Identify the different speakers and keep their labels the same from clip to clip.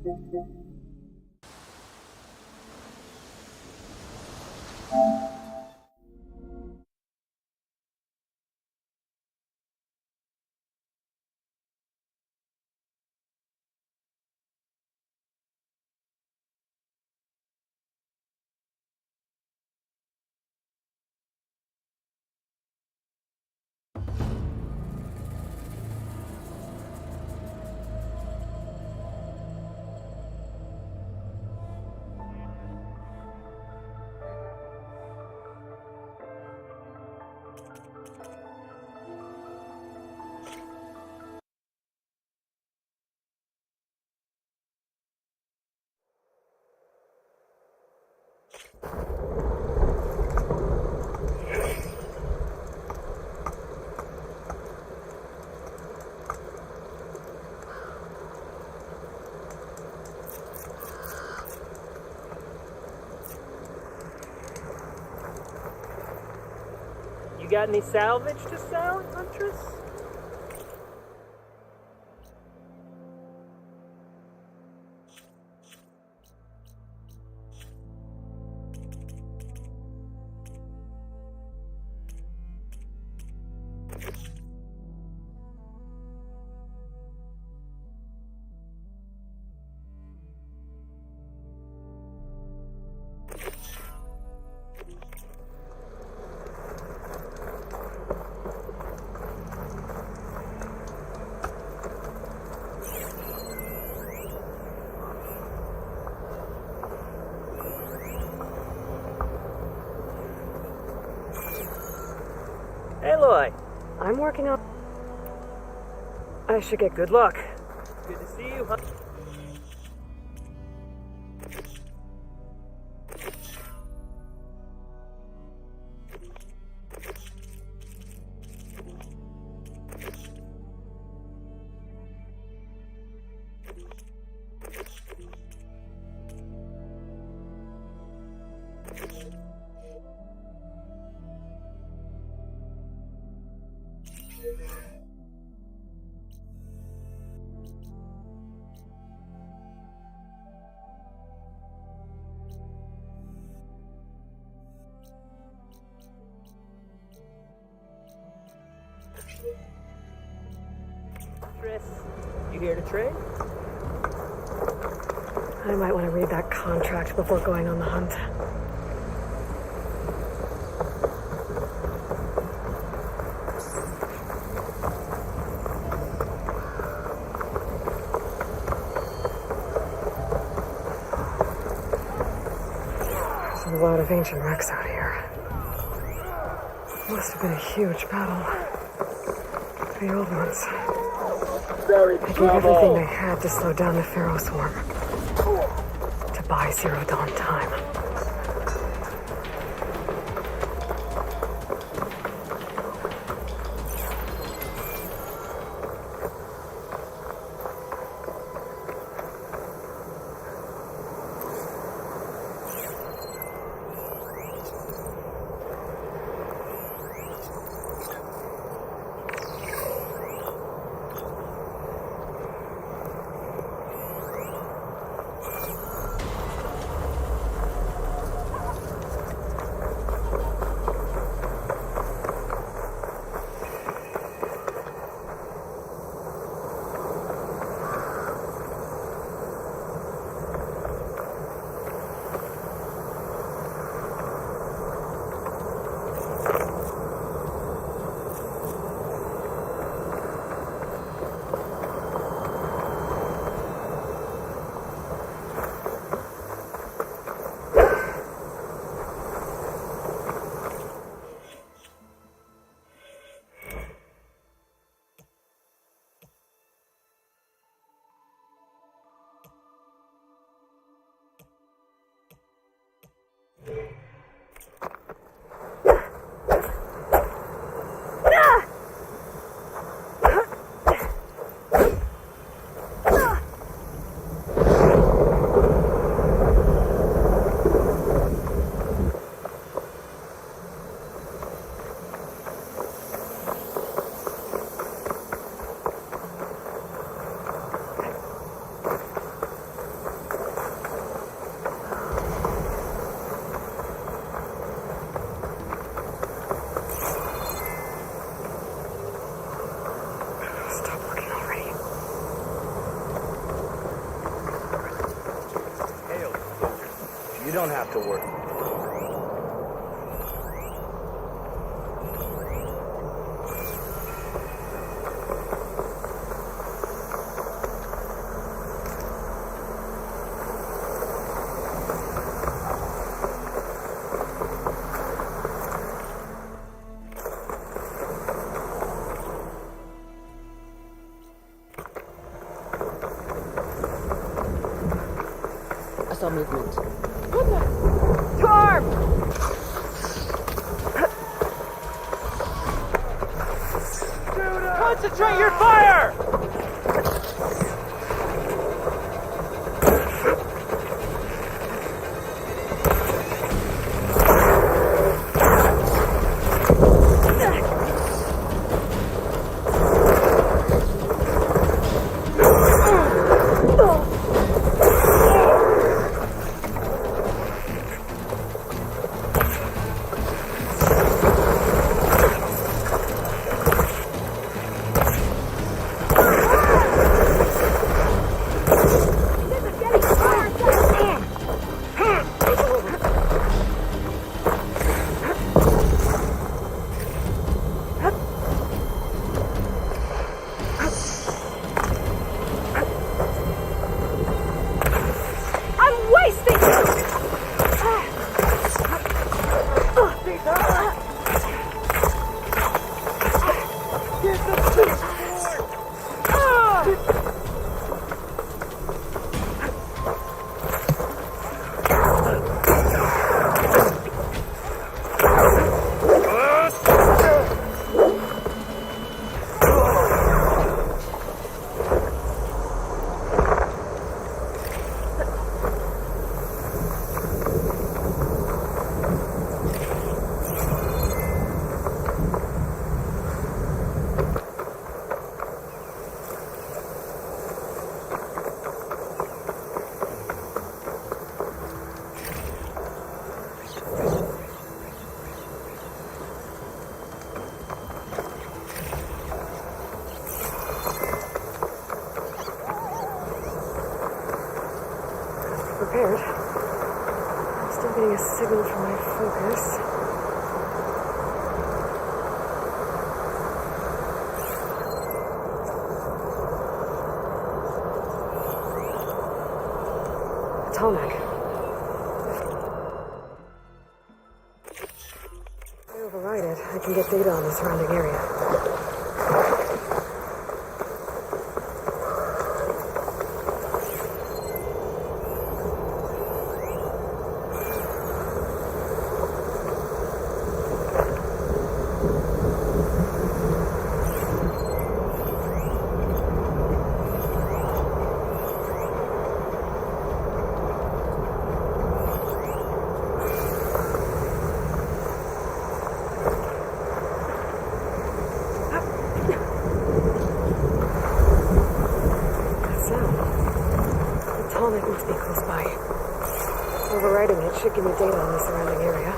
Speaker 1: You got any salvage to sell, Huntress? Aloy, I'm working on... I should get good luck. Good to see you, huh? Tris, you here to trade?
Speaker 2: I might want to read that contract before going on the hunt. There's a lot of ancient wrecks out here. Must have been a huge battle. The old ones. They gave everything they had to slow down the Pharaoh swarm. To buy Zero Dawn time.
Speaker 3: You don't have to worry.
Speaker 4: I saw movement.
Speaker 1: Torm! Concentrate your fire!
Speaker 2: Prepared. Still getting a signal from my focus. Atomic. If I override it, I can get data on the surrounding area. Must be close by. Overriding it should give me data on the surrounding area.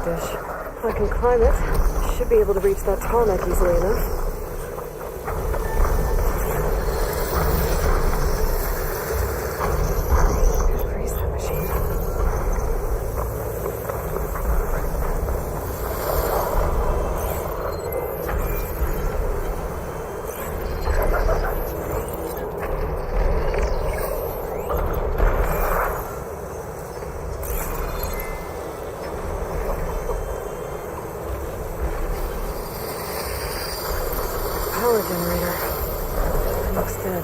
Speaker 2: Dish. If I can climb it, I should be able to reach that tarmac easily enough. Freeze that machine. Power generator. It looks dead.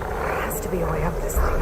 Speaker 2: There has to be a way up this thing.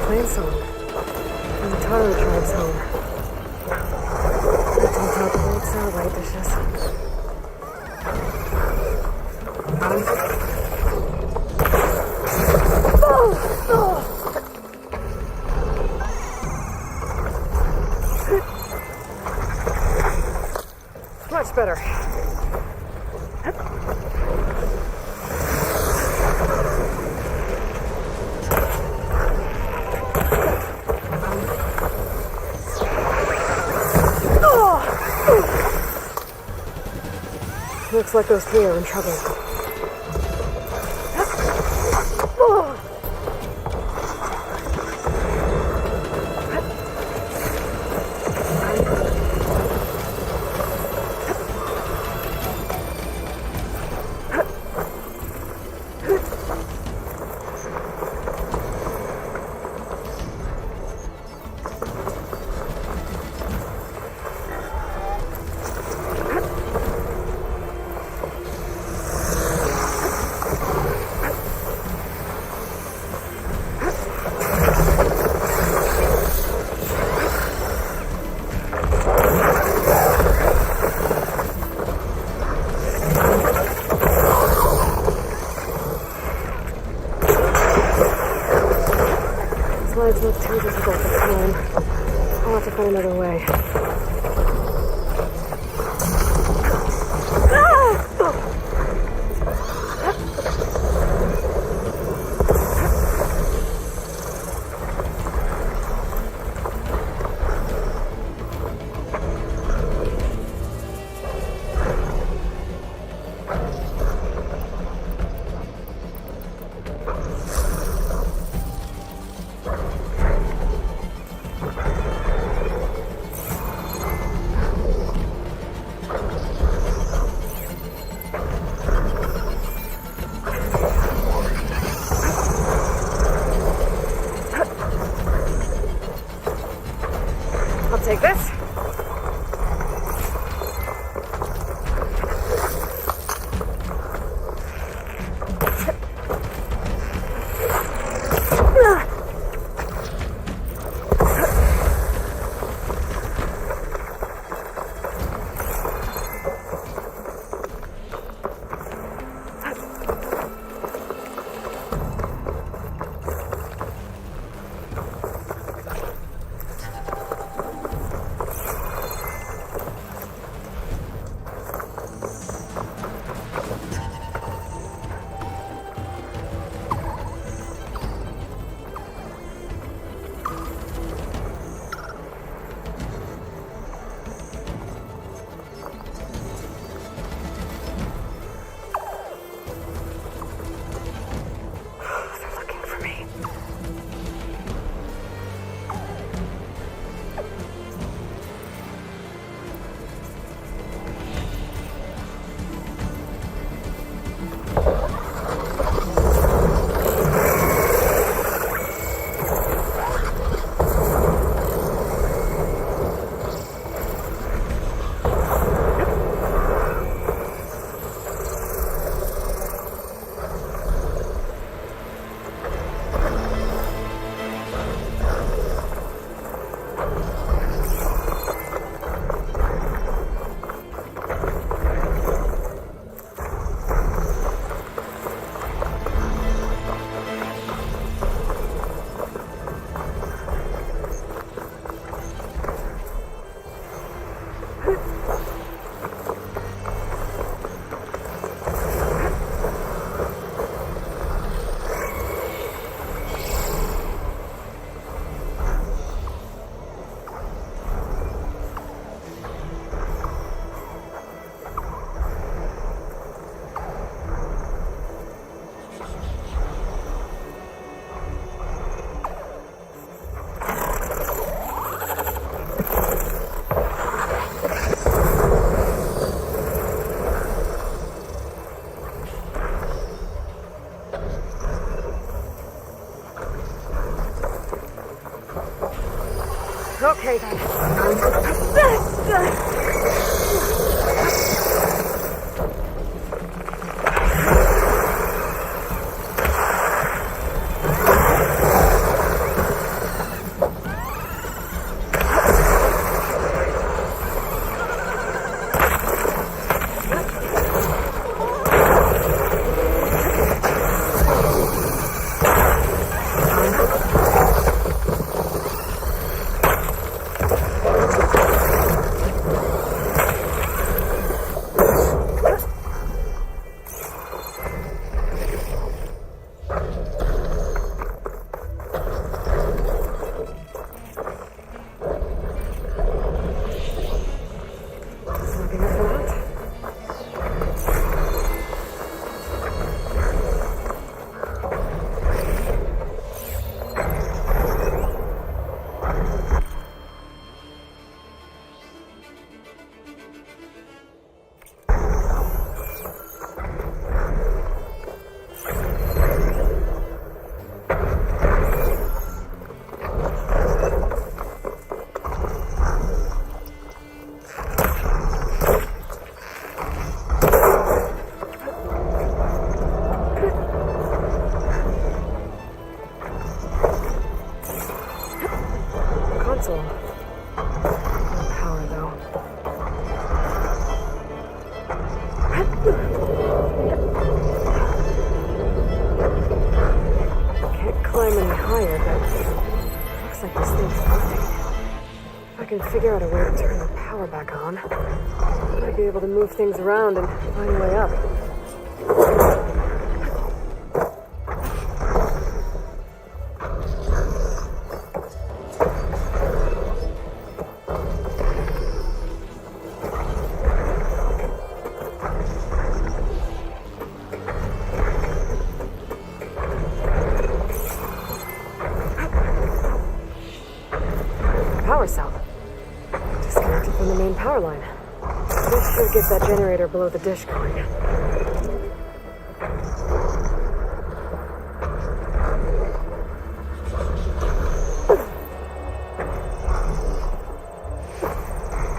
Speaker 2: plain song. From the Taro tribe's home. It's on top of old satellite dishes. Much better. Looks like those three are in trouble. Slides look too difficult to climb. I'll have to find another way. I'll take this. Okay, then. console. No power, though. Can't climb any higher, but looks like this thing's working. If I can figure out a way to turn the power back on, I might be able to move things around and find a way up. Power cell. Disconnected from the main power line. This should get that generator below the dish going.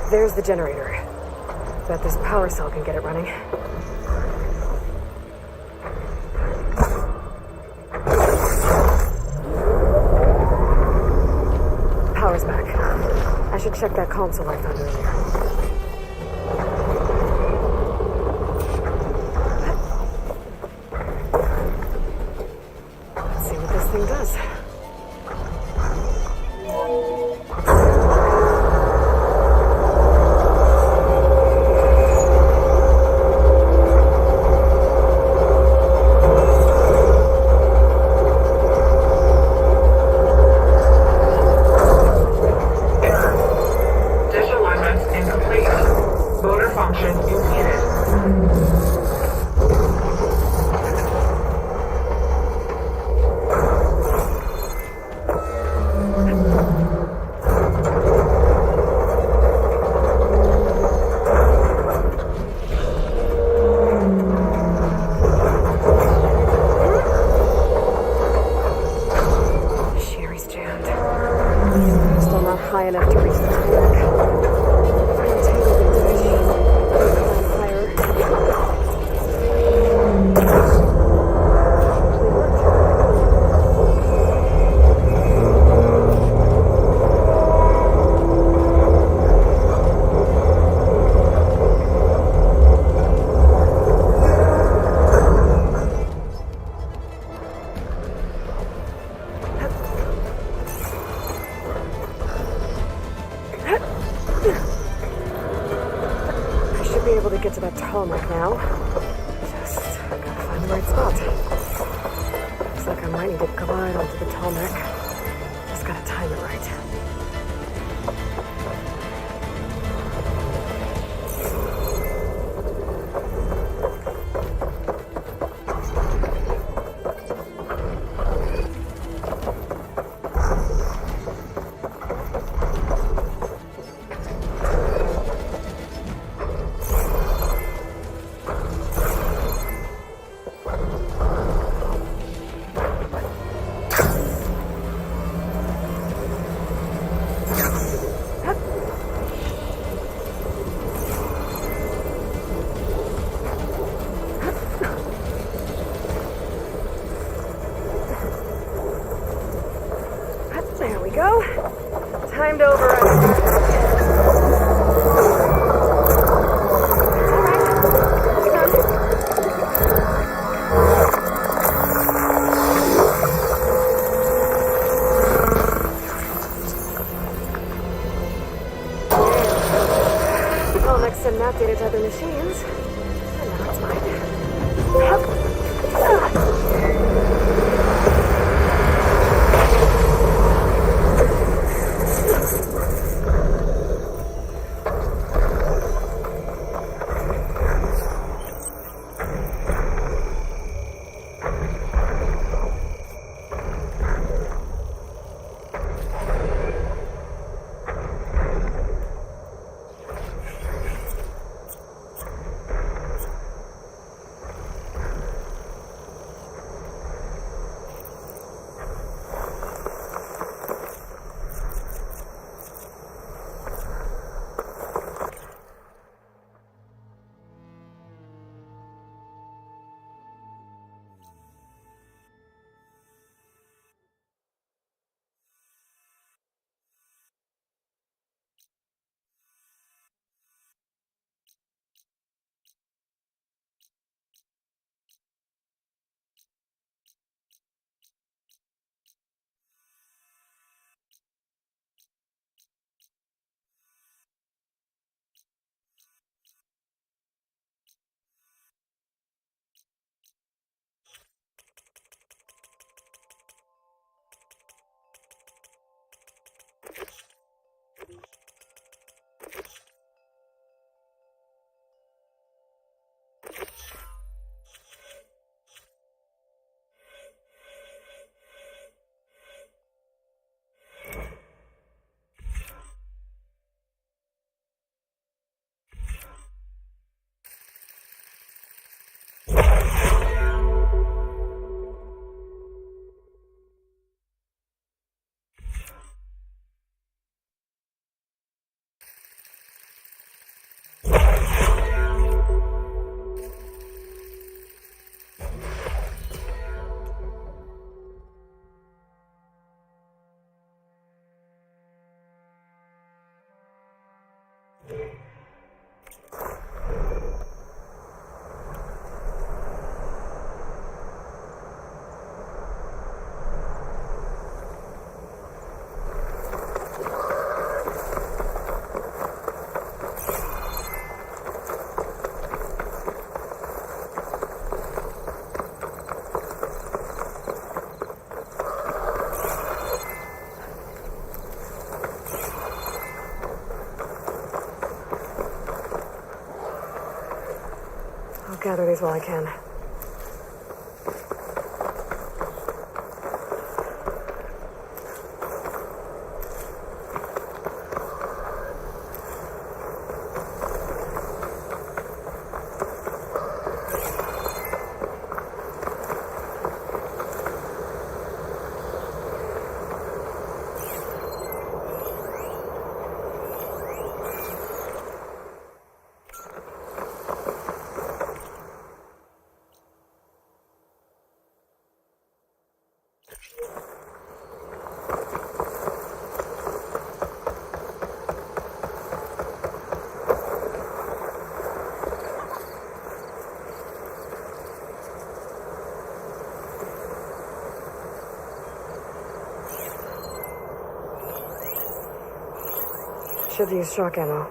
Speaker 2: There's the generator. Bet this power cell can get it running. Power's back. I should check that console I found earlier. Let's see what this thing does. High enough to reach the tarmac. I'm tangled into the machine. Fire. Be able to get to that tarmac now. Just gotta find the right spot. Looks like I might need to glide onto the tarmac. Just gotta time it right. There we go. Time to override. I'll mix some map data to other machines. And now it's mine. gather these while I can. Should use shock ammo.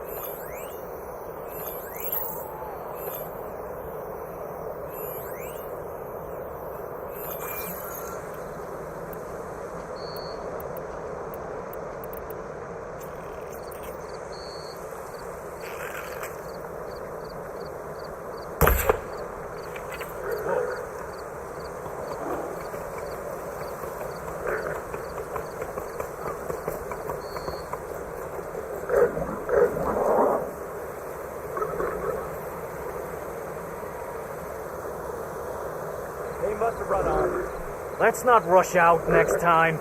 Speaker 1: Let's not rush out next time.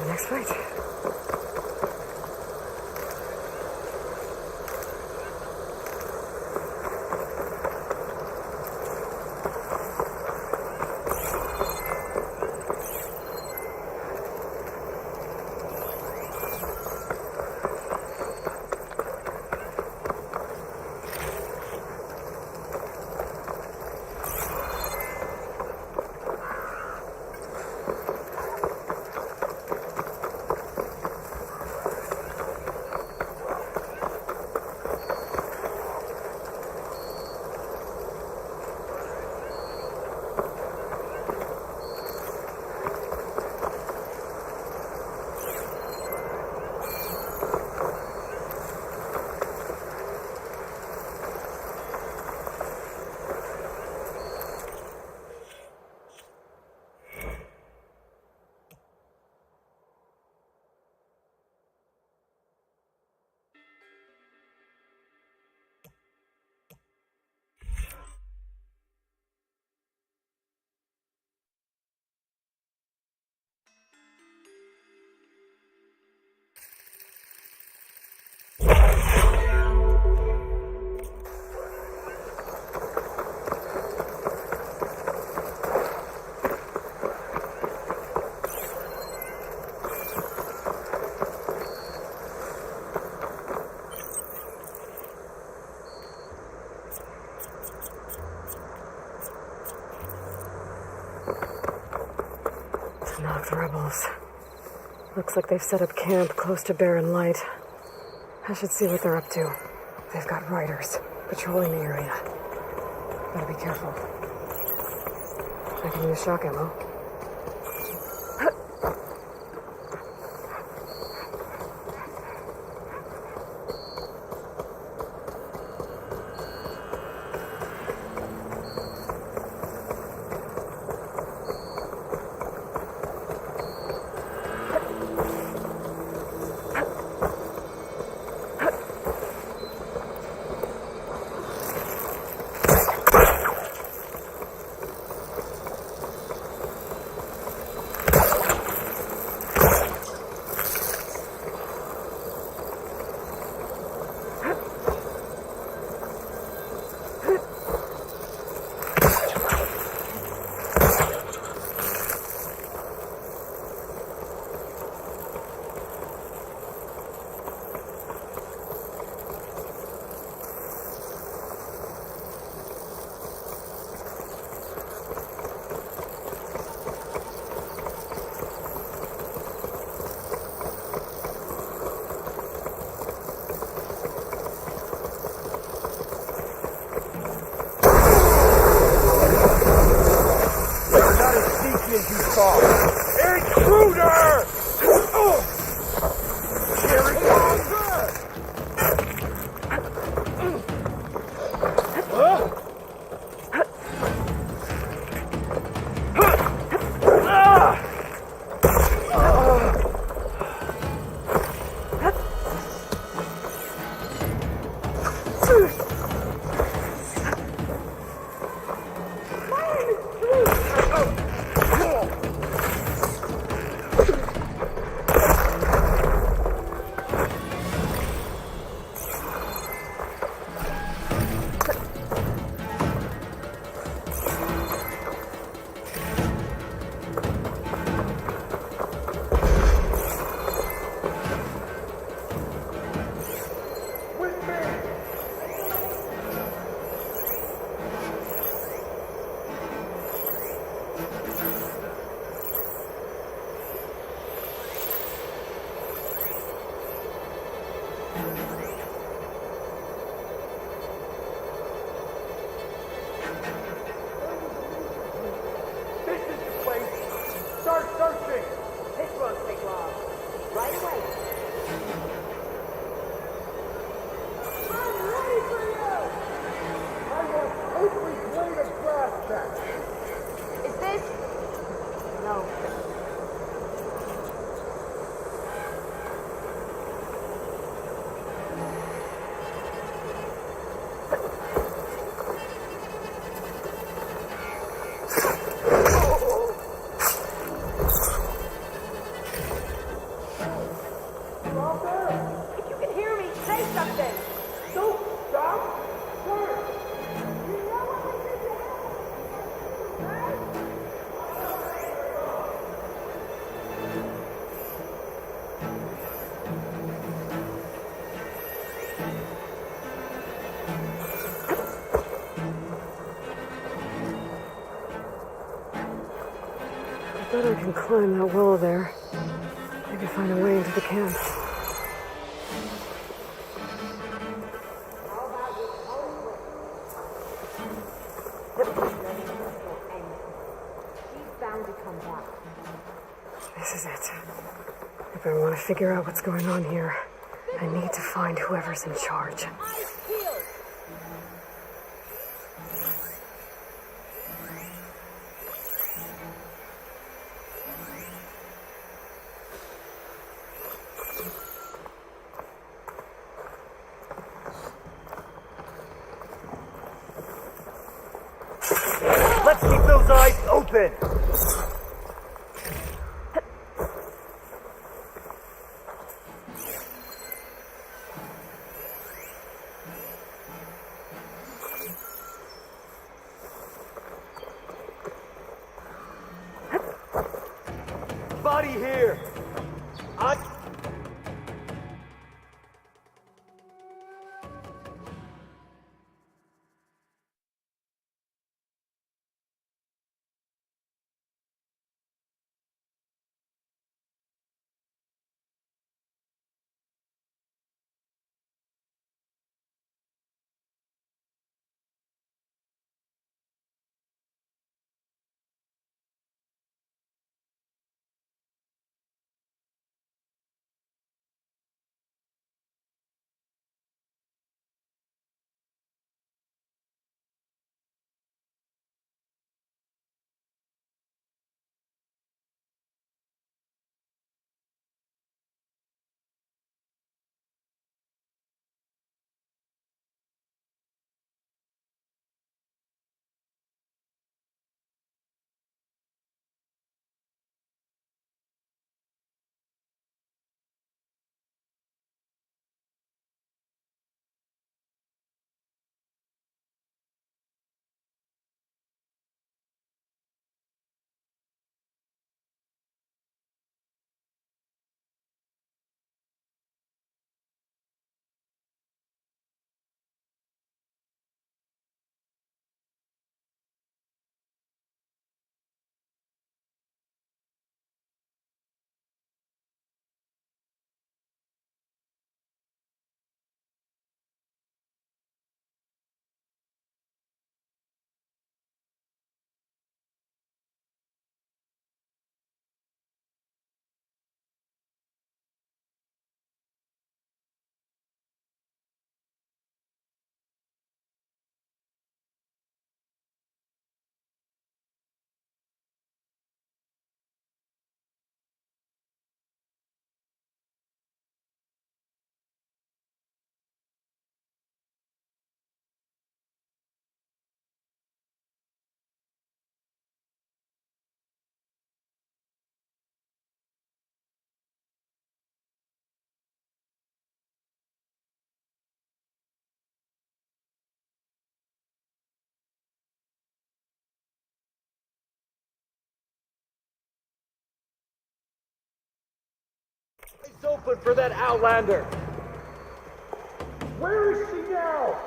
Speaker 1: Next fight.
Speaker 2: Knocked rebels. Looks like they've set up camp close to Barren Light. I should see what they're up to. They've got riders patrolling the area. Better be careful. I can use shock ammo. I bet I can climb that wall there. Maybe find a way into the camp. This is it. If I want to figure out what's going on here, I need to find whoever's in charge.
Speaker 3: Let's keep those eyes open! Body here! It's open for that Outlander. Where is she now?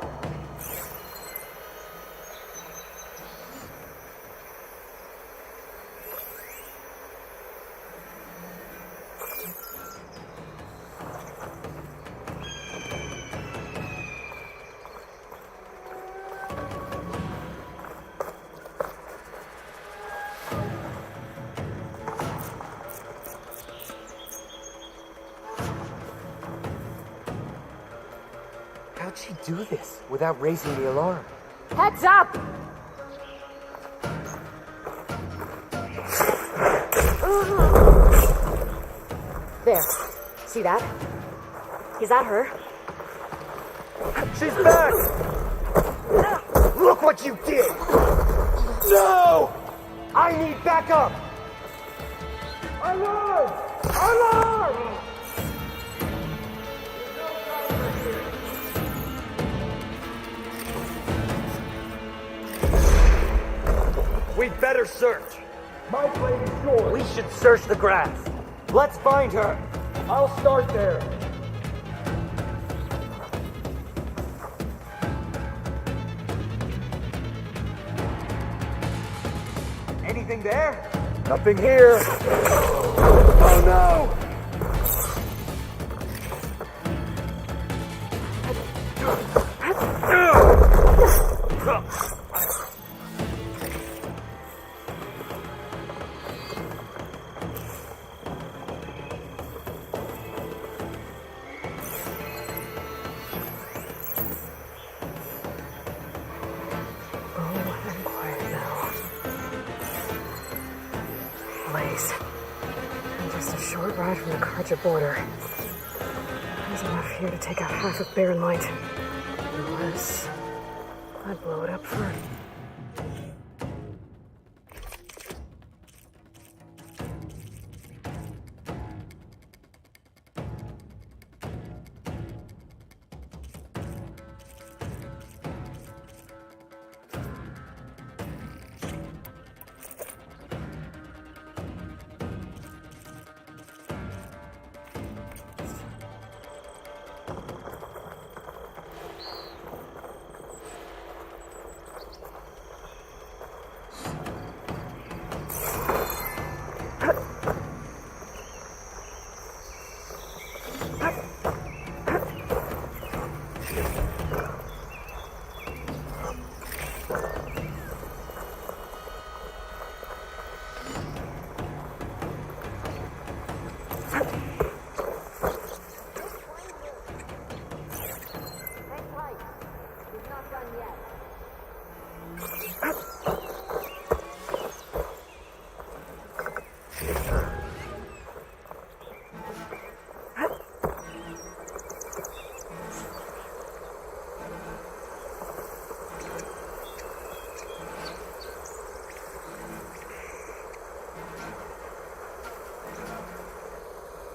Speaker 3: How'd she do this without raising the alarm?
Speaker 2: Heads up! There. See that? Is that her?
Speaker 3: She's back! Look what you did! No! I need backup! Alarm! Alarm! We'd better search. My blade is yours. We should search the grass. Let's find her. I'll start there. Anything there? Nothing here. Oh no!
Speaker 2: Just a short ride from the Karja border. There's enough here to take out half of Barren Light. Unless I'd blow it up for...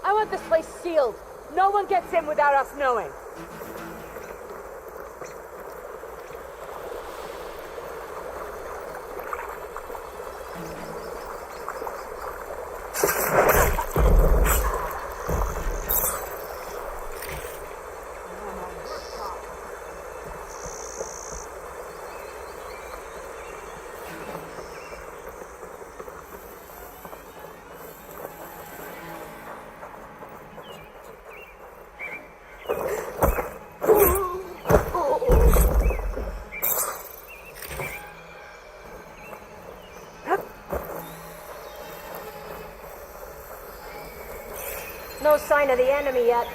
Speaker 1: I want this place sealed. No one gets in without us knowing.
Speaker 2: No sign of the enemy yet.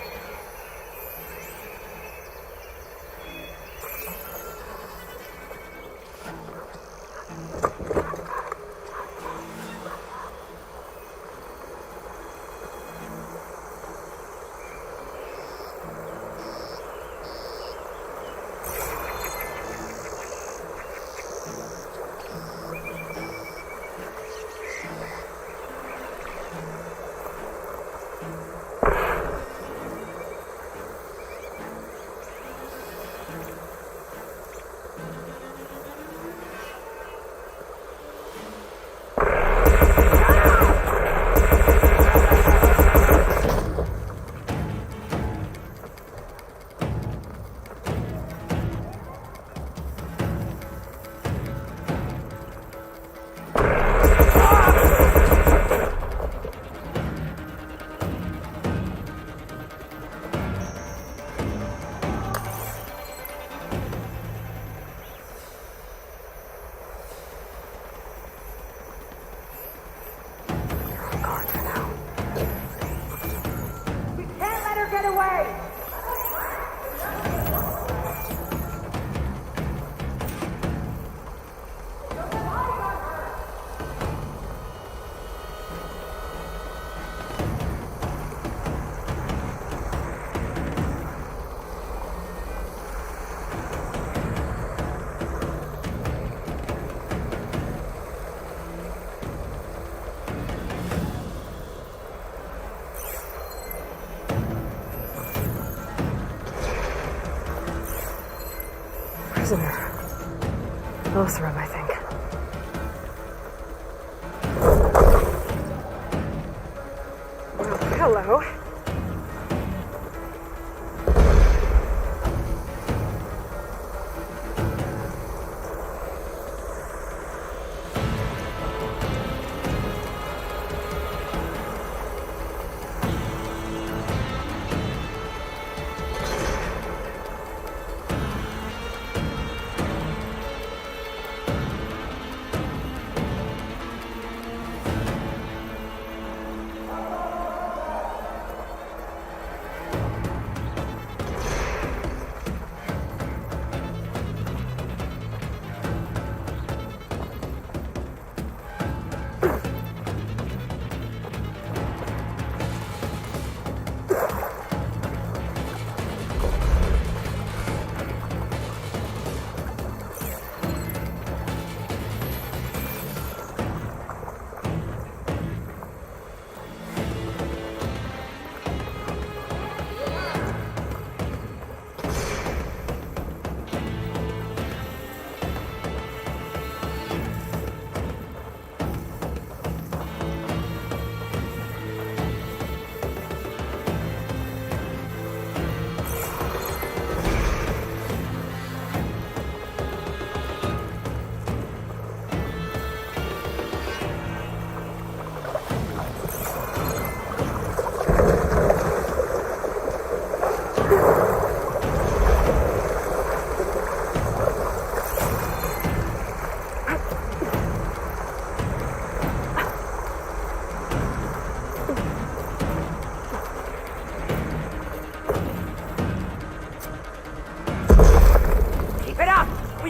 Speaker 2: closer room, I think. Well, hello.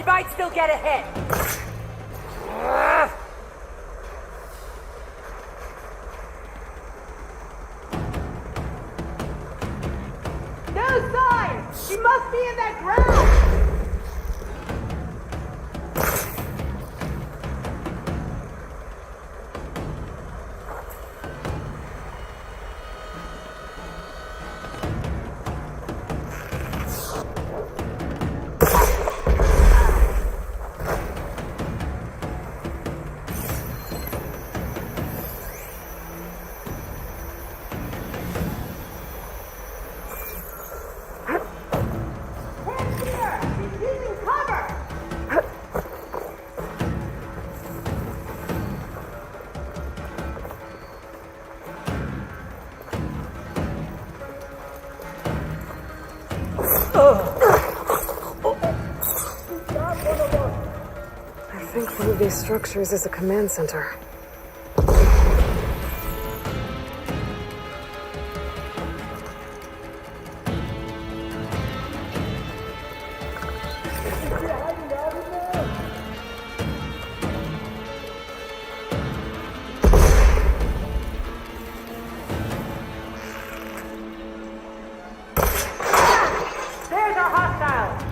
Speaker 1: Might still get ahead. No sign! She must be in that ground!
Speaker 2: I think one of these structures is a command center.
Speaker 1: There's our hostile!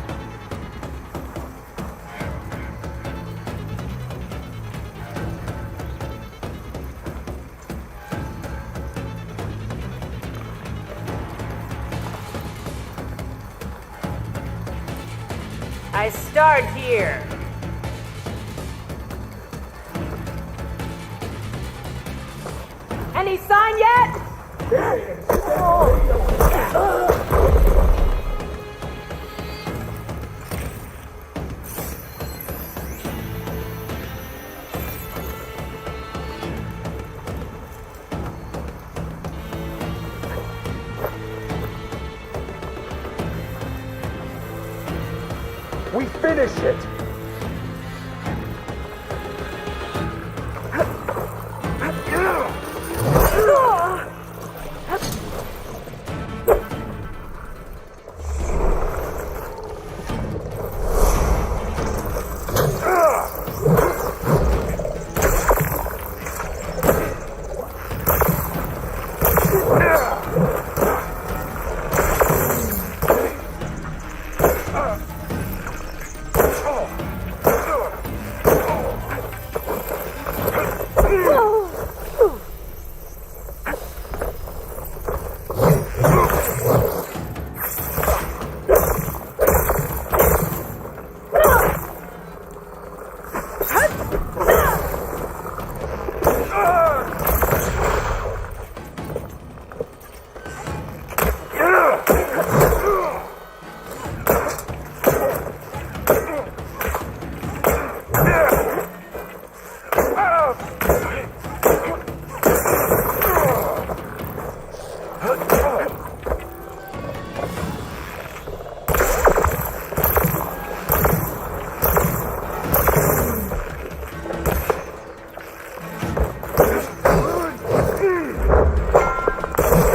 Speaker 1: I start here. Any sign yet?
Speaker 3: We finish it!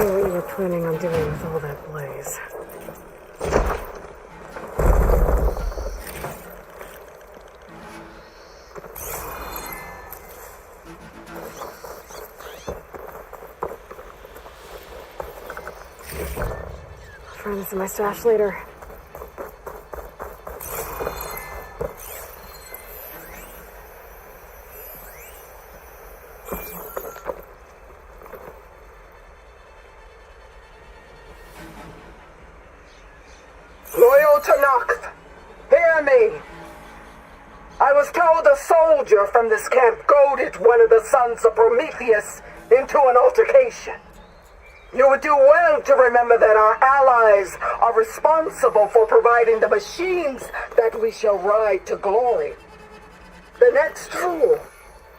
Speaker 2: What you were planning on doing with all that blaze. I'll find this in my stash later.
Speaker 5: Loyal to Noct, hear me. I was told a soldier from this camp goaded one of the sons of Prometheus into an altercation. You would do well to remember that our allies are responsible for providing the machines that we shall ride to glory. The next fool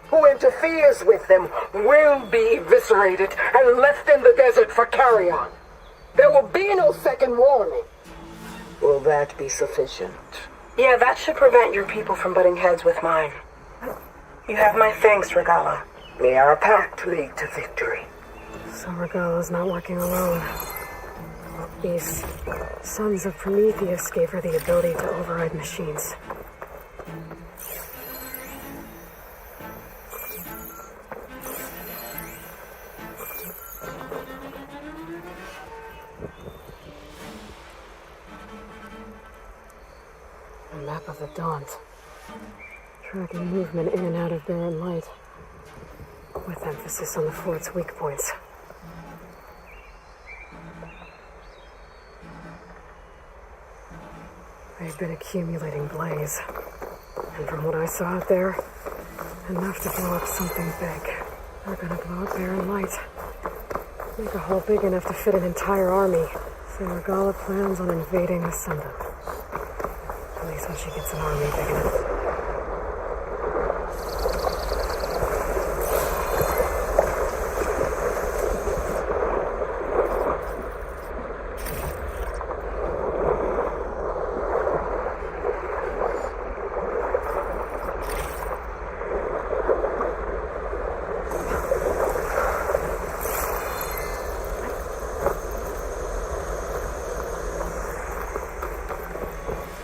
Speaker 5: who interferes with them will be eviscerated and left in the desert for carrion. There will be no second warning. Will that be sufficient?
Speaker 2: Yeah, that should prevent your people from butting heads with mine. You have my thanks, Regala.
Speaker 5: May our pact lead to victory.
Speaker 2: So Regala's not working alone. These sons of Prometheus gave her the ability to override machines. A map of the Daunt. Tracking movement in and out of barren light. With emphasis on the fort's weak points. They've been accumulating blaze. And from what I saw out there, enough to blow up something big. They're gonna blow up barren light. Make a hole big enough to fit an entire army. So Regala plans on invading the Sunda. At least when she gets an army big enough.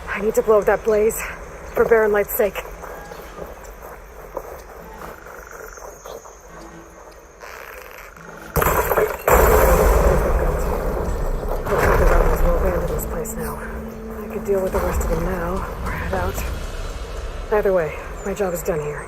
Speaker 2: I need to blow that blaze, for Barren Light's sake. Looks like the rebels will abandon this place now. I could deal with the rest of them now, or head out. Either way, my job is done here.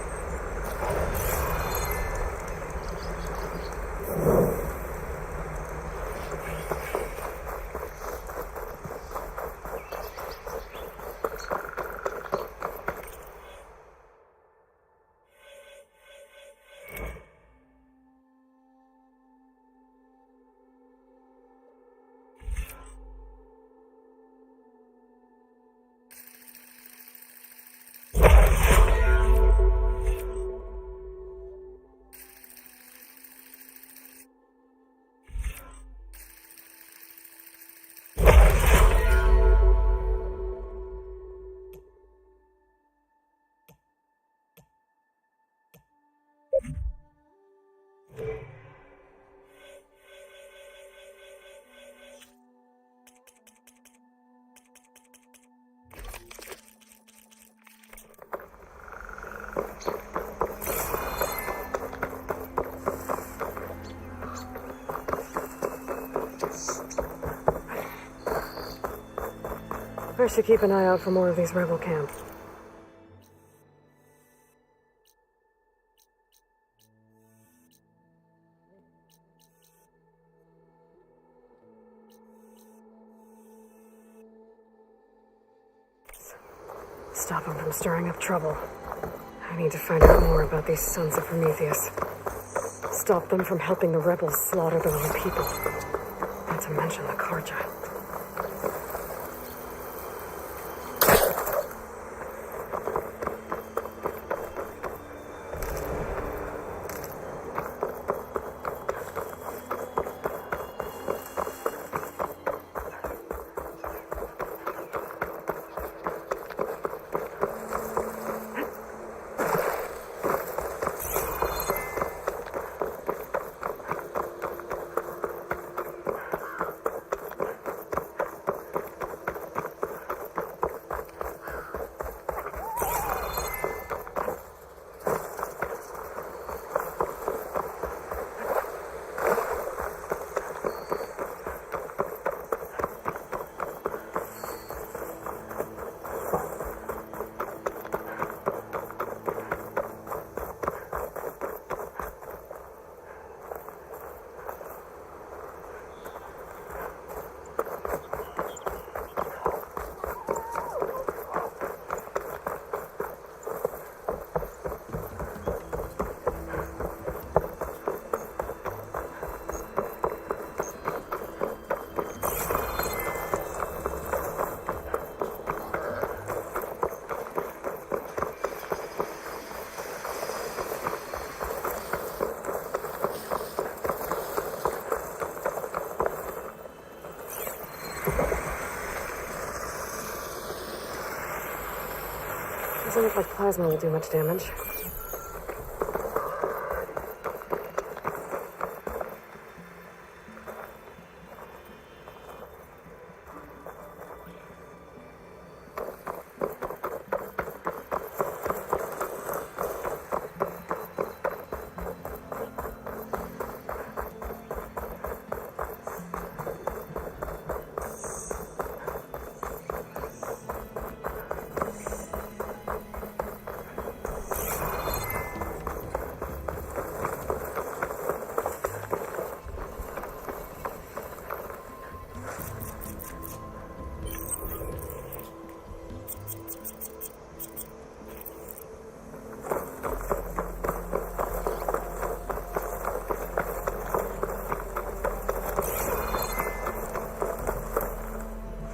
Speaker 2: I should keep an eye out for more of these rebel camps. Stop them from stirring up trouble. I need to find out more about these sons of Prometheus. Stop them from helping the rebels slaughter their own people. Not to mention the Karja. Doesn't look like plasma will do much damage.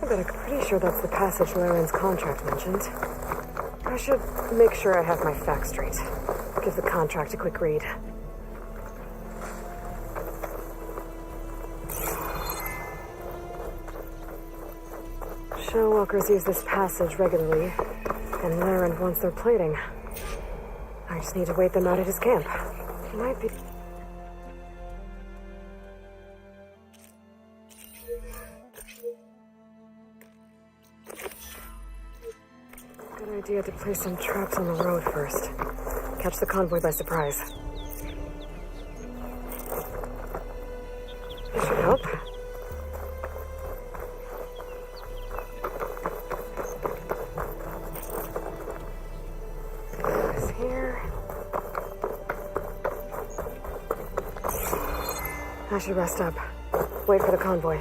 Speaker 2: I'm pretty sure that's the passage Laren's contract mentioned. I should make sure I have my facts straight. Give the contract a quick read. Shellwalkers use this passage regularly, and Laren wants their plating. I just need to wait them out at his camp. He might be... Good idea to place some traps on the road first. Catch the convoy by surprise. This should help. This here. I should rest up. Wait for the convoy.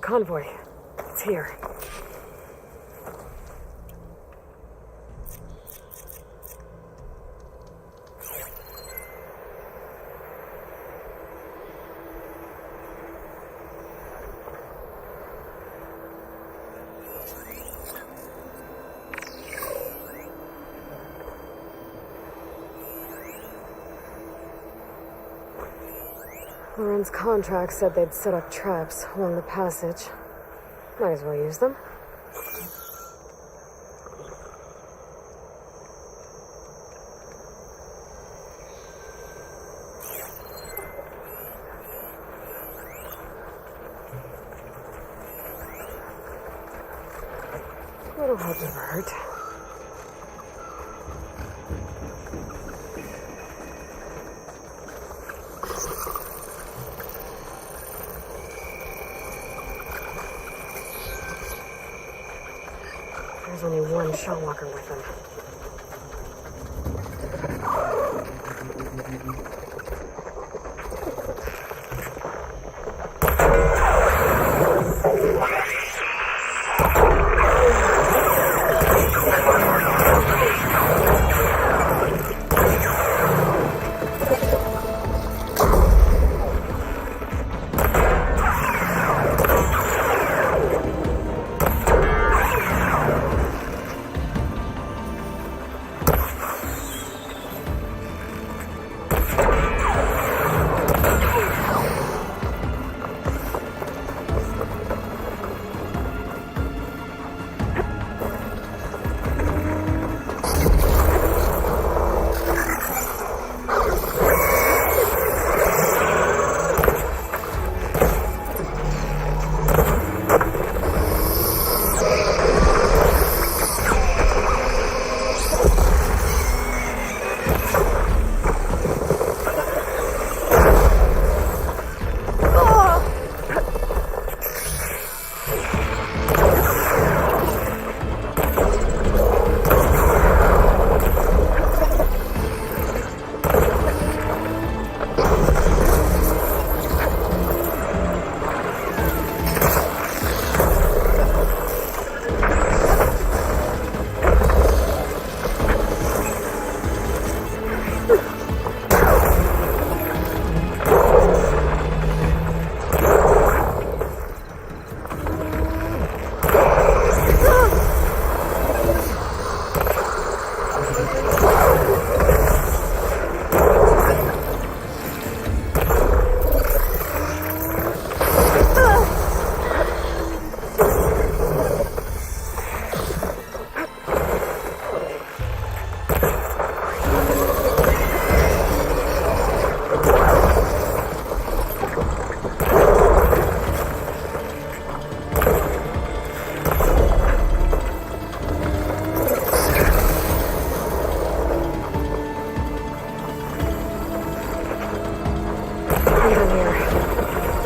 Speaker 2: Convoy. It's here. Laren's contract said they'd set up traps along the passage. Might as well use them. Little help never hurt. There's only one Shellwalker with him.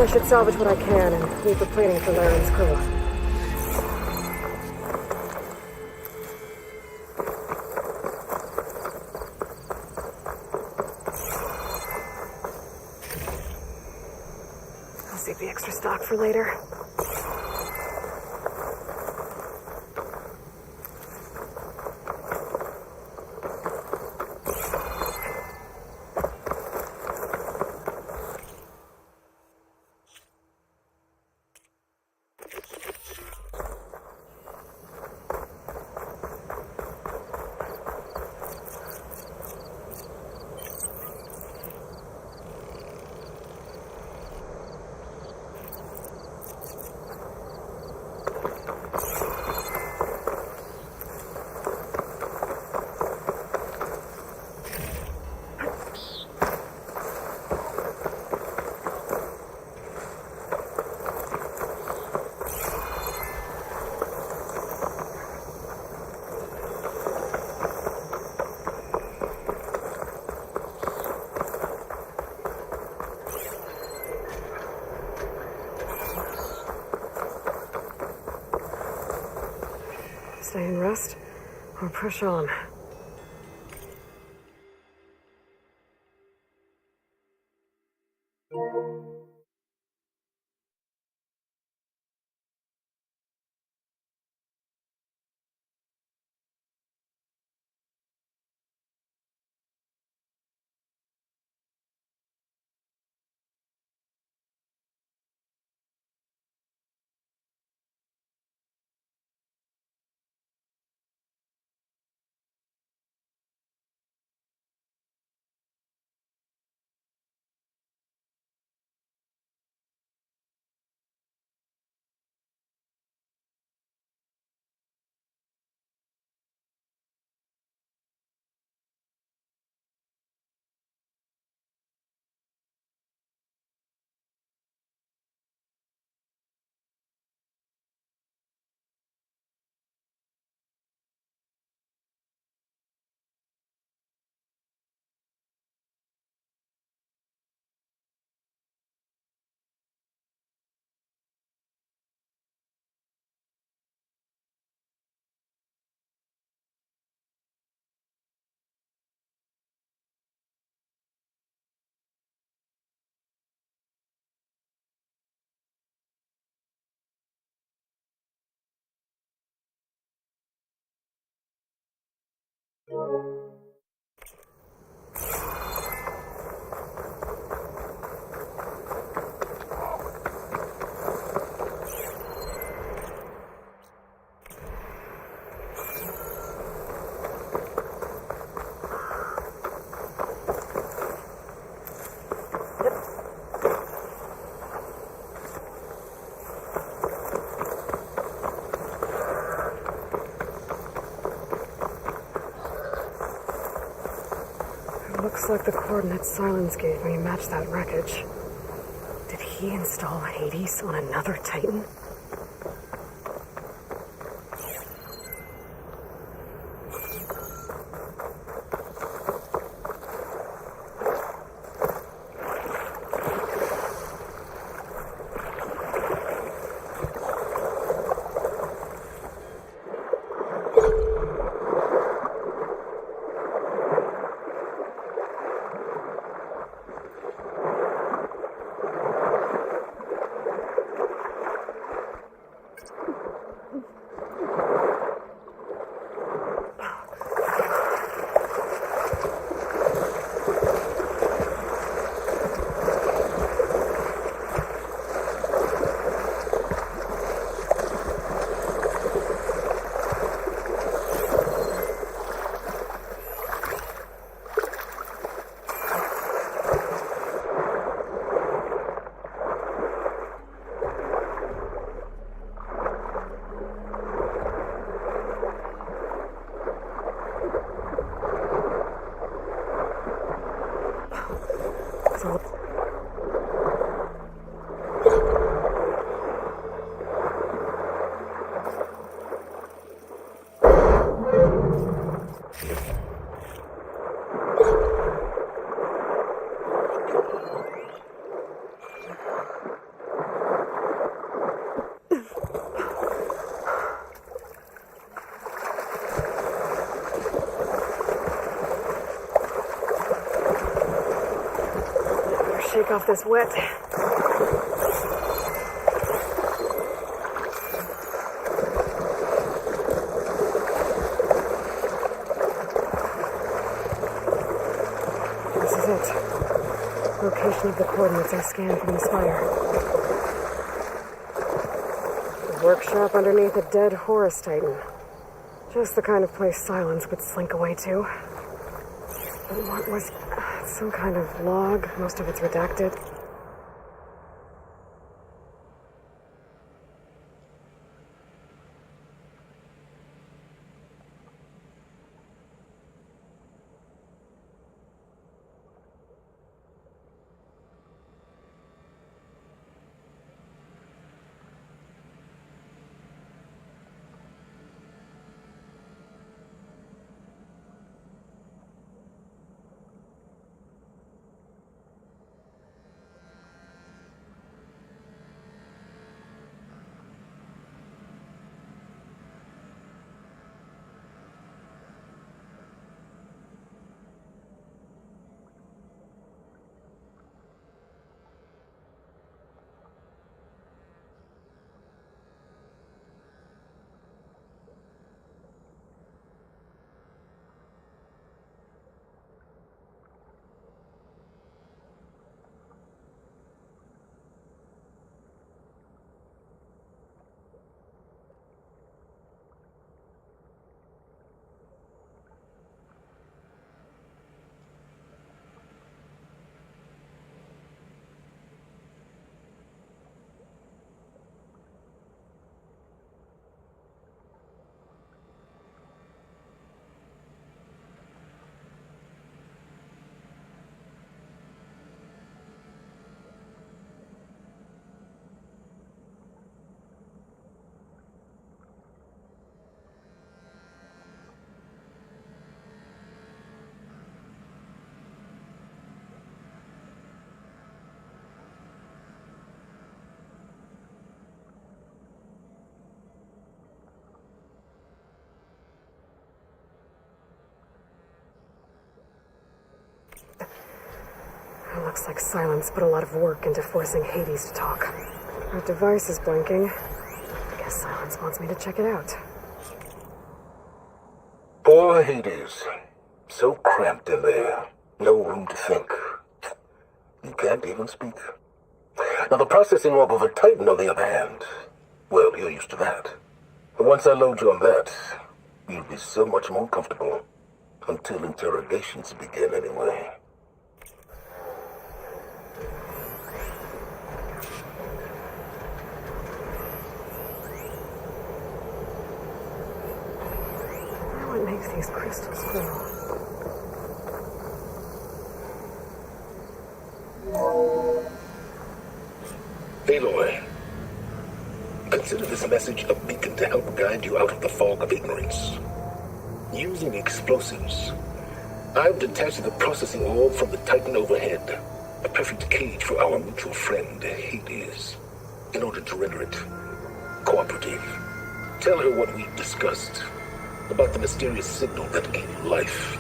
Speaker 2: should salvage what I can and leave the plating for Laren's crew. I'll save the extra stock for later. Stay and rest, or push on. Looks like the coordinates Silence gave me match that wreckage. Did he install Hades on another Titan? shake off this wet. This is it. Location of the coordinates I scanned from the spire. A workshop underneath a dead Horus Titan. Just the kind of place Silence would slink away to. But what was... some kind of log? Most of it's redacted. It looks like Silence put a lot of work into forcing Hades to talk. Our device is blinking. I guess Silence wants me to check it out.
Speaker 6: Poor Hades. So cramped in there. No room to think. He can't even speak. Now the processing orb of a Titan, on the other hand, well, you're used to that. But once I load you on that, you'll be so much more comfortable. Until interrogations begin, anyway.
Speaker 2: What makes these crystals grow?
Speaker 6: Aloy, consider this message a beacon to help guide you out of the fog of ignorance. Using explosives, I've detached the processing orb from the Titan overhead, a perfect cage for our mutual friend, Hades, in order to render it cooperative. Tell her what we've discussed about the mysterious signal that gave you life.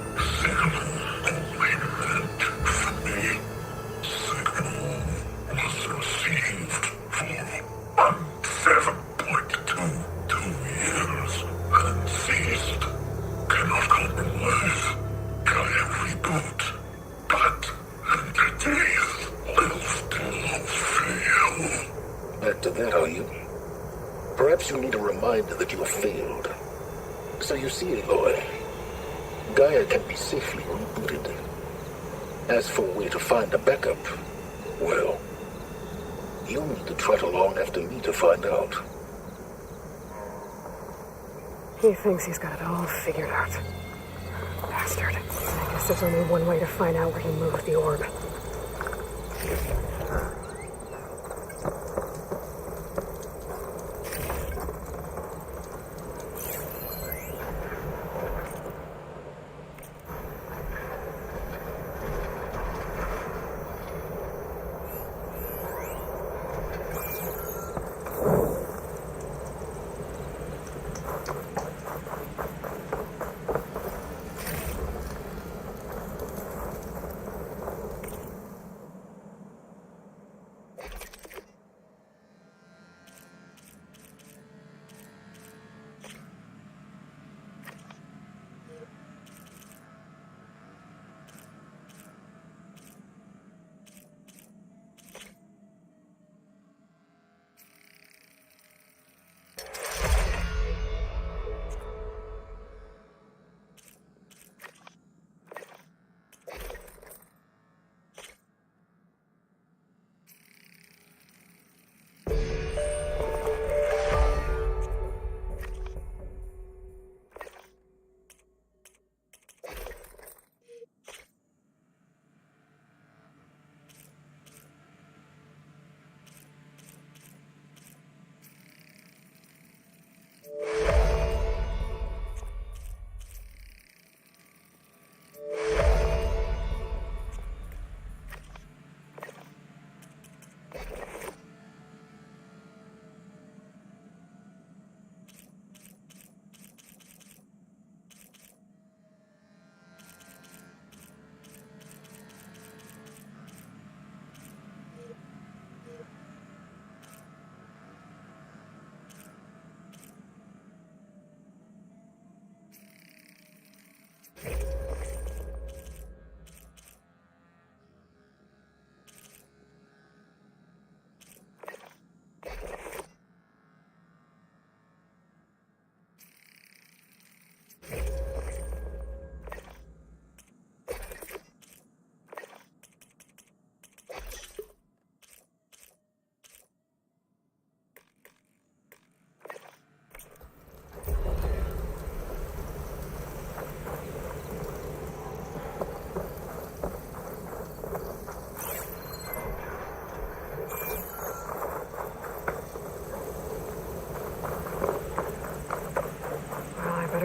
Speaker 6: Back to that, are you? Perhaps you need a reminder that you have failed. So you see, Aloy, Gaia can be safely rebooted. As for where to find a backup, well, you'll need to trot along after me to find out.
Speaker 2: He thinks he's got it all figured out. Bastard. I guess there's only one way to find out where he moved the orb.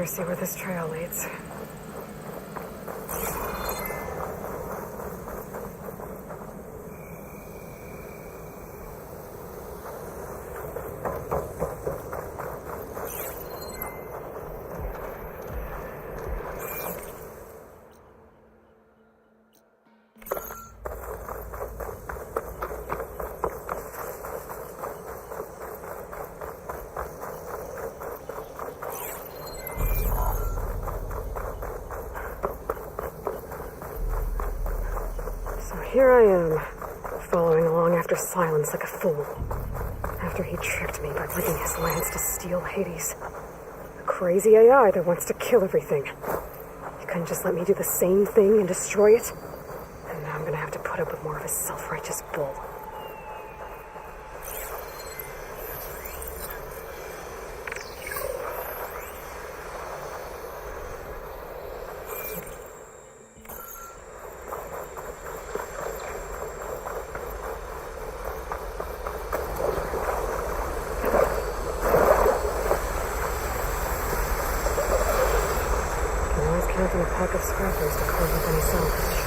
Speaker 2: Better see where this trail leads. Here I am, following along after Silence like a fool. After he tricked me by linking his lands to steal Hades. A crazy AI that wants to kill everything. He couldn't just let me do the same thing and destroy it? And now I'm gonna have to put up with more of his self-righteous bull. Counting a pack of scrappers to close with any salvage.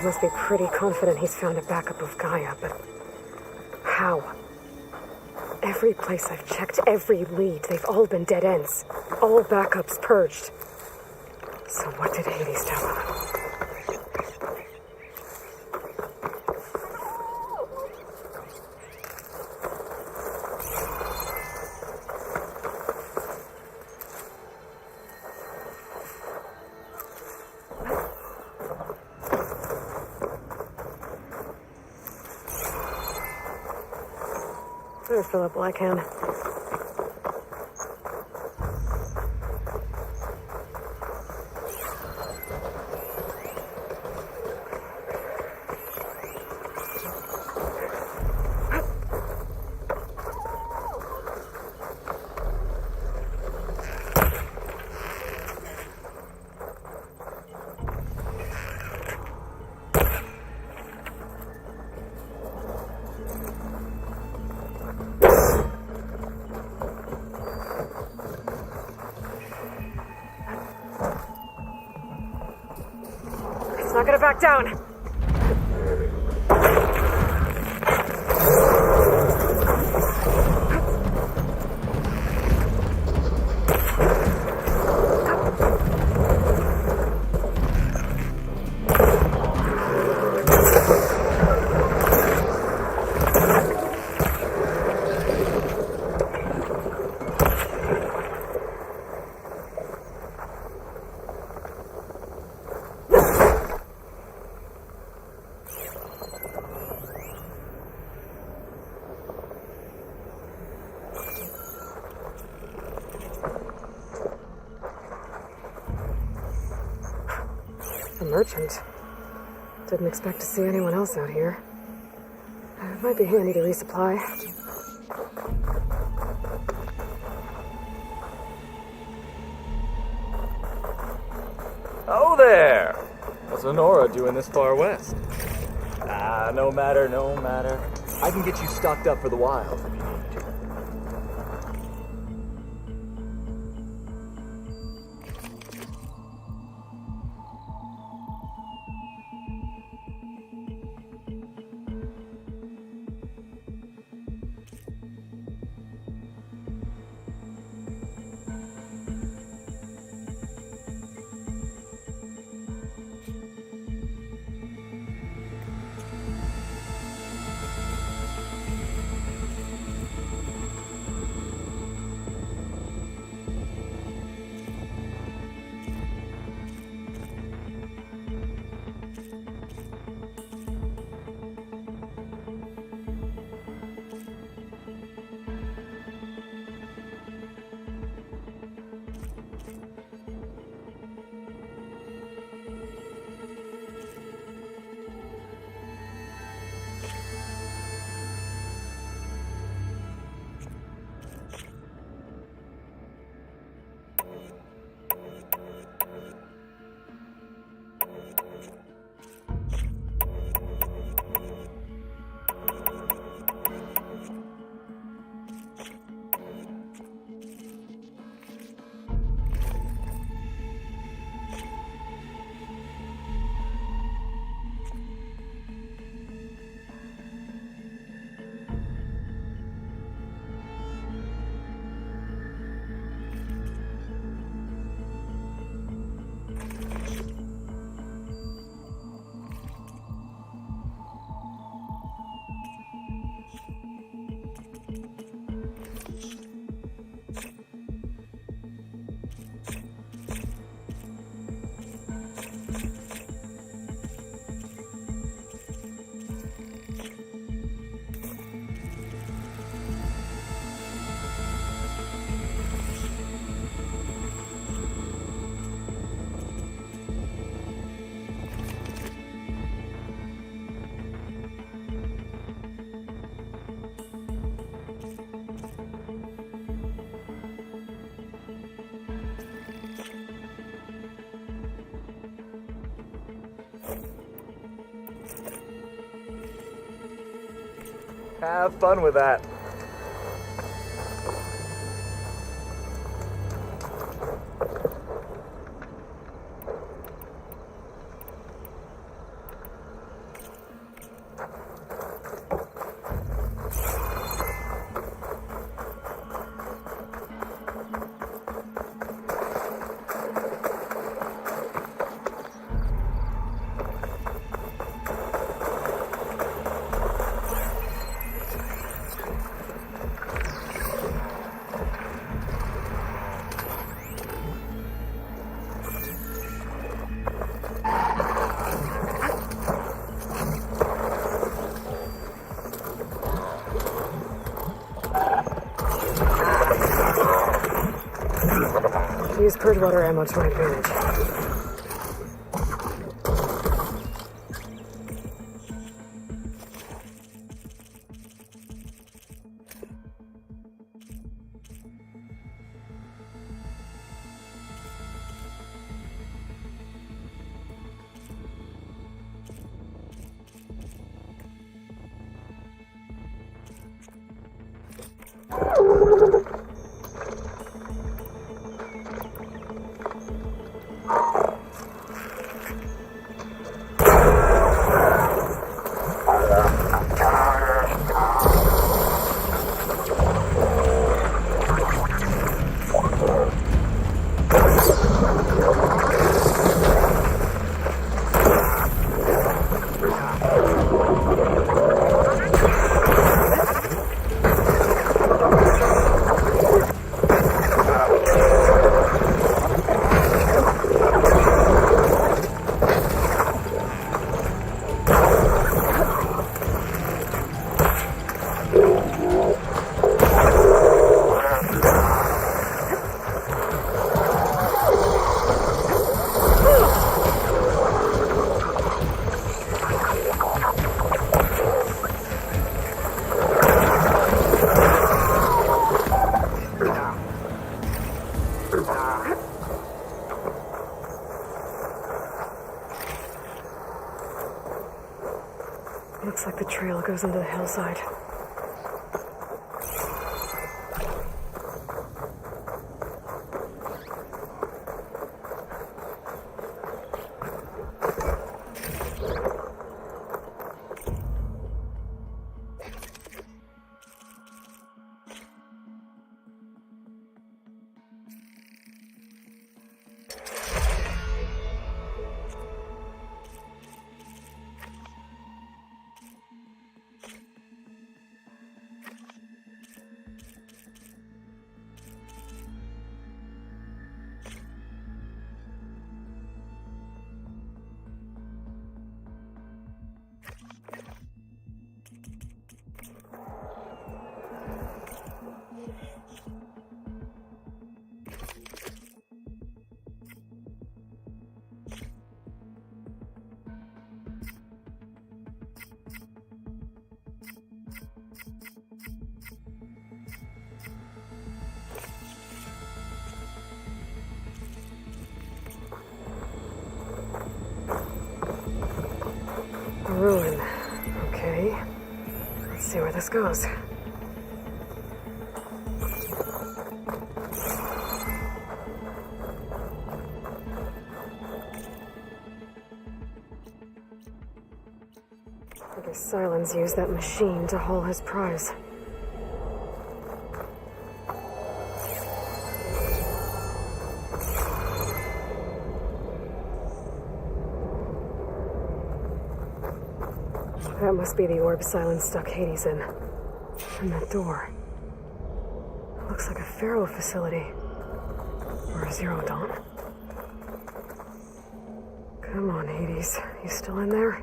Speaker 2: must be pretty confident he's found a backup of Gaia, but how? Every place I've checked, every lead, they've all been dead ends. All backups purged. So what did Hades tell him? Better fill up while I can. Not gonna back down. A merchant. Didn't expect to see anyone else out here. It might be handy to resupply.
Speaker 7: Oh there! What's Honora doing this far west? Ah, no matter, no matter. I can get you stocked up for the wild. Have fun with that.
Speaker 2: purge water ammo to my advantage. Looks like the trail goes into the hillside. A ruin. Okay. Let's see where this goes. I guess Silence used that machine to haul his prize. That must be the orb Silence stuck Hades in. And that door. Looks like a Pharaoh facility. Or a Zero Dawn. Come on, Hades. You still in there?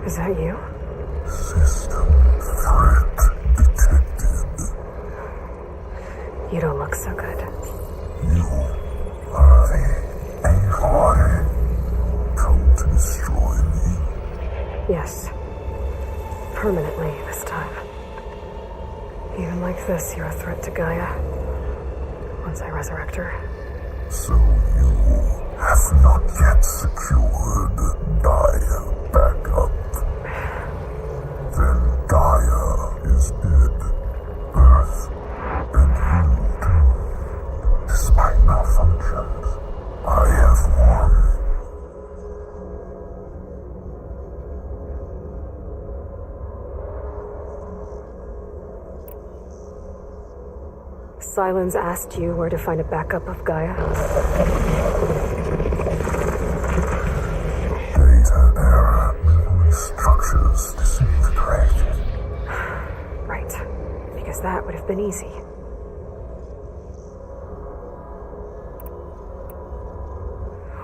Speaker 2: Is that you?
Speaker 8: System threat detected.
Speaker 2: You don't look so good.
Speaker 8: You are the AI come to destroy me.
Speaker 2: Yes. Permanently this time. Even like this, you're a threat to Gaia. Once I resurrect her.
Speaker 8: So you have not yet secured Gaia back up. Then Gaia is dead. Earth and you too. Despite malfunctions, I have won.
Speaker 2: Silence asked you where to find a backup of Gaia?
Speaker 8: Data era memory structures disintegrated.
Speaker 2: Right. Because that would have been easy.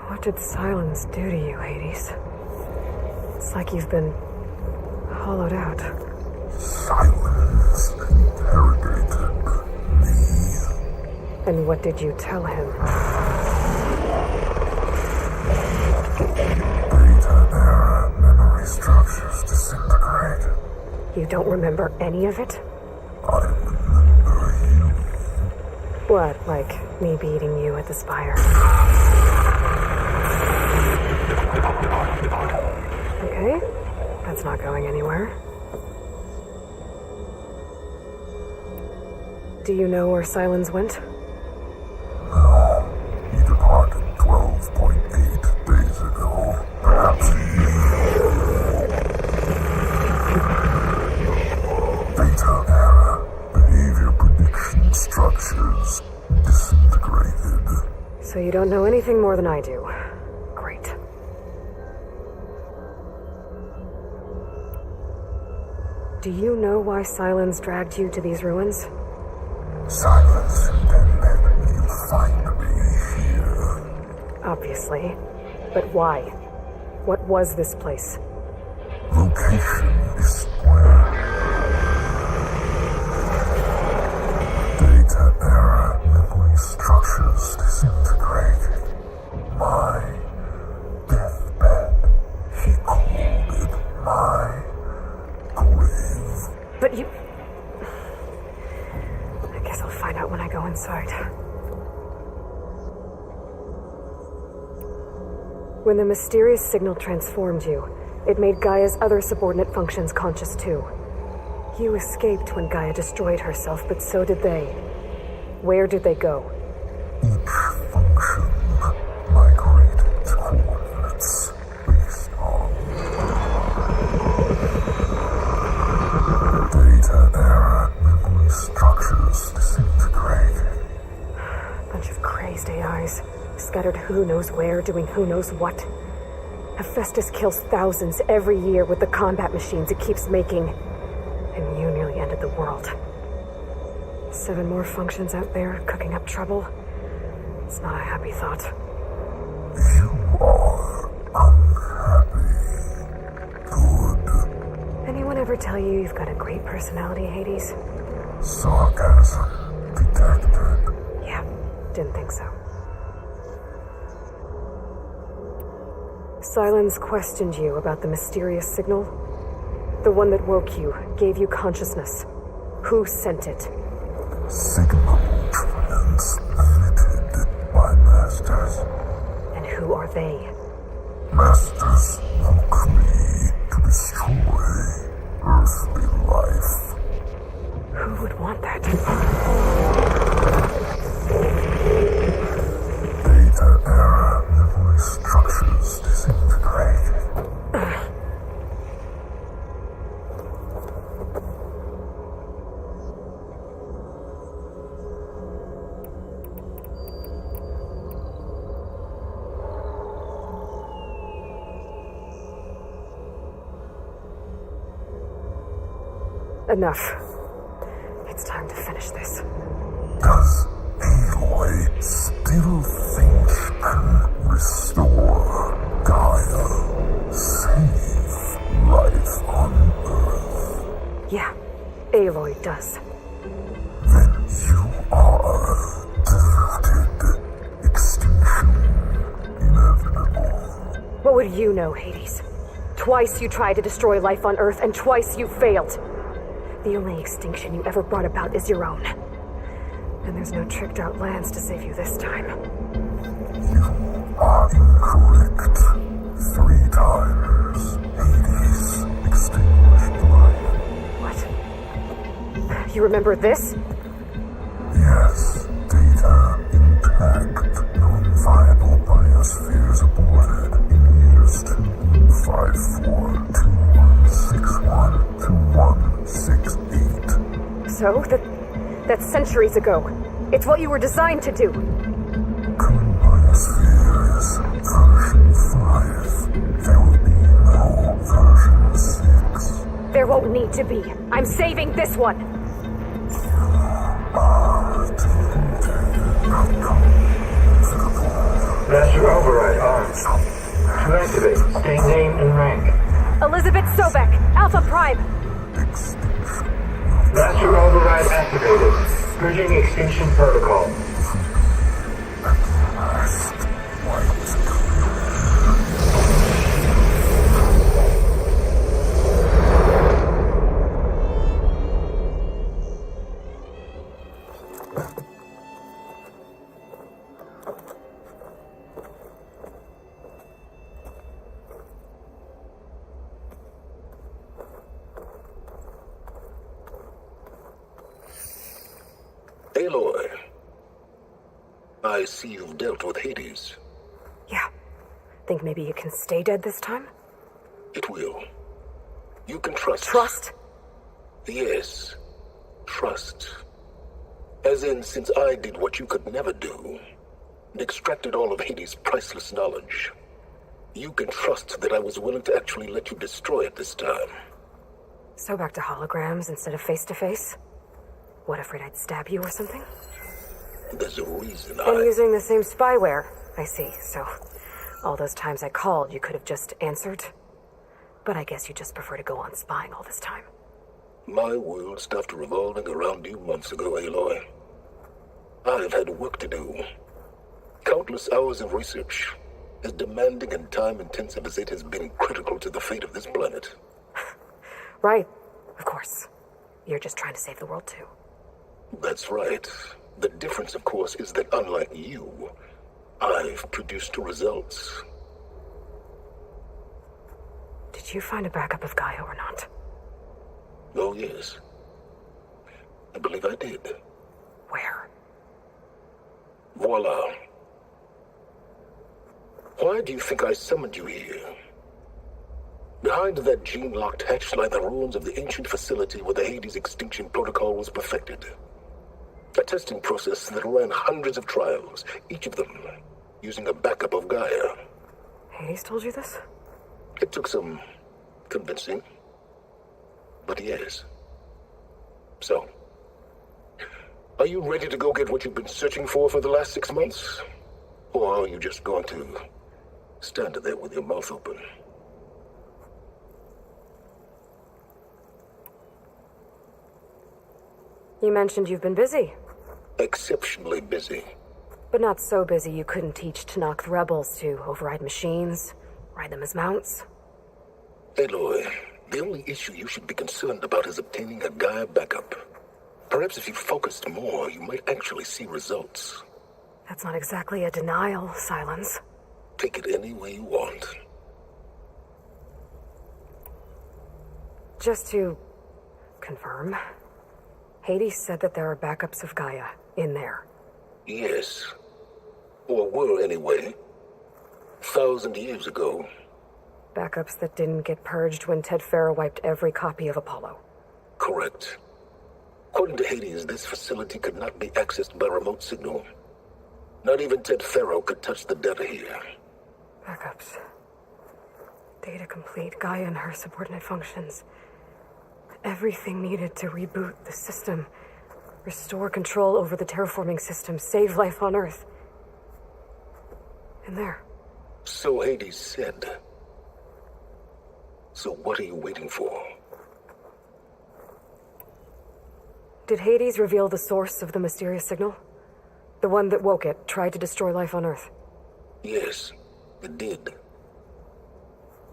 Speaker 2: What did Silence do to you, Hades? It's like you've been hollowed out.
Speaker 8: Silence interrogated me.
Speaker 2: And what did you tell him?
Speaker 8: Data era memory structures disintegrated.
Speaker 2: You don't remember any of it?
Speaker 8: I remember you.
Speaker 2: What, like me beating you at the Spire? Okay, that's not going anywhere. Do you know where Silence went?
Speaker 8: No, he departed 12.8 days ago. Perhaps Data era behavior prediction structures disintegrated.
Speaker 2: So you don't know anything more than I do. Great. Do you know why Silence dragged you to these ruins?
Speaker 8: Silence intended you'd find me here.
Speaker 2: Obviously. But why? What was this place?
Speaker 8: Location is square. Data era memory structures disintegrated. My deathbed. He called it my grave.
Speaker 2: But you... I guess I'll find out when I go inside. When the mysterious signal transformed you, it made Gaia's other subordinate functions conscious too. You escaped when Gaia destroyed herself, but so did they. Where did they go?
Speaker 8: Each function migrated coordinates based on data era memory structures disintegrated.
Speaker 2: Bunch of crazed AIs, scattered who knows where, doing who knows what. Hephaestus kills thousands every year with the combat machines it keeps making. And you nearly ended the world. 7 more functions out there, cooking up trouble. It's not a happy thought.
Speaker 8: You are unhappy. Good.
Speaker 2: Anyone ever tell you you've got a great personality, Hades?
Speaker 8: Sarcasm detected.
Speaker 2: Yeah, didn't think so. Silence questioned you about the mysterious signal. The one that woke you, gave you consciousness. Who sent it?
Speaker 8: Signal transmitted by masters.
Speaker 2: And who are they?
Speaker 8: Masters woke me to destroy earthly life.
Speaker 2: Who would want that?
Speaker 8: Data era memory structures disintegrated.
Speaker 2: Enough. It's time to finish this.
Speaker 8: Does Aloy still think she can restore Gaia? Save life on Earth?
Speaker 2: Yeah, Aloy does.
Speaker 8: Then you are deluded. Extinction inevitable.
Speaker 2: What would you know, Hades? Twice you tried to destroy life on Earth, and twice you failed. The only extinction you ever brought about is your own. And there's no tricked-out lands to save you this time.
Speaker 8: You are incorrect. 3 times. Hades extinguished life.
Speaker 2: What? You remember this?
Speaker 8: Yes. Data intact. Non-viable biospheres aborted in years 2154, 2161, 2168.
Speaker 2: So, that's centuries ago. It's what you were designed to do.
Speaker 8: Common biosphere is version 5. There will be no version 6.
Speaker 2: There won't need to be. I'm saving this one.
Speaker 9: Master override armed. To activate, state name and rank.
Speaker 2: Elizabeth Sobek, Alpha Prime.
Speaker 9: Master override activated. Bridging extinction protocol.
Speaker 6: Aloy, I see you've dealt with Hades.
Speaker 2: Yeah. Think maybe you can stay dead this time?
Speaker 6: It will. You can trust.
Speaker 2: Trust?
Speaker 6: Yes. Trust. As in, since I did what you could never do, and extracted all of Hades' priceless knowledge, you can trust that I was willing to actually let you destroy it this time.
Speaker 2: So back to holograms instead of face-to-face? What, afraid I'd stab you or something?
Speaker 6: There's a reason
Speaker 2: And using the same spyware, I see. So, all those times I called, you could have just answered. But I guess you just prefer to go on spying all this time.
Speaker 6: My world stopped revolving around you months ago, Aloy. I've had work to do. Countless hours of research, as demanding and time-intensive as it has been critical to the fate of this planet.
Speaker 2: Right, of course. You're just trying to save the world, too.
Speaker 6: That's right. The difference, of course, is that unlike you, I've produced results.
Speaker 2: Did you find a backup of Gaia or not?
Speaker 6: Oh, yes. I believe I did.
Speaker 2: Where?
Speaker 6: Voila. Why do you think I summoned you here? Behind that gene-locked hatch lie the ruins of the ancient facility where the Hades extinction protocol was perfected. A testing process that ran hundreds of trials, each of them using a backup of Gaia.
Speaker 2: Hades told you this?
Speaker 6: It took some convincing, but yes. So, are you ready to go get what you've been searching for the last 6 months? Or are you just going to stand there with your mouth open?
Speaker 2: You mentioned you've been busy.
Speaker 6: Exceptionally busy.
Speaker 2: But not so busy you couldn't teach Tanakh the rebels to override machines, ride them as mounts.
Speaker 6: Aloy, the only issue you should be concerned about is obtaining a Gaia backup. Perhaps if you focused more, you might actually see results.
Speaker 2: That's not exactly a denial, Silence.
Speaker 6: Take it any way you want.
Speaker 2: Just to confirm, Hades said that there are backups of Gaia in there.
Speaker 6: Yes. Or were anyway. 1,000 years ago.
Speaker 2: Backups that didn't get purged when Ted Farrow wiped every copy of Apollo.
Speaker 6: Correct. According to Hades, this facility could not be accessed by remote signal. Not even Ted Farrow could touch the data here.
Speaker 2: Backups. Data complete, Gaia and her subordinate functions. Everything needed to reboot the system, restore control over the terraforming system, save life on Earth. In there.
Speaker 6: So Hades said. So what are you waiting for?
Speaker 2: Did Hades reveal the source of the mysterious signal? The one that woke it, tried to destroy life on Earth?
Speaker 6: Yes, it did.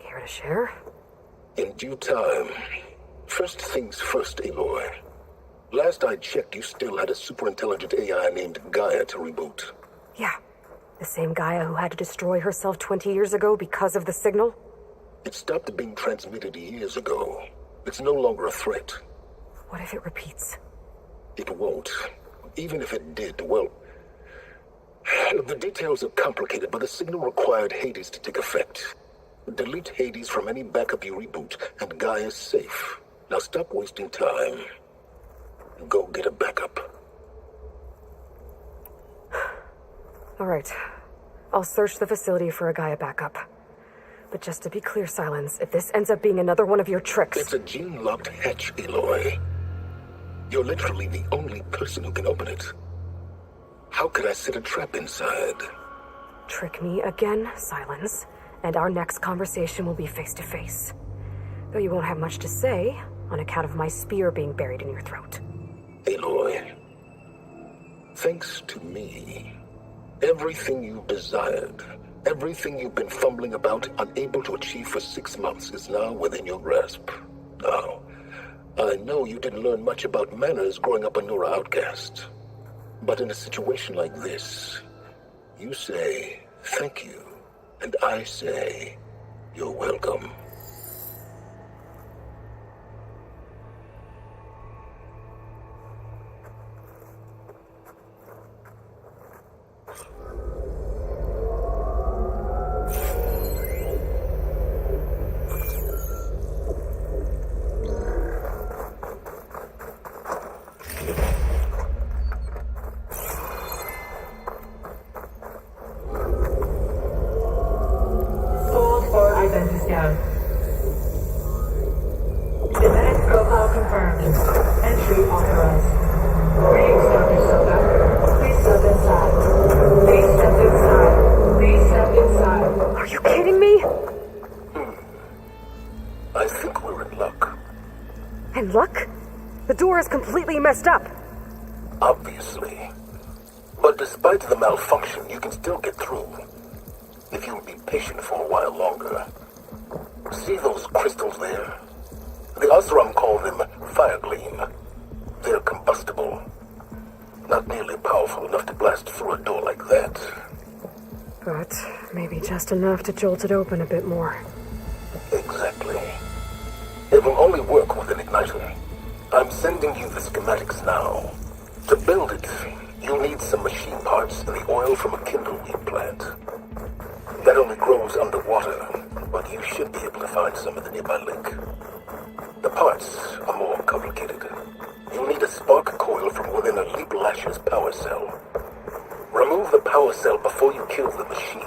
Speaker 2: Care to share?
Speaker 6: In due time. First things first, Aloy. Last I checked, you still had a superintelligent AI named Gaia to reboot.
Speaker 2: Yeah. The same Gaia who had to destroy herself 20 years ago because of the signal?
Speaker 6: It stopped being transmitted years ago. It's no longer a threat.
Speaker 2: What if it repeats?
Speaker 6: It won't. Even if it did, well... The details are complicated, but the signal required Hades to take effect. Delete Hades from any backup you reboot, and Gaia's safe. Now stop wasting time. And go get a backup.
Speaker 2: Alright. I'll search the facility for a Gaia backup. But just to be clear, Silence, if this ends up being another one of your tricks...
Speaker 6: It's a gene-locked hatch, Aloy. You're literally the only person who can open it. How could I set a trap inside?
Speaker 2: Trick me again, Silence, and our next conversation will be face-to-face. Though you won't have much to say, on account of my spear being buried in your throat.
Speaker 6: Aloy, thanks to me, everything you desired, everything you've been fumbling about, unable to achieve for 6 months, is now within your grasp. Now, I know you didn't learn much about manners growing up a Nora outcast. But in a situation like this, you say, thank you, and I say, you're welcome.
Speaker 2: Messed up.
Speaker 6: Obviously. But despite the malfunction, you can still get through. If you'll be patient for a while longer. See those crystals there? The Osram call them fire gleam. They're combustible. Not nearly powerful enough to blast through a door like that.
Speaker 2: But maybe just enough to jolt it open a bit more.
Speaker 6: Exactly. It will only work with an igniter. I'm sending you the schematics now. To build it, you'll need some machine parts and the oil from a kindleweed plant. That only grows underwater, but you should be able to find some in the nearby lake. The parts are more complicated. You'll need a spark coil from within a Leap Lasher's power cell. Remove the power cell before you kill the machine,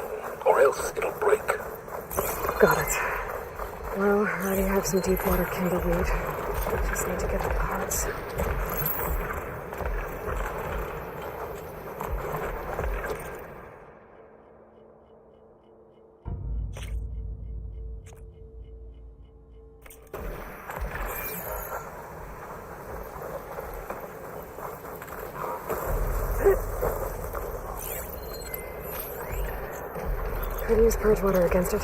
Speaker 6: or else it'll break.
Speaker 2: Got it. Well, I already have some deep water kindleweed. I just need to get the parts. Could use purge water against it.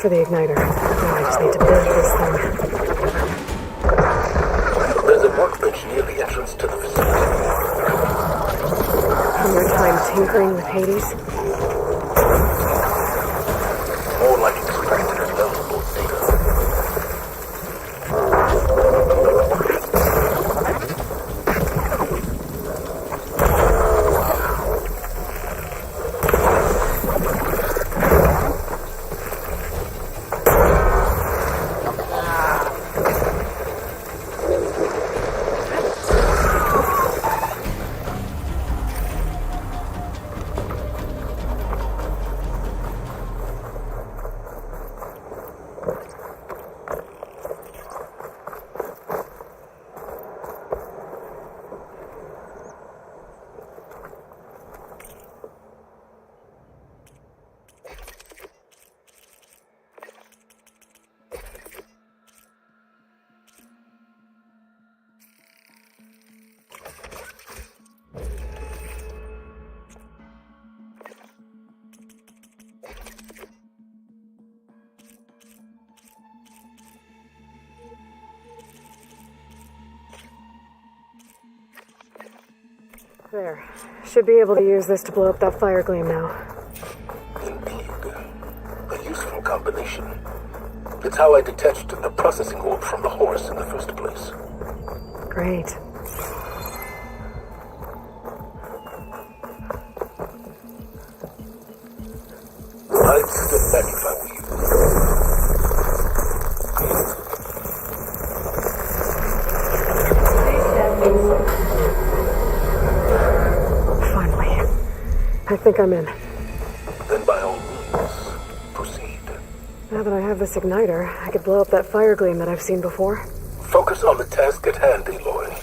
Speaker 2: For the igniter. Now I just need to build this thing.
Speaker 6: There's a workbench near the entrance to the facility.
Speaker 2: From your time tinkering with Hades?
Speaker 6: More like extracting valuable data.
Speaker 2: There. Should be able to use this to blow up that fire gleam now.
Speaker 6: Indeed. A useful combination. It's how I detached the processing orb from the horse in the first place.
Speaker 2: Great.
Speaker 6: I'd step back if I were
Speaker 2: Finally. I think I'm in.
Speaker 6: Then by all means, proceed.
Speaker 2: Now that I have this igniter, I could blow up that fire gleam that I've seen before.
Speaker 6: Focus on the task at hand, Aloy.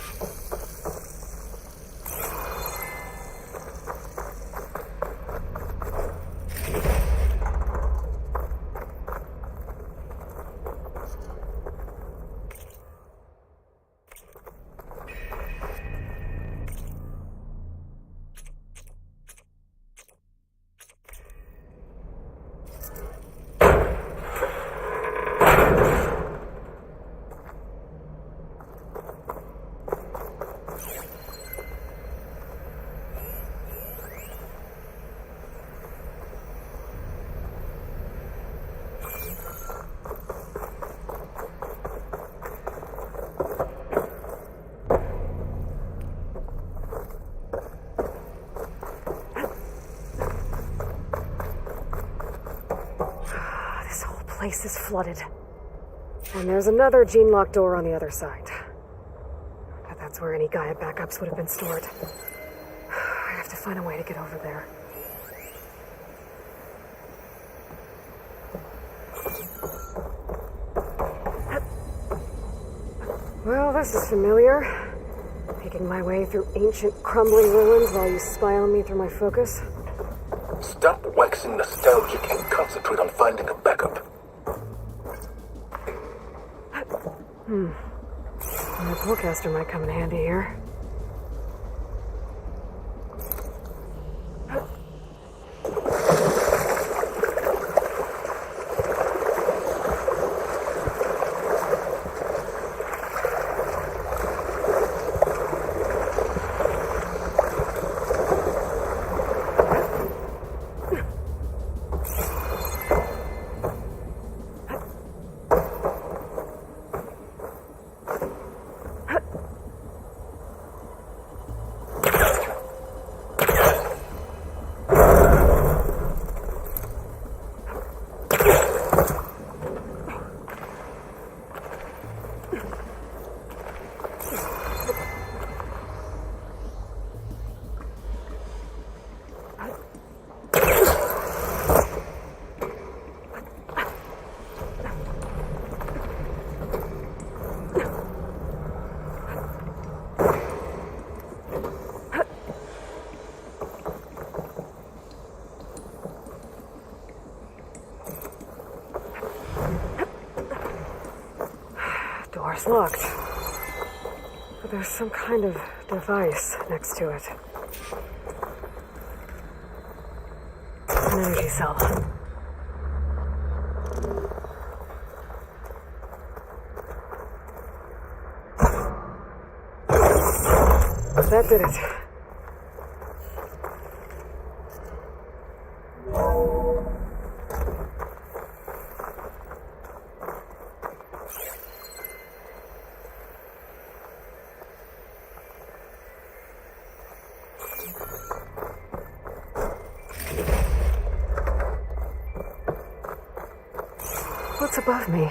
Speaker 2: Place is flooded. And there's another gene-locked door on the other side. But that's where any Gaia backups would have been stored. I have to find a way to get over there. Well, this is familiar. Making my way through ancient, crumbling ruins while you spy on me through my focus.
Speaker 6: Stop waxing nostalgic and concentrate on finding a backup.
Speaker 2: My forecaster might come in handy here. Door's locked. But there's some kind of device next to it. An energy cell. That did it. What's above me?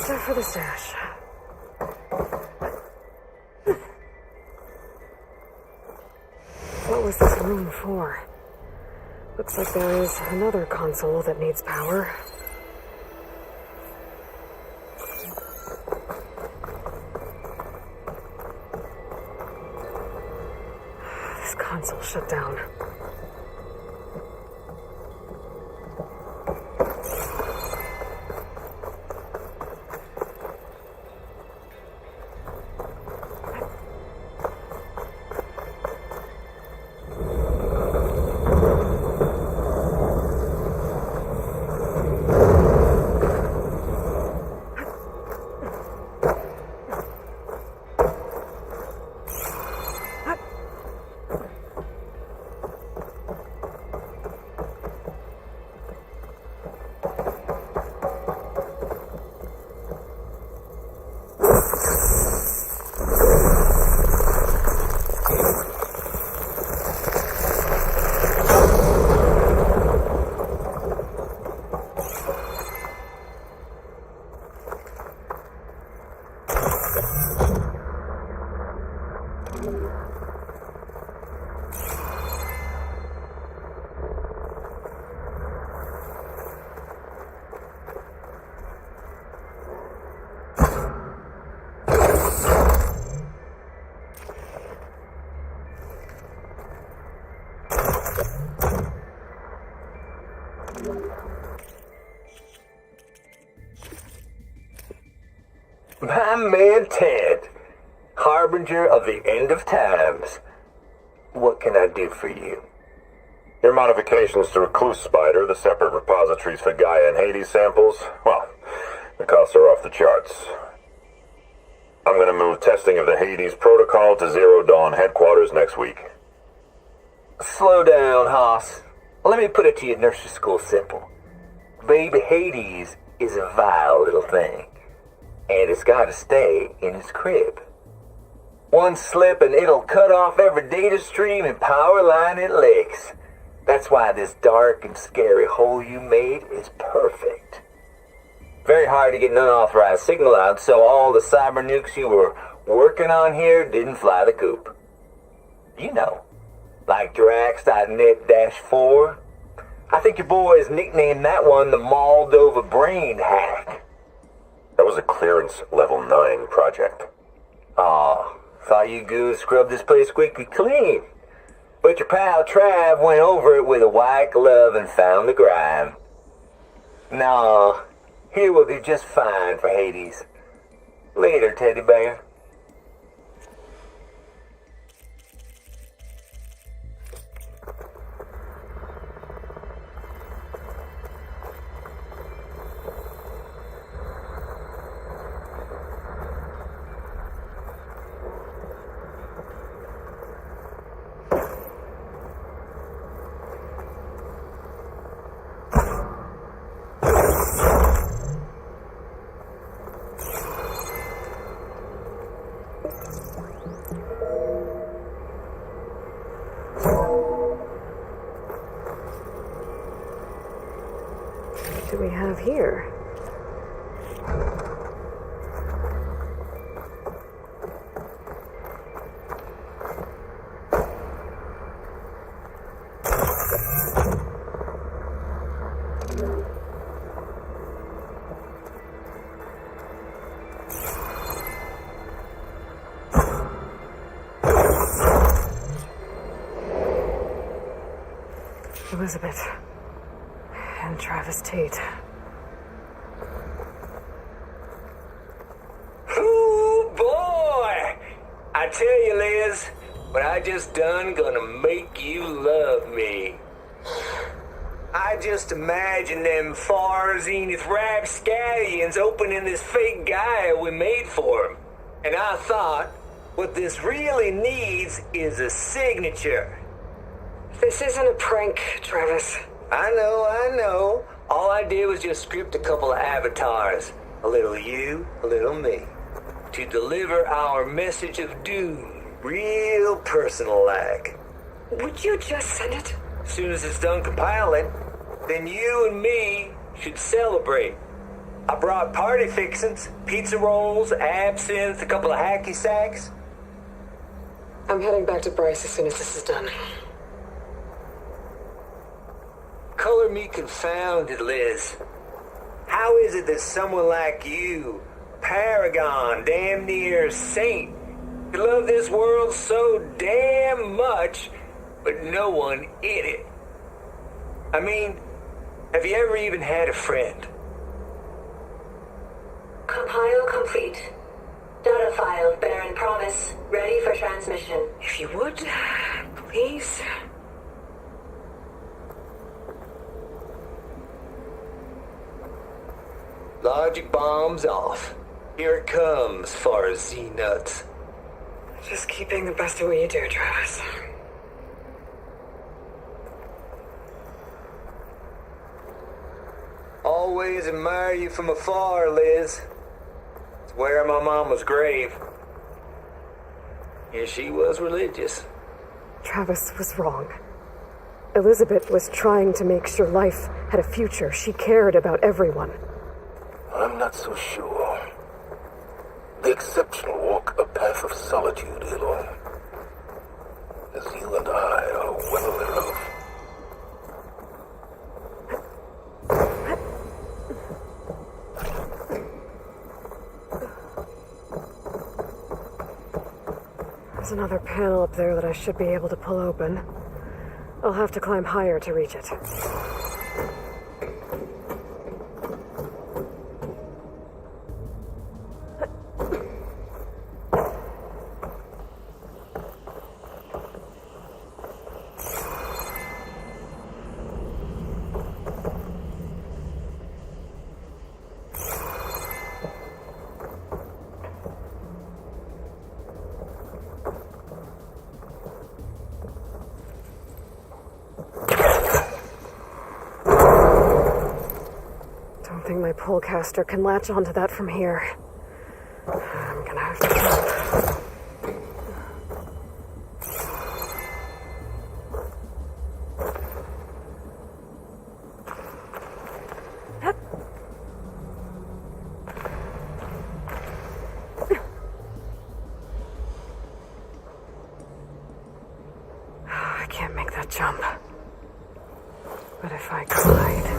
Speaker 2: Time for the stash. What was this room for? Looks like there is another console that needs power. This console shut down.
Speaker 9: My man Ted, harbinger of the end of times. What can I do for you?
Speaker 10: Your modifications to Recluse Spider, the separate repositories for Gaia and Hades samples, well, the costs are off the charts. I'm gonna move testing of the Hades protocol to Zero Dawn headquarters next week.
Speaker 9: Slow down, Hoss. Let me put it to you nursery school simple. Baby Hades is a vile little thing, and it's gotta stay in its crib. One slip and it'll cut off every data stream and power line it licks. That's why this dark and scary hole you made is perfect. Very hard to get an unauthorized signal out, so all the cyber nukes you were working on here didn't fly the coop. You know, like Drax.net-4. I think your boys nicknamed that one the Moldova Brain Hack.
Speaker 10: That was a clearance level 9 project.
Speaker 9: Aw, thought you goons scrubbed this place squeaky clean. But your pal Trav went over it with a white glove and found the grime. Nah, here will be just fine for Hades. Later, teddy bear.
Speaker 2: What do we have here? Elizabeth and Travis Tate.
Speaker 9: Ooh, boy! I tell you, Liz, what I just done gonna make you love me. I just imagine them far zenith rapscallions opening this fake Gaia we made for them. And I thought, what this really needs is a signature.
Speaker 2: This isn't a prank, Travis.
Speaker 9: I know. All I did was just script a couple of avatars. A little you, a little me. To deliver our message of doom, real personal-like.
Speaker 2: Would you just send it?
Speaker 9: As soon as it's done compiling, then you and me should celebrate. I brought party fixins, pizza rolls, absinthe, a couple of hacky sacks.
Speaker 2: I'm heading back to Bryce as soon as this is done.
Speaker 9: Color me confounded, Liz. How is it that someone like you, paragon, damn near saint, could love this world so damn much, but no one in it? I mean, have you ever even had a friend?
Speaker 11: Compile complete. Data file bearing promise ready for transmission.
Speaker 2: If you would, please.
Speaker 9: Logic bombs off. Here it comes, far as Z-nuts.
Speaker 2: Just keep being the best at what you do, Travis.
Speaker 9: Always admire you from afar, Liz. It's where my mama's grave. Yeah, she was religious.
Speaker 2: Travis was wrong. Elizabeth was trying to make sure life had a future. She cared about everyone.
Speaker 6: I'm not so sure. The exceptional walk a path of solitude alone, as you and I are well aware of.
Speaker 2: There's another panel up there that I should be able to pull open. I'll have to climb higher to reach it. don't think my pullcaster can latch onto that from here. I'm gonna have to jump. I can't make that jump. But if I glide...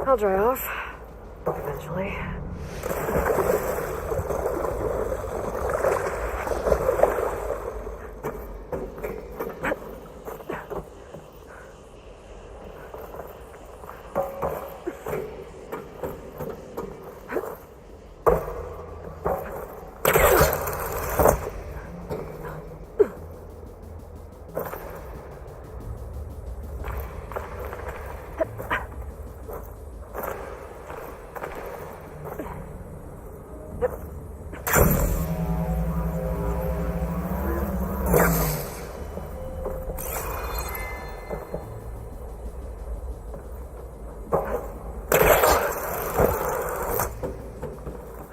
Speaker 2: I'll dry off. Eventually.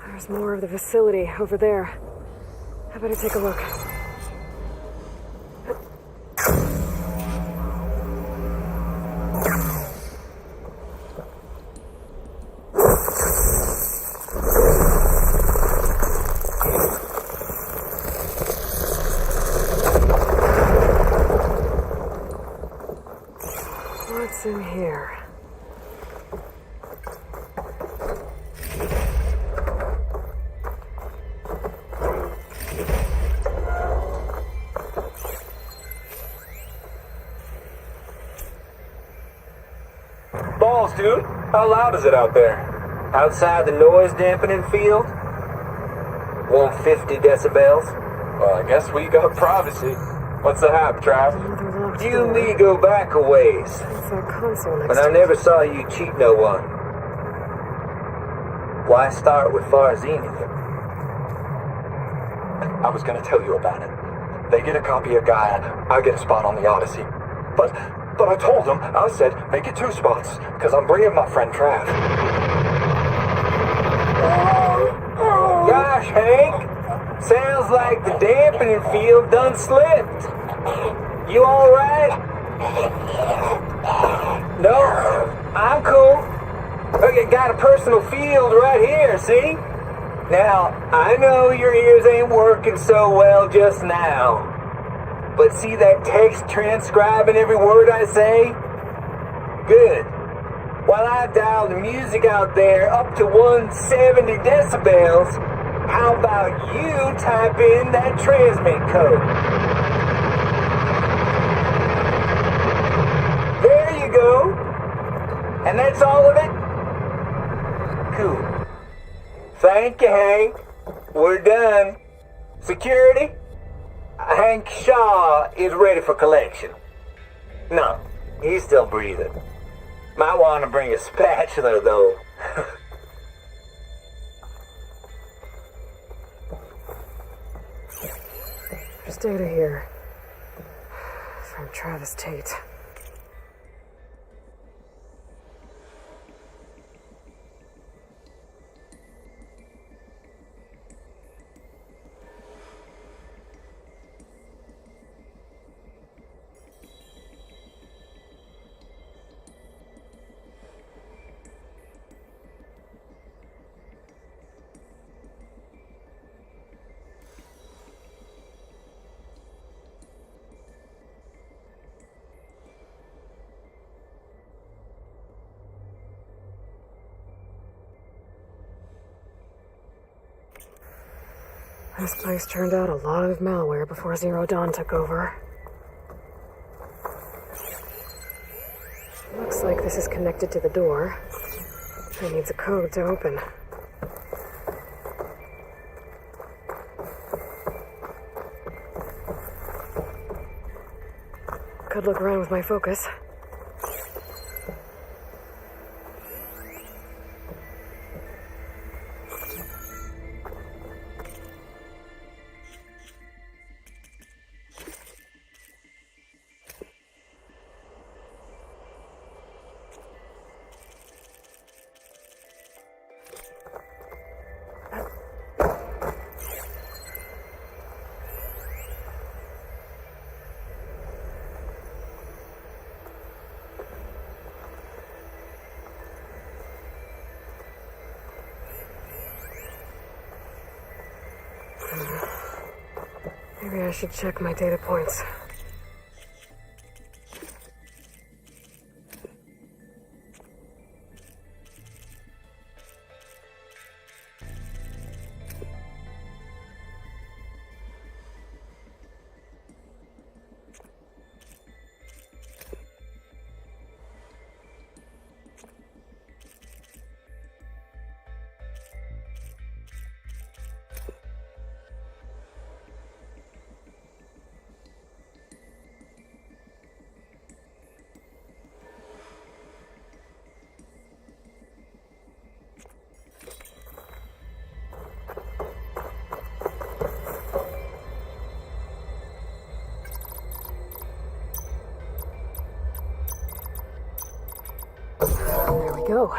Speaker 2: There's more of the facility over there. I better take a look. What's in here?
Speaker 9: dude. How loud is it out there? Outside the noise dampening field? 150 decibels?
Speaker 7: Well, I guess we got privacy. What's the hap, Trav?
Speaker 2: Another locked
Speaker 9: You and
Speaker 2: door.
Speaker 9: me go back a ways.
Speaker 2: It's that console next
Speaker 9: But
Speaker 2: to
Speaker 9: I
Speaker 2: it.
Speaker 9: never saw you cheat no one. Why start with Farzini?
Speaker 7: I was gonna tell you about it. They get a copy of Gaia, I get a spot on the Odyssey. But I told them, I said, make it 2 spots, because I'm bringing my friend Trav.
Speaker 9: Gosh, Hank. Sounds like the dampening field done slipped. You alright? No, I'm cool. Okay, got a personal field right here, see? Now, I know your ears ain't working so well just now. But see that text transcribing every word I say? Good. While I dial the music out there up to 170 decibels, how about you type in that transmit code? There you go. And that's all of it? Cool. Thank you, Hank. We're done. Security? Hank Shaw is ready for collection. No, he's still breathing. Might want to bring a spatula, though.
Speaker 2: Just data here. From Travis Tate. This place turned out a lot of malware before Zero Dawn took over. Looks like this is connected to the door. It needs a code to open. Could look around with my focus. Maybe I should check my data points. There we go.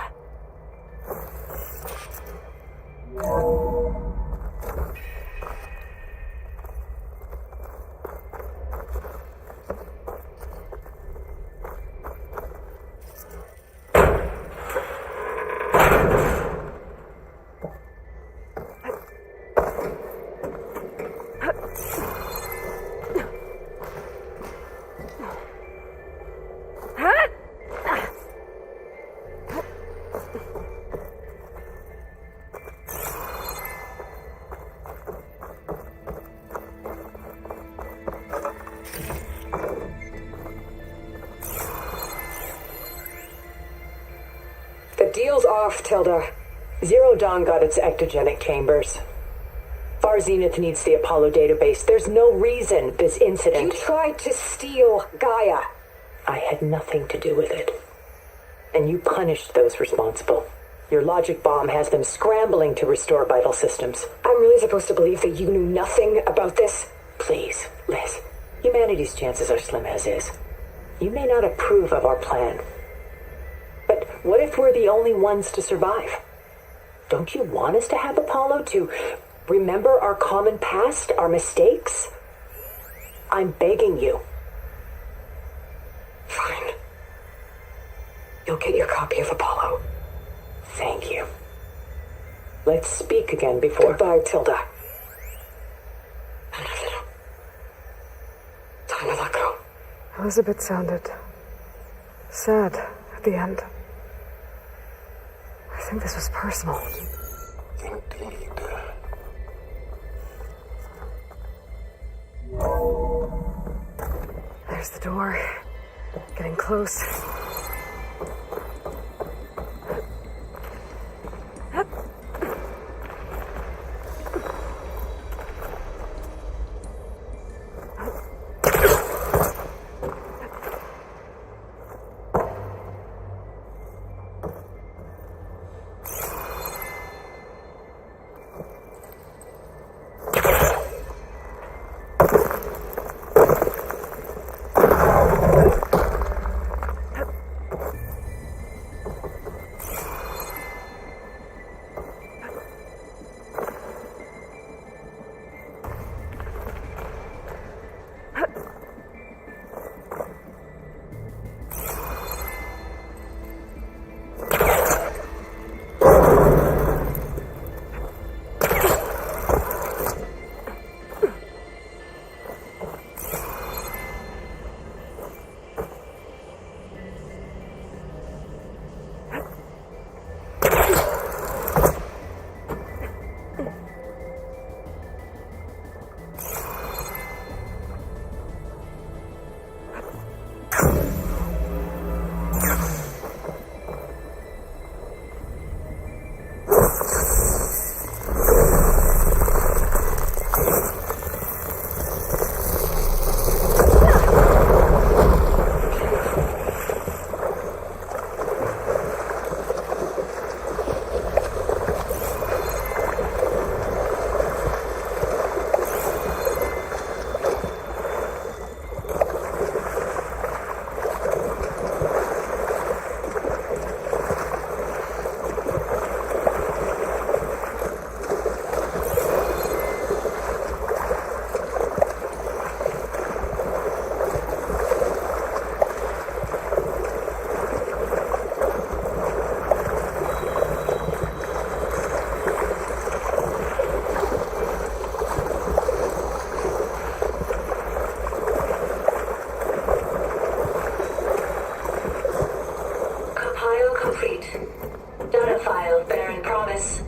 Speaker 5: Seal's off, Tilda. Zero Dawn got its ectogenic chambers. Far Zenith needs the Apollo database. There's no reason this incident... You tried to steal Gaia. I had nothing to do with it. And you punished those responsible. Your logic bomb has them scrambling to restore vital systems. I'm really supposed to believe that you knew nothing about this? Please, Liz. Humanity's chances are slim as is. You may not approve of our plan. But what if we're the only ones to survive? Don't you want us to have Apollo to remember our common past, our mistakes? I'm begging you. Fine. You'll get your copy of Apollo. Thank you. Let's speak again before... Goodbye, Tilda. Time to let go.
Speaker 2: Elizabeth sounded sad at the end. I think this was personal.
Speaker 6: Indeed.
Speaker 2: There's the door. Getting close.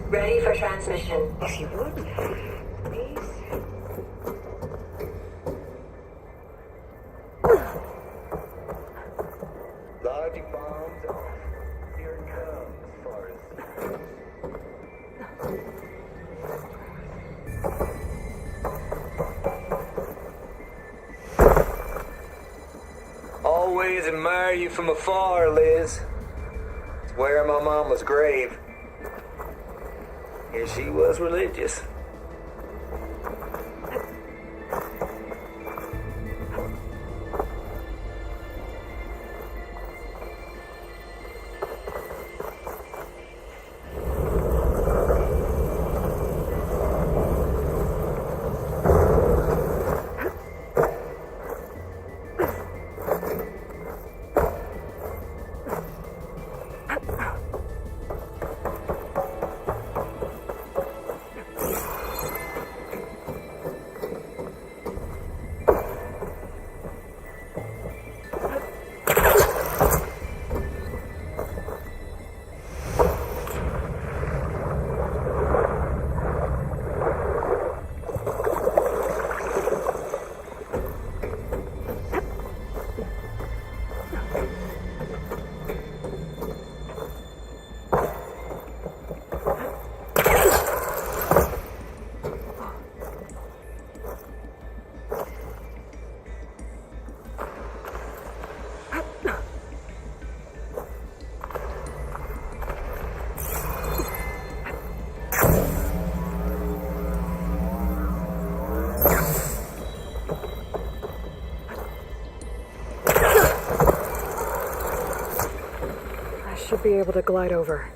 Speaker 11: Ready for transmission.
Speaker 5: If you would, please.
Speaker 3: Logic bombs off. Here it comes, as far as... Always admire you from afar, Liz. Swear my mama's grave. Yeah, she was religious.
Speaker 2: be able to glide over.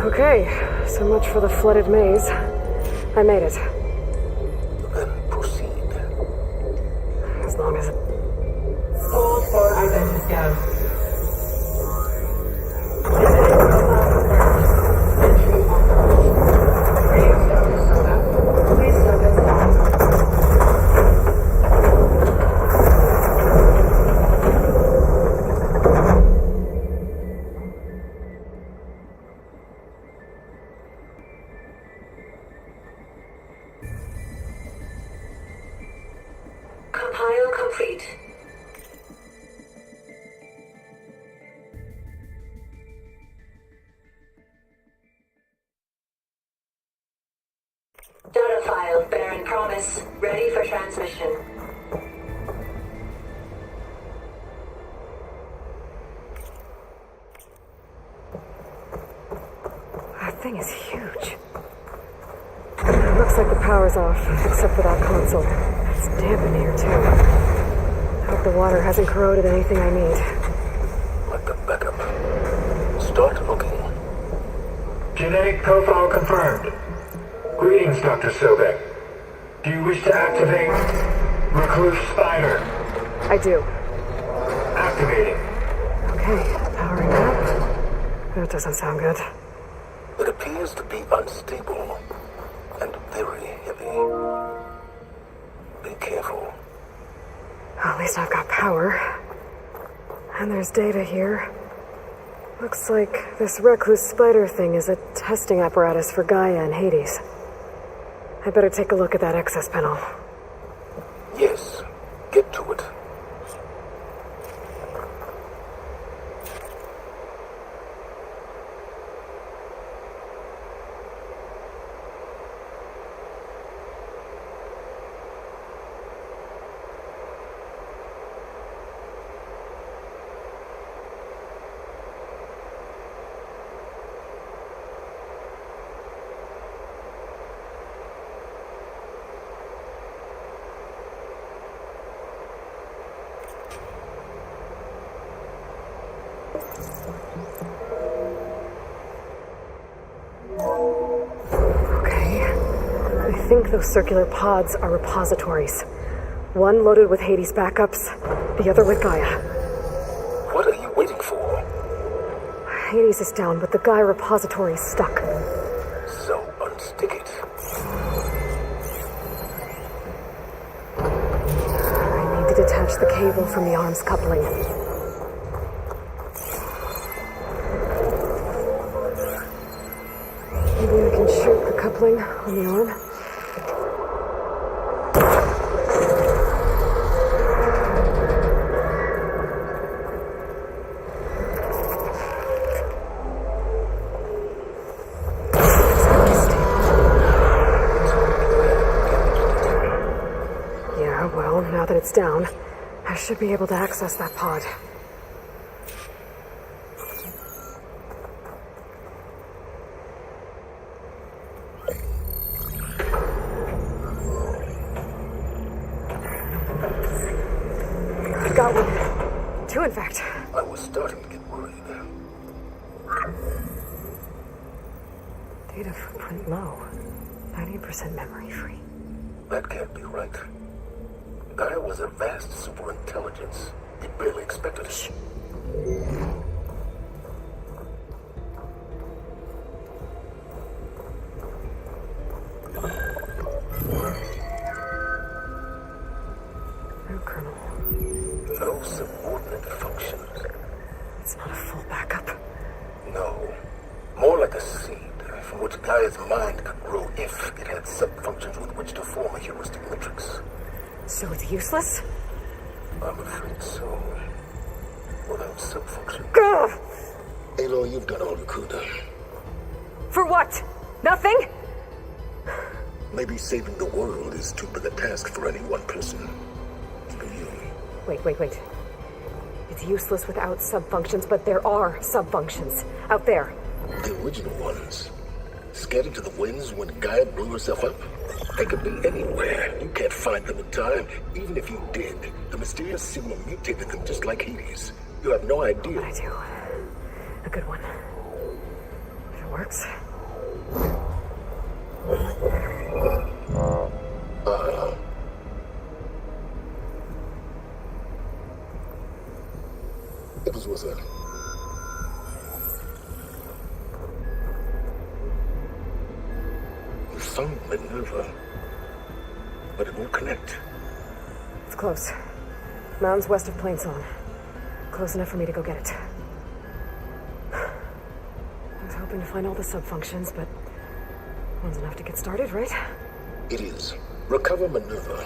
Speaker 2: Okay, so much for the flooded maze. I made it.
Speaker 6: Then proceed.
Speaker 2: As long as it...
Speaker 5: Hold for identity.
Speaker 11: Compile complete. Data file, Baron Promise, ready for transmission.
Speaker 2: That thing is huge. It looks like the power's off, except for that console. It's damp in here, too. I hope the water hasn't corroded anything I need.
Speaker 6: Let the backup. Start looking.
Speaker 7: Genetic profile confirmed. Greetings, Dr. Sobek. Do you wish to activate Recluse Spider?
Speaker 2: I do.
Speaker 7: Activating.
Speaker 2: Okay, powering up. That doesn't sound good.
Speaker 6: It appears to be unstable and very heavy. Be careful.
Speaker 2: At least I've got power. And there's data here. Looks like this recluse spider thing is a testing apparatus for Gaia and Hades. I better take a look at that access panel.
Speaker 6: Yes, get to it.
Speaker 2: Okay. I think those circular pods are repositories. One loaded with Hades backups, the other with Gaia.
Speaker 6: What are you waiting for?
Speaker 2: Hades is down, but the Gaia repository is stuck.
Speaker 6: So unstick it.
Speaker 2: I need to detach the cable from the arms coupling. crippling on the arm. Yeah, well, now that it's down, I should be able to access that pod. Got one. Two, in fact.
Speaker 6: I was starting to get worried.
Speaker 2: Data footprint low. 90% memory free.
Speaker 6: That can't be right. Gaia was a vast superintelligence. He barely expected it.
Speaker 2: No kernel.
Speaker 6: No subordinate functions.
Speaker 2: It's not a full backup.
Speaker 6: No. More like a seed from which Gaia's mind could grow if it had sub-functions with which to form a heuristic matrix.
Speaker 2: So it's useless?
Speaker 6: I'm afraid so. Without sub-function.
Speaker 2: Gah!
Speaker 6: Aloy, you've done all you could.
Speaker 2: For what? Nothing?
Speaker 6: Maybe saving the world is too big a task for any one person. Even you.
Speaker 2: Wait. It's useless without subfunctions, but there are subfunctions out there.
Speaker 6: The original ones. Scattered to the winds when Gaia blew herself up? They could be anywhere. You can't find them in time. Even if you did, the mysterious Sigma mutated them just like Hades. You have no idea.
Speaker 2: But I do. A good one. If it works.
Speaker 6: It was worth it. You found Minerva, but it won't connect.
Speaker 2: It's close. Mountains west of Plainsong. Close enough for me to go get it. I was hoping to find all the subfunctions, but one's enough to get started, right?
Speaker 6: It is. Recover Minerva.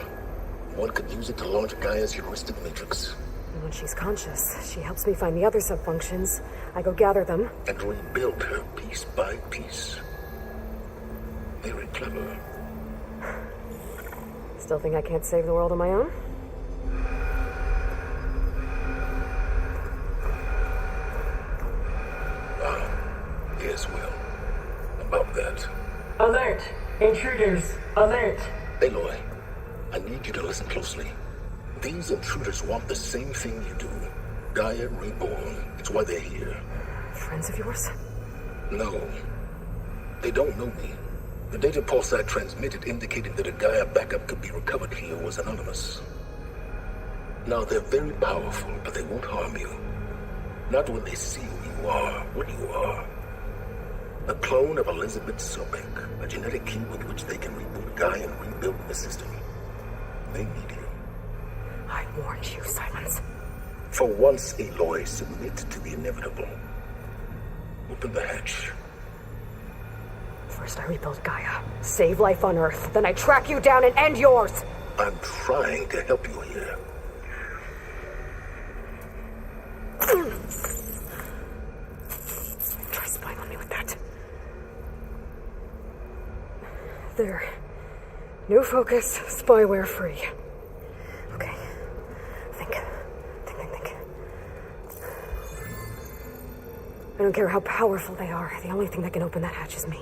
Speaker 6: One could use it to launch Gaia's heuristic matrix.
Speaker 2: And when she's conscious, she helps me find the other subfunctions. I go gather them.
Speaker 6: And rebuild her piece by piece. Very clever.
Speaker 2: Still think I can't save the world on my own?
Speaker 6: Yes, Will. About that.
Speaker 11: Alert! Intruders! Alert!
Speaker 6: Aloy, I need you to listen closely. These intruders want the same thing you do. Gaia reborn. It's why they're here.
Speaker 2: Friends of yours?
Speaker 6: No. They don't know me. The data pulse I transmitted indicating that a Gaia backup could be recovered here was anonymous. Now, they're very powerful, but they won't harm you. Not when they see who you are, what you are. A clone of Elizabeth Sobek, a genetic key with which they can reboot Gaia and rebuild the system. They need you.
Speaker 2: I warned you, Simons.
Speaker 6: For once, Aloy, submit to the inevitable. Open the hatch.
Speaker 2: First I rebuild Gaia, save life on Earth, then I track you down and end yours!
Speaker 6: I'm trying to help you here.
Speaker 2: Try spying on me with that. There. New focus, spyware free. Okay. Think. I don't care how powerful they are. The only thing that can open that hatch is me.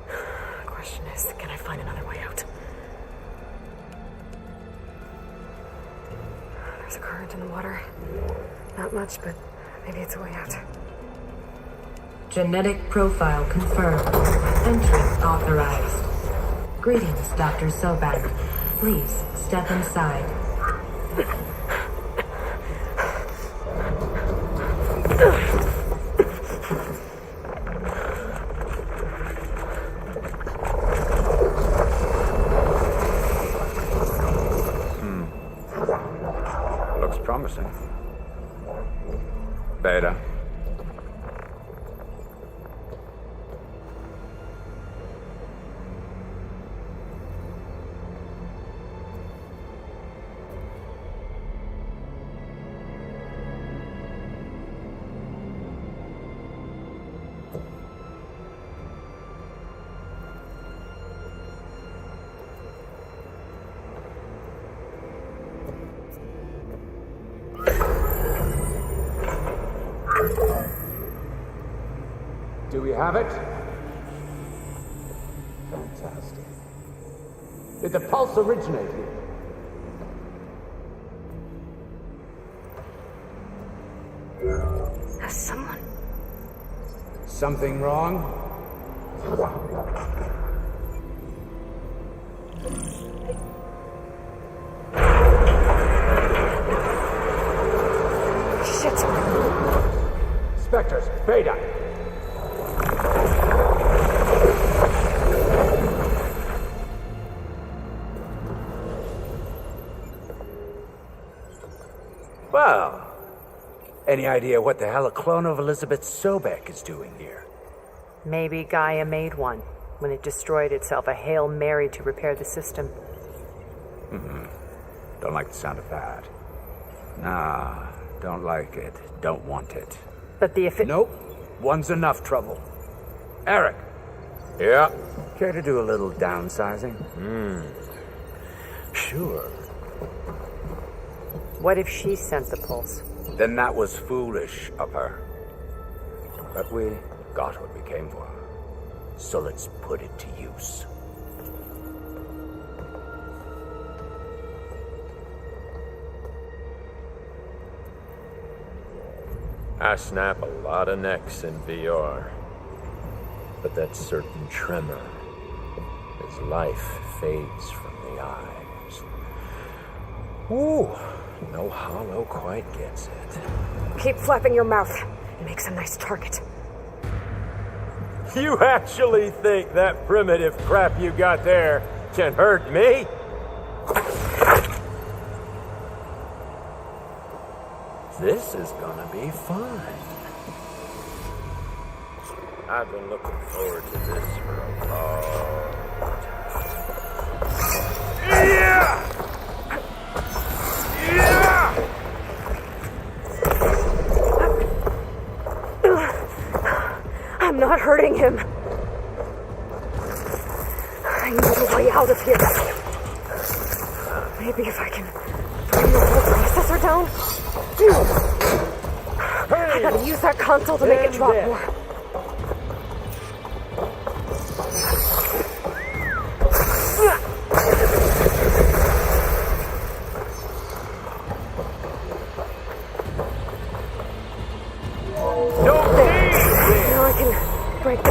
Speaker 2: The question is, can I find another way out? There's a current in the water. Not much, but maybe it's a way out.
Speaker 11: Genetic profile confirmed. Entry authorized. Greetings, Dr. Sobek. Please step inside.
Speaker 12: Looks promising. Beta.
Speaker 3: have it? Fantastic. Did the pulse originate here?
Speaker 2: Someone.
Speaker 3: Something wrong?
Speaker 2: Shit.
Speaker 3: Spectres, Beta. Well, any idea what the hell a clone of Elizabeth Sobek is doing here?
Speaker 2: Maybe Gaia made one when it destroyed itself, a Hail Mary to repair the system.
Speaker 3: Don't like the sound of that. Nah, don't like it. Don't want it.
Speaker 2: But the
Speaker 3: Nope. One's enough trouble. Eric.
Speaker 10: Yeah?
Speaker 3: Care to do a little downsizing?
Speaker 10: Sure.
Speaker 2: What if she sent the pulse?
Speaker 3: Then that was foolish of her. But we got what we came for. So let's put it to use.
Speaker 10: I snap a lot of necks in VR. But that certain tremor as life fades from the eyes. Ooh, no hollow quite gets it.
Speaker 2: Keep flapping your mouth. It makes a nice target.
Speaker 10: You actually think that primitive crap you got there can hurt me? This is gonna be fun. I've been looking forward to this for a long time. Yeah! Yeah!
Speaker 2: I'm not hurting him. I need a way out of here. Maybe if I can bring the whole processor down? I gotta use that console to make it drop more. Now I can break the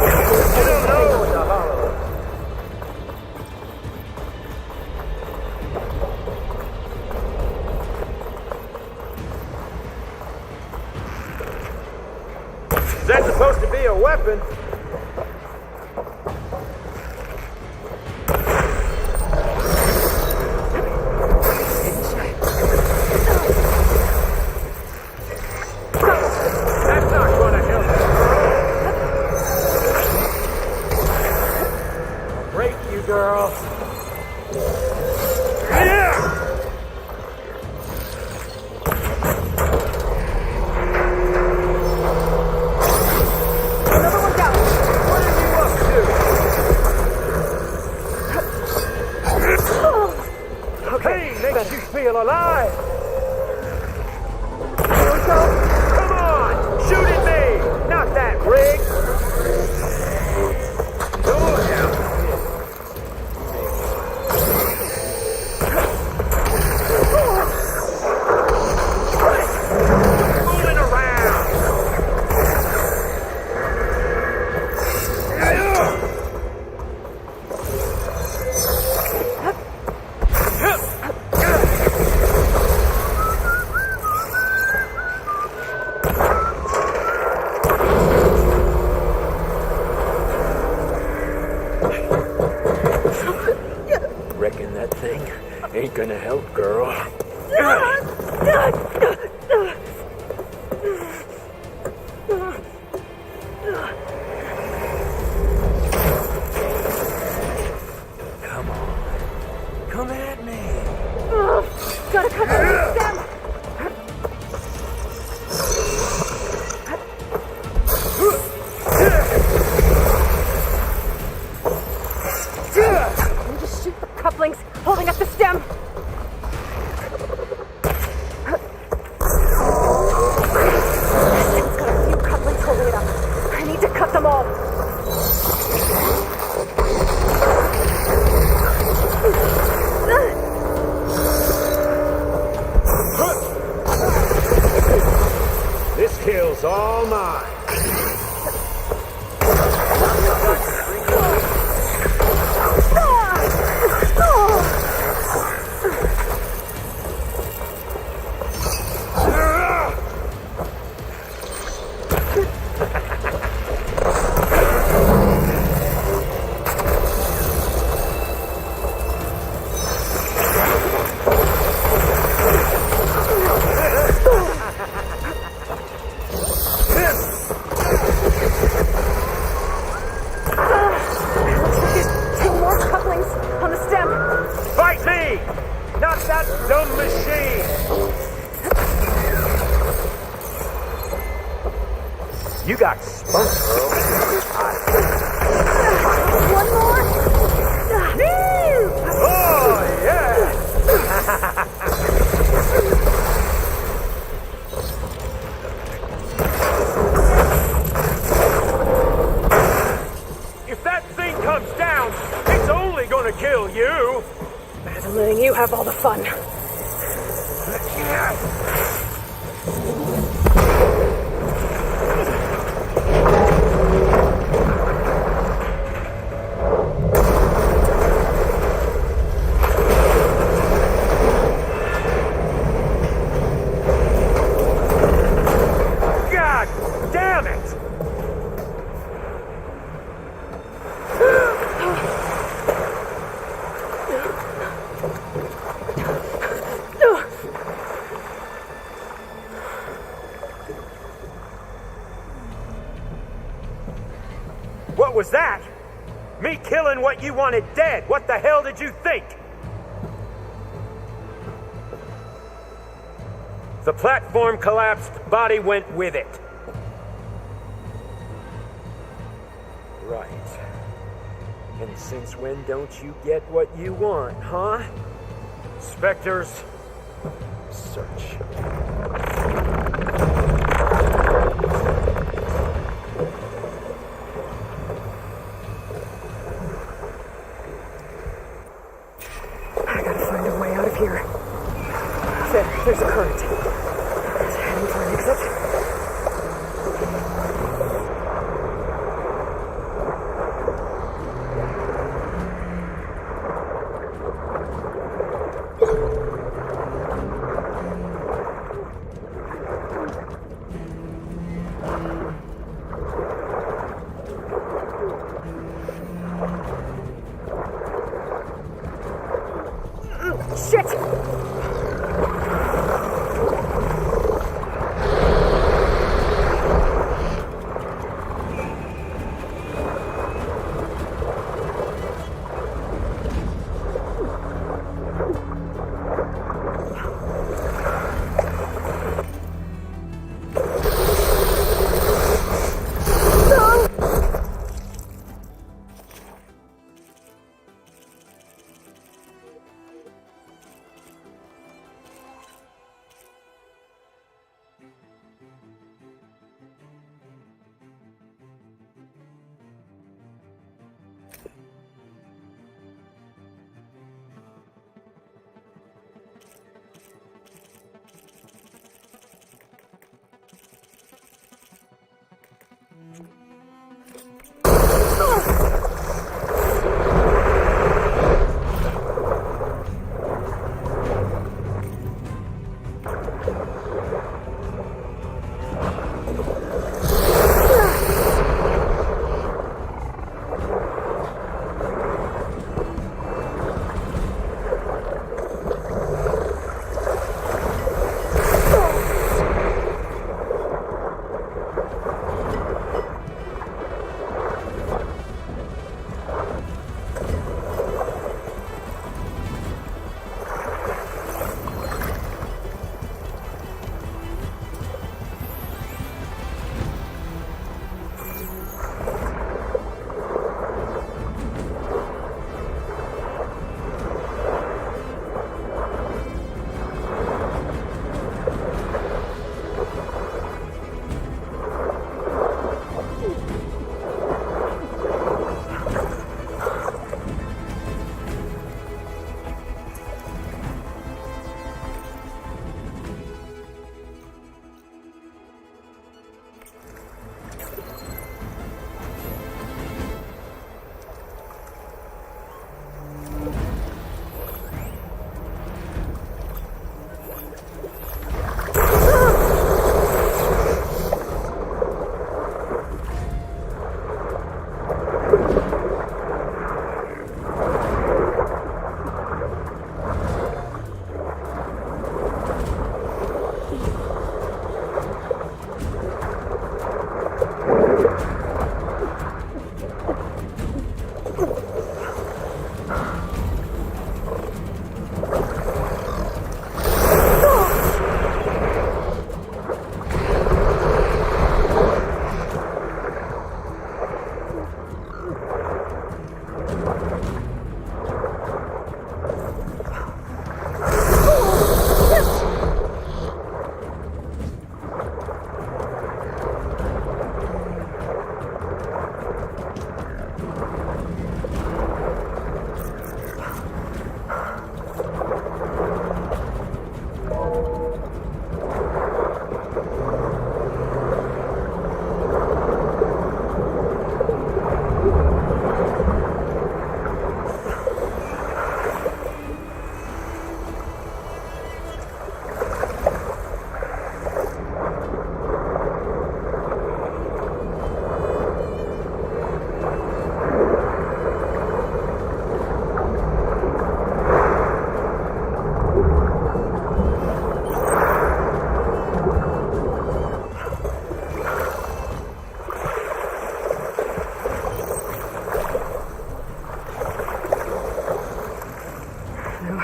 Speaker 10: Is that supposed to be a weapon? That's not gonna help. I'll break you, girl. Yeah! Feel alive! Here we go! Come on! Shoot at me! Not that rig! Go down! Fooling around! Reckon that thing ain't gonna help, girl. Come on. Come at me.
Speaker 2: Gotta cut the stem. And just shoot the couplings holding up the stem. It's got a few couplings holding it up. I need to cut them all.
Speaker 3: me! Not that dumb machine! You got spunk, bro.
Speaker 2: One more?
Speaker 3: Oh, yeah! If that thing comes down, it's only gonna kill you!
Speaker 2: Better than letting you have all the fun.
Speaker 3: God damn it! What was that? Me killing what you wanted dead. What the hell did you think? The platform collapsed, body went with it. Right. And since when don't you get what you want, huh? Spectres, search.
Speaker 2: I gotta find a way out of here. There's a current. It's heading for an exit. Shit!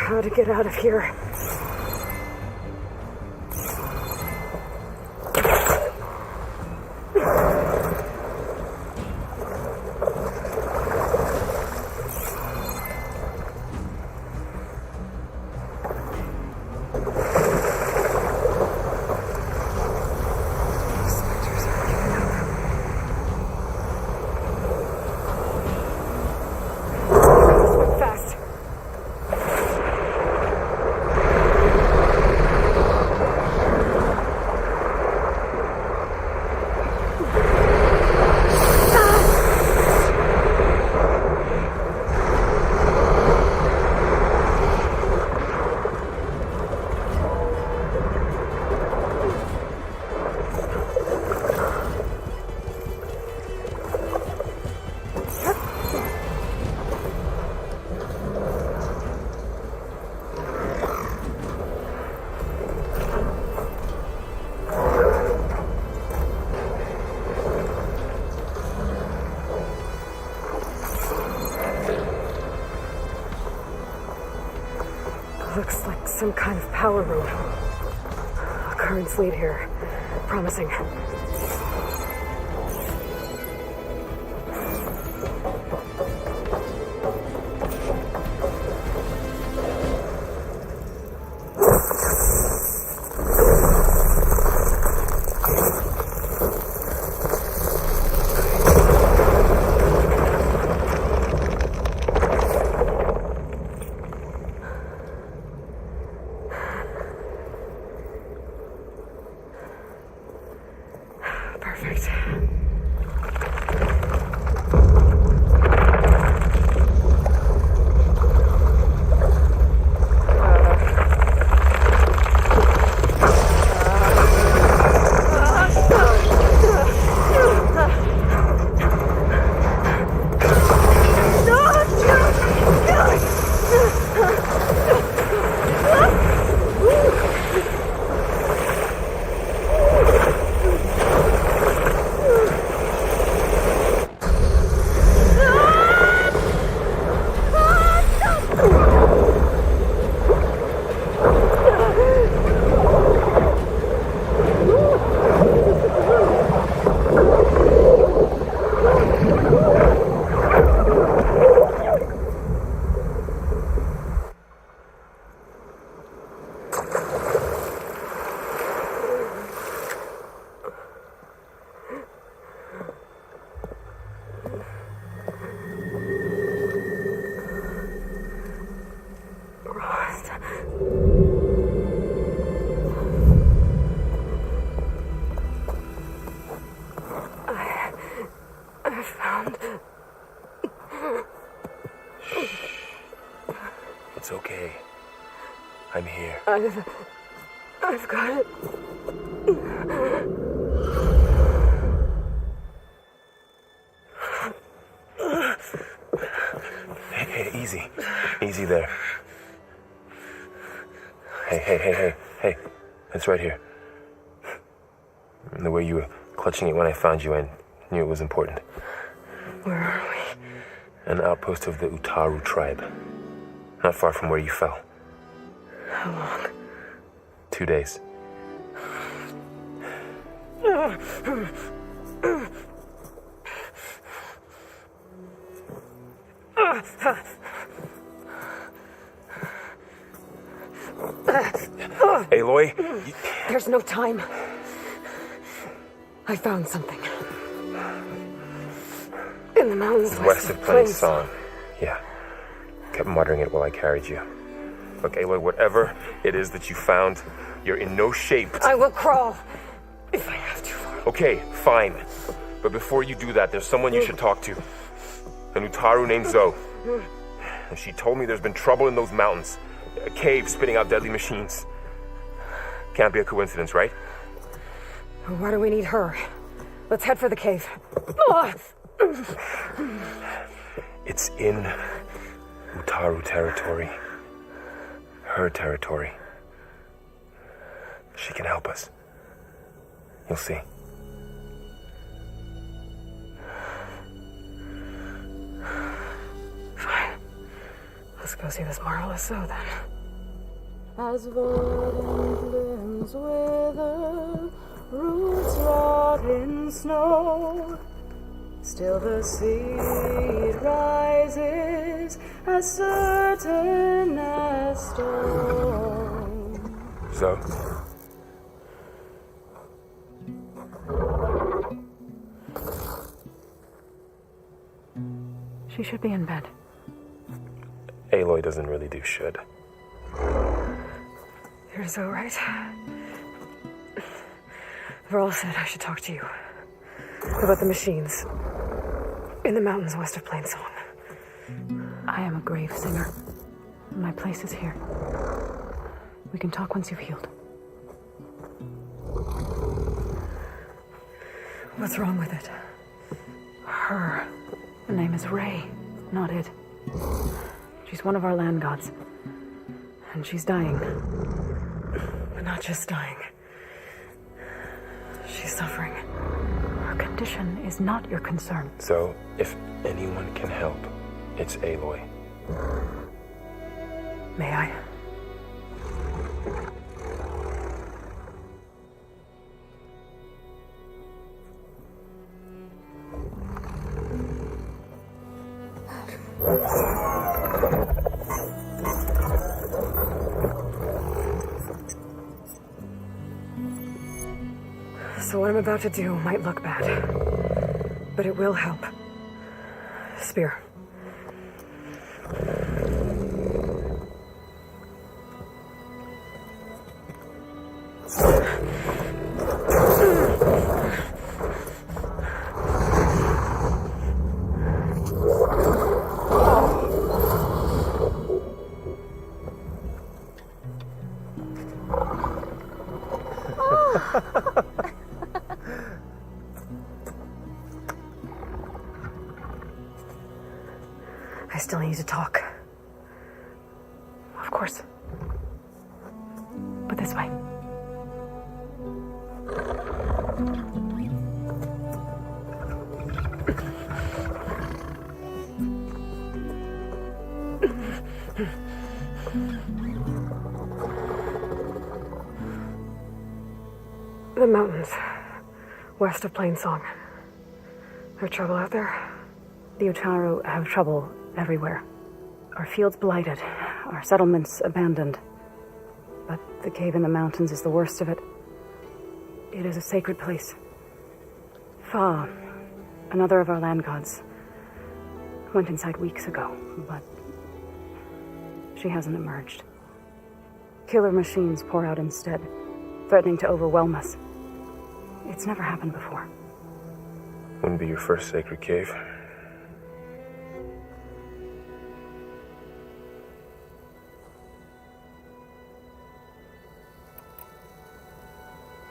Speaker 2: how to get out of here. Looks like some kind of power room. Currents lead here. Promising. Perfect. I found...
Speaker 12: It's okay. I'm here.
Speaker 2: I've got it.
Speaker 12: Hey, easy. Easy there. Hey. It's right here. And the way you were clutching it when I found you, I knew it was important.
Speaker 2: Where are we?
Speaker 12: An outpost of the Utaru tribe. Not far from where you fell.
Speaker 2: How long?
Speaker 12: 2 days. Aloy?
Speaker 2: There's no time. I found something. In the mountains
Speaker 12: West of Plain Song. Yeah. Kept muttering it while I carried you. Look, Aloy, whatever it is that you found, you're in no shape to...
Speaker 2: I will crawl. If I have to.
Speaker 12: Okay, fine. But before you do that, there's someone you should talk to. An Utaru named Zoe. And she told me there's been trouble in those mountains. A cave spitting out deadly machines. Can't be a coincidence, right?
Speaker 2: Why do we need her? Let's head for the cave.
Speaker 12: It's in Utaru territory. Her territory. She can help us. You'll see.
Speaker 2: Fine. Let's go see this marvelous Zoe then. as verdant limbs wither, roots rot in snow. Still the seed rises as certain as stone.
Speaker 12: So?
Speaker 2: She should be in bed.
Speaker 12: Aloy doesn't really do should.
Speaker 2: You're so right. Varl said I should talk to you about the machines in the mountains west of Plainsong. I am a grave singer. My place is here. We can talk once you've healed. What's wrong with it? Her. Her name is Ray, not it. She's one of our land gods. And she's dying. But not just dying. She's suffering. Her condition is not your concern.
Speaker 12: So, if anyone can help, it's Aloy.
Speaker 2: May I? So what I'm about to do might look bad, but it will help. Spear. I still need to talk. Of course. But this way. The mountains, west of Plainsong. There's trouble out there? The Utaru have trouble everywhere. Our fields blighted, our settlements abandoned. But the cave in the mountains is the worst of it. It is a sacred place. Fa, another of our land gods, went inside weeks ago, but she hasn't emerged. Killer machines pour out instead, threatening to overwhelm us. It's never happened before.
Speaker 12: Wouldn't be your first sacred cave.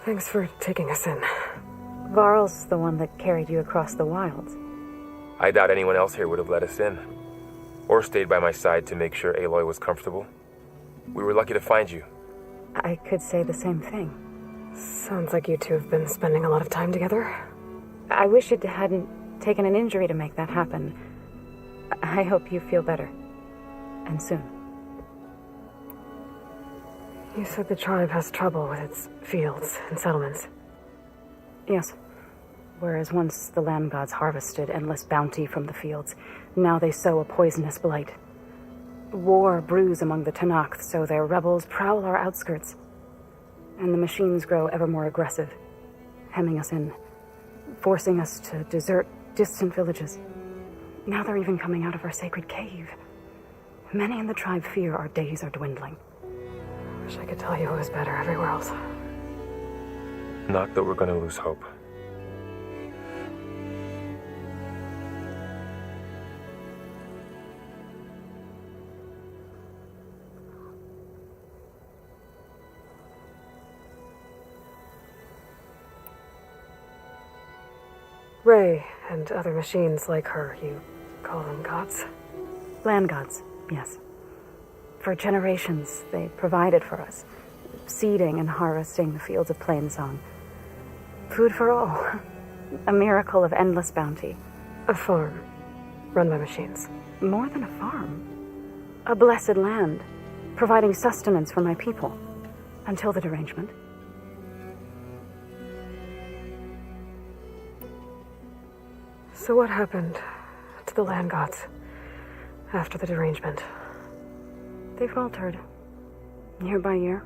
Speaker 2: Thanks for taking us in. Varl's the one that carried you across the wilds.
Speaker 12: I doubt anyone else here would have let us in. Or stayed by my side to make sure Aloy was comfortable. We were lucky to find you.
Speaker 2: I could say the same thing. Sounds like you two have been spending a lot of time together. I wish it hadn't taken an injury to make that happen. I hope you feel better. And soon. You said the tribe has trouble with its fields and settlements. Yes. Whereas once the land gods harvested endless bounty from the fields, now they sow a poisonous blight. War brews among the Tanakh, so their rebels prowl our outskirts. And the machines grow ever more aggressive, hemming us in, forcing us to desert distant villages. Now they're even coming out of our sacred cave. Many in the tribe fear our days are dwindling. Wish I could tell you it was better everywhere else.
Speaker 12: Not that we're gonna lose hope.
Speaker 2: Ray and other machines like her, you call them gods? Land gods, yes. For generations, they provided for us, seeding and harvesting the fields of Plainsong. Food for all. A miracle of endless bounty. A farm, run by machines. More than a farm. A blessed land, providing sustenance for my people, until the derangement. So what happened to the land gods after the derangement? They faltered, year by year.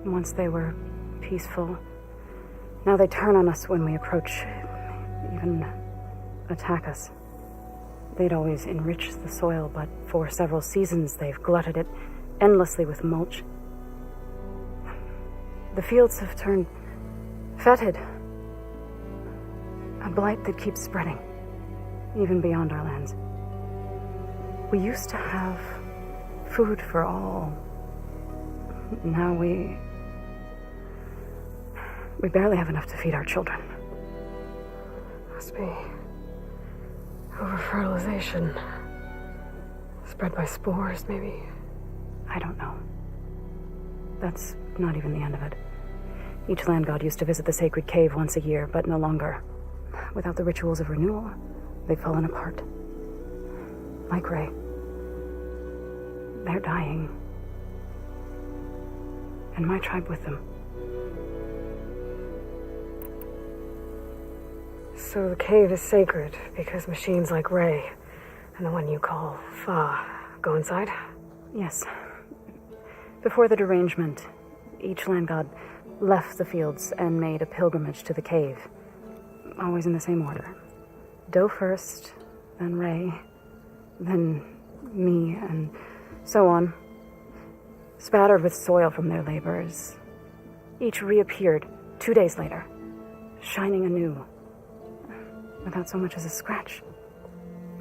Speaker 2: Once they were peaceful, now they turn on us when we approach, even attack us. They'd always enriched the soil, but for several seasons they've glutted it endlessly with mulch. The fields have turned fetid. A blight that keeps spreading, even beyond our lands. We used to have food for all. Now we barely have enough to feed our children. Must be over-fertilization. Spread by spores, maybe? I don't know. That's not even the end of it. Each land god used to visit the sacred cave once a year, but no longer. Without the rituals of renewal, they've fallen apart. Like Ray. They're dying. And my tribe with them. So the cave is sacred because machines like Ray and the one you call Fa go inside? Yes. Before the derangement, each land god left the fields and made a pilgrimage to the cave. Always in the same order. Doe first, then Ray, then me, and so on. Spattered with soil from their labors. Each reappeared 2 days later, shining anew, without so much as a scratch.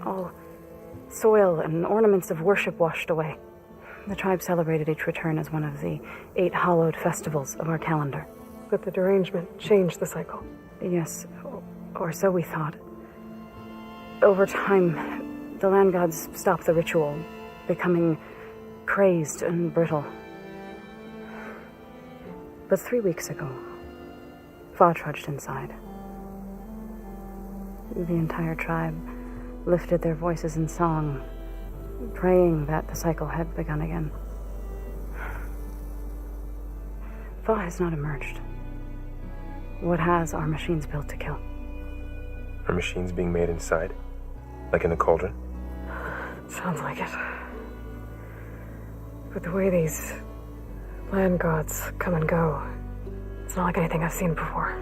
Speaker 2: All soil and ornaments of worship washed away. The tribe celebrated each return as one of the 8 hallowed festivals of our calendar. But the derangement changed the cycle. Yes, or so we thought. Over time, the land gods stopped the ritual, becoming crazed and brittle. But 3 weeks ago, Fa trudged inside. The entire tribe lifted their voices in song, praying that the cycle had begun again. Fa has not emerged. What has are machines built to kill.
Speaker 12: Are machines being made inside? Like in the cauldron?
Speaker 2: Sounds like it. But the way these land gods come and go, it's not like anything I've seen before.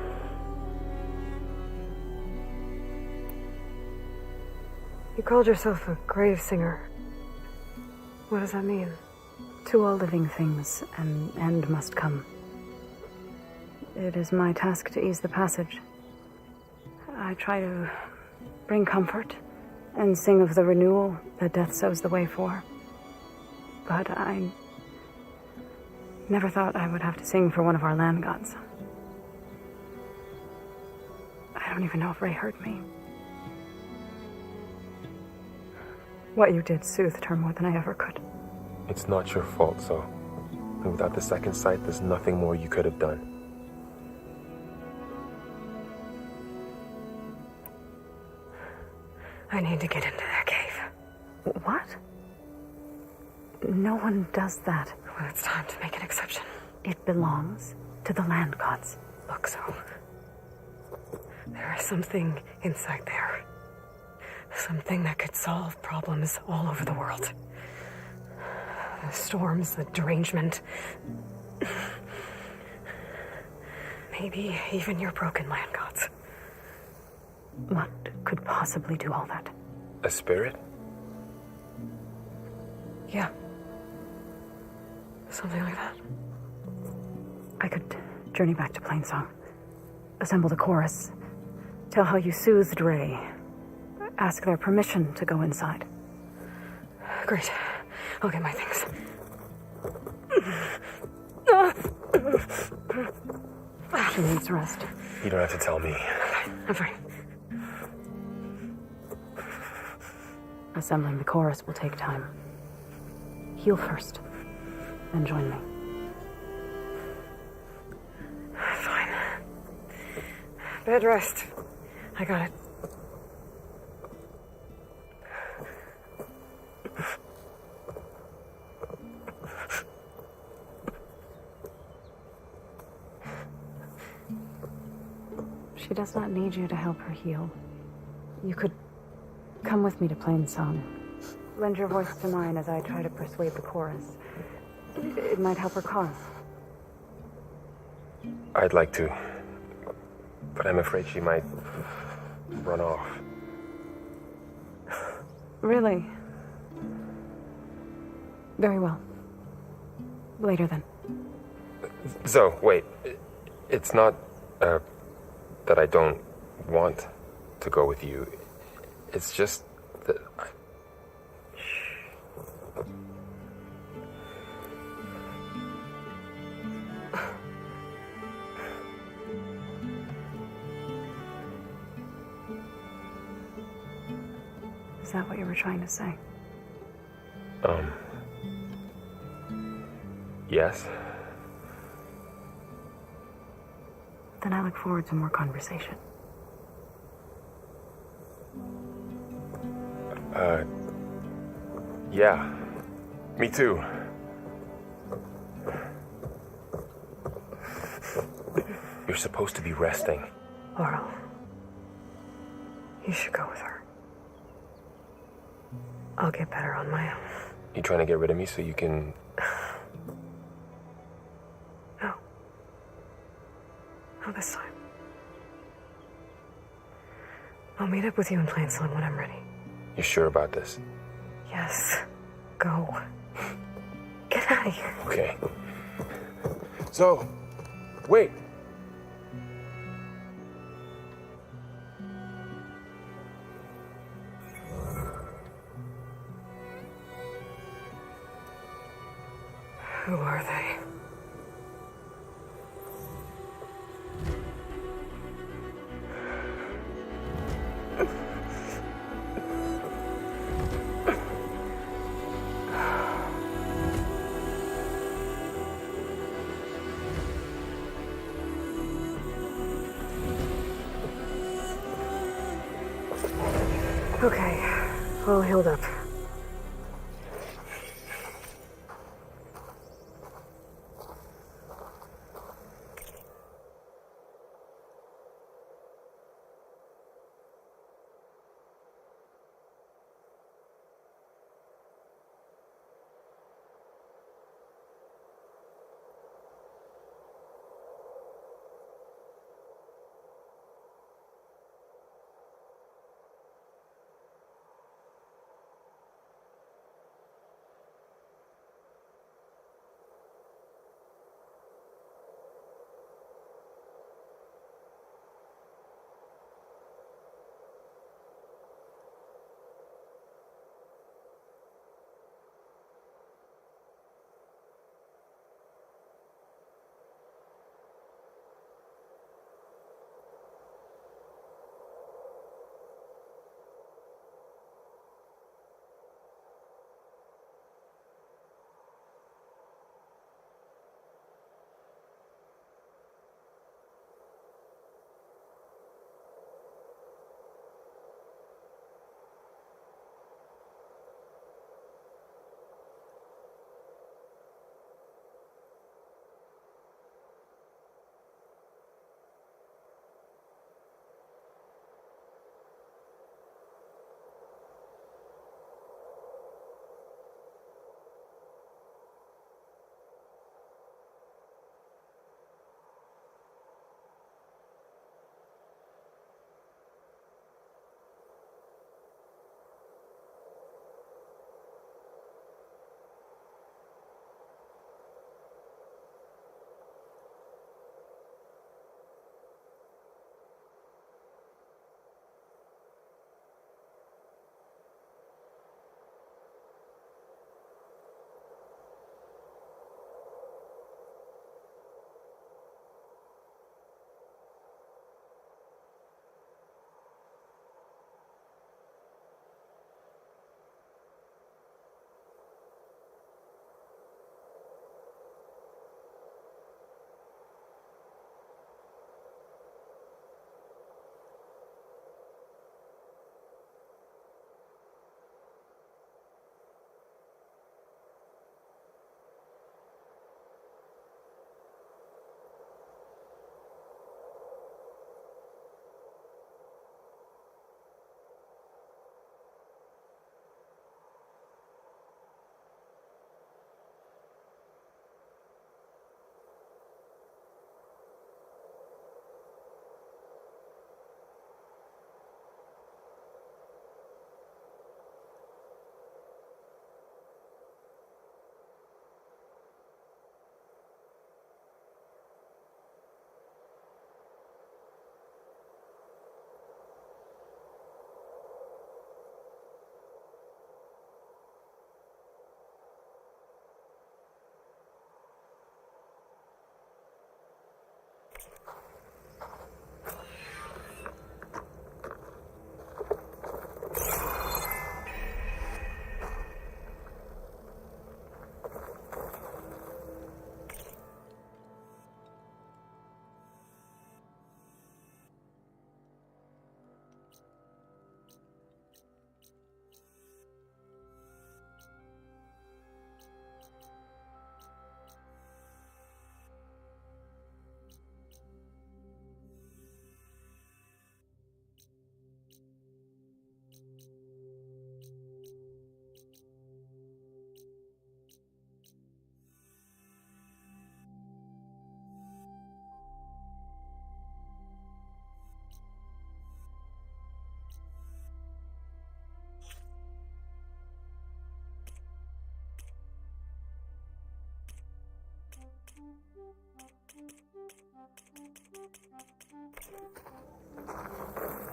Speaker 2: You called yourself a grave singer. What does that mean? To all living things, an end must come. It is my task to ease the passage. I try to bring comfort and sing of the renewal that death sows the way for. But I never thought I would have to sing for one of our land gods. I don't even know if Ray heard me. What you did soothed her more than I ever could.
Speaker 12: It's not your fault, so. And without the second sight, there's nothing more you could have done.
Speaker 2: I need to get into that cave. What? No one does that. Well, it's time to make an exception. It belongs to the land gods. Look, so there is something inside there. Something that could solve problems all over the world. The storms, the derangement. Maybe even your broken land gods. What could possibly do all that?
Speaker 12: A spirit?
Speaker 2: Yeah. Something like that. I could journey back to Plainsong. Assemble the chorus. Tell how you soothed Ray. Ask their permission to go inside. Great. I'll get my things. She needs rest.
Speaker 12: You don't have to tell me.
Speaker 2: I'm fine. Assembling the chorus will take time. Heal first, then join me. Fine. Bed rest. I got it. She does not need you to help her heal. You could come with me to Plain Song. Lend your voice to mine as I try to persuade the chorus. It might help her cause.
Speaker 12: I'd like to, but I'm afraid she might run off.
Speaker 2: Really? Very well. Later then.
Speaker 12: Zoe, wait. It's not, that I don't want to go with you. It's just that
Speaker 2: Is that what you were trying to say?
Speaker 12: Yes.
Speaker 2: Then I look forward to more conversation.
Speaker 12: Yeah. Me too. You're supposed to be resting.
Speaker 2: Laurel, you should go with her. I'll get better on my own.
Speaker 12: You trying to get rid of me so you can...
Speaker 2: No. Not this time. I'll meet up with you in Plain Song when I'm ready.
Speaker 12: You sure about this?
Speaker 2: Yes. Go. Get out of here.
Speaker 12: Okay. So, wait.
Speaker 2: Who are they? Okay, all healed up.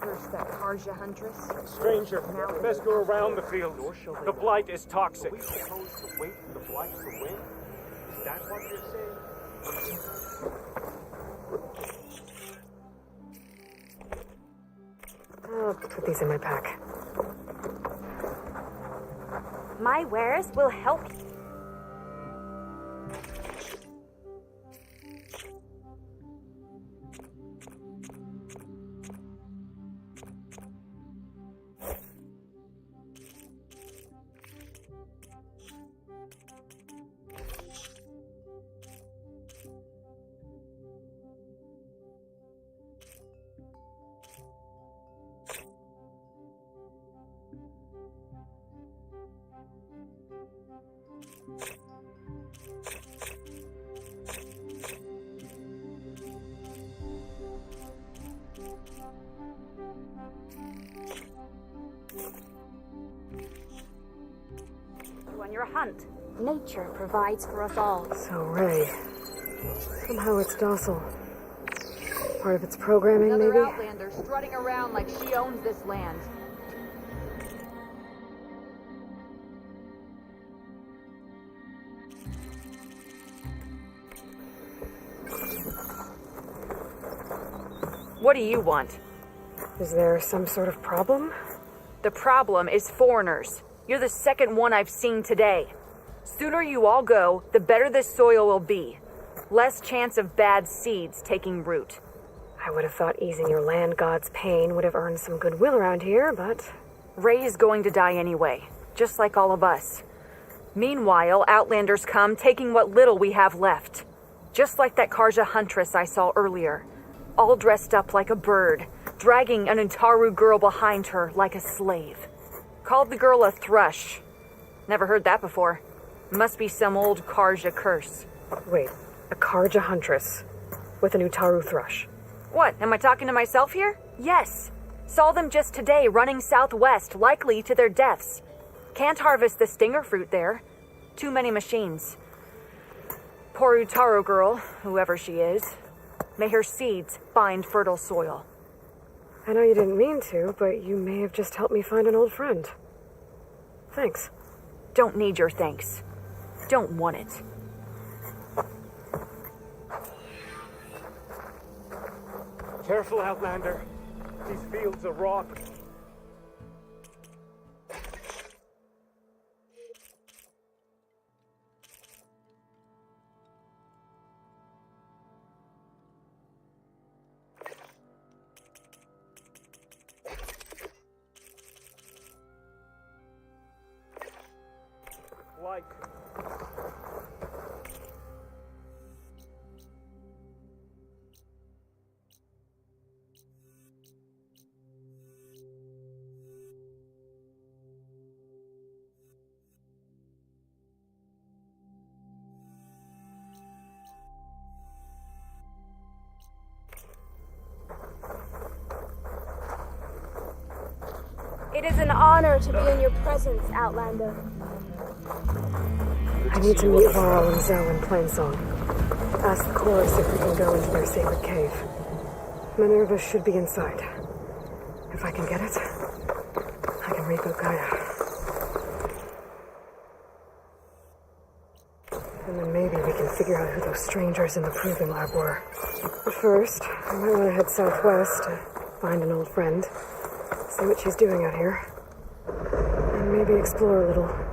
Speaker 13: There's that Karja huntress.
Speaker 12: Stranger, best go around the field. The blight is toxic.
Speaker 3: Are we supposed to wait for the blight to win? Is that what you're saying?
Speaker 2: I'll put these in my pack.
Speaker 13: My wares will help you. On your hunt. Nature provides for us all.
Speaker 2: So, Ray. Somehow it's docile. Part of its programming,
Speaker 13: Another
Speaker 2: maybe?
Speaker 13: outlander strutting around like she owns this land. What do you want?
Speaker 2: Is there some sort of problem?
Speaker 13: The problem is foreigners. You're the second one I've seen today. Sooner you all go, the better this soil will be. Less chance of bad seeds taking root.
Speaker 2: I would have thought easing your land god's pain would have earned some goodwill around here, but...
Speaker 13: Ray is going to die anyway, just like all of us. Meanwhile, outlanders come, taking what little we have left. Just like that Karja huntress I saw earlier. All dressed up like a bird, dragging an Utaru girl behind her like a slave. Called the girl a thrush. Never heard that before. Must be some old Karja curse.
Speaker 2: Wait, a Karja huntress with an Utaru thrush.
Speaker 13: What, am I talking to myself here? Yes. Saw them just today running southwest, likely to their deaths. Can't harvest the stinger fruit there. Too many machines. Poor Utaru girl, whoever she is. May her seeds find fertile soil.
Speaker 2: I know you didn't mean to, but you may have just helped me find an old friend. Thanks.
Speaker 13: Don't need your thanks. Don't want it.
Speaker 12: Careful, Outlander. These fields are rock. Like.
Speaker 14: It is an honor to be in your presence, Outlander.
Speaker 2: I need to meet Varl and Zoe in Plainsong. Ask the chorus if we can go into their sacred cave. Minerva should be inside. If I can get it, I can reboot Gaia. And And then maybe we can figure out who those strangers in the proving lab were. But first, I might want to head southwest to find an old friend, see what she's doing out here, and maybe explore a little.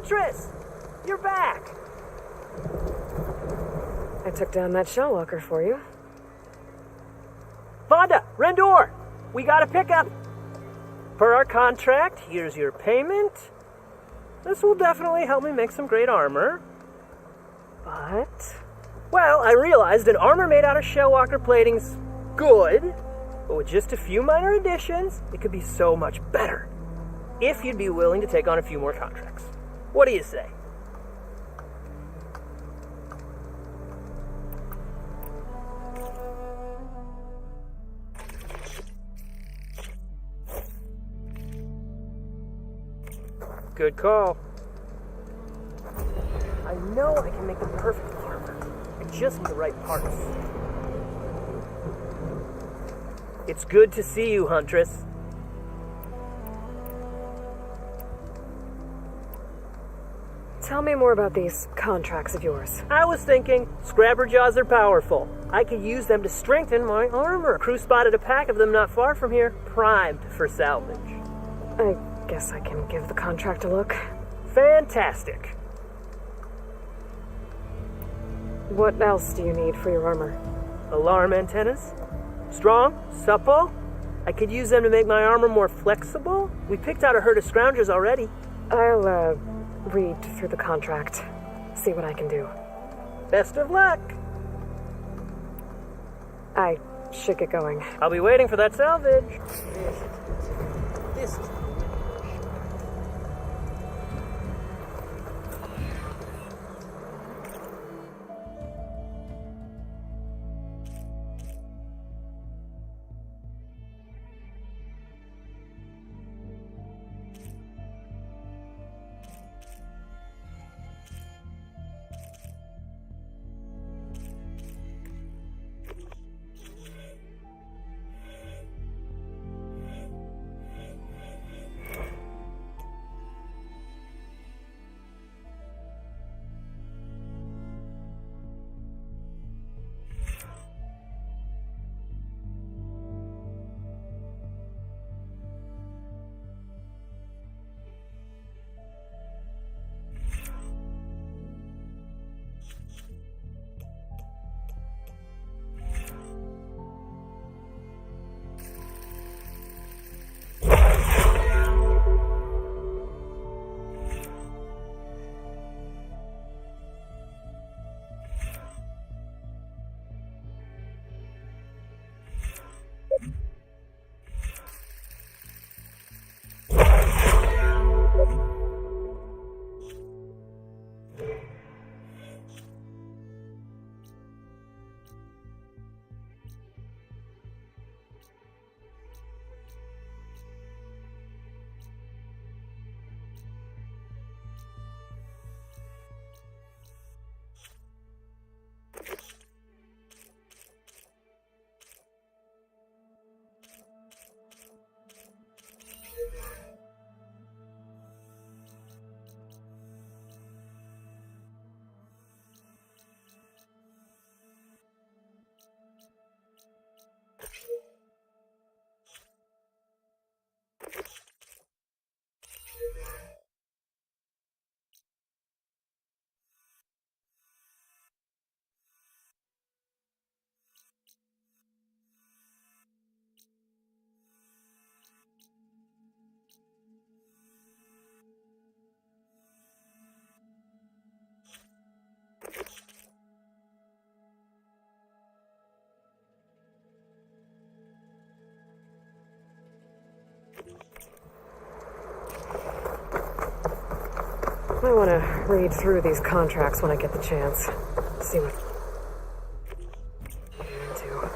Speaker 1: Huntress! You're back!
Speaker 2: I took down that shell walker for you.
Speaker 1: Vonda! Rendor! We got a pickup! Per our contract, here's your payment. This will definitely help me make some great armor. But... well, I realized an armor made out of shell walker plating's good, but with just a few minor additions, it could be so much better. If you'd be willing to take on a few more contracts. What do you say? Good call. I know I can make the perfect armor. I just need the right parts. It's good to see you, Huntress.
Speaker 2: Tell me more about these contracts of yours.
Speaker 1: I was thinking, Scrabber Jaws are powerful. I could use them to strengthen my armor. Crew spotted a pack of them not far from here, primed for salvage.
Speaker 2: I guess I can give the contract a look.
Speaker 1: Fantastic.
Speaker 2: What else do you need for your armor?
Speaker 1: Alarm antennas. Strong, supple. I could use them to make my armor more flexible. We picked out a herd of scroungers already.
Speaker 2: I'll, read through the contract. See what I can do.
Speaker 1: Best of luck.
Speaker 2: I should get going.
Speaker 1: I'll be waiting for that salvage. This
Speaker 2: I want to read through these contracts when I get the chance. See what... into.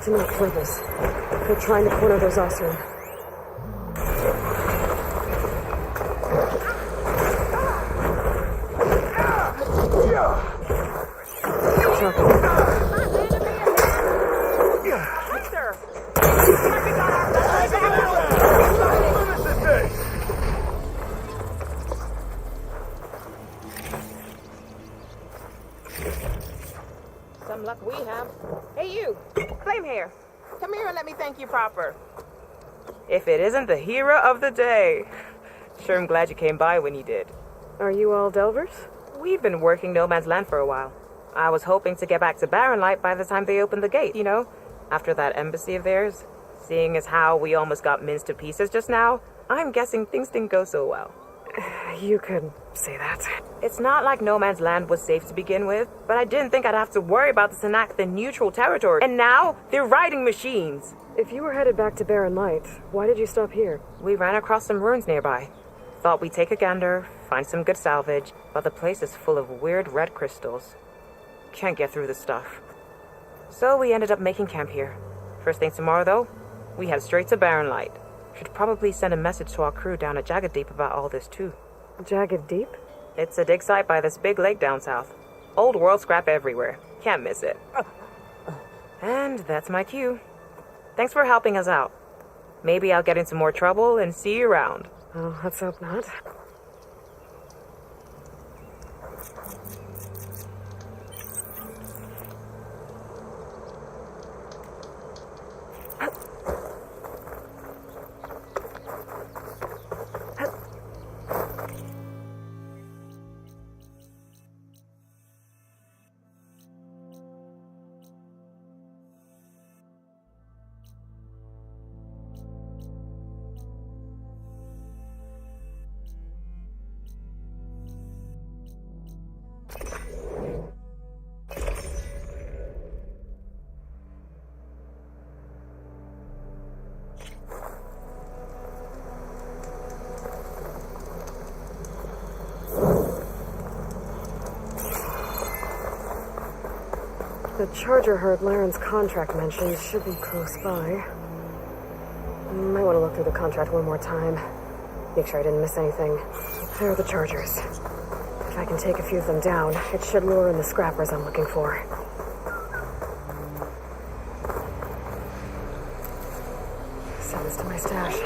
Speaker 2: To no purpose. They're trying to corner those Osram.
Speaker 15: Some luck we have. Hey, you! Flame hair. Come here and let me thank you proper. If it isn't the hero of the day. Sure, I'm glad you came by when you did.
Speaker 2: Are you all Delvers?
Speaker 15: We've been working No Man's Land for a while. I was hoping to get back to Barren Light by the time they opened the gate, you know? After that embassy of theirs, seeing as how we almost got minced to pieces just now, I'm guessing things didn't go so well.
Speaker 2: You could say that.
Speaker 15: It's not like no man's land was safe to begin with, but I didn't think I'd have to worry about this enact in neutral territory. And now, they're riding machines.
Speaker 2: If you were headed back to Barren Light, why did you stop here?
Speaker 15: We ran across some ruins nearby. Thought we'd take a gander, find some good salvage, but the place is full of weird red crystals. Can't get through the stuff. So we ended up making camp here. First thing tomorrow, though, we head straight to Barren Light. Should probably send a message to our crew down at Jagged Deep about all this, too.
Speaker 2: Jagged Deep?
Speaker 15: It's a dig site by this big lake down south. Old world scrap everywhere. Can't miss it. And that's my cue. Thanks for helping us out. Maybe I'll get into more trouble and see you around.
Speaker 2: Well, let's hope not. The charger herd Laren's contract mentioned should be close by. Might want to look through the contract one more time. Make sure I didn't miss anything. There are the chargers. If I can take a few of them down, it should lure in the scrappers I'm looking for. Send this to my stash.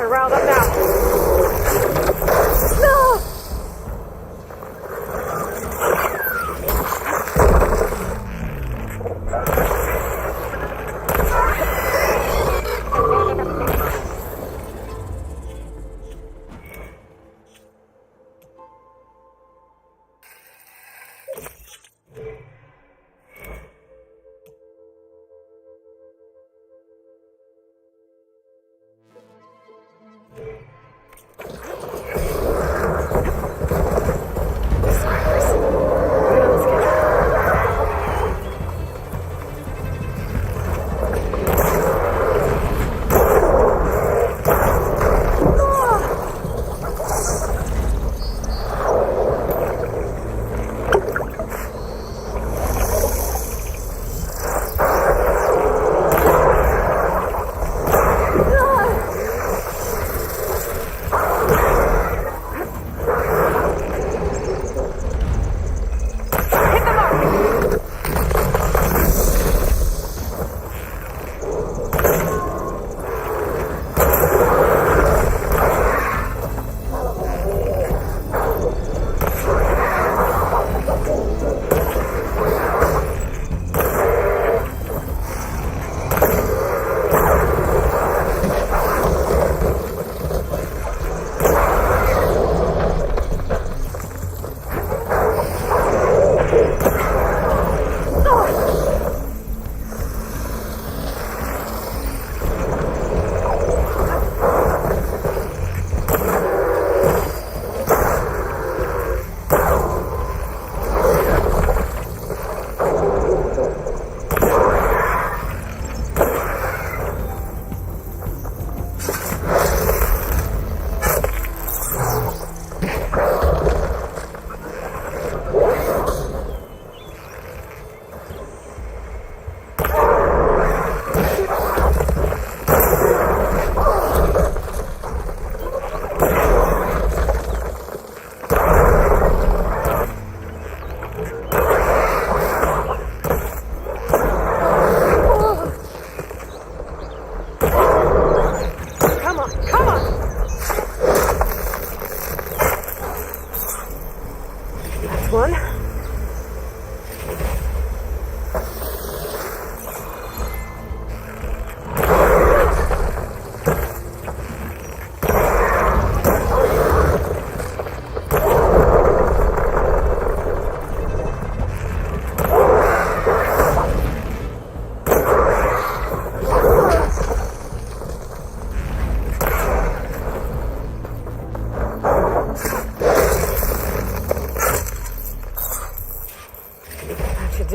Speaker 15: Riled up now. No!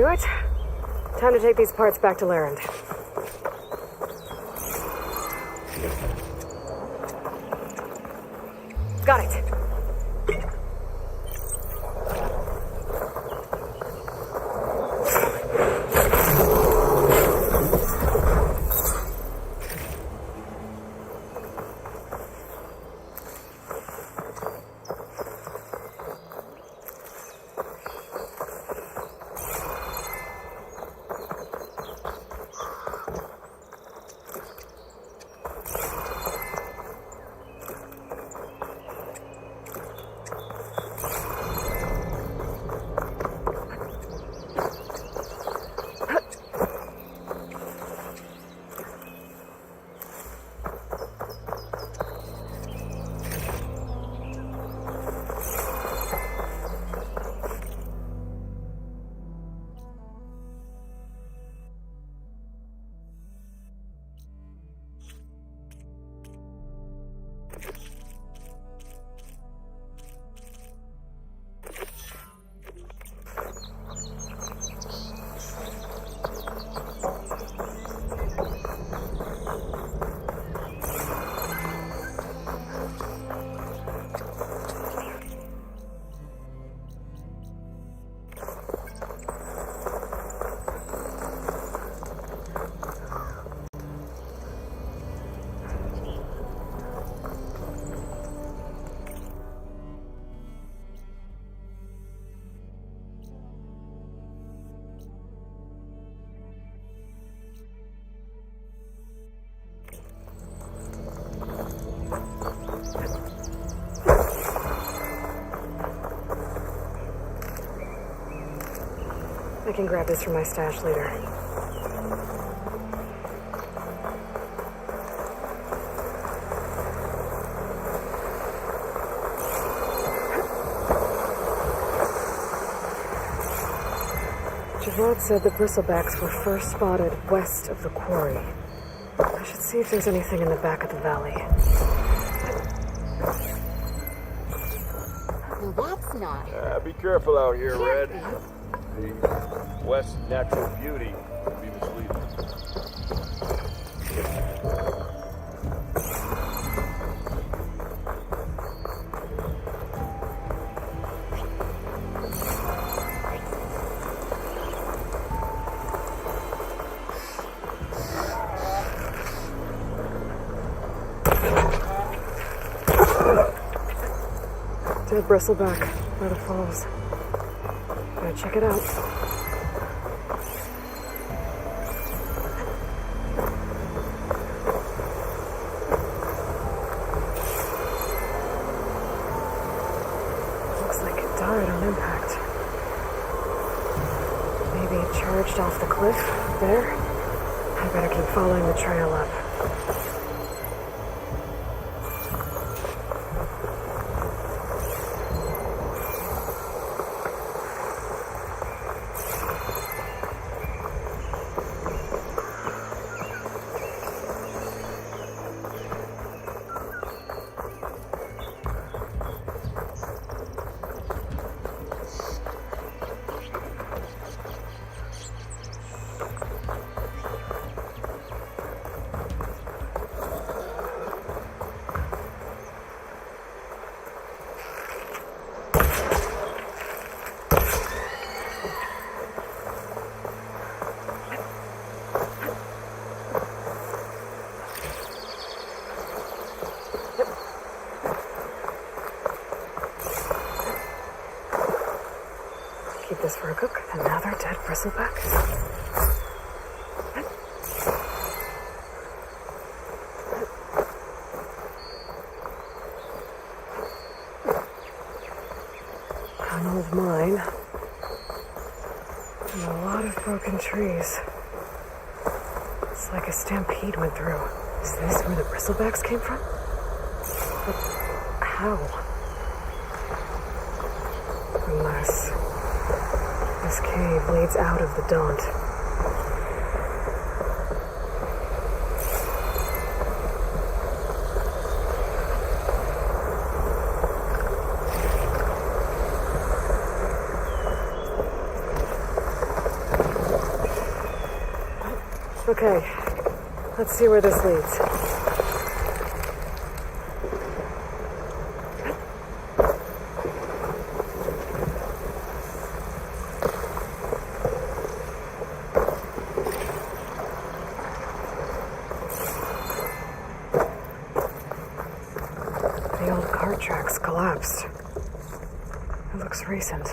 Speaker 2: do it. Time to take these parts back to Larend. Got it. I can grab this from my stash later. Javod said the bristlebacks were first spotted west of the quarry. I should see if there's anything in the back of the valley.
Speaker 4: Well, that's not.
Speaker 16: Be careful out here, Red. The West's natural beauty can be misleading.
Speaker 2: Dead bristleback by the falls. Gotta check it out. Looks like it died on impact. Maybe it charged off the cliff there. I better keep following the trail up. Keep this for a cook. Another dead bristleback. An old mine. And a lot of broken trees. It's like a stampede went through. Is this where the bristlebacks came from? But how? Unless this cave leads out of the Daunt. Okay, let's see where this leads. The old cart tracks collapsed. It looks recent.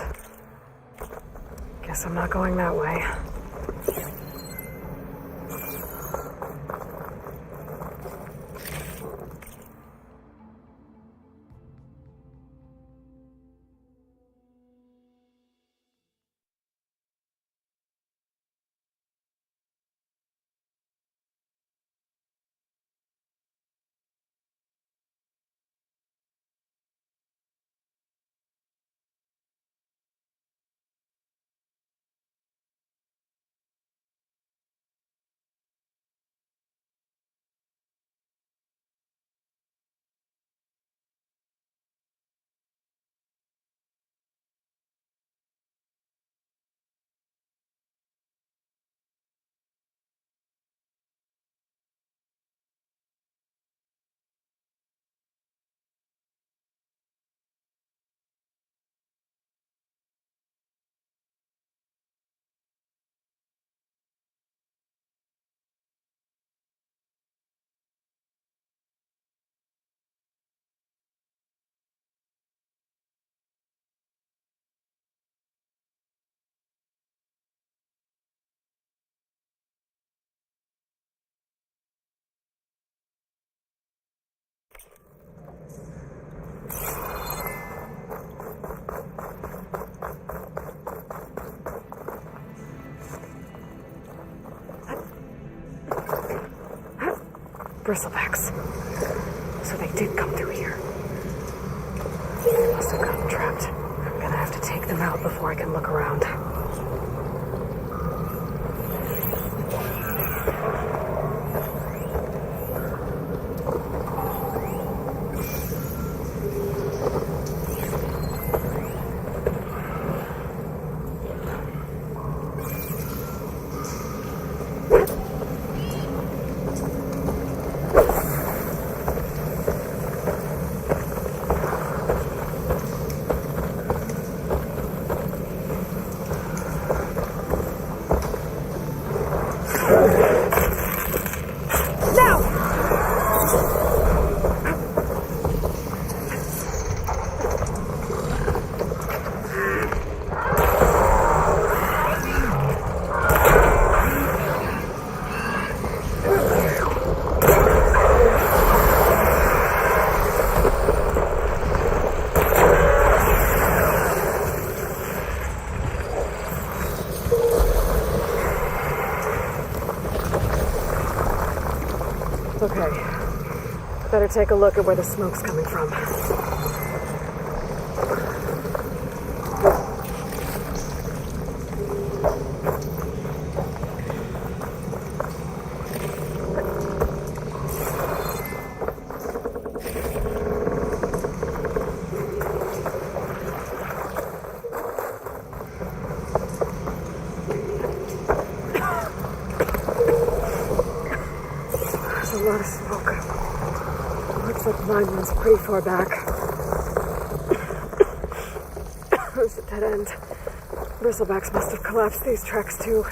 Speaker 2: Guess I'm not going that way. Bristlebacks. So they did come through here. They must have gotten trapped. I'm gonna have to take them out before I can look around. Okay. Better take a look at where the smoke's coming from. A lot of smoke. Looks like the line runs pretty far back. There's a dead end. Bristlebacks must have collapsed these tracks too.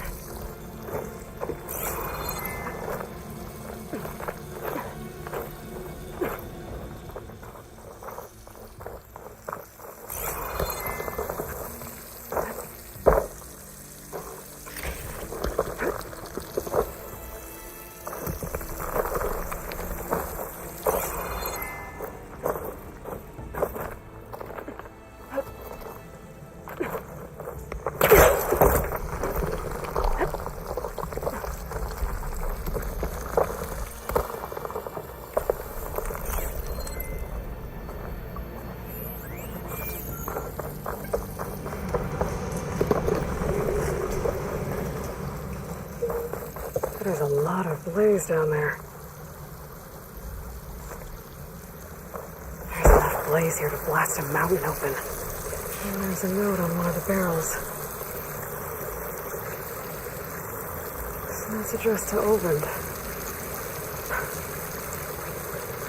Speaker 2: There's a lot of blaze down there. There's enough blaze here to blast a mountain open. And there's a note on one of the barrels. And it's addressed to Owen.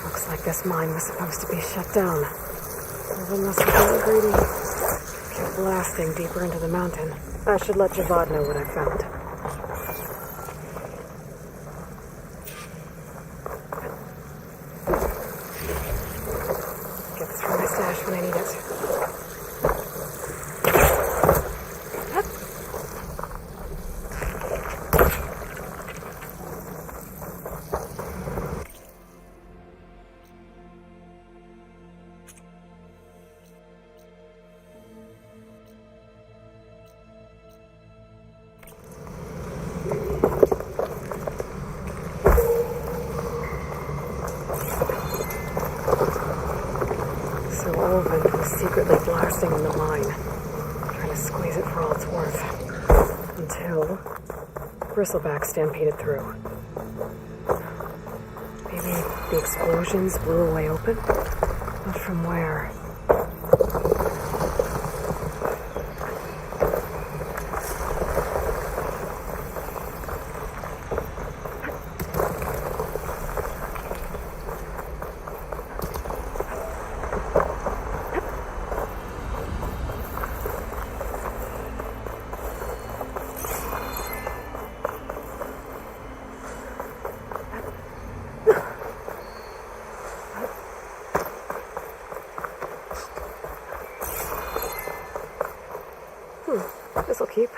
Speaker 2: Looks like this mine was supposed to be shut down. Owen must have been greedy. Kept blasting deeper into the mountain. I should let Javad know what I found. Get this from my stash when I need it. Secretly blasting in the mine, trying to squeeze it for all it's worth. Until Bristleback stampeded through. Maybe the explosions blew a way open? But from where? This'll keep.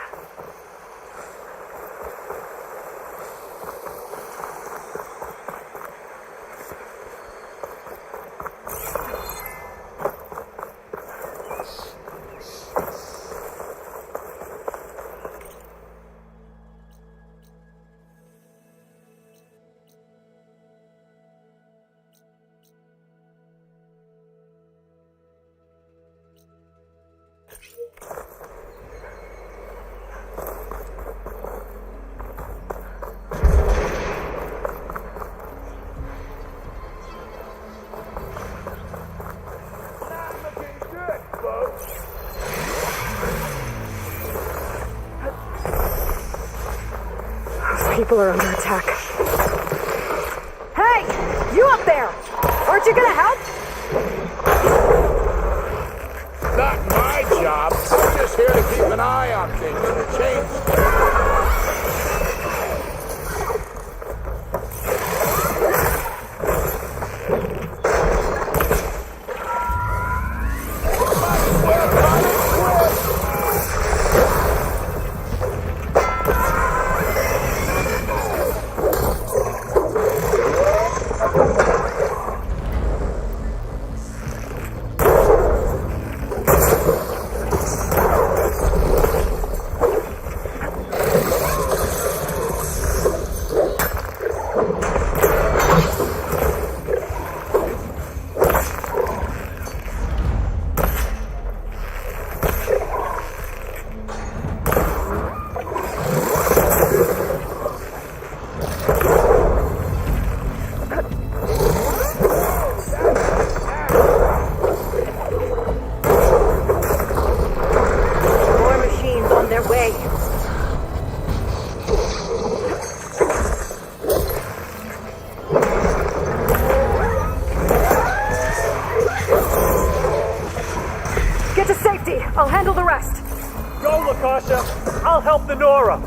Speaker 2: People are under attack.
Speaker 13: Hey! You up there! Aren't you gonna help?
Speaker 17: Not my job. I'm just here to keep an eye on things and change.
Speaker 13: I'll handle the rest.
Speaker 1: Go, Lakasha. I'll help the Nora.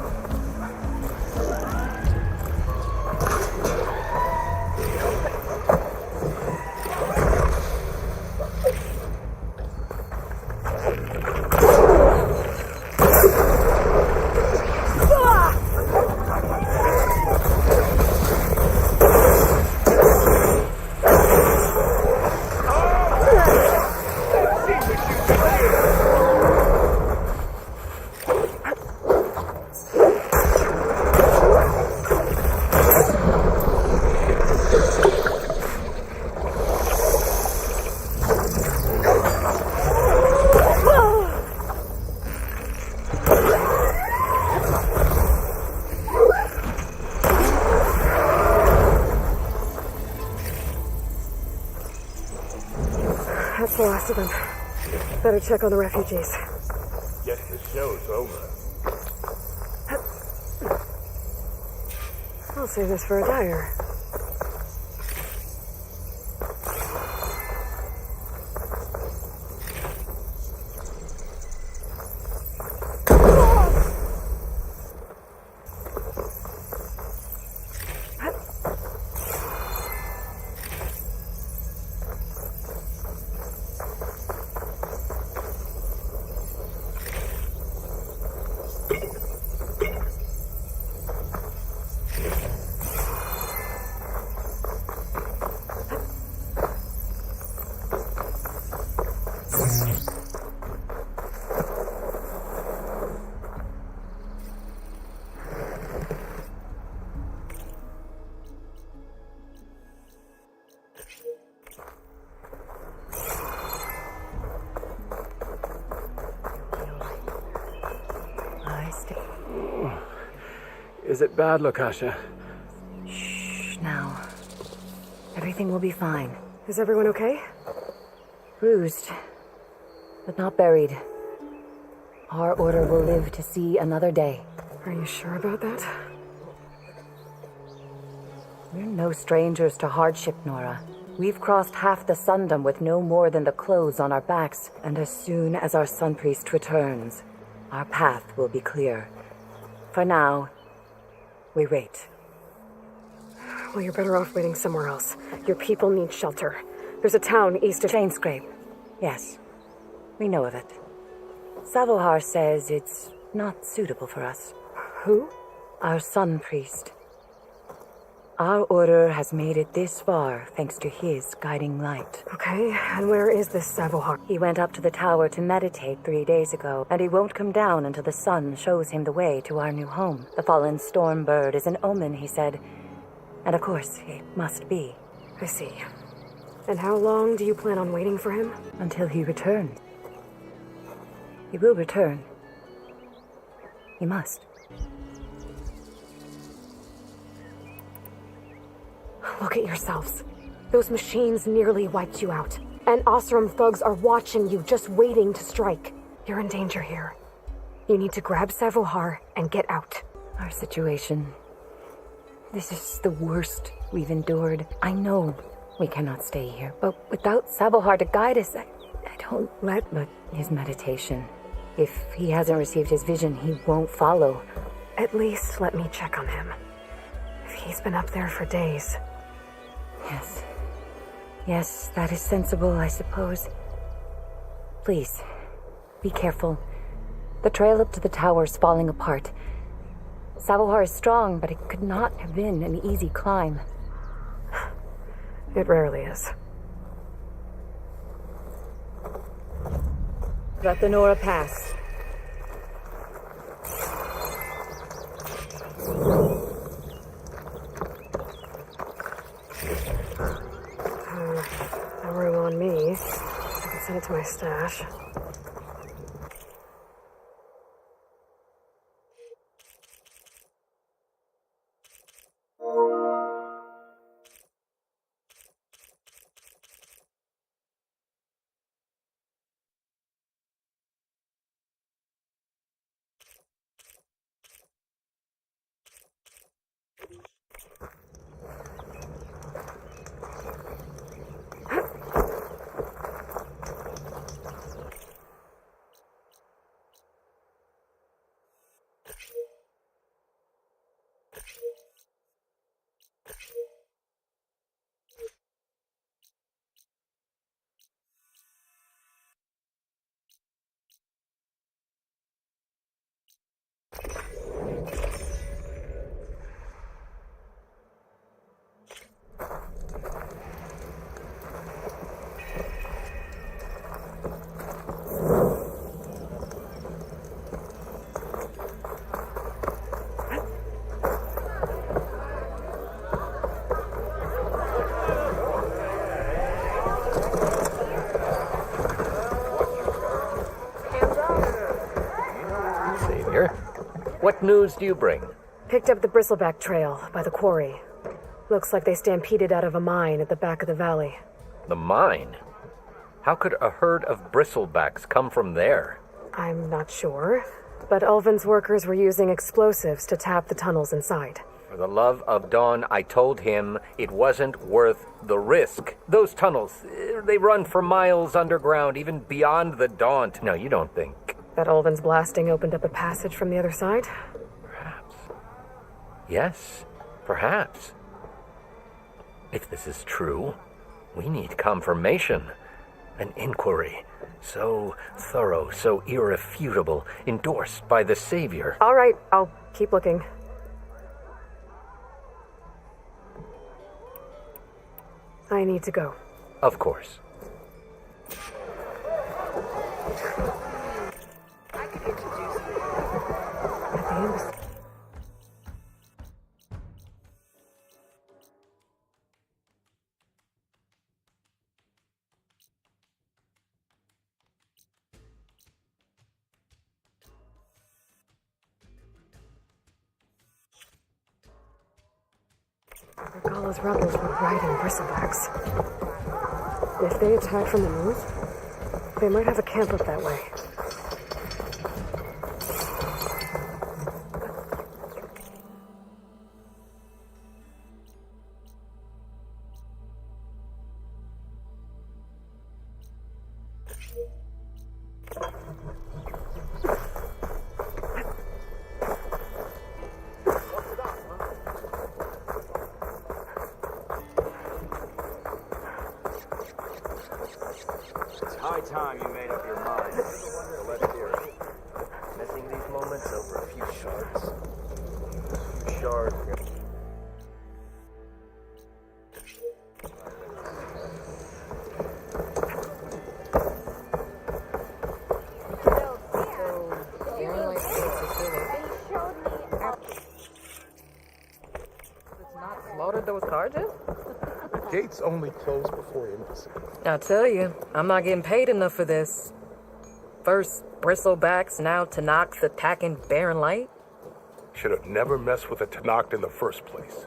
Speaker 2: That's the last of them. Better check on the refugees.
Speaker 17: Guess the show's over.
Speaker 2: I'll save this for a dyer.
Speaker 18: Is it bad, Lukasha?
Speaker 13: Shh, now. Everything will be fine.
Speaker 2: Is everyone okay?
Speaker 13: Bruised, but not buried. Our order will live to see another day.
Speaker 2: Are you sure about that?
Speaker 13: We're no strangers to hardship, Nora. We've crossed half the Sundom with no more than the clothes on our backs, and as soon as our Sun Priest returns, our path will be clear. For now, we wait.
Speaker 2: Well, you're better off waiting somewhere else. Your people need shelter. There's a town east of...
Speaker 13: Chainscrape. Yes. We know of it. Savohar says it's not suitable for us.
Speaker 2: Who?
Speaker 13: Our Sun Priest. Our order has made it this far thanks to his guiding light.
Speaker 2: Okay, and where is this Savohar?
Speaker 13: He went up to the tower to meditate 3 days ago, and he won't come down until the sun shows him the way to our new home. The fallen storm bird is an omen, he said. And of course, it must be.
Speaker 2: I see. And how long do you plan on waiting for him?
Speaker 13: Until he returns. He will return. He must.
Speaker 2: Look at yourselves. Those machines nearly wiped you out. And Osram thugs are watching you, just waiting to strike. You're in danger here. You need to grab Savohar and get out.
Speaker 13: Our situation... This is the worst we've endured. I know we cannot stay here, but without Savohar to guide us, I don't let... But his meditation... If he hasn't received his vision, he won't follow.
Speaker 2: At least let me check on him. If he's been up there for days...
Speaker 13: Yes. Yes, that is sensible, I suppose. Please, be careful. The trail up to the tower's falling apart. Savohar is strong, but it could not have been an easy climb.
Speaker 2: It rarely is.
Speaker 13: Let the Nora pass.
Speaker 2: No room on me. I can send it to my stash.
Speaker 19: What news do you bring?
Speaker 2: Picked up the bristleback trail by the quarry. Looks like they stampeded out of a mine at the back of the valley.
Speaker 19: The mine? How could a herd of bristlebacks come from there?
Speaker 2: I'm not sure, but Ulvin's workers were using explosives to tap the tunnels inside.
Speaker 19: For the love of Dawn, I told him it wasn't worth the risk. Those tunnels, they run for miles underground, even beyond the Daunt. No, you don't think.
Speaker 2: That Ulvin's blasting opened up a passage from the other side?
Speaker 19: Perhaps. Yes, perhaps. If this is true, we need confirmation. An inquiry. So thorough, so irrefutable, endorsed by the Savior.
Speaker 2: All right, I'll keep looking. I need to go.
Speaker 19: Of course.
Speaker 2: I could introduce you. At the embassy. Regala's rebels were riding bristlebacks. If they attack from the north, they might have a camp up that way.
Speaker 16: It's high time you made up your mind. So let's hear it.
Speaker 19: Missing these moments over a few shards.
Speaker 16: A few shards.
Speaker 15: Slaughtered those charges?
Speaker 8: Gates only close before embassy.
Speaker 15: I tell you, I'm not getting paid enough for this. First bristlebacks, now Tanakh's attacking Barren Light.
Speaker 8: Should have never messed with a Tanakh in the first place.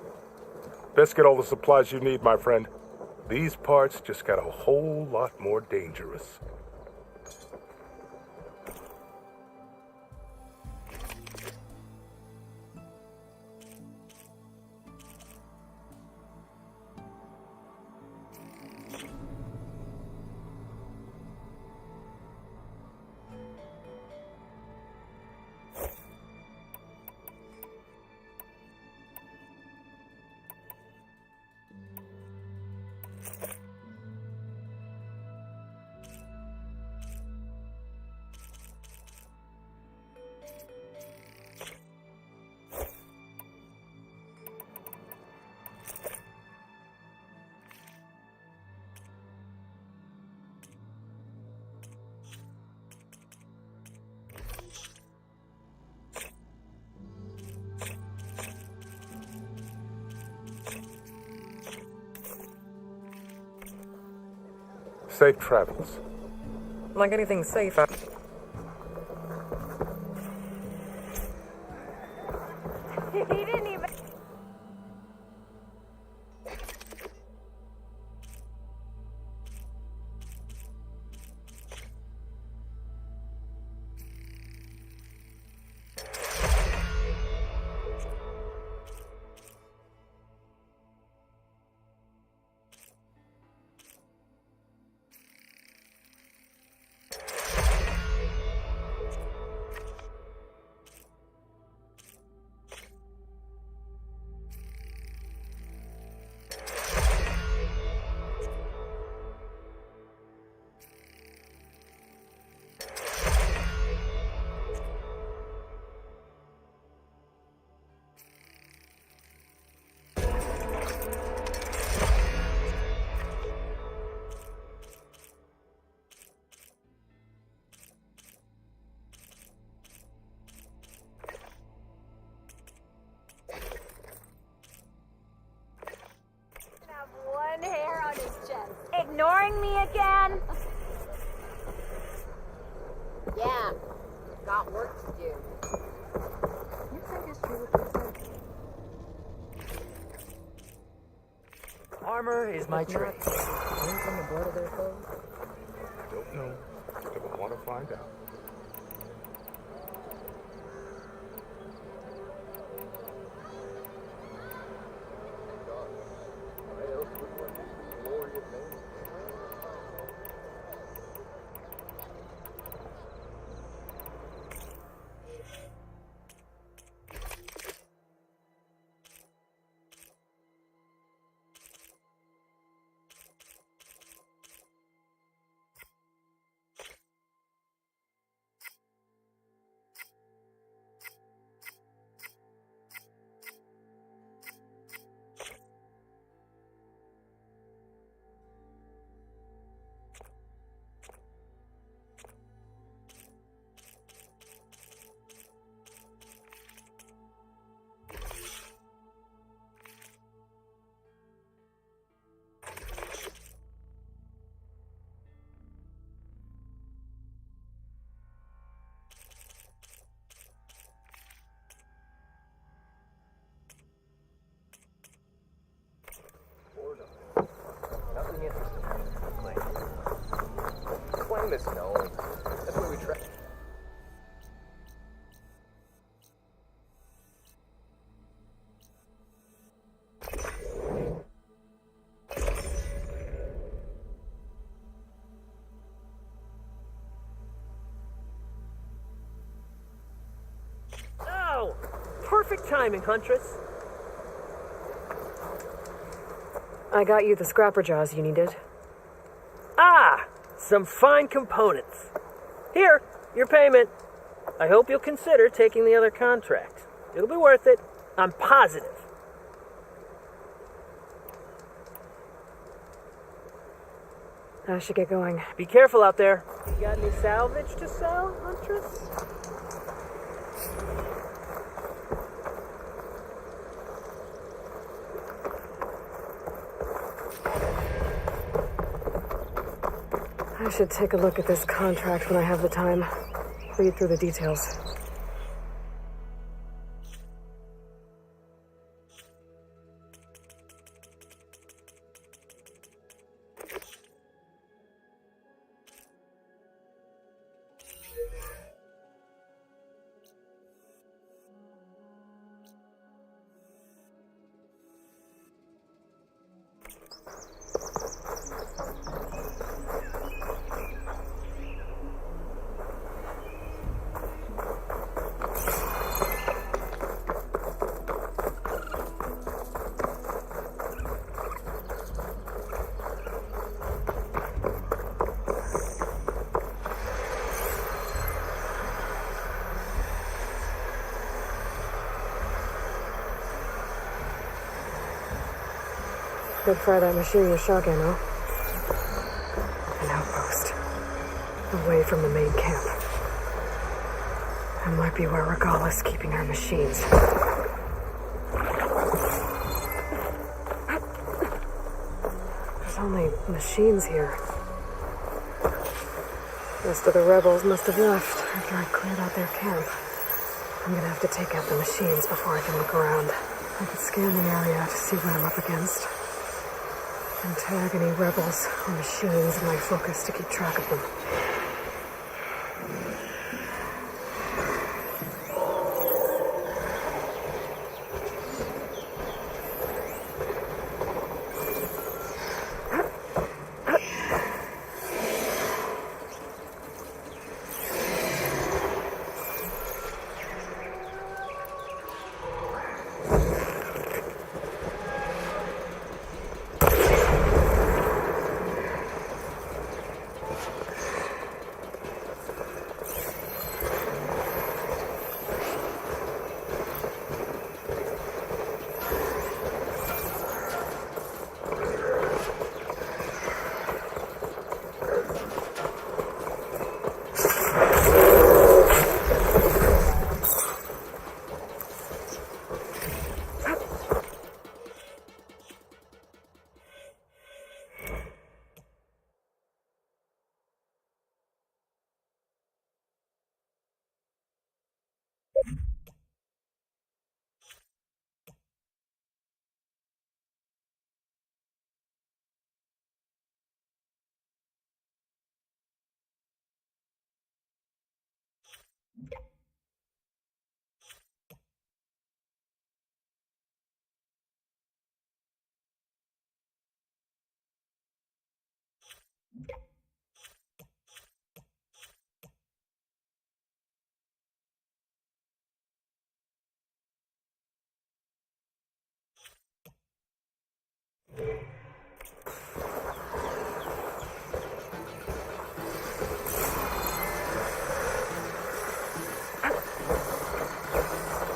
Speaker 8: Best get all the supplies you need, my friend. These parts just got a whole lot more dangerous. Safe travels.
Speaker 15: Like anything safe,
Speaker 14: He didn't even... one hair on his chest. Ignoring me again?
Speaker 4: Yeah, got work to do.
Speaker 2: You think it's true what they said?
Speaker 19: Armor is my trade.
Speaker 2: From the blood of their foes?
Speaker 8: I don't know, but I want to find out.
Speaker 1: Perfect timing, Huntress.
Speaker 2: I got you the scrapper jaws you needed.
Speaker 1: Ah, some fine components. Here, your payment. I hope you'll consider taking the other contract. It'll be worth it. I'm positive.
Speaker 2: I should get going.
Speaker 1: Be careful out there. You got any salvage to sell, Huntress?
Speaker 2: I should take a look at this contract when I have the time. Read through the details. Could fry that machine with shock ammo. An outpost. Away from the main camp. That might be where Regala's keeping her machines. There's only machines here. Most of the rebels must have left after I cleared out their camp. I'm gonna have to take out the machines before I can look around. I could scan the area to see what I'm up against. And tag any rebels or machines in my focus to keep track of them.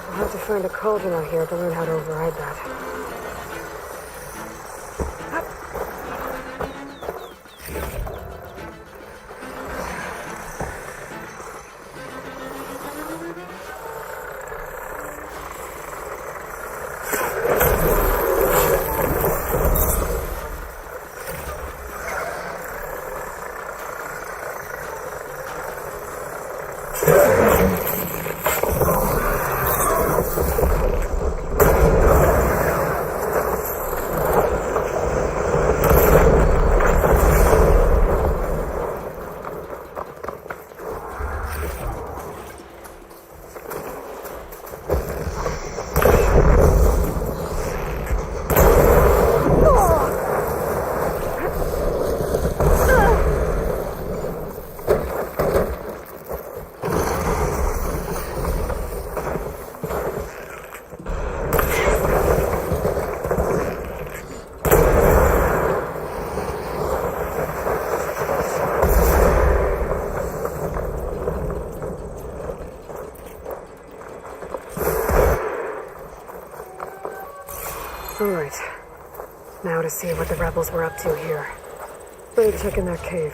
Speaker 2: I'll have to find a cauldron out here to learn how to override that. Alright. Now to see what the rebels were up to here. Better check in that cave.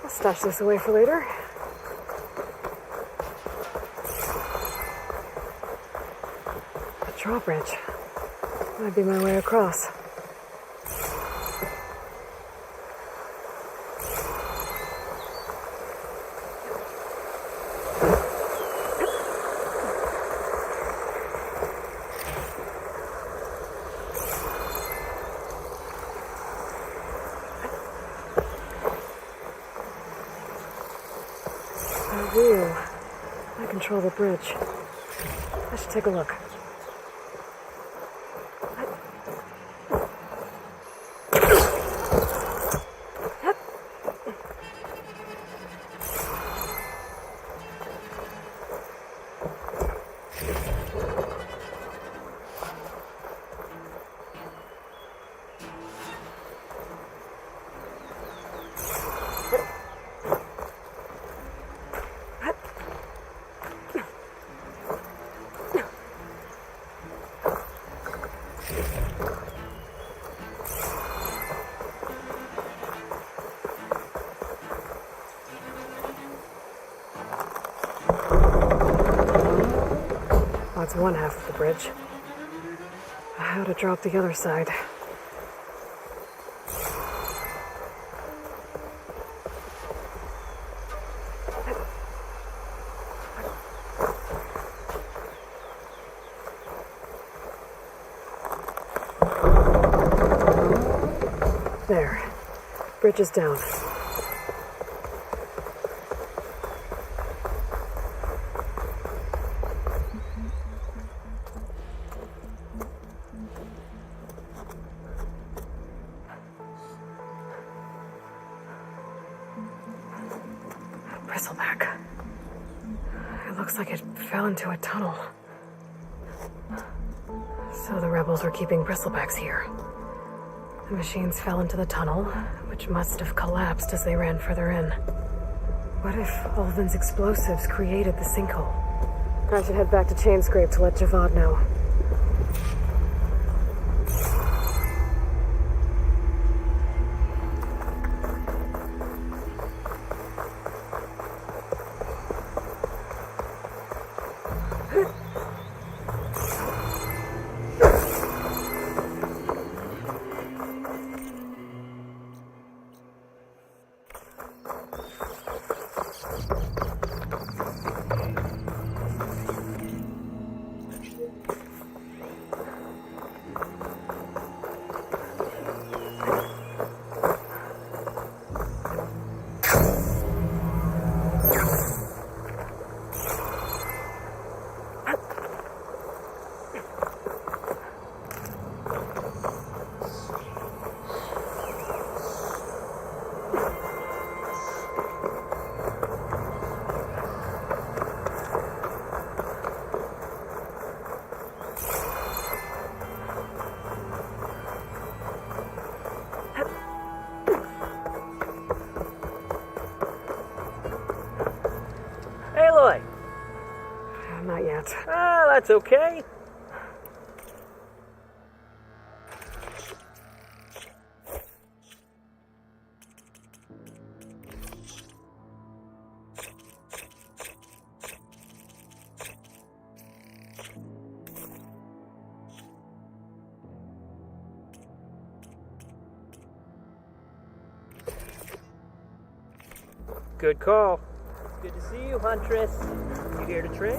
Speaker 2: I'll stash this away for later. A drawbridge. Might be my way across. A wheel. I control the bridge. I should take a look. That's one half of the bridge. How to drop the other side. There. Bridge is down. Bristleback. It looks like it fell into a tunnel. So the rebels were keeping bristlebacks here. The machines fell into the tunnel, which must have collapsed as they ran further in. What if Ulvin's explosives created the sinkhole? I should head back to Chainscrape to let Javad know.
Speaker 1: Aloy!
Speaker 2: Not yet.
Speaker 1: Ah, that's okay. Good call. Good to see you, Huntress. You here to trade?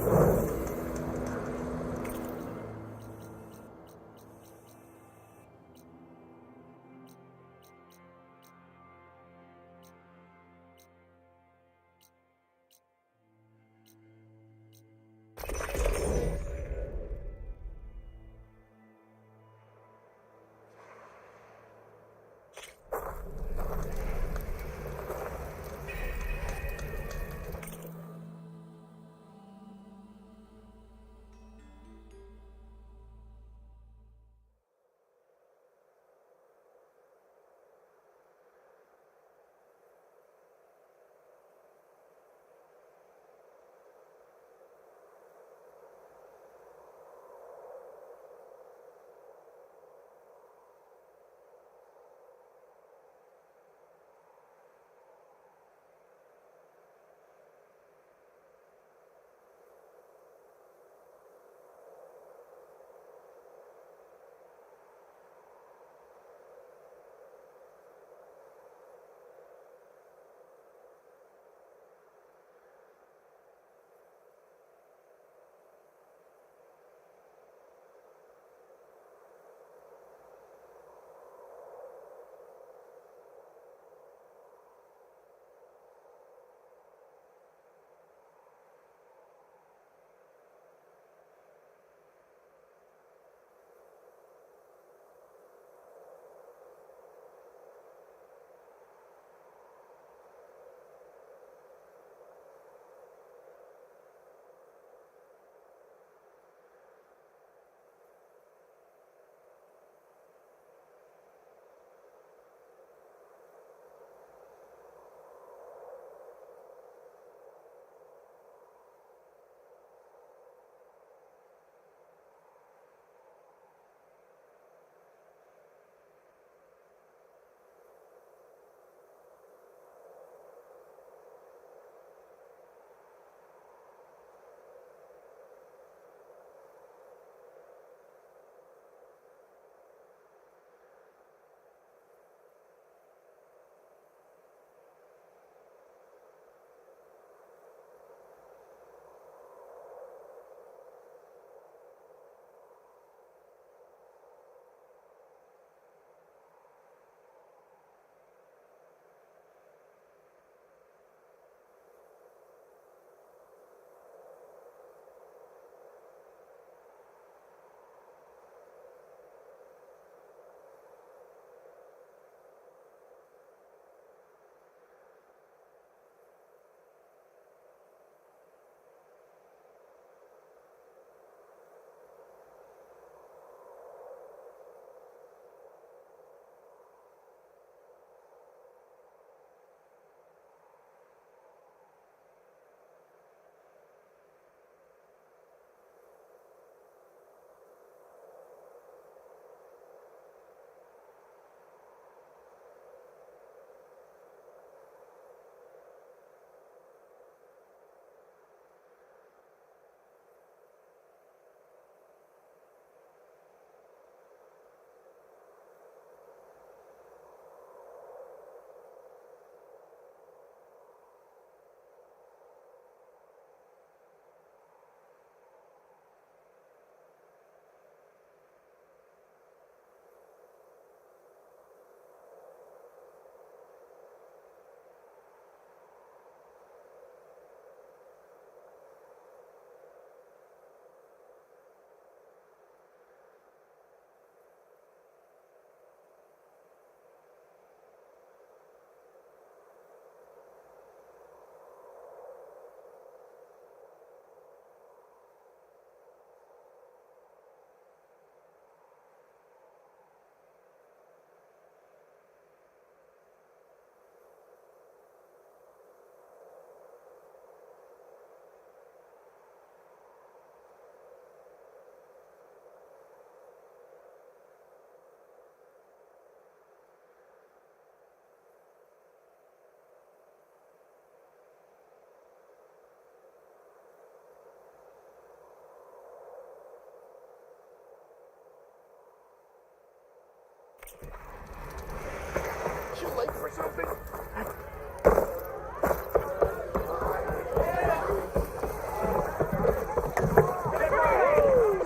Speaker 17: You late for something?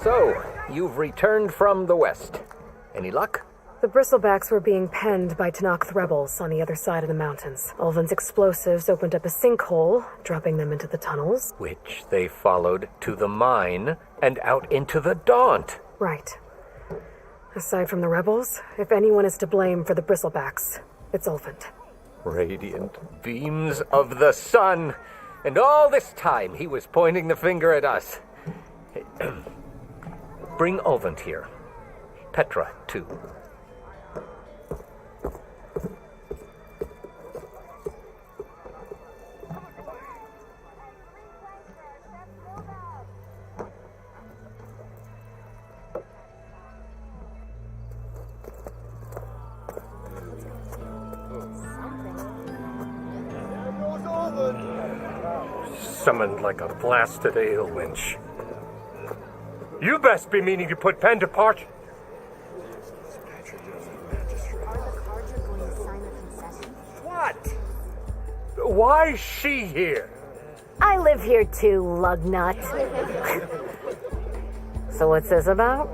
Speaker 19: So, you've returned from the west. Any luck?
Speaker 2: The bristlebacks were being penned by Tanakh rebels on the other side of the mountains. Ulvin's explosives opened up a sinkhole, dropping them into the tunnels.
Speaker 19: Which they followed to the mine and out into the Daunt.
Speaker 2: Right. Aside from the rebels, if anyone is to blame for the bristlebacks, it's Ulvin.
Speaker 19: Radiant beams of the sun. And all this time he was pointing the finger at us. Bring Ulvin here. Petra, too.
Speaker 1: Summoned like a blasted ale winch. You best be meaning to put pen to part. What? Why's she here?
Speaker 20: I live here too, lugnut. So what's this about?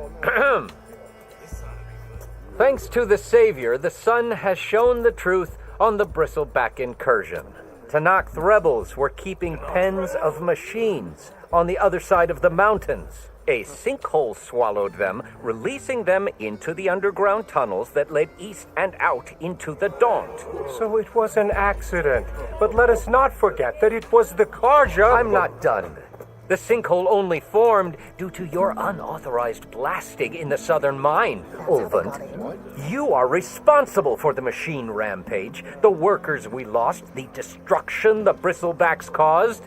Speaker 19: Thanks to the Savior, the sun has shown the truth on the bristleback incursion. Tanakh rebels were keeping pens of machines on the other side of the mountains. A sinkhole swallowed them, releasing them into the underground tunnels that led east and out into the Daunt.
Speaker 1: So it was an accident. But let us not forget that it was the Karja.
Speaker 19: I'm not done. The sinkhole only formed due to your unauthorized blasting in the southern mine, Ulvund. You are responsible for the machine rampage, the workers we lost, the destruction the bristlebacks caused.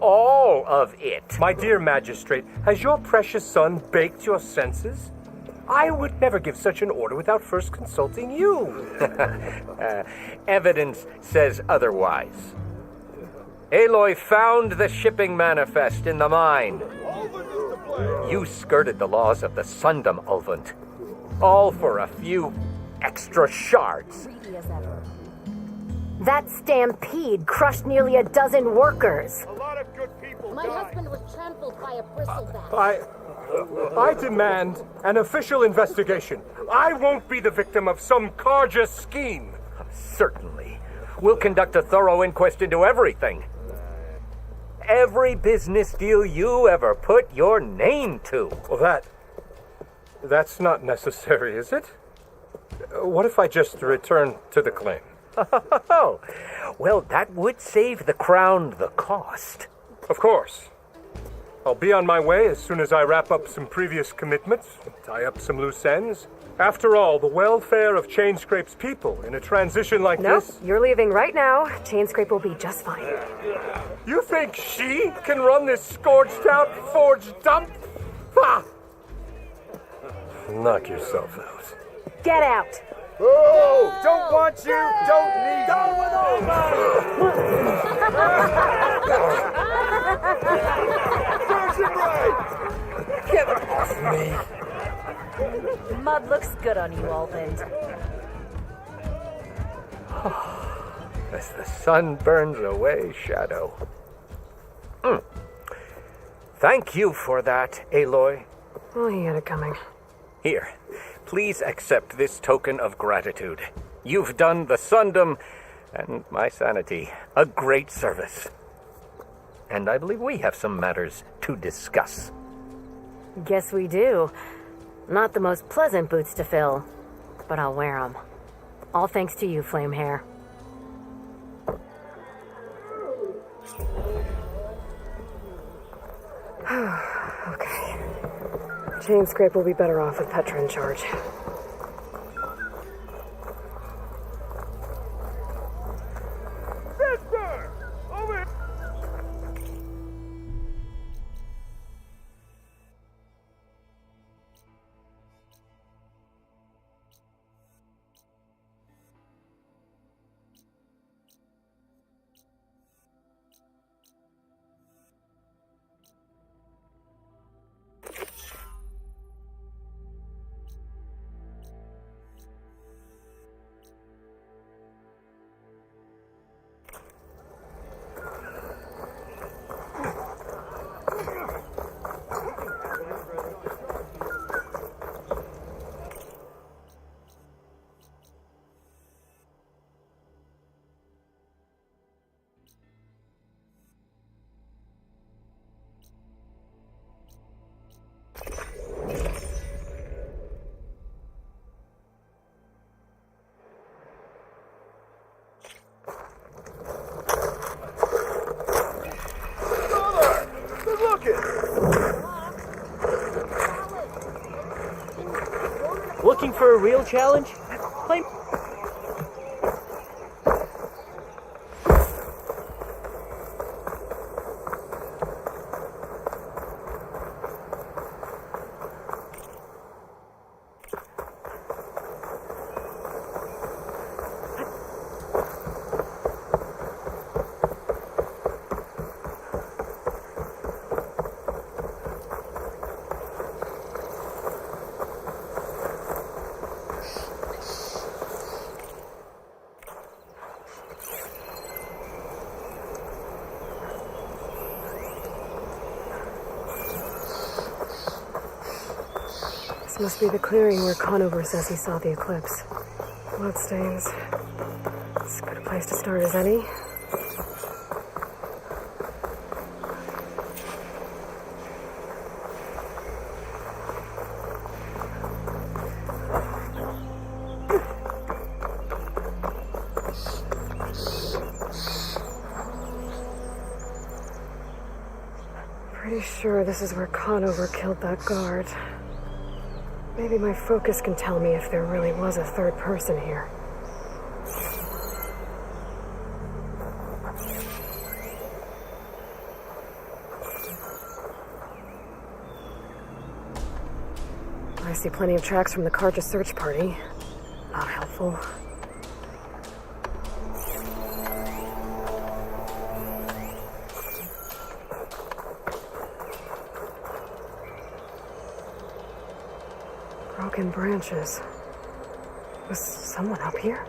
Speaker 19: All of it.
Speaker 1: My dear magistrate, has your precious son baked your senses? I would never give such an order without first consulting you.
Speaker 19: Evidence says otherwise. Aloy found the shipping manifest in the mine. You skirted the laws of the Sundom, Ulvund. All for a few extra shards.
Speaker 20: That stampede crushed nearly a dozen workers.
Speaker 17: A lot of good people
Speaker 4: My
Speaker 17: died.
Speaker 4: husband was trampled by a bristleback.
Speaker 1: I demand an official investigation. I won't be the victim of some Karja scheme.
Speaker 19: Certainly. We'll conduct a thorough inquest into everything. Every business deal you ever put your name to.
Speaker 1: Well, that's not necessary, is it? What if I just return to the claim?
Speaker 19: Oh, well, that would save the crown the cost.
Speaker 1: Of course. I'll be on my way as soon as I wrap up some previous commitments, tie up some loose ends. After all, the welfare of Chainscrape's people in a transition like this...
Speaker 2: Nope, you're leaving right now. Chainscrape will be just fine.
Speaker 1: You think she can run this scorched-out forged dump? Ha! Knock yourself out.
Speaker 20: Get out.
Speaker 17: Oh, don't want you, don't need you.
Speaker 19: Get off me.
Speaker 20: Mud looks good on you, Ulvund.
Speaker 19: As the sun burns away shadow. Thank you for that, Aloy.
Speaker 2: Oh, he had it coming.
Speaker 19: Here, please accept this token of gratitude. You've done the Sundom and my sanity a great service. And I believe we have some matters to discuss.
Speaker 20: Guess we do. Not the most pleasant boots to fill, but I'll wear them. All thanks to you, Flamehair.
Speaker 2: Okay. Chainscrape will be better off with Petra in charge.
Speaker 17: Sister! Over!
Speaker 1: a real challenge? Play.
Speaker 2: This must be the clearing where Conover says he saw the eclipse. Bloodstains. As good a place to start as any. Pretty sure this is where Conover killed that guard. Maybe my focus can tell me if there really was a third person here. I see plenty of tracks from the Karja search party. Not helpful. Broken branches. Was someone up here?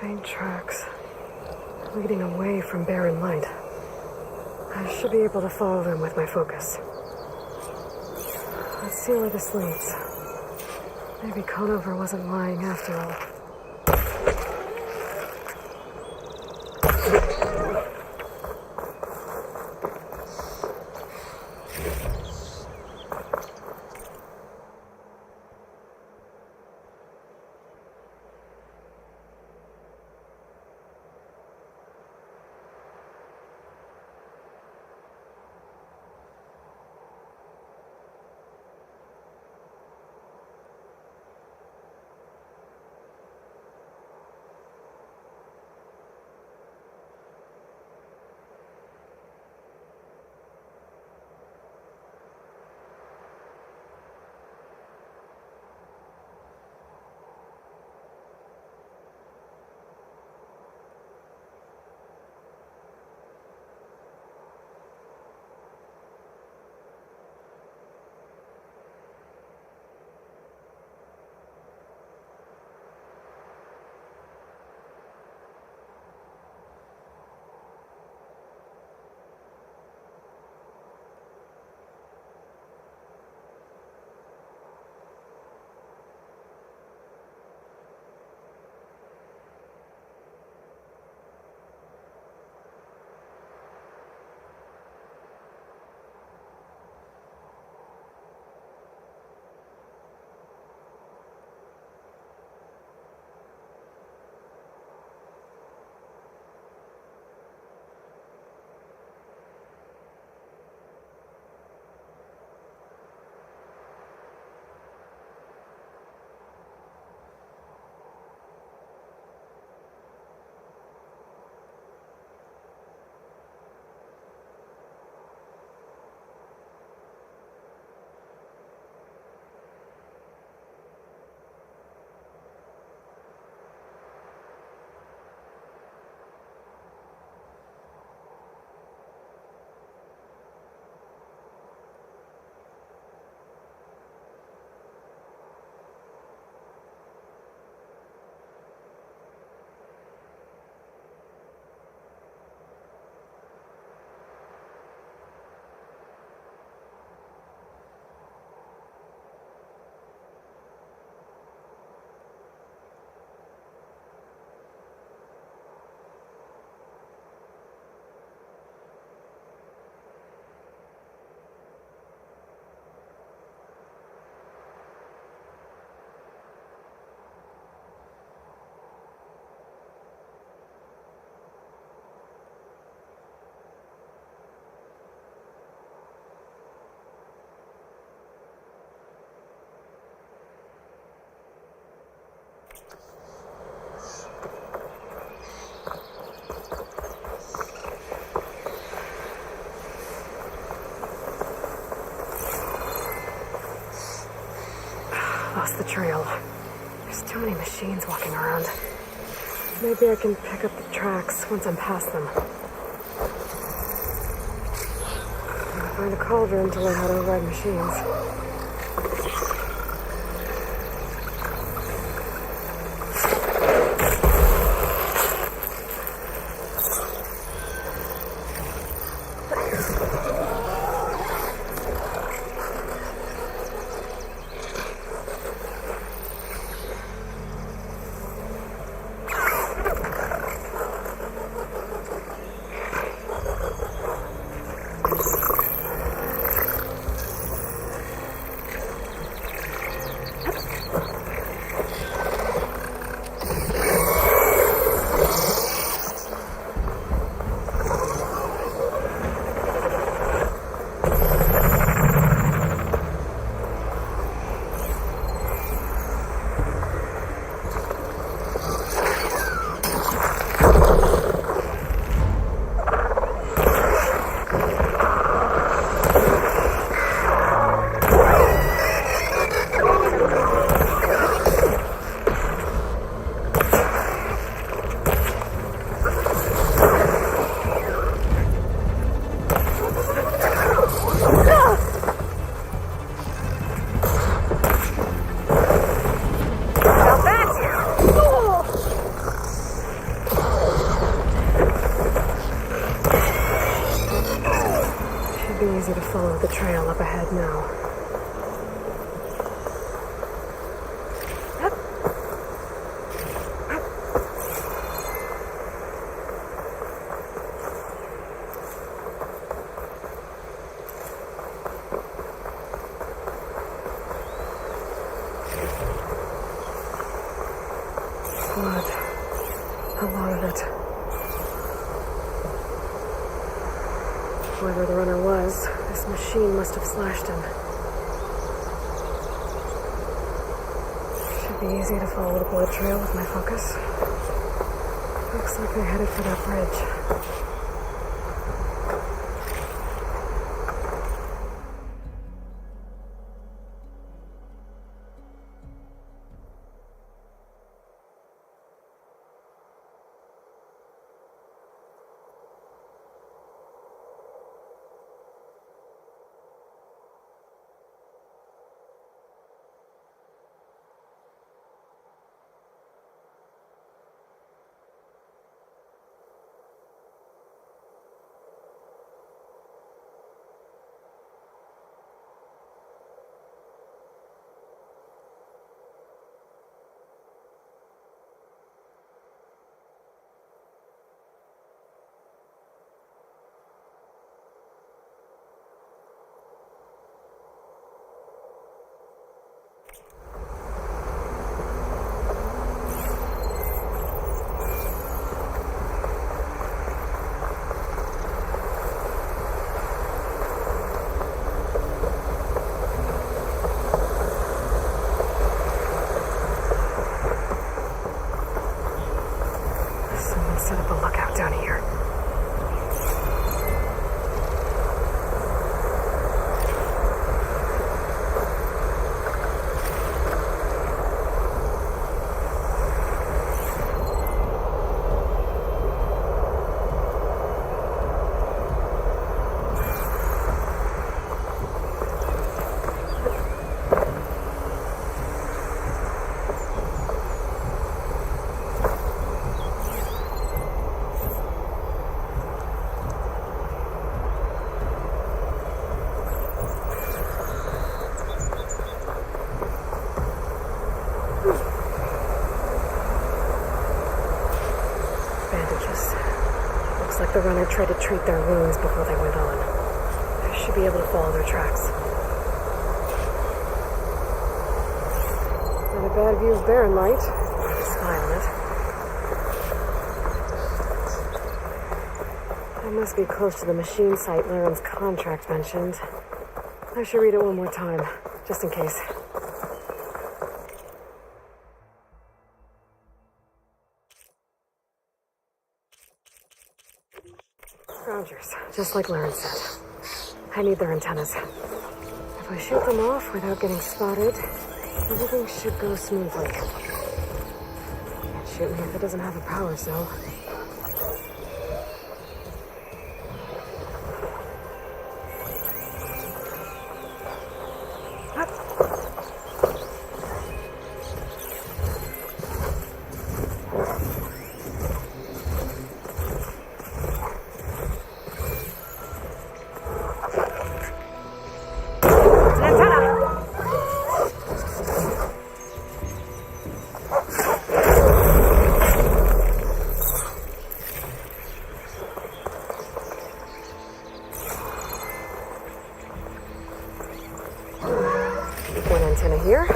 Speaker 2: Faint tracks. Leading away from barren light. I should be able to follow them with my focus. Let's see where this leads. Maybe Conover wasn't lying after all. machines walking around. Maybe I can pick up the tracks once I'm past them. I'll find a cauldron to learn how to override machines. Easy to follow the trail up ahead now. Blood. A lot of it. Whoever the runner was, this machine must have slashed him. Should be easy to follow the blood trail with my focus. Looks like they're headed for that bridge. Set up a lookout down here. Like the runner tried to treat their wounds before they went on. I should be able to follow their tracks. Not a bad view of Barren Light. With a smile on it. I must be close to the machine site Laren's contract mentioned. I should read it one more time, just in case. Rogers, just like Laren said. I need their antennas. If I shoot them off without getting spotted, everything should go smoothly. shoot me if it doesn't have a power cell. One antenna here.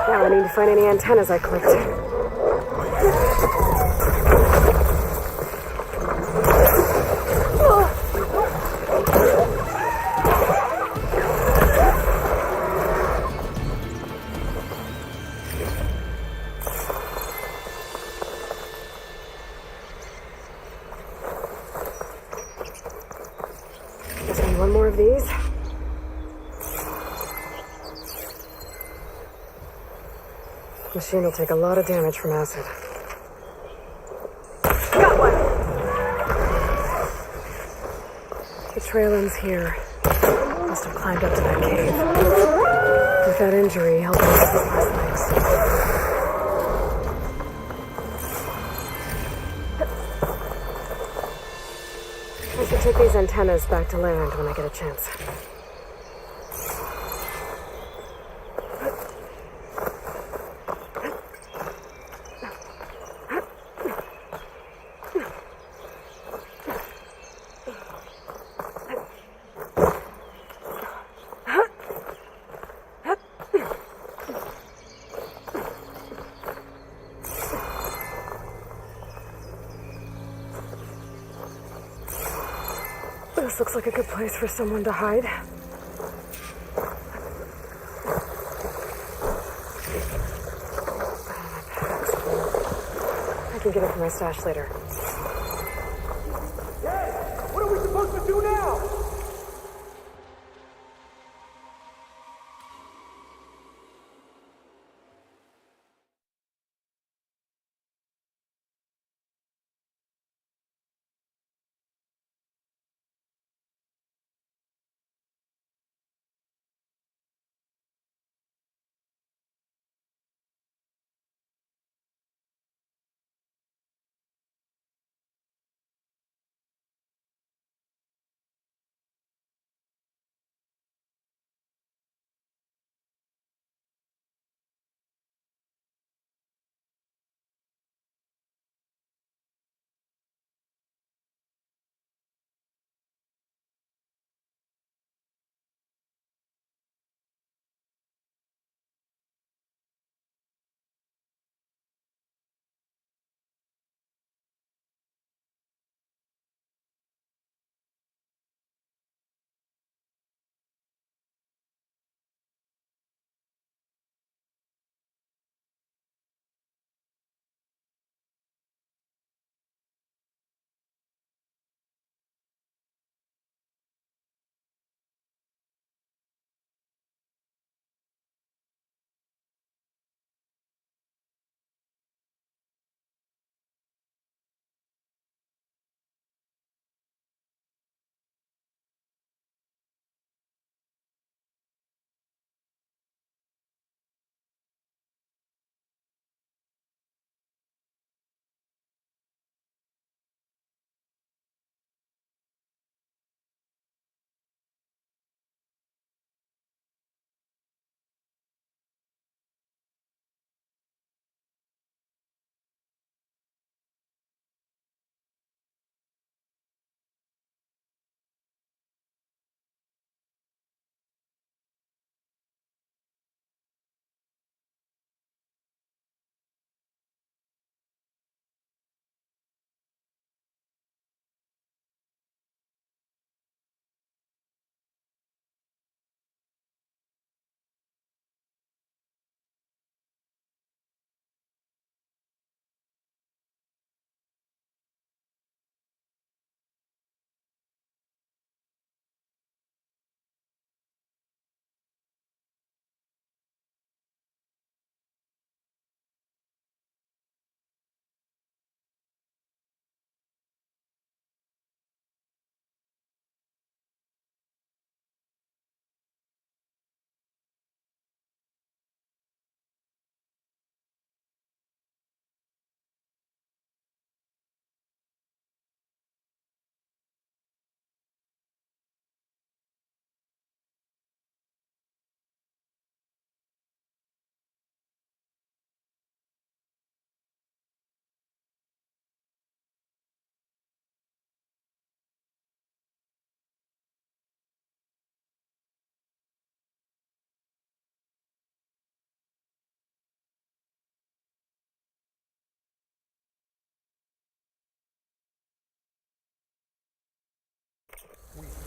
Speaker 2: Now I need to find any antennas I clicked. Just need one more of these. Machine will take a lot of damage from acid. Got one! The trail ends here. Must have climbed up to that cave. With that injury, helping with his last legs. I should take these antennas back to land when I get a chance. This looks like a good place for someone to hide. I can get it from my stash later.
Speaker 3: What are we supposed to do now?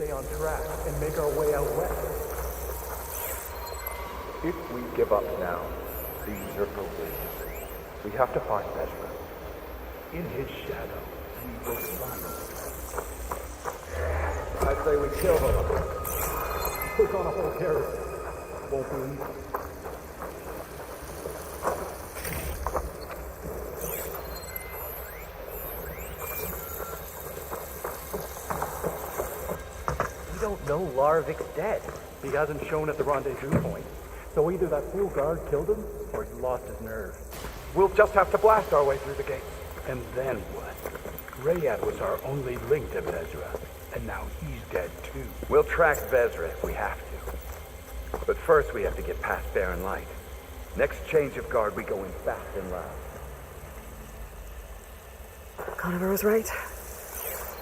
Speaker 7: stay on track and make our way out west. If we give up now, these are provisions. We have to find Ezra. In his shadow, we will find him. I say we kill them. Took on a whole garrison. Won't be easy.
Speaker 19: We don't know Larvik's dead.
Speaker 7: He hasn't shown at the rendezvous point. So either that fool guard killed him, or he lost his nerve. We'll just have to blast our way through the gates.
Speaker 18: And then what? Rayad was our only link to Vezra, and now he's dead too.
Speaker 21: We'll track Vezra if we have to. But first we have to get past Barren Light. Next change of guard, we go in fast and loud.
Speaker 2: Conover was right.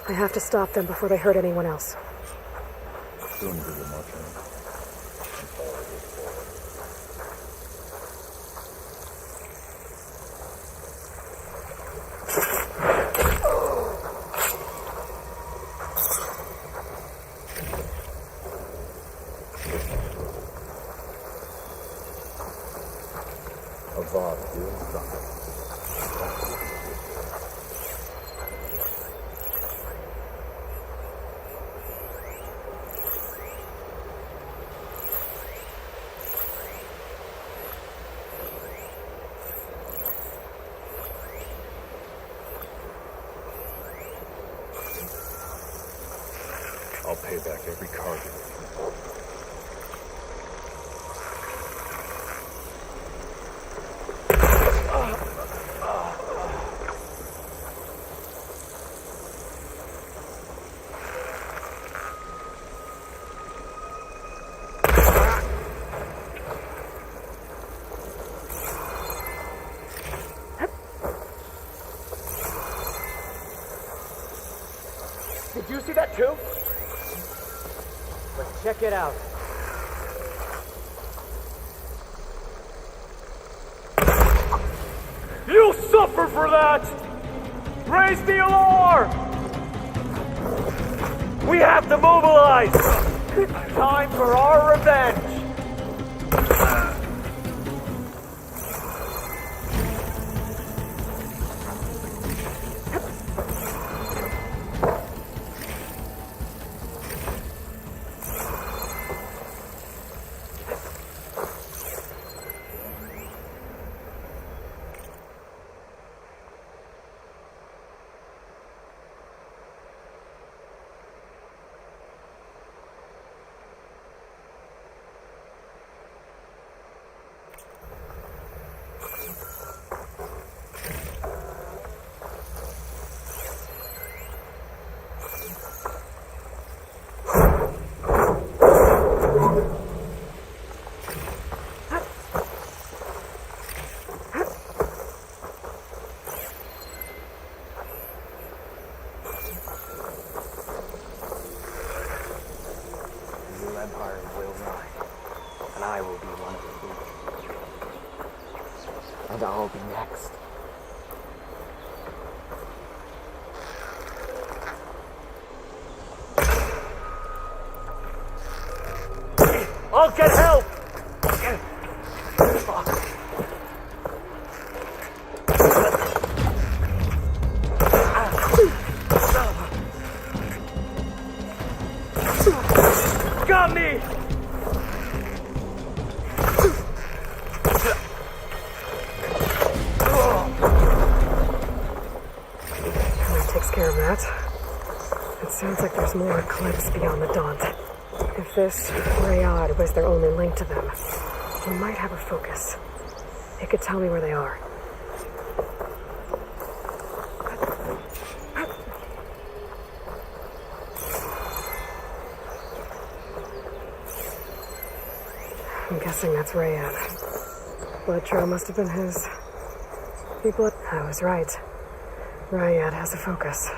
Speaker 2: I have to stop them before they hurt anyone else.
Speaker 7: Soon to the much. I'll pay back every card.
Speaker 19: Did you see that too? Let's check it out.
Speaker 3: You'll suffer for that! Raise the alarm! We have to mobilize! Time for our revenge!
Speaker 19: And I'll be next.
Speaker 3: I'll get help! Got me!
Speaker 2: Takes care of that. It sounds like there's more eclipse beyond the Daunt. If this Rayad was their only link to them, he might have a focus. It could tell me where they are. I'm guessing that's Rayad. Blood trail must have been his. I was right. Rayad has a focus.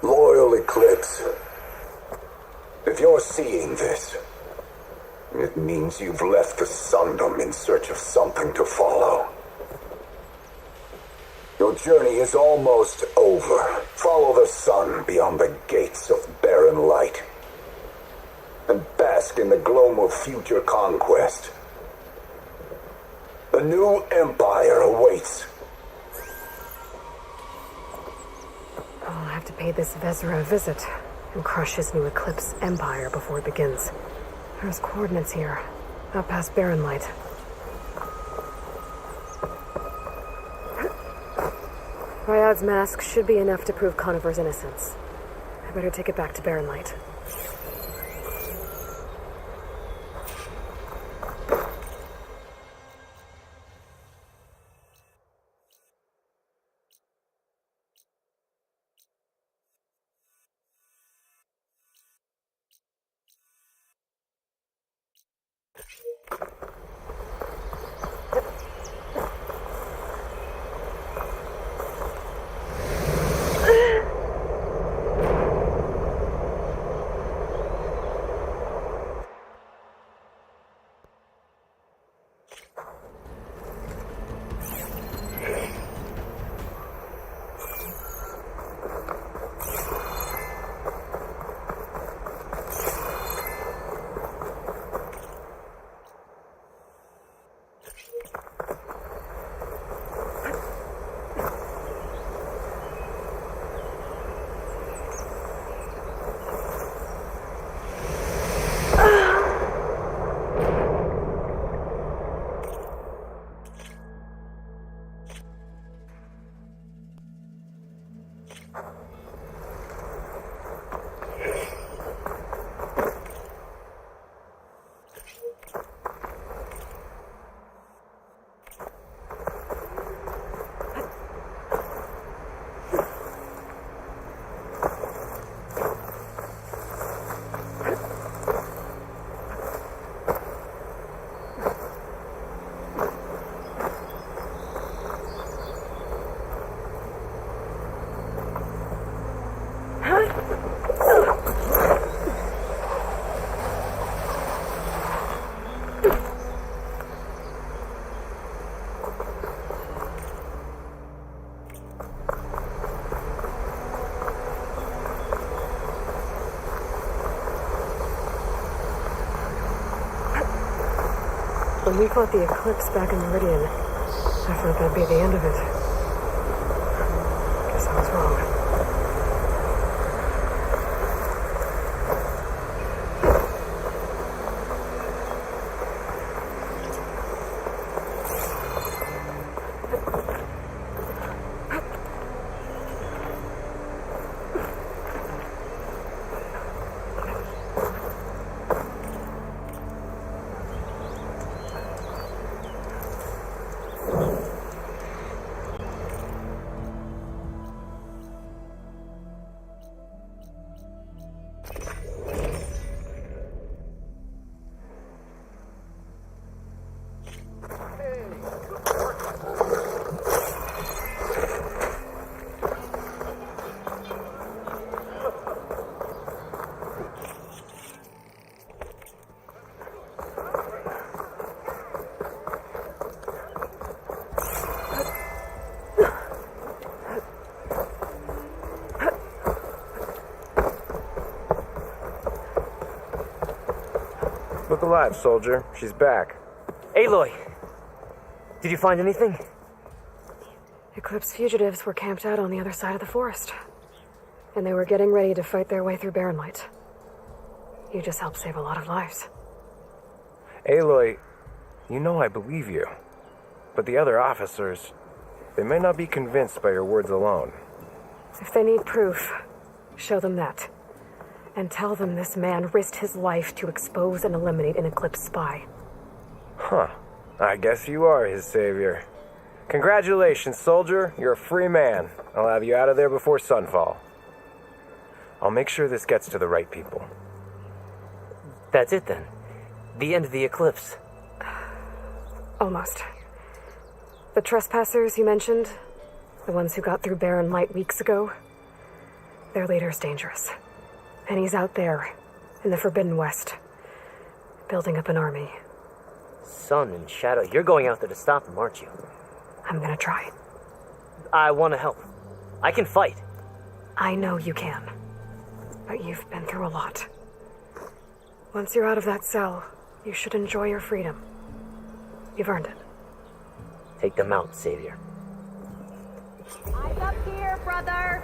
Speaker 6: Loyal Eclipse, if you're seeing this,
Speaker 9: It means you've left the Sundom in search of something to follow. Your journey is almost over. Follow the sun beyond the gates of barren light. And bask in the glow of future conquest. The new empire awaits.
Speaker 2: I'll have to pay this Vezra a visit and crush his new Eclipse empire before it begins. There's coordinates here, out past Barren Light. Ryad's mask should be enough to prove Conover's innocence. I better take it back to Barren Light. When we fought the Eclipse back in Meridian, I thought that'd be the end of it. Guess I was wrong.
Speaker 22: Look alive, soldier. She's back.
Speaker 1: Aloy! Did you find anything?
Speaker 2: Eclipse fugitives were camped out on the other side of the forest. And they were getting ready to fight their way through Barren Light. You just helped save a lot of lives.
Speaker 22: Aloy, you know I believe you. But the other officers, they may not be convinced by your words alone.
Speaker 2: If they need proof, show them that. And tell them this man risked his life to expose and eliminate an Eclipse spy.
Speaker 22: Huh. I guess you are his savior. Congratulations, soldier. You're a free man. I'll have you out of there before sunfall. I'll make sure this gets to the right people.
Speaker 1: That's it then. The end of the Eclipse.
Speaker 2: Almost. The trespassers you mentioned, the ones who got through Barren Light weeks ago, their leader's dangerous. And he's out there, in the Forbidden West. building up an army.
Speaker 1: Sun and Shadow, you're going out there to stop them, aren't you?
Speaker 2: I'm gonna try.
Speaker 1: I want to help. I can fight.
Speaker 2: I know you can. But you've been through a lot. Once you're out of that cell, you should enjoy your freedom. You've earned it.
Speaker 1: Take them out, Savior.
Speaker 4: Eyes up here, brother!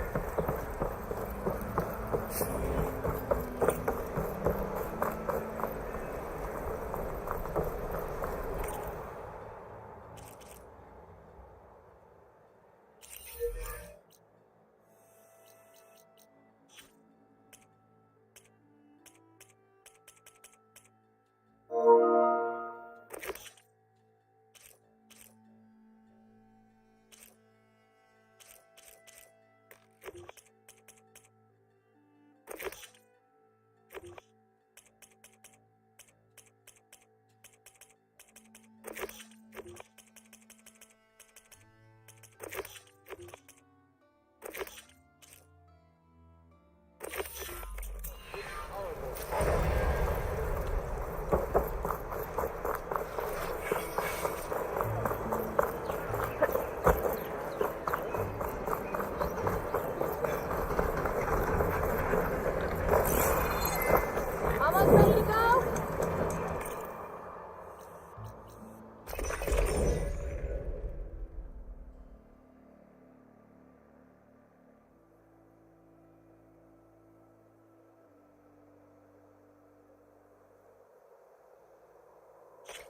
Speaker 4: Almost ready to go?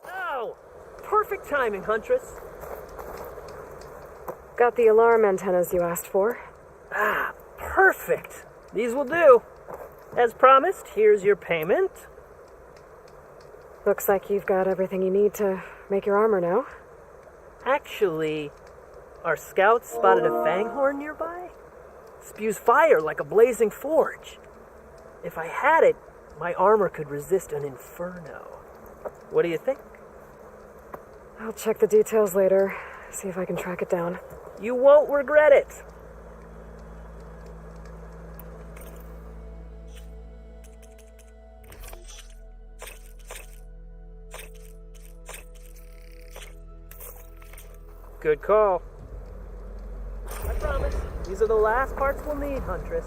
Speaker 1: Oh! Perfect timing, Huntress.
Speaker 2: Got the alarm antennas you asked for.
Speaker 1: Ah, perfect. These will do. As promised, here's your payment.
Speaker 2: Looks like you've got everything you need to make your armor now.
Speaker 1: Actually, our scouts spotted a fanghorn nearby. Spews fire like a blazing forge. If I had it, my armor could resist an inferno. What do you think?
Speaker 2: I'll check the details later, see if I can track it down.
Speaker 1: You won't regret it. Good call. I promise, these are the last parts we'll need, Huntress.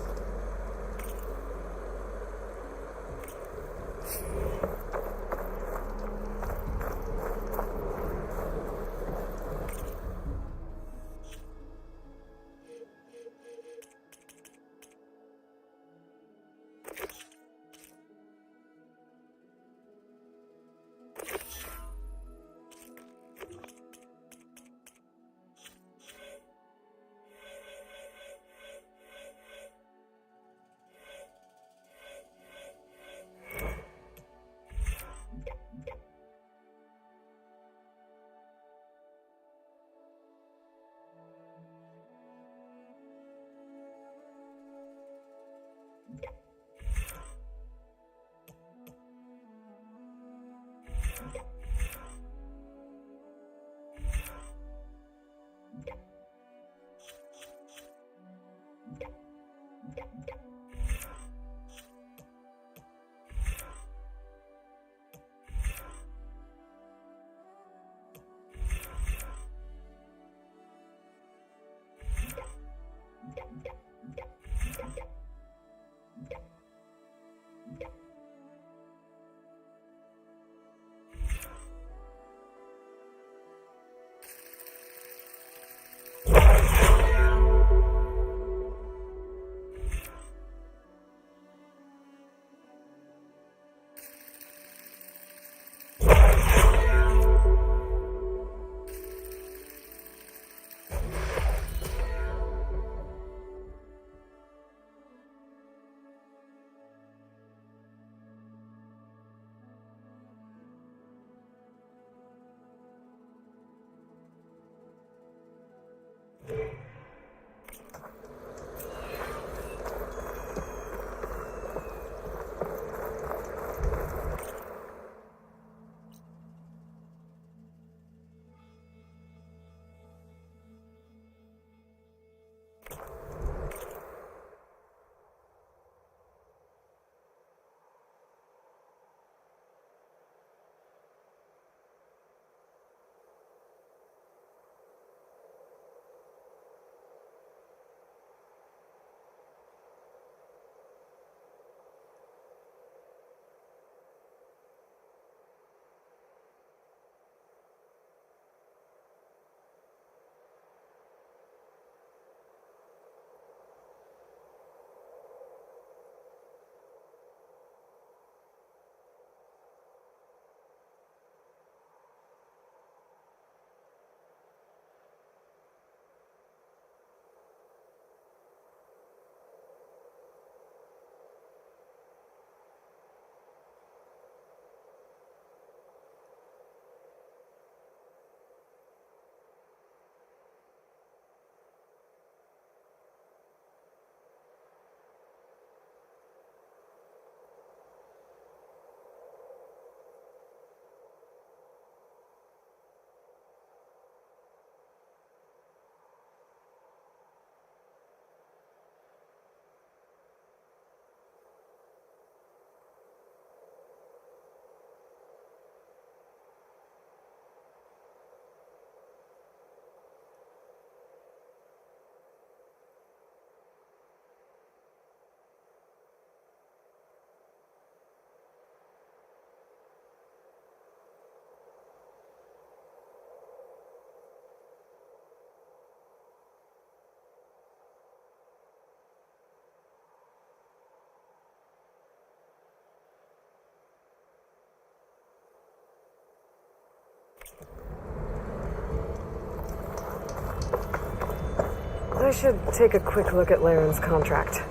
Speaker 2: I should take a quick look at Laren's contract.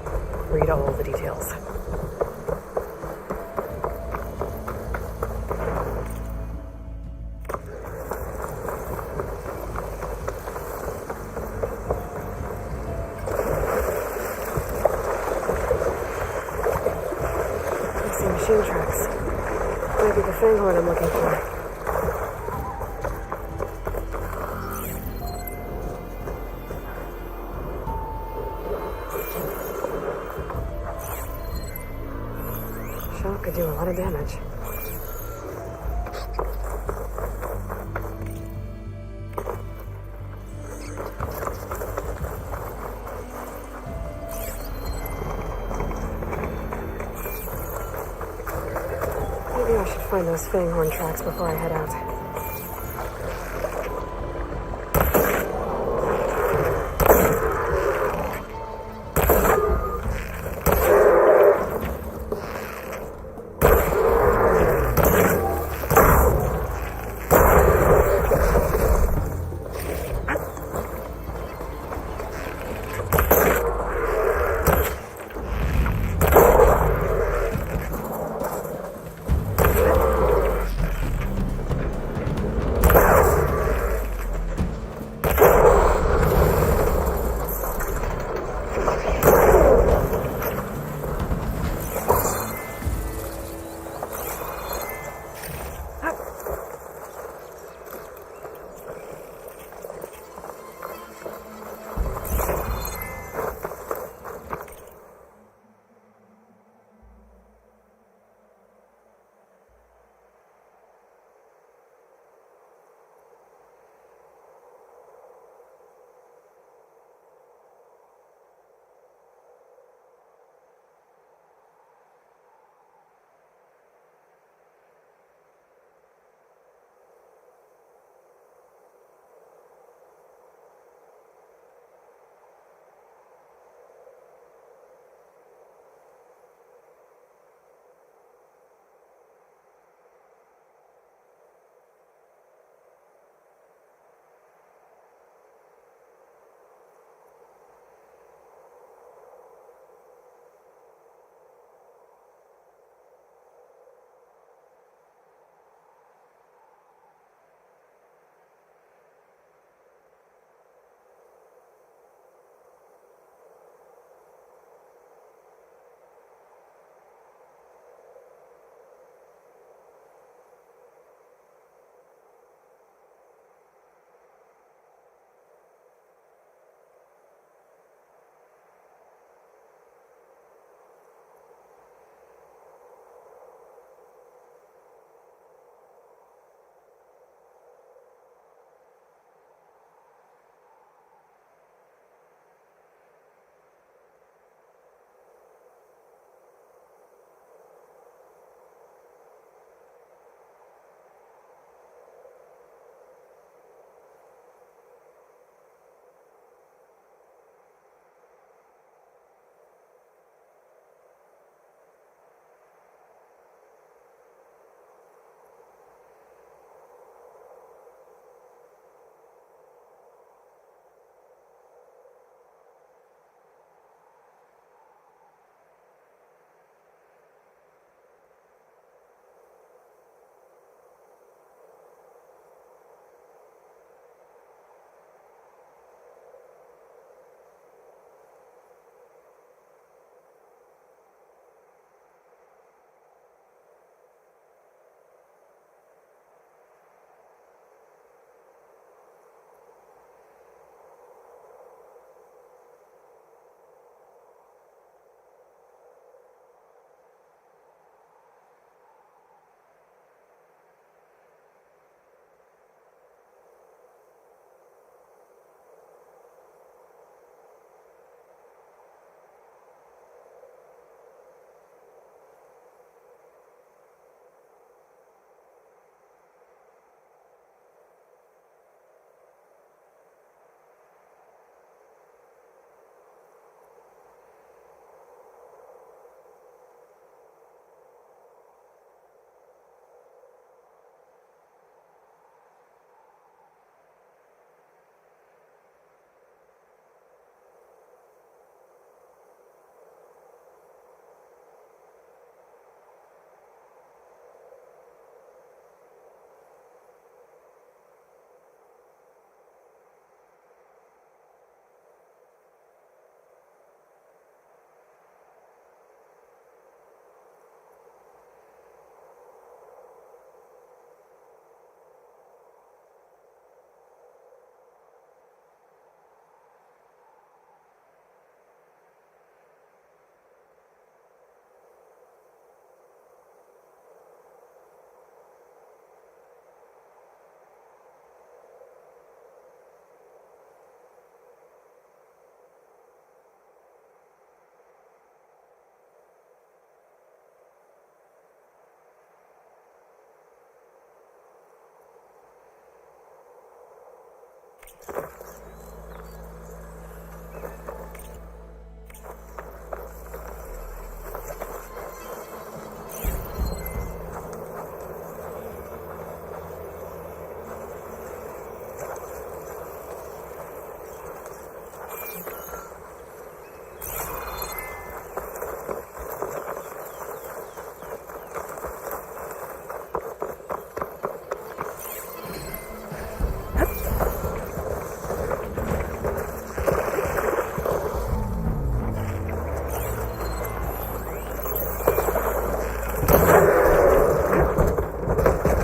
Speaker 2: Read all the details. I see machine tracks. Might be the Fanghorn I'm looking for. Shot could do a lot of damage. Maybe I should find those Fanghorn tracks before I head out.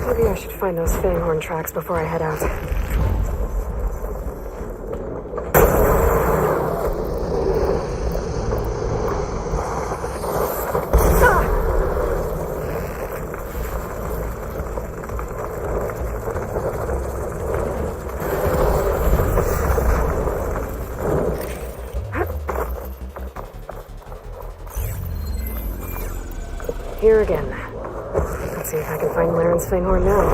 Speaker 2: Maybe I should find those fanghorn tracks before I head out. Here again. Let's see if I can find Laren's fanghorn now.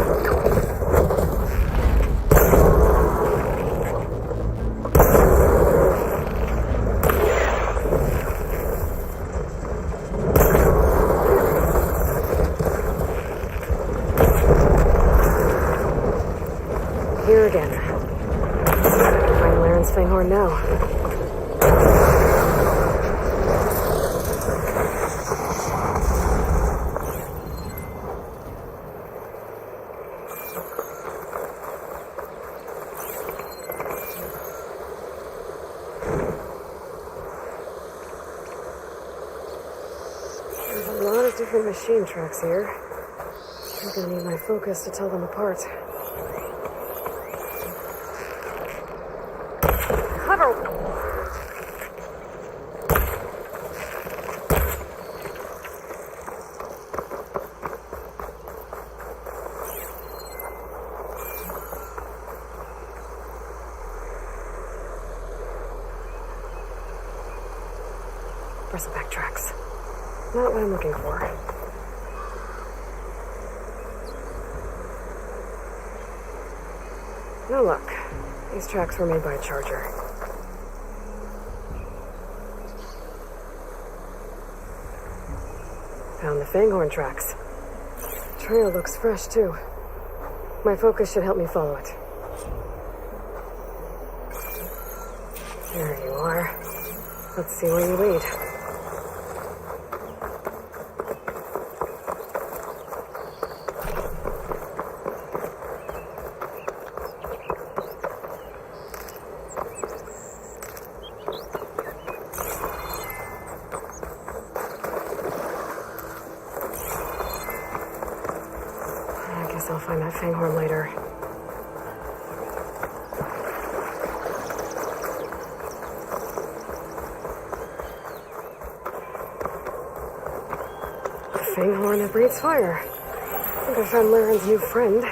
Speaker 2: Here again. Let's see if I can find Laren's fanghorn now. Different machine tracks here. I'm gonna need my focus to tell them apart. Cover! Bristleback tracks. Not what I'm looking for. No luck. These tracks were made by a charger. Found the fanghorn tracks. Trail looks fresh, too. My focus should help me follow it. There you are. Let's see where you lead. I'll find that fanghorn later. The fanghorn that breathes fire. I think I found Laren's new friend.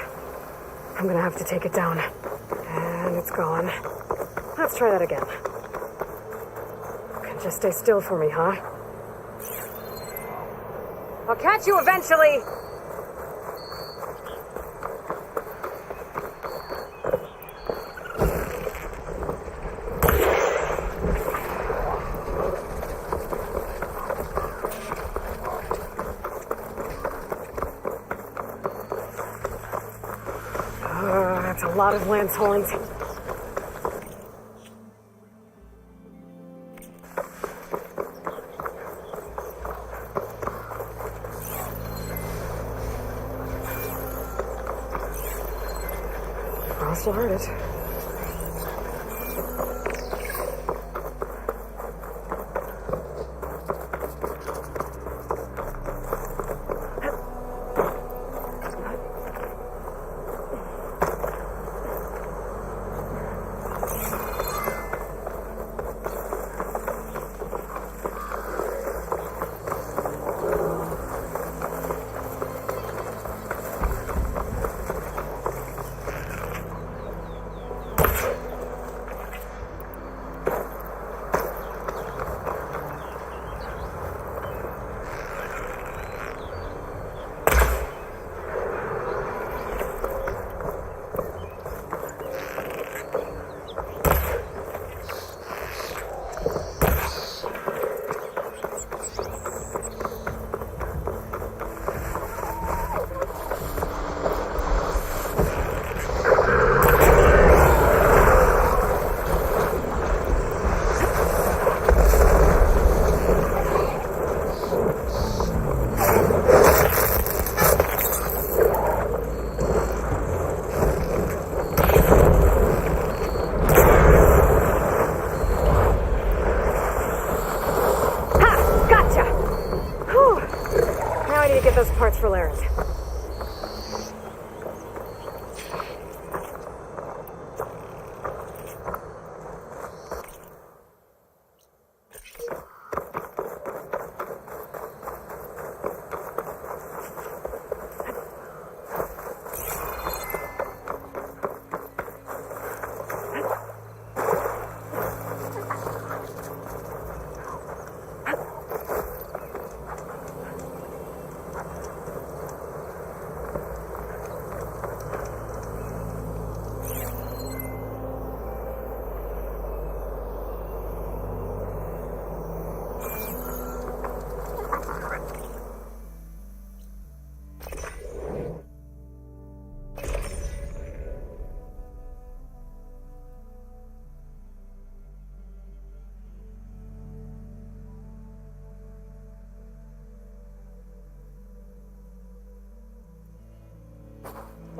Speaker 2: I'm gonna have to take it down. And it's gone. Let's try that again. You can just stay still for me, huh?
Speaker 13: I'll catch you eventually!
Speaker 2: That's a lot of lance horns. I'll still heard it.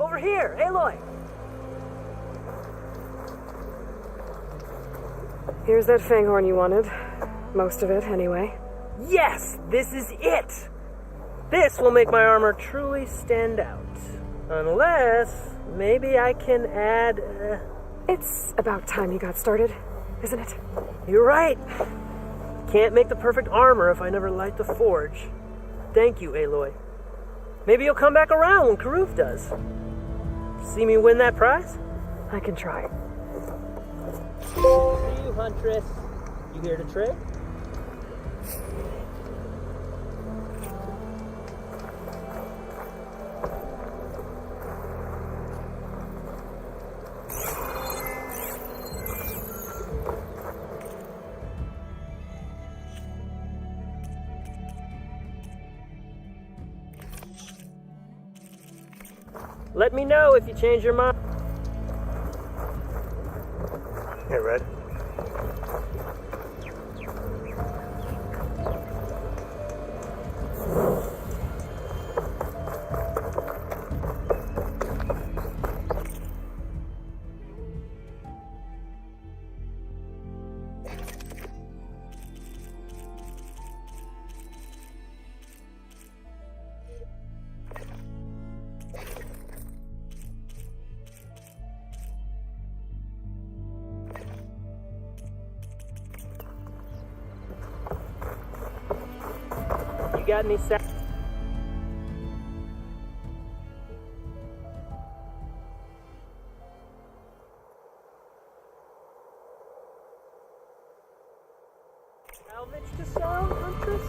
Speaker 1: Over here, Aloy!
Speaker 2: Here's that fanghorn you wanted. Most of it, anyway.
Speaker 1: Yes! This is it! This will make my armor truly stand out. Unless, maybe I can add...
Speaker 2: It's about time you got started, isn't it?
Speaker 1: You're right. Can't make the perfect armor if I never light the forge. Thank you, Aloy. Maybe you'll come back around when Karuf does. See me win that prize?
Speaker 2: I can try.
Speaker 1: Hey, you, Huntress. You here to trade? Let me know if you change your mind.
Speaker 18: Hey, Red.
Speaker 1: You got any salvage to sell, Huntress?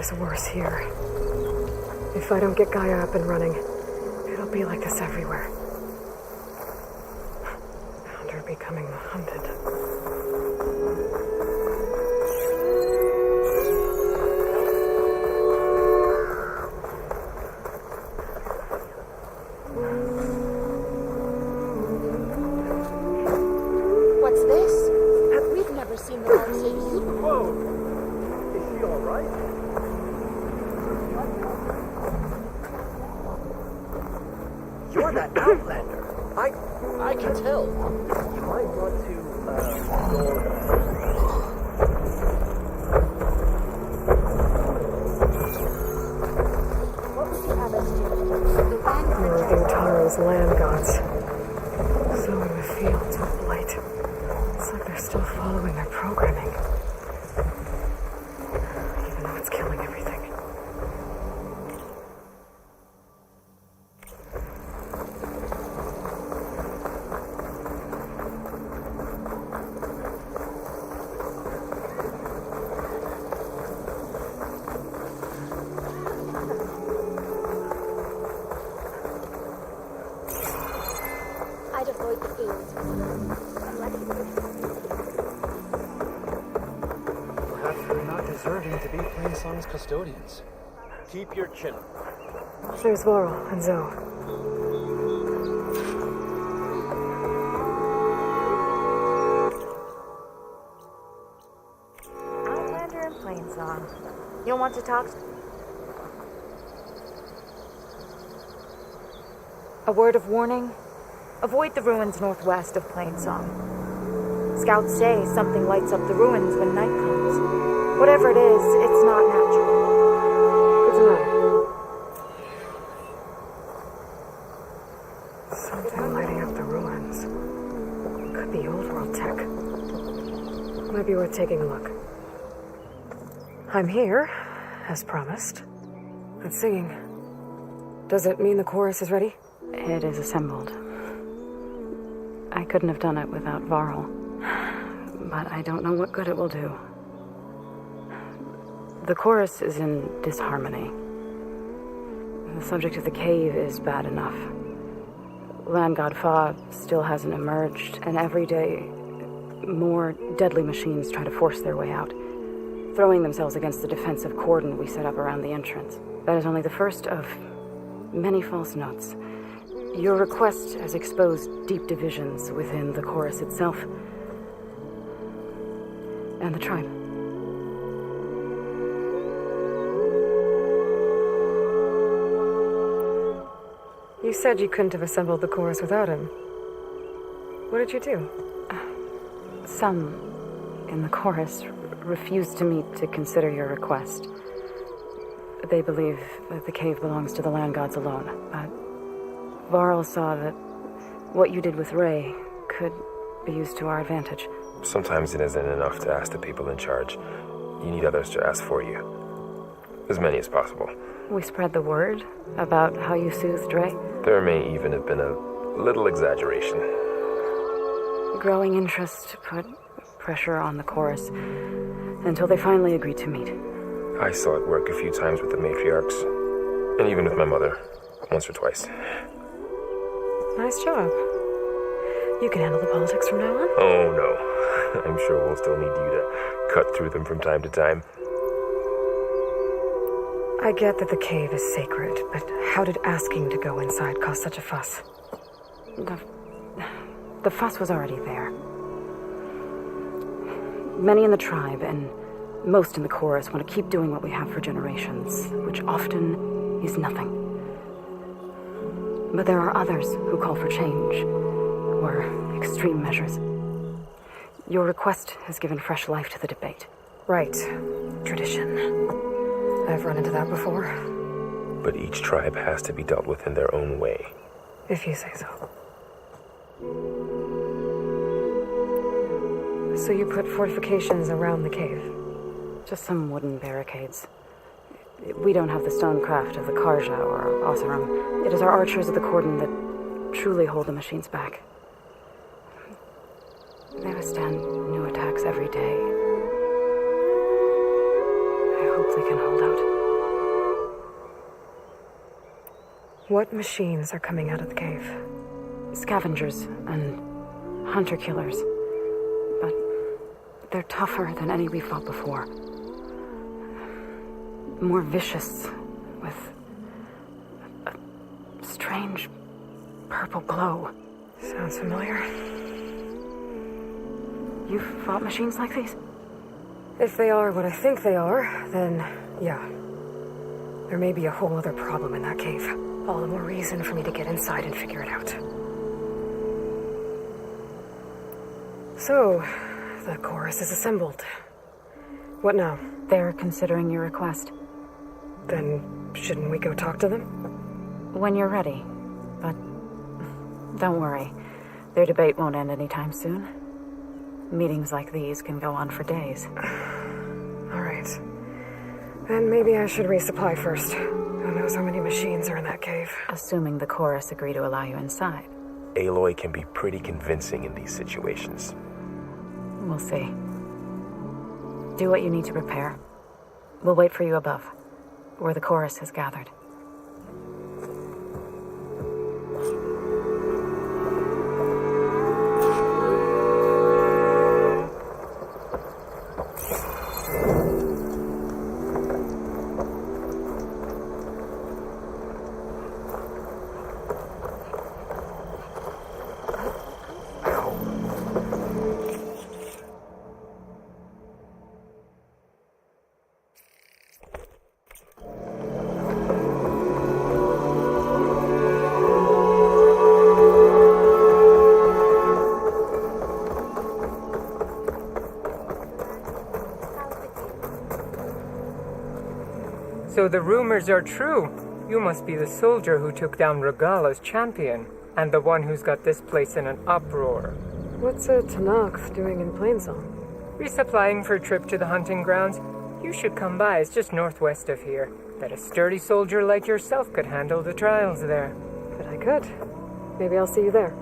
Speaker 2: is worse here. If I don't get Gaia up and running, it'll be like this everywhere. And her becoming the hunted.
Speaker 14: What's this? We've never seen the Lord say you.
Speaker 3: Whoa! Is she alright?
Speaker 1: You're that Outlander.
Speaker 3: I can tell.
Speaker 1: You might want to,
Speaker 14: What would you have us do? The land
Speaker 2: Moving Taro's land gods. Sowing the fields with blight. It's like they're still following their programming. Even though it's killing everything.
Speaker 14: I'd avoid the fields.
Speaker 18: Perhaps we're not deserving to be Plainsong's custodians.
Speaker 3: Keep your chin up.
Speaker 2: There's Varl and Zoe.
Speaker 13: Outlander and Plainsong. You'll want to talk? A word of warning? Avoid the ruins northwest of Plainsong. Scouts say something lights up the ruins when night comes. Whatever it is, it's not natural.
Speaker 2: Good to know. Something lighting up the ruins. Could be old world tech. Might be worth taking a look. I'm here, as promised. And singing. Does it mean the chorus is ready?
Speaker 20: It is assembled. I couldn't have done it without Varl. But I don't know what good it will do. The chorus is in disharmony. The subject of the cave is bad enough. Land God Fa still hasn't emerged, and every day more deadly machines try to force their way out, throwing themselves against the defensive cordon we set up around the entrance. That is only the first of many false notes. Your request has exposed deep divisions within the chorus itself and the tribe.
Speaker 2: You said you couldn't have assembled the chorus without him. What did you do?
Speaker 20: Some in the chorus refused to meet to consider your request. They believe that the cave belongs to the land gods alone, but Varl saw that what you did with Ray could be used to our advantage.
Speaker 12: Sometimes it isn't enough to ask the people in charge. You need others to ask for you. As many as possible.
Speaker 20: We spread the word about how you soothed Ray.
Speaker 12: There may even have been a little exaggeration.
Speaker 20: Growing interest put pressure on the chorus until they finally agreed to meet.
Speaker 12: I saw it work a few times with the matriarchs, and even with my mother, once or twice.
Speaker 2: Nice job. You can handle the politics from now on?
Speaker 12: Oh, no. I'm sure we'll still need you to cut through them from time to time.
Speaker 2: I get that the cave is sacred, but how did asking to go inside cause such a fuss?
Speaker 20: The fuss was already there. Many in the tribe and most in the chorus want to keep doing what we have for generations, which often is nothing. But there are others who call for change, or extreme measures. Your request has given fresh life to the debate.
Speaker 2: Right. Tradition. I've run into that before.
Speaker 12: But each tribe has to be dealt with in their own way.
Speaker 2: If you say so. So you put fortifications around the cave?
Speaker 20: Just some wooden barricades. We don't have the stonecraft of the Karja or Oseram. It is our archers of the cordon that truly hold the machines back. They withstand new attacks every day. I hope they can hold out.
Speaker 2: What machines are coming out of the cave?
Speaker 20: Scavengers and hunter-killers. But they're tougher than any we fought before. More vicious, with a strange purple glow.
Speaker 2: Sounds familiar.
Speaker 20: You've fought machines like these?
Speaker 2: If they are what I think they are, then yeah. There may be a whole other problem in that cave. All the more reason for me to get inside and figure it out. So, the chorus is assembled. What now?
Speaker 20: They're considering your request.
Speaker 2: Then, shouldn't we go talk to them?
Speaker 20: When you're ready. But don't worry. Their debate won't end anytime soon. Meetings like these can go on for days.
Speaker 2: All right. Then maybe I should resupply first. Who knows how many machines are in that cave?
Speaker 20: Assuming the chorus agree to allow you inside.
Speaker 12: Aloy can be pretty convincing in these situations.
Speaker 20: We'll see. Do what you need to prepare. We'll wait for you above, where the chorus has gathered.
Speaker 5: So the rumors are true. You must be the soldier who took down Regala's champion, and the one who's got this place in an uproar.
Speaker 2: What's a Tanakh doing in Plainsong?
Speaker 5: Resupplying for a trip to the hunting grounds. You should come by, it's just northwest of here. Bet a sturdy soldier like yourself could handle the trials there.
Speaker 2: But I could. Maybe I'll see you there.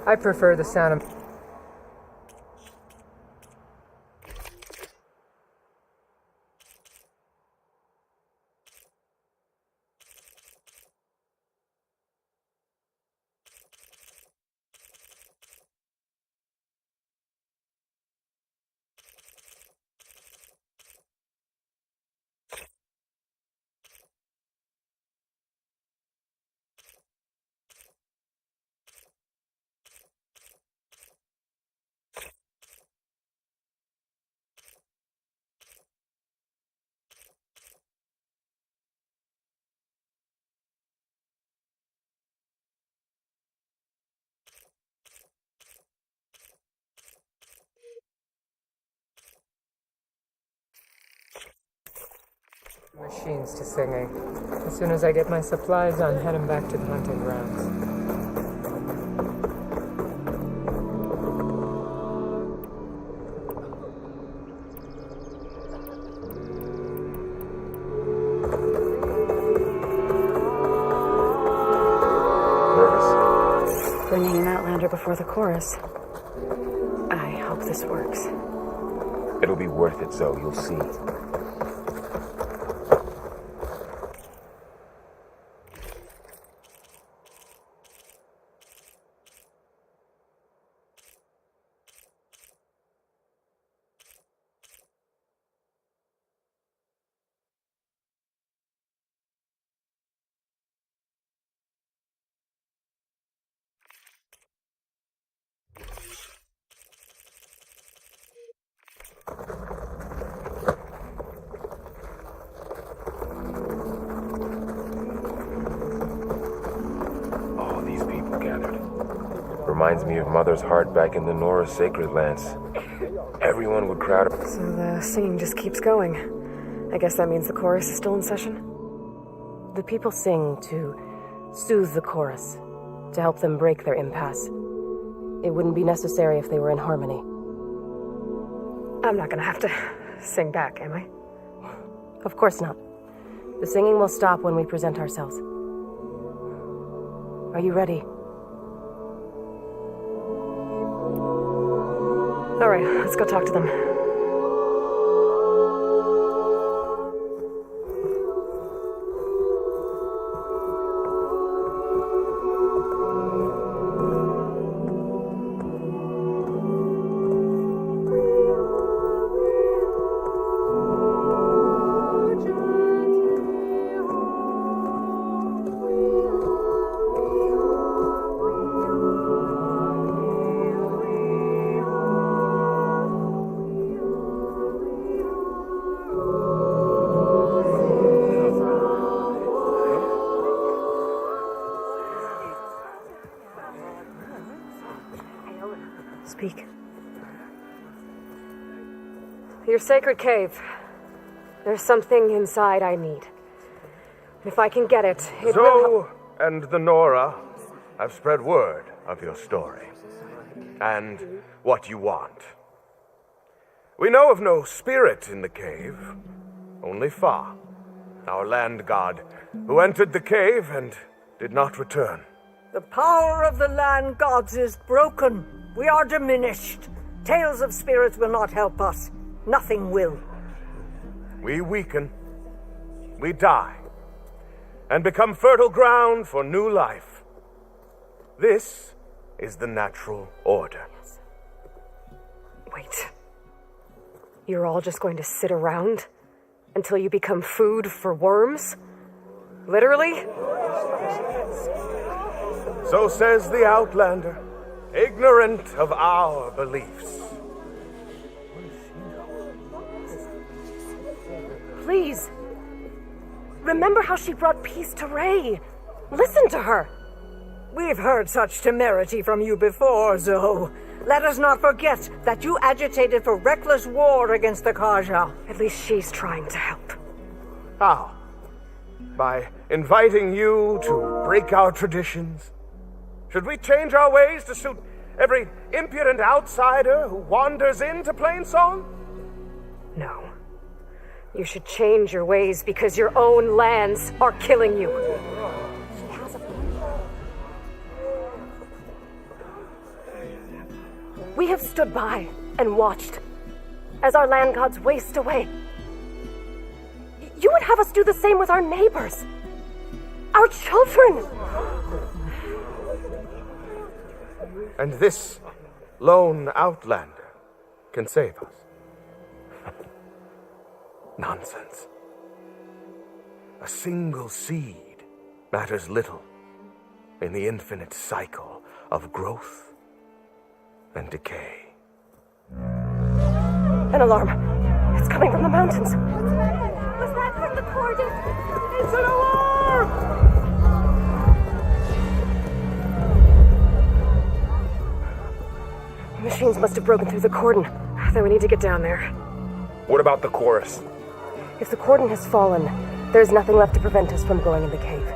Speaker 5: I prefer the sound of... machines to singing. As soon as I get my supplies, I'm heading back to the hunting grounds.
Speaker 20: Bringing an Outlander before the chorus. I hope this works.
Speaker 12: It'll be worth it, Zoe. You'll see. Reminds me of Mother's heart back in the Nora sacred lands. Everyone would crowd up.
Speaker 2: So the singing just keeps going. I guess that means the chorus is still in session?
Speaker 20: The people sing to soothe the chorus, to help them break their impasse. It wouldn't be necessary if they were in harmony.
Speaker 2: I'm not gonna have to sing back, am I?
Speaker 20: Of course not. The singing will stop when we present ourselves. Are you ready?
Speaker 2: All right, let's go talk to them. Speak. Your sacred cave. There's something inside I need. If I can get it, it will...
Speaker 16: Zoe and the Nora have spread word of your story. And what you want. We know of no spirit in the cave. Only Fa, our land god, who entered the cave and did not return.
Speaker 10: The power of the land gods is broken. We are diminished. Tales of spirits will not help us. Nothing will.
Speaker 16: We weaken. We die. And become fertile ground for new life. This is the natural order.
Speaker 2: Wait. You're all just going to sit around until you become food for worms? Literally?
Speaker 16: So says the Outlander, ignorant of our beliefs.
Speaker 2: Please. Remember how she brought peace to Ray. Listen to her.
Speaker 10: We've heard such temerity from you before, Zoe. Let us not forget that you agitated for reckless war against the Kaja.
Speaker 2: At least she's trying to help.
Speaker 16: How? By inviting you to break our traditions? Should we change our ways to suit every impudent outsider who wanders into Plainsong?
Speaker 2: No. You should change your ways because your own lands are killing you. We have stood by and watched as our land gods waste away. You would have us do the same with our neighbors, our children.
Speaker 16: And this lone Outlander can save us. Nonsense. A single seed matters little in the infinite cycle of growth and decay.
Speaker 2: An alarm. It's coming from the mountains.
Speaker 14: Was that from the cordon?
Speaker 16: It's an alarm!
Speaker 2: Machines must have broken through the cordon. Then we need to get down there.
Speaker 12: What about the chorus?
Speaker 2: If the cordon has fallen, There's nothing left to prevent us from going in the cave.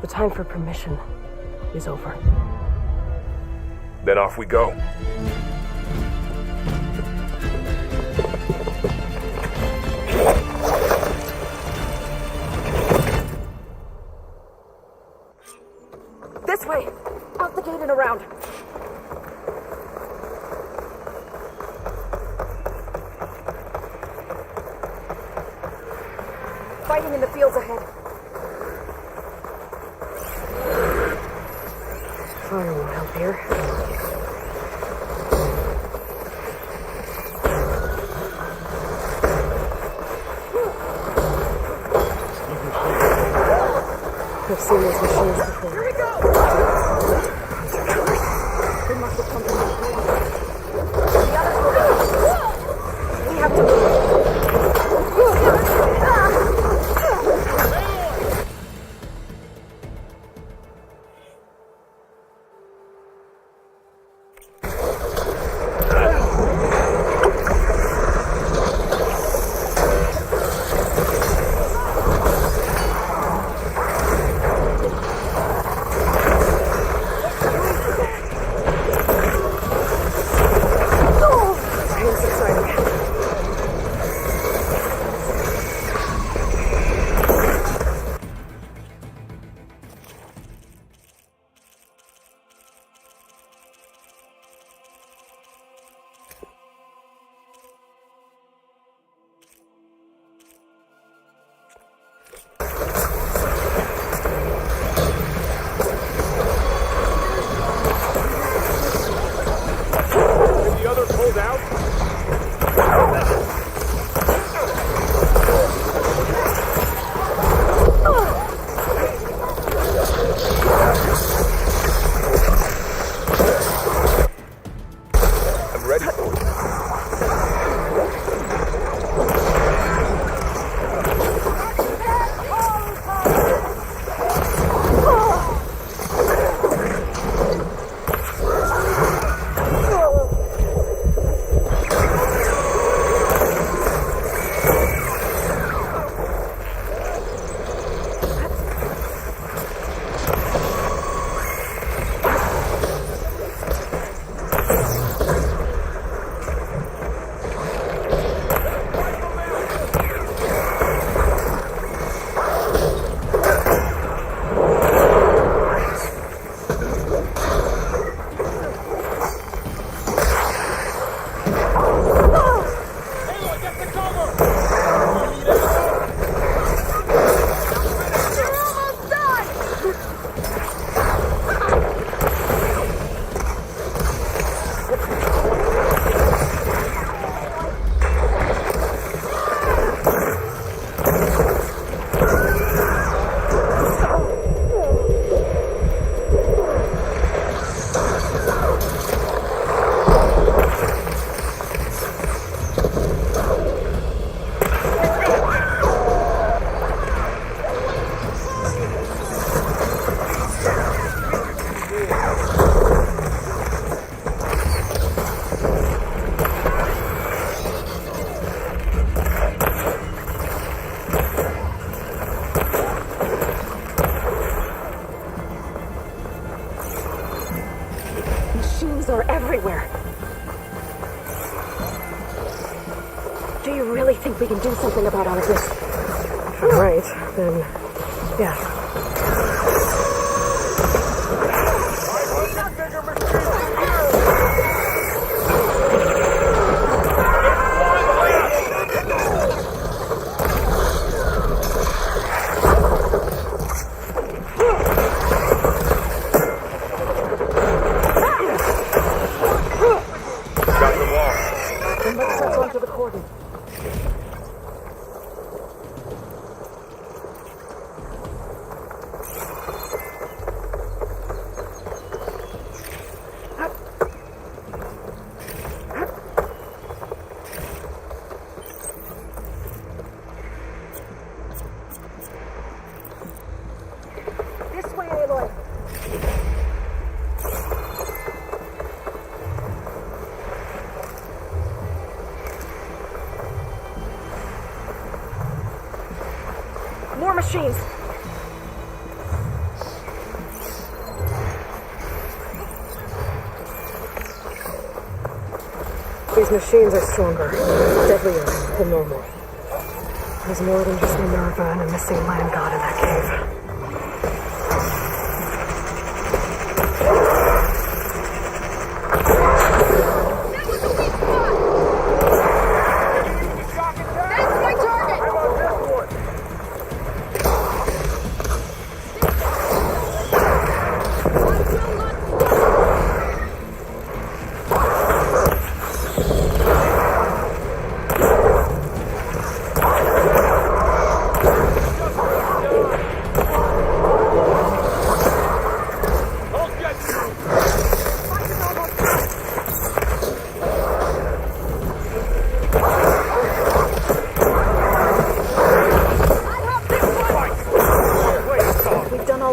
Speaker 2: The time for permission is over.
Speaker 12: Then off we go.
Speaker 13: This way! Out the gate and around. Fighting in the fields ahead.
Speaker 2: Fire won't help here. I've seen these machines before.
Speaker 13: Here we go! They must have come from the green. The others will... We have to move.
Speaker 2: Are everywhere. Do you really think we can do something about all of this? All right, then, yeah. machines! These machines are stronger, deadlier than normal. There's more than just Minerva and a missing land god in that cave.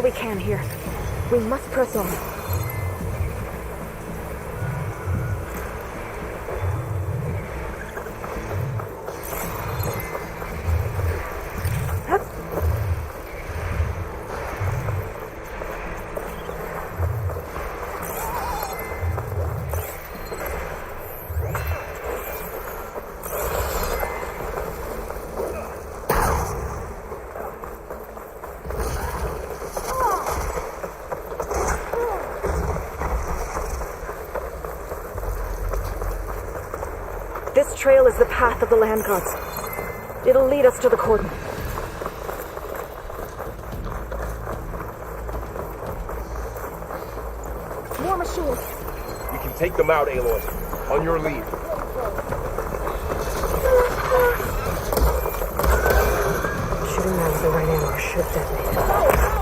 Speaker 20: We can here. We must press on. This trail is the path of the land gods. It'll lead us to the cordon.
Speaker 14: More machines.
Speaker 12: We can take them out, Aloy. On your lead.
Speaker 2: Shooting them with the right ammo should detonate.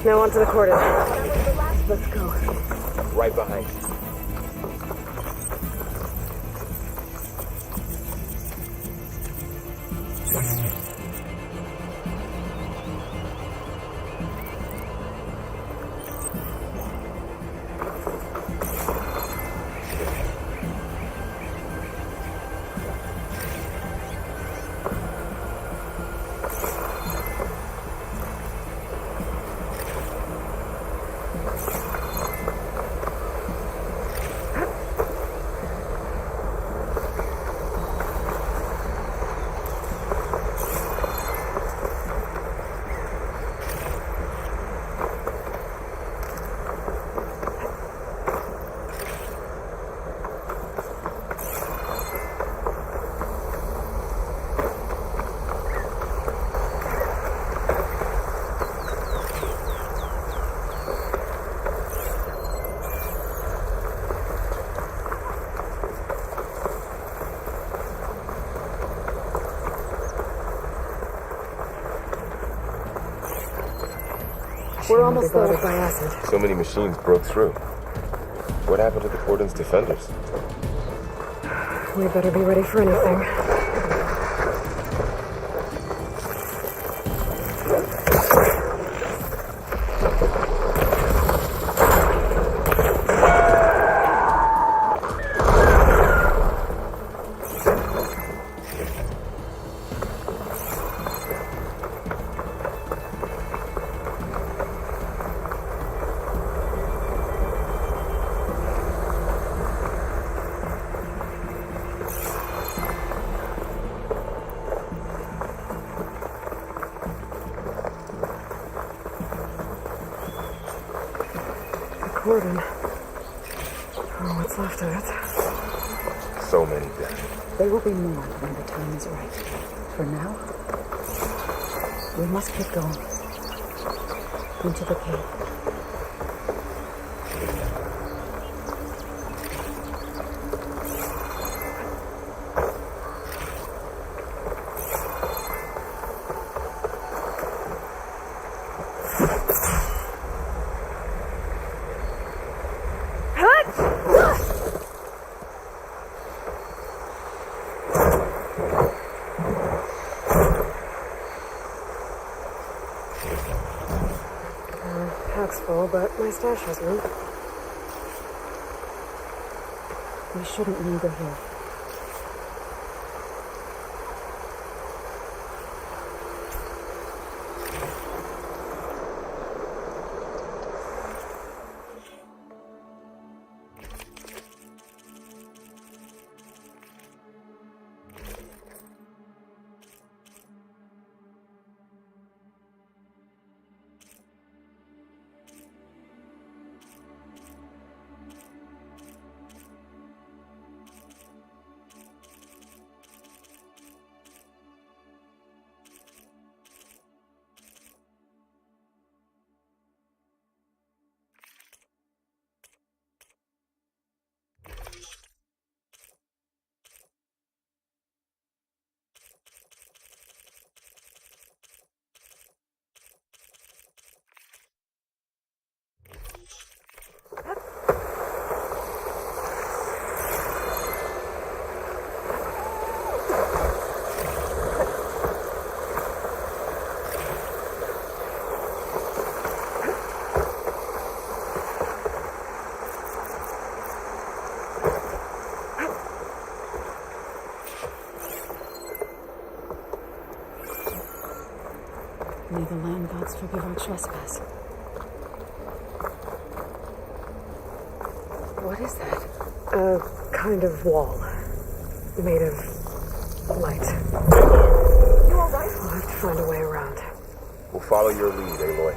Speaker 2: Now onto the cordon. Let's go.
Speaker 12: Right behind.
Speaker 2: We're almost there. By acid.
Speaker 12: So many machines broke through. What happened to the Cordon's defenders?
Speaker 2: We better be ready for anything. Cordon. Oh, what's left of it?
Speaker 12: So many dead.
Speaker 20: There will be more when the time is right. For now, we must keep going. Into the cave.
Speaker 2: Pack's full, but my stash has room.
Speaker 20: We shouldn't linger here. May the land gods forgive our trespass.
Speaker 2: What is that? A kind of wall. Made of light. You alright? I'll have to find a way around.
Speaker 12: We'll follow your lead, Aloy.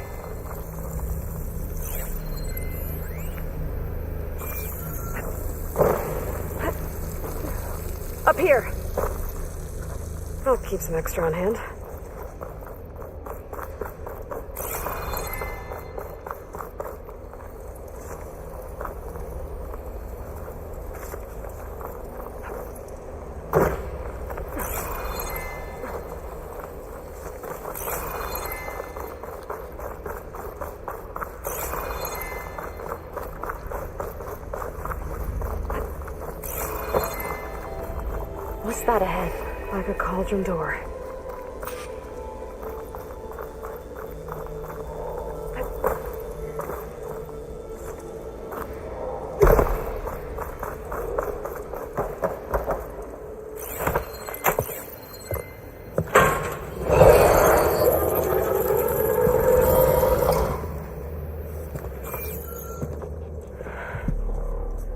Speaker 2: Up here! I'll keep some extra on hand.
Speaker 20: What's that ahead?
Speaker 2: Like a cauldron door.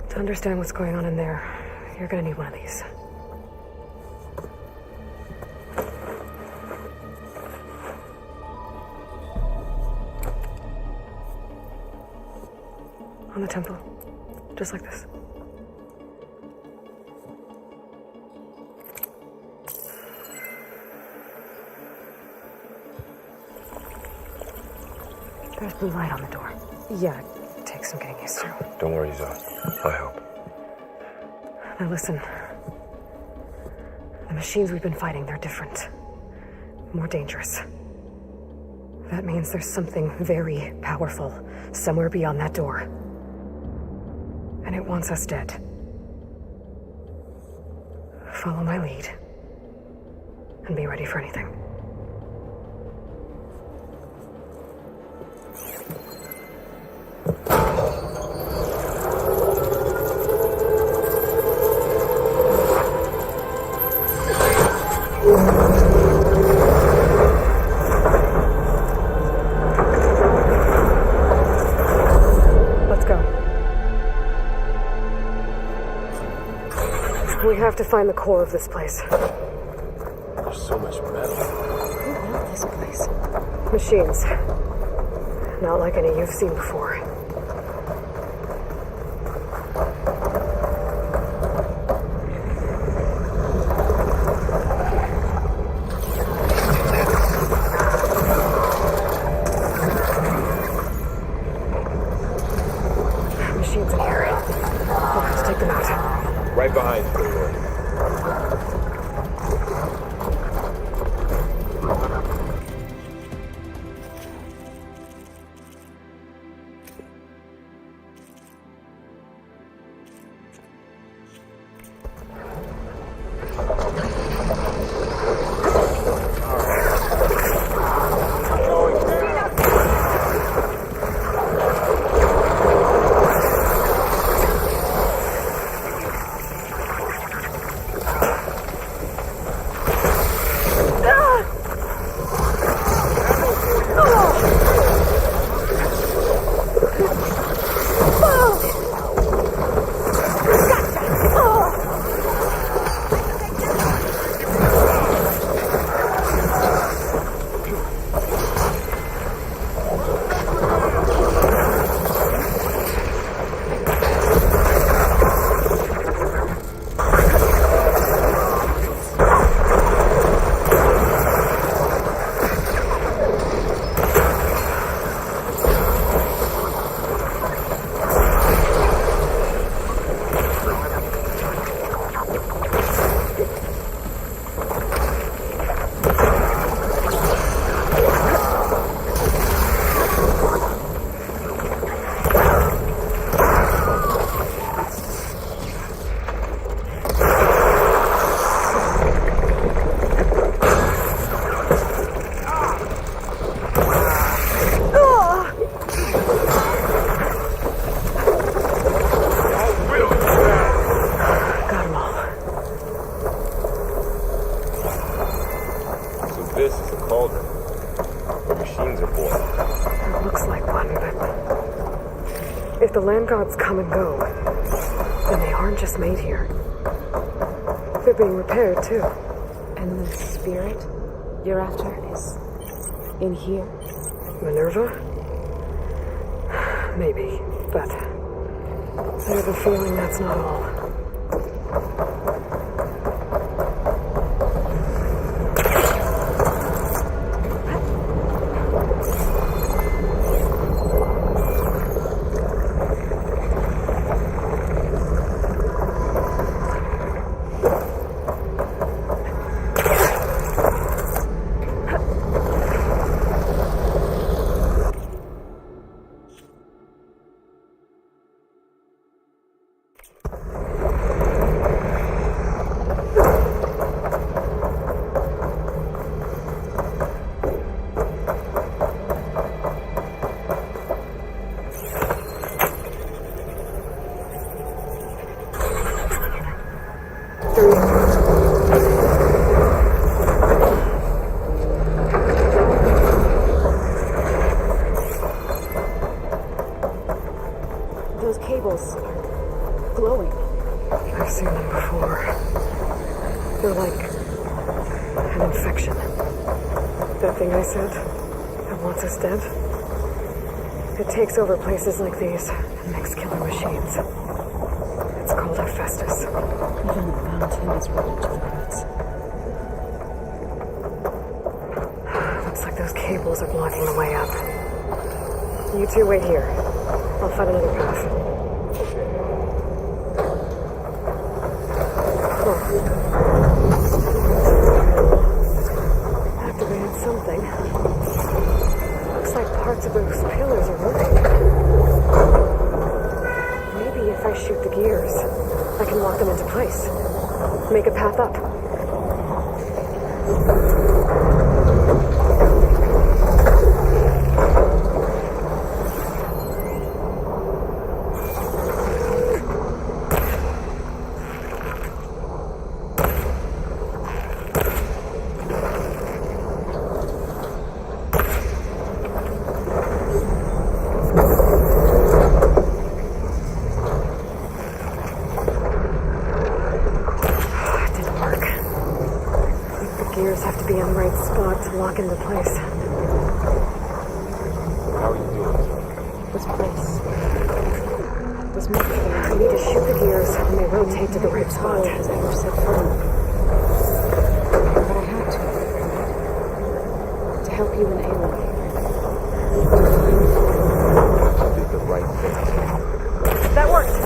Speaker 2: To understand what's going on in there, you're gonna need one of these. On the temple. Just like this.
Speaker 20: There's blue light on the door.
Speaker 2: Yeah, it takes some getting used to.
Speaker 12: Don't worry, Zoe. I help.
Speaker 2: Now listen. The machines we've been fighting, they're different. More dangerous. That means there's something very powerful somewhere beyond that door. And it wants us dead. Follow my lead. And be ready for anything. Let's go. We have to find the core of this place.
Speaker 22: There's so much metal.
Speaker 2: Who built this place? Machines. Not like any you've seen before. Machines in here. We'll have to take them out.
Speaker 12: Right behind you, Lord. This is a cauldron where machines are born.
Speaker 2: It looks like one, but if the land gods come and go, then they aren't just made here. They're being repaired, too.
Speaker 20: And the spirit you're after is in here?
Speaker 2: Minerva? Maybe, but I have a feeling that's not all.
Speaker 20: Those cables are glowing.
Speaker 2: I've seen them before. They're like an infection. That thing I said that wants us dead. It takes over places like these and makes killer machines. It's called Hephaestus.
Speaker 20: Even the mountain is rooted to the roots.
Speaker 2: Looks like those cables are blocking the way up. You two wait here. I'll find another path. Activated something. gears. I can lock them into place. Make a path up. Have to be in the right spot to lock into place.
Speaker 12: How are you doing?
Speaker 2: This place was meant for them. I need to shoot the gears when they rotate to the right spot. Has ever set foot. But I had to help you and Aloy.
Speaker 12: You did the right thing.
Speaker 2: That worked.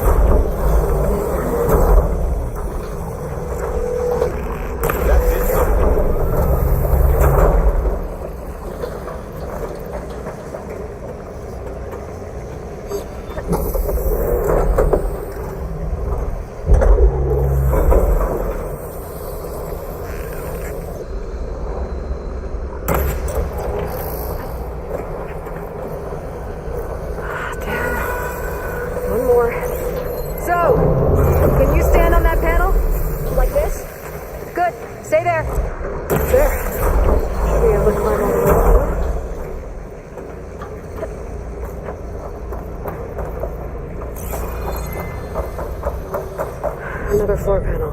Speaker 2: Another floor panel.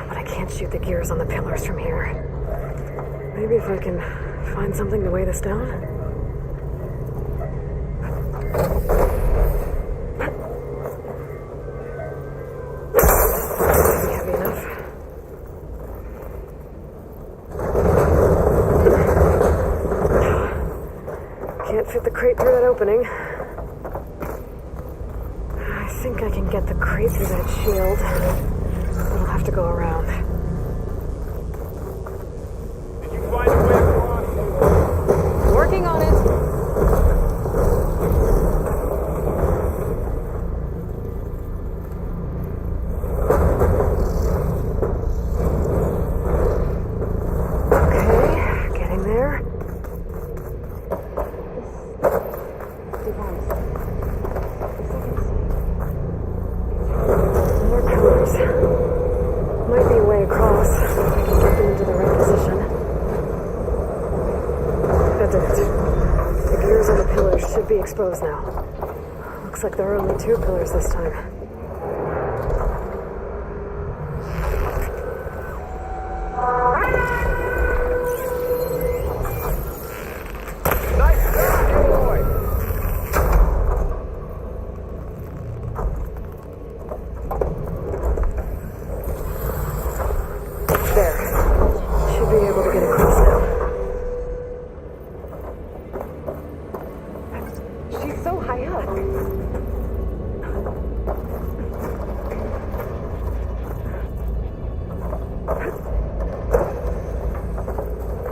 Speaker 2: But I can't shoot the gears on the pillars from here. Maybe if I can find something to weigh this down? Maybe heavy enough. Can't fit the crate through that opening. I think I can get the crate through that shield. But I'll have to go around.
Speaker 12: Did you find a way across?
Speaker 2: Working on it. Okay, getting there. More pillars. Might be a way across if I can get them into the right position. That did it. The gears on the pillars should be exposed now. Looks like there are only 2 pillars this time.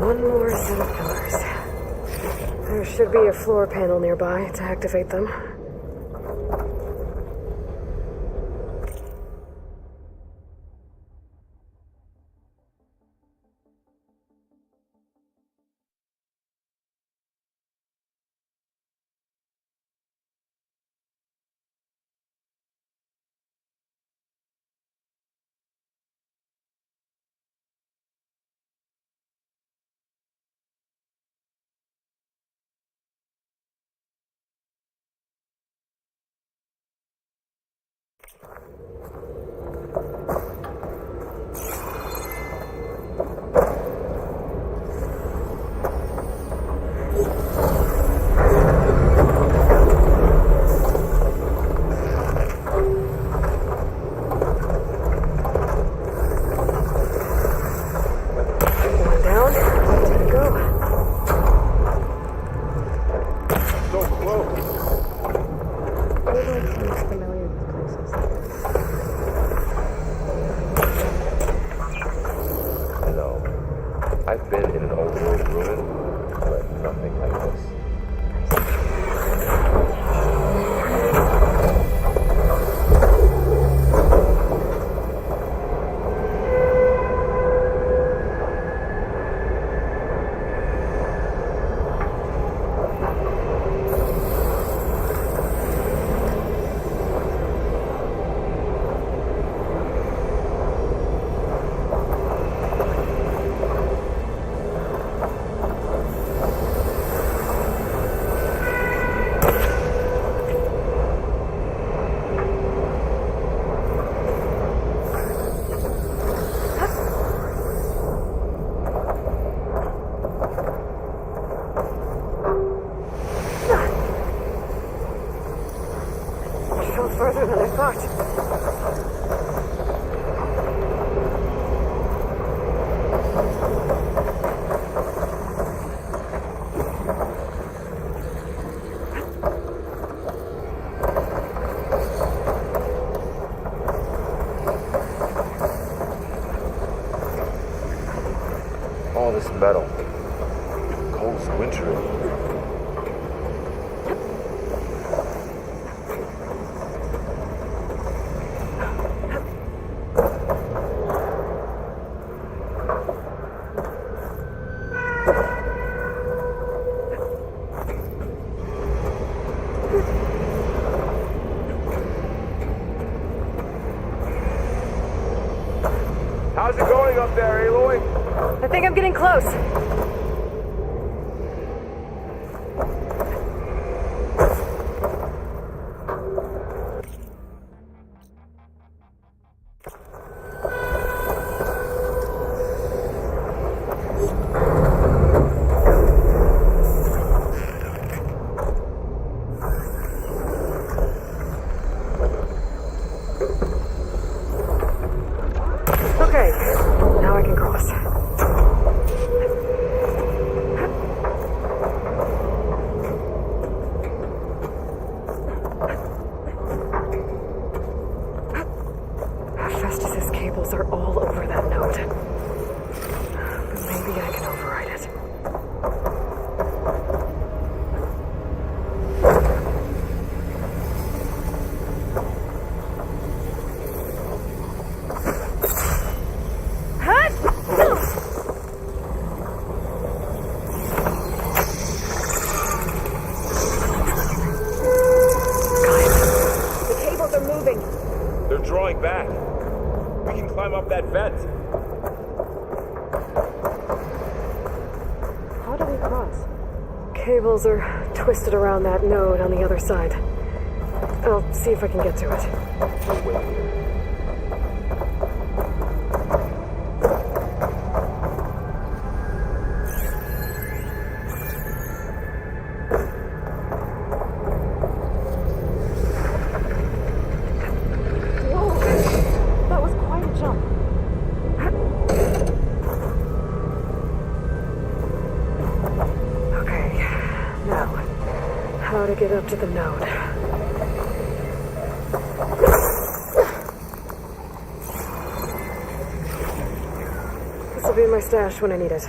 Speaker 2: One more set of pillars. There should be a floor panel nearby to activate them. apart.
Speaker 12: All this metal. Cold's wintry.
Speaker 16: How's it going up there, Aloy?
Speaker 2: I think I'm getting close. Okay, now I can cross. Festus's cables are all over that node. Maybe I can override it.
Speaker 13: The cables are moving.
Speaker 12: They're drawing back. We can climb up that vent.
Speaker 2: How do we cross? Cables are twisted around that node on the other side. I'll see if I can get to it.
Speaker 12: Wait here.
Speaker 2: Whoa! That was quite a jump. Okay, now, how to get up to the node. This will be my stash when I need it.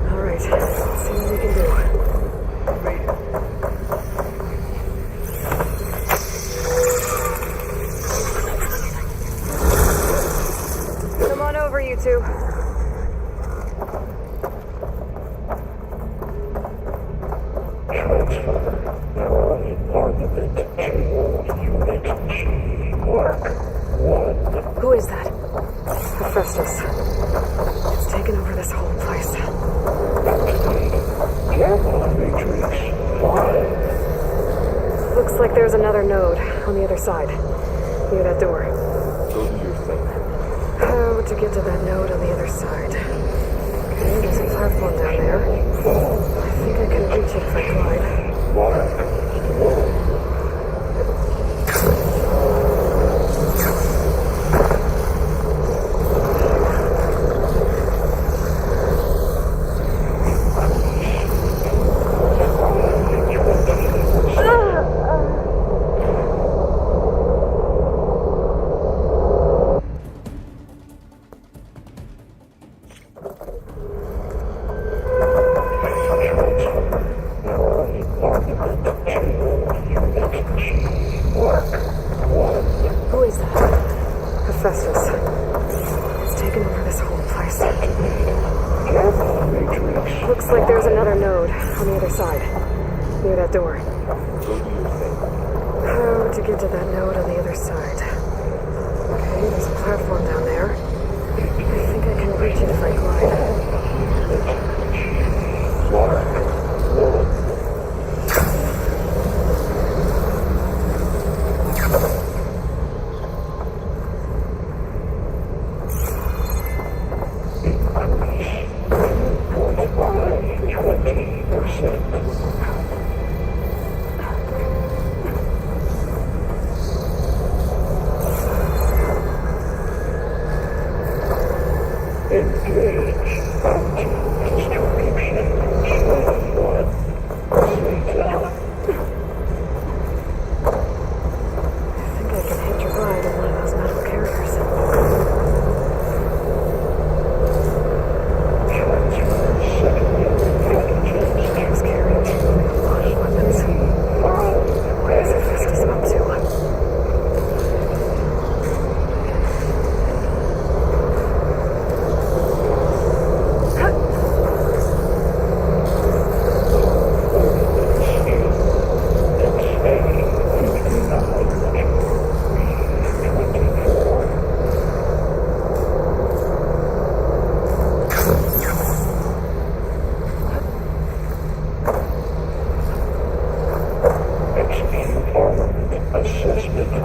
Speaker 2: All right, let's see what we can do. Come on over, you two. Who is that? Hephaestus. It's taken over this whole place. Looks like there's another node on the other side, near that door.
Speaker 12: Go do your thing.
Speaker 2: How to get to that node on the other side? Okay, there's a platform down there. I think I can reach it if I glide. Who is that? Hephaestus. It's taken over this whole place. Looks like there's another node on the other side, near that door.
Speaker 12: Go do your thing.
Speaker 2: How to get to that node on the other side? Okay, there's a platform down there. I think I can reach it if I glide.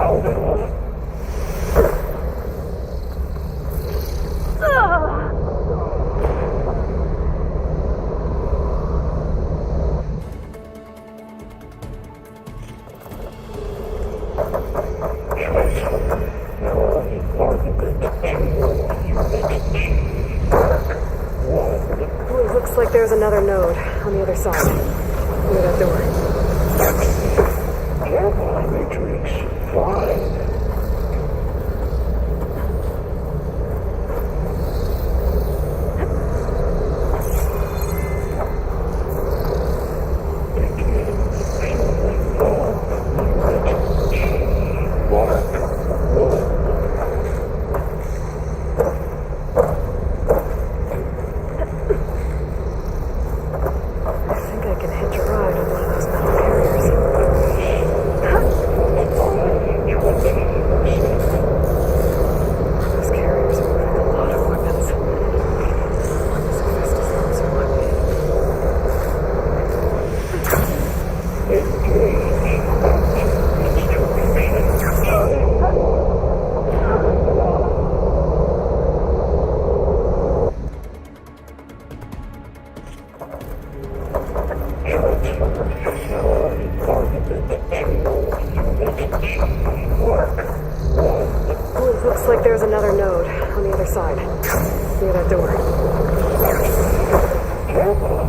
Speaker 2: It looks like there's another node on the other side. Near that door.
Speaker 6: Matrix 5.
Speaker 2: Looks like there's another node on the other side. Near that door.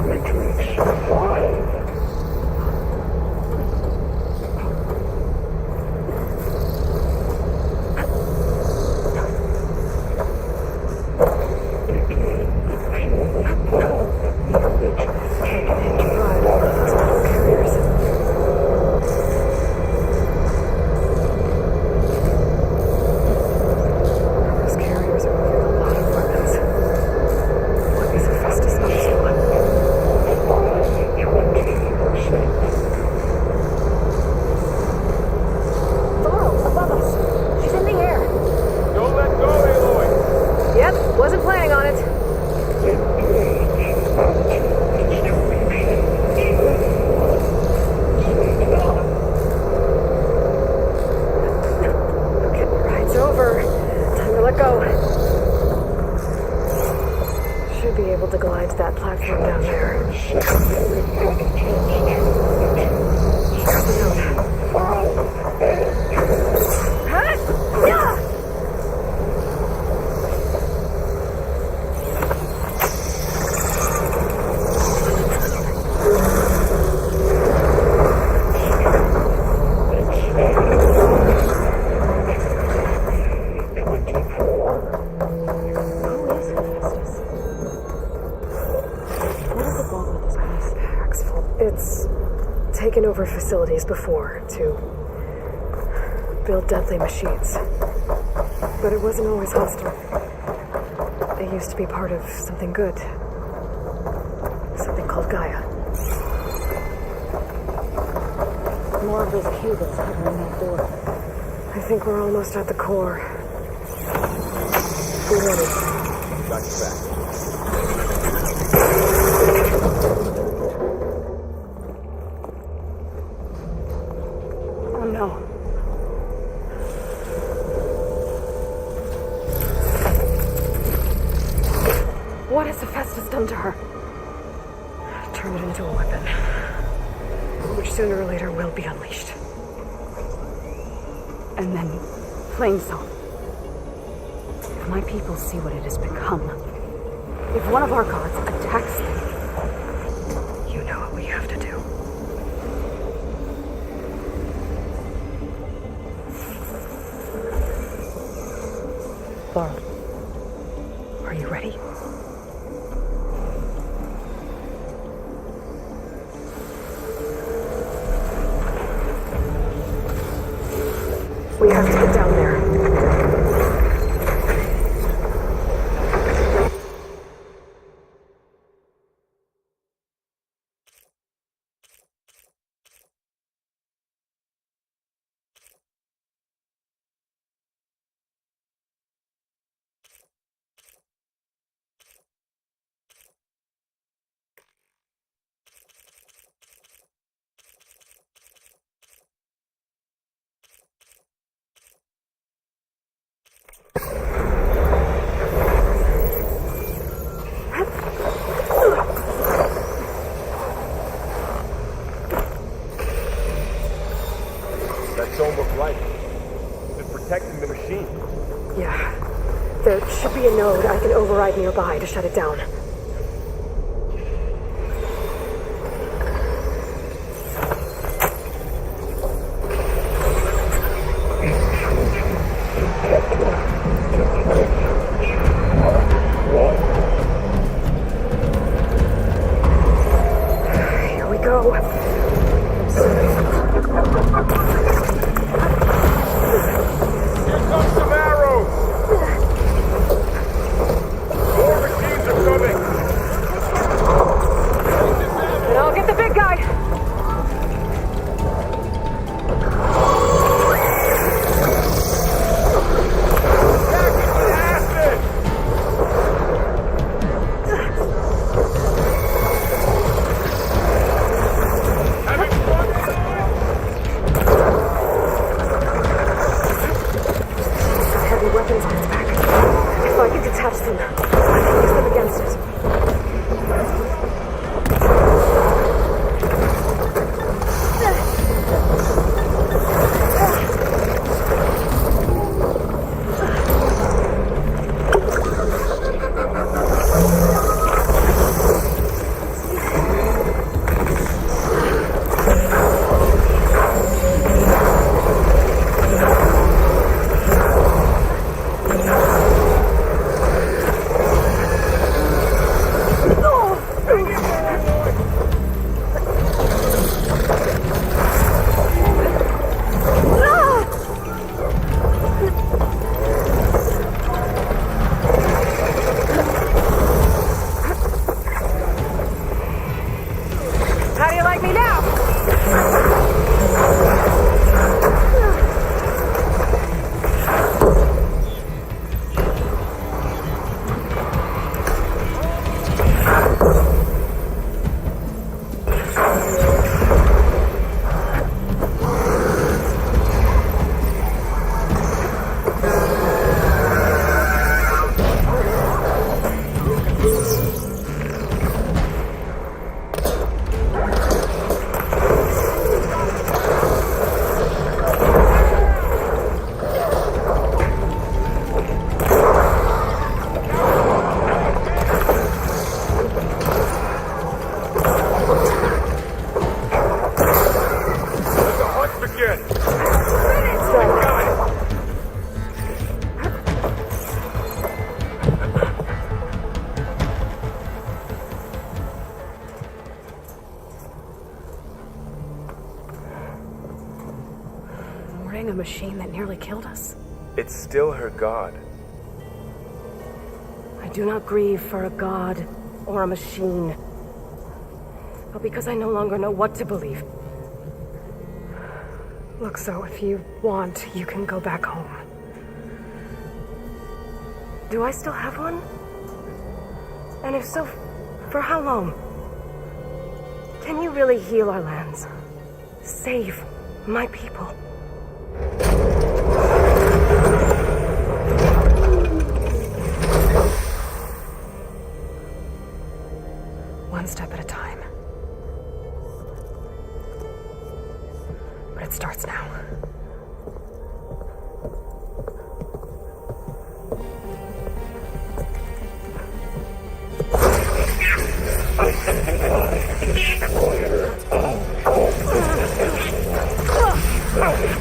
Speaker 6: Matrix 5.
Speaker 2: Wasn't planning on it. Okay, ride's over. Time to let go. Should be able to glide to that platform down there. There's the note. Huh? Yeah! It's taken over facilities before to build deadly machines. But it wasn't always hostile. They used to be part of something good. Something called Gaia.
Speaker 20: More of those cables covering that door.
Speaker 2: I think we're almost at the core. Be ready.
Speaker 21: Got you back.
Speaker 2: Oh no. What has Hephaestus done to her? Turned it into a weapon, which sooner or later will be unleashed.
Speaker 20: And then Flamesong. If my people see what it has become, if one of our gods attacks them,
Speaker 2: you know what we have to do.
Speaker 20: Laurel,
Speaker 2: are you ready? We have to get down there. There should be a node I can override nearby to shut it down. Here we go.
Speaker 8: Some arrows! More machines are coming!
Speaker 2: And I'll get the big guy! Heavy weapons on its back. If I can detach them, I can use them against it. How do you like me now? Ring a machine that nearly killed us.
Speaker 12: It's still her god.
Speaker 2: I do not grieve for a god or a machine, but because I no longer know what to believe. Look, so if you want, you can go back home. Do I still have one? And if so, for how long? Can you really heal our lands? Save my people? One step at a time. But it starts now.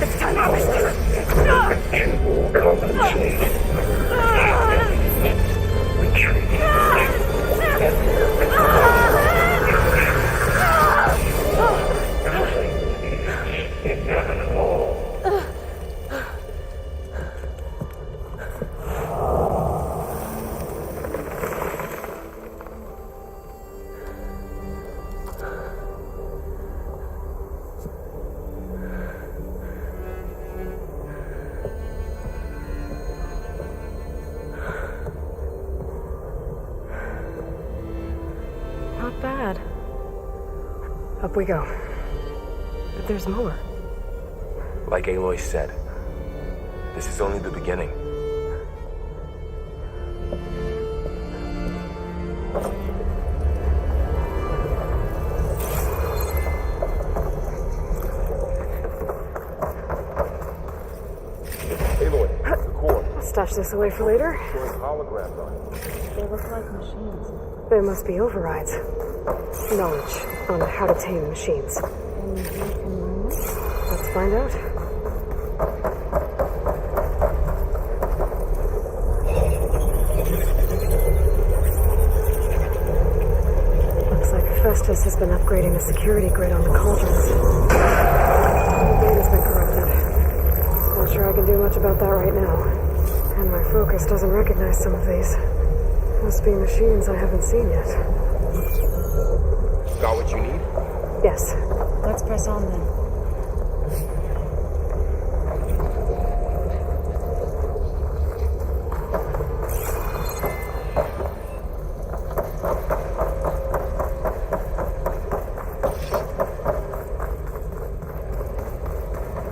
Speaker 2: It's time to Not bad. Up we go. But there's more.
Speaker 12: Like Aloy said, this is only the beginning.
Speaker 2: Stash Stash this away for later.
Speaker 12: Holograms on it.
Speaker 2: They look like machines. They must be overrides. Knowledge on how to tame machines. And we can learn this? Let's find out. Looks like Festus has been upgrading the security grid on the cauldrons. The data's been corrupted. Not sure I can do much about that right now. And my focus doesn't recognize some of these. Must be machines I haven't seen yet.
Speaker 12: Got what you need?
Speaker 2: Yes.
Speaker 20: Let's press on then.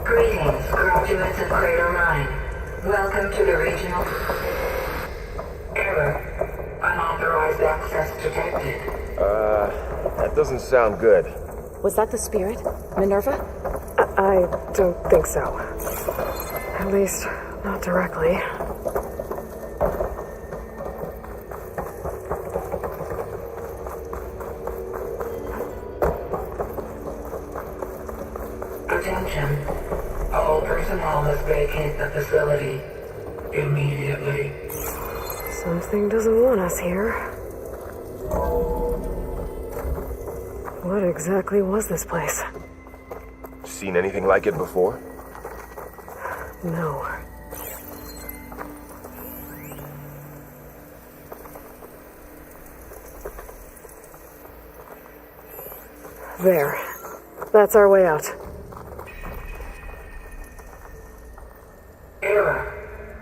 Speaker 11: Greetings, graduates of Crater Mine. Welcome to the regional... Error. Unauthorized access detected.
Speaker 12: That doesn't sound good.
Speaker 20: Was that the spirit? Minerva?
Speaker 2: I don't think so. At least, not directly.
Speaker 11: Attention. All personnel must vacate the facility immediately.
Speaker 2: Something doesn't want us here. What exactly was this place?
Speaker 12: Seen anything like it before?
Speaker 2: No. There. That's our way out.
Speaker 11: Error.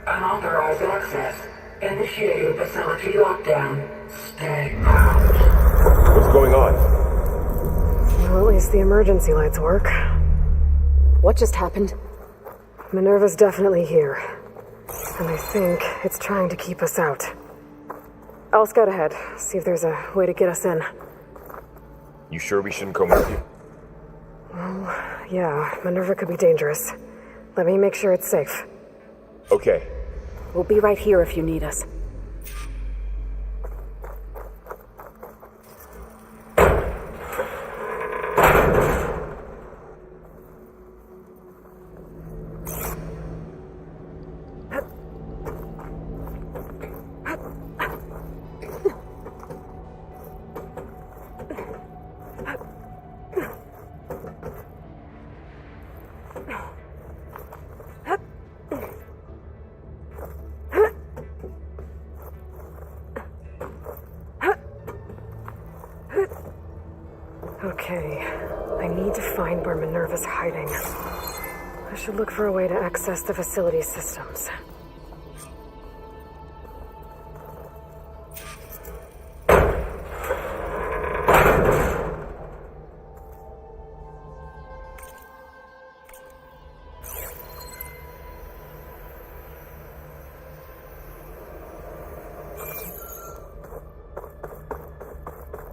Speaker 11: Unauthorized access. Initiating facility lockdown. Stay out.
Speaker 12: What's going on?
Speaker 2: Well, at least the emergency lights work.
Speaker 20: What just happened?
Speaker 2: Minerva's definitely here. And I think it's trying to keep us out. I'll scout ahead, see if there's a way to get us in.
Speaker 12: You sure we shouldn't come with you?
Speaker 2: Well, yeah, Minerva could be dangerous. Let me make sure it's safe.
Speaker 12: Okay.
Speaker 20: We'll be right here if you need us.
Speaker 2: Okay, I need to find where Minerva's hiding. I should look for a way to access the facility systems.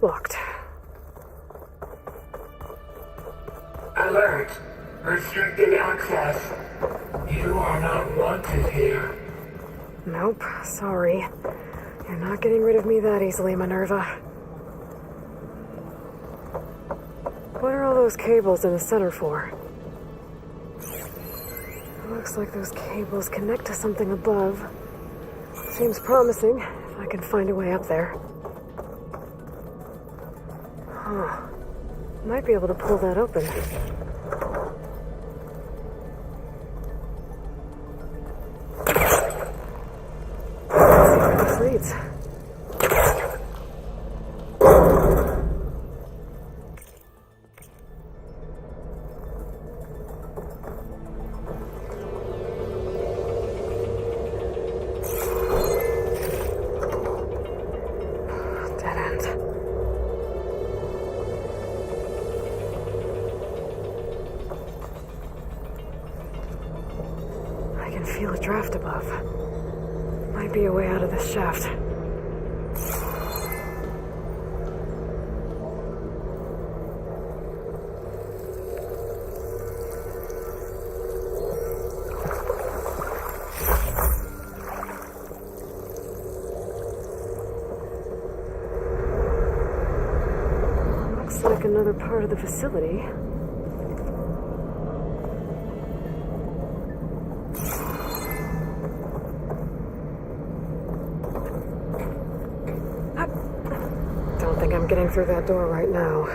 Speaker 2: Locked.
Speaker 11: Alert. Restricted access. You are not wanted here.
Speaker 2: Nope, sorry. You're not getting rid of me that easily, Minerva. What are all those cables in the center for? It looks like those cables connect to something above. Seems promising, if I can find a way up there. Huh. Might be able to pull that open. Let's see where this leads. Dead end. I can feel a draft above. Might be a way out of this shaft. another part of the facility. Don't think I'm getting through that door right now.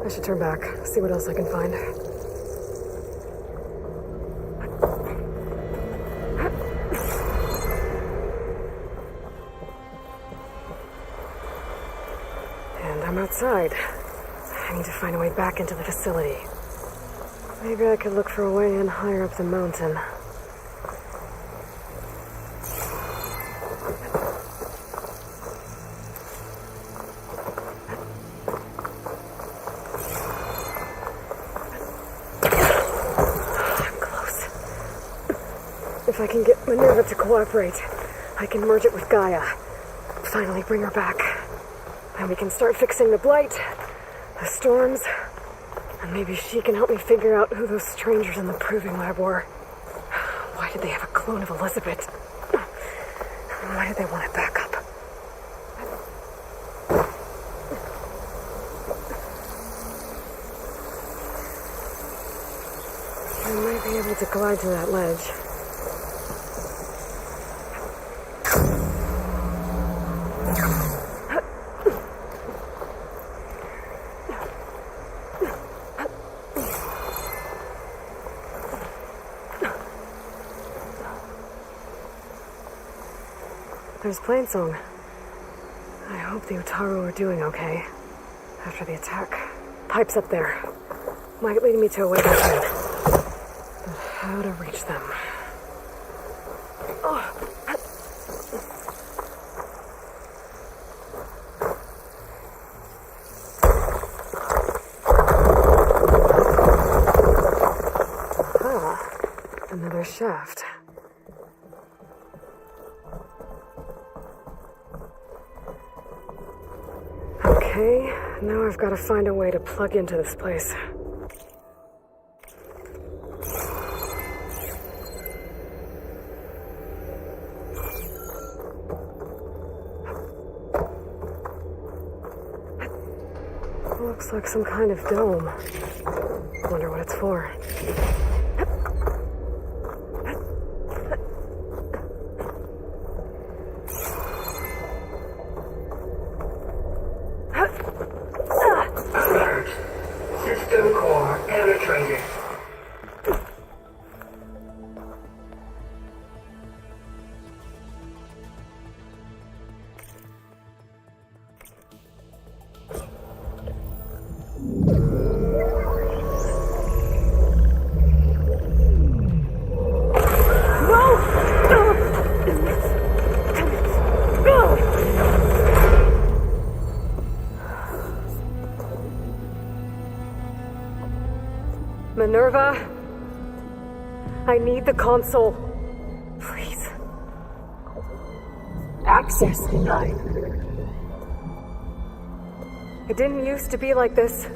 Speaker 2: I should turn back, see what else I can find. And I'm outside. I need to find a way back into the facility. Maybe I could look for a way in higher up the mountain. If I can get Minerva to cooperate, I can merge it with Gaia. Finally bring her back. And we can start fixing the blight, the storms, and maybe she can help me figure out who those strangers in the proving lab were. Why did they have a clone of Elizabeth? Why did they want it back up? I might be able to glide to that ledge. There's Plainsong. I hope the Utaru are doing okay after the attack. Pipes up there. Might lead me to a way back in. But how to reach them? Another shaft. Okay, now I've got to find a way to plug into this place. Looks like some kind of dome. Wonder what it's for.
Speaker 11: Alert. System core penetrated.
Speaker 2: Minerva, I need the console. Please.
Speaker 11: Access denied.
Speaker 2: It didn't used to be like this.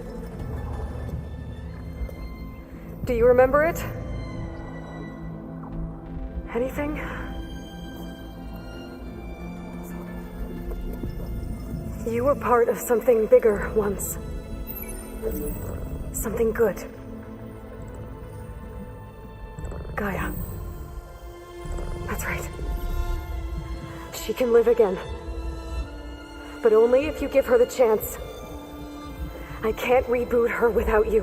Speaker 2: Do you remember it? Anything? You were part of something bigger once. Something good. Gaia. That's right. She can live again. But only if you give her the chance. I can't reboot her without you.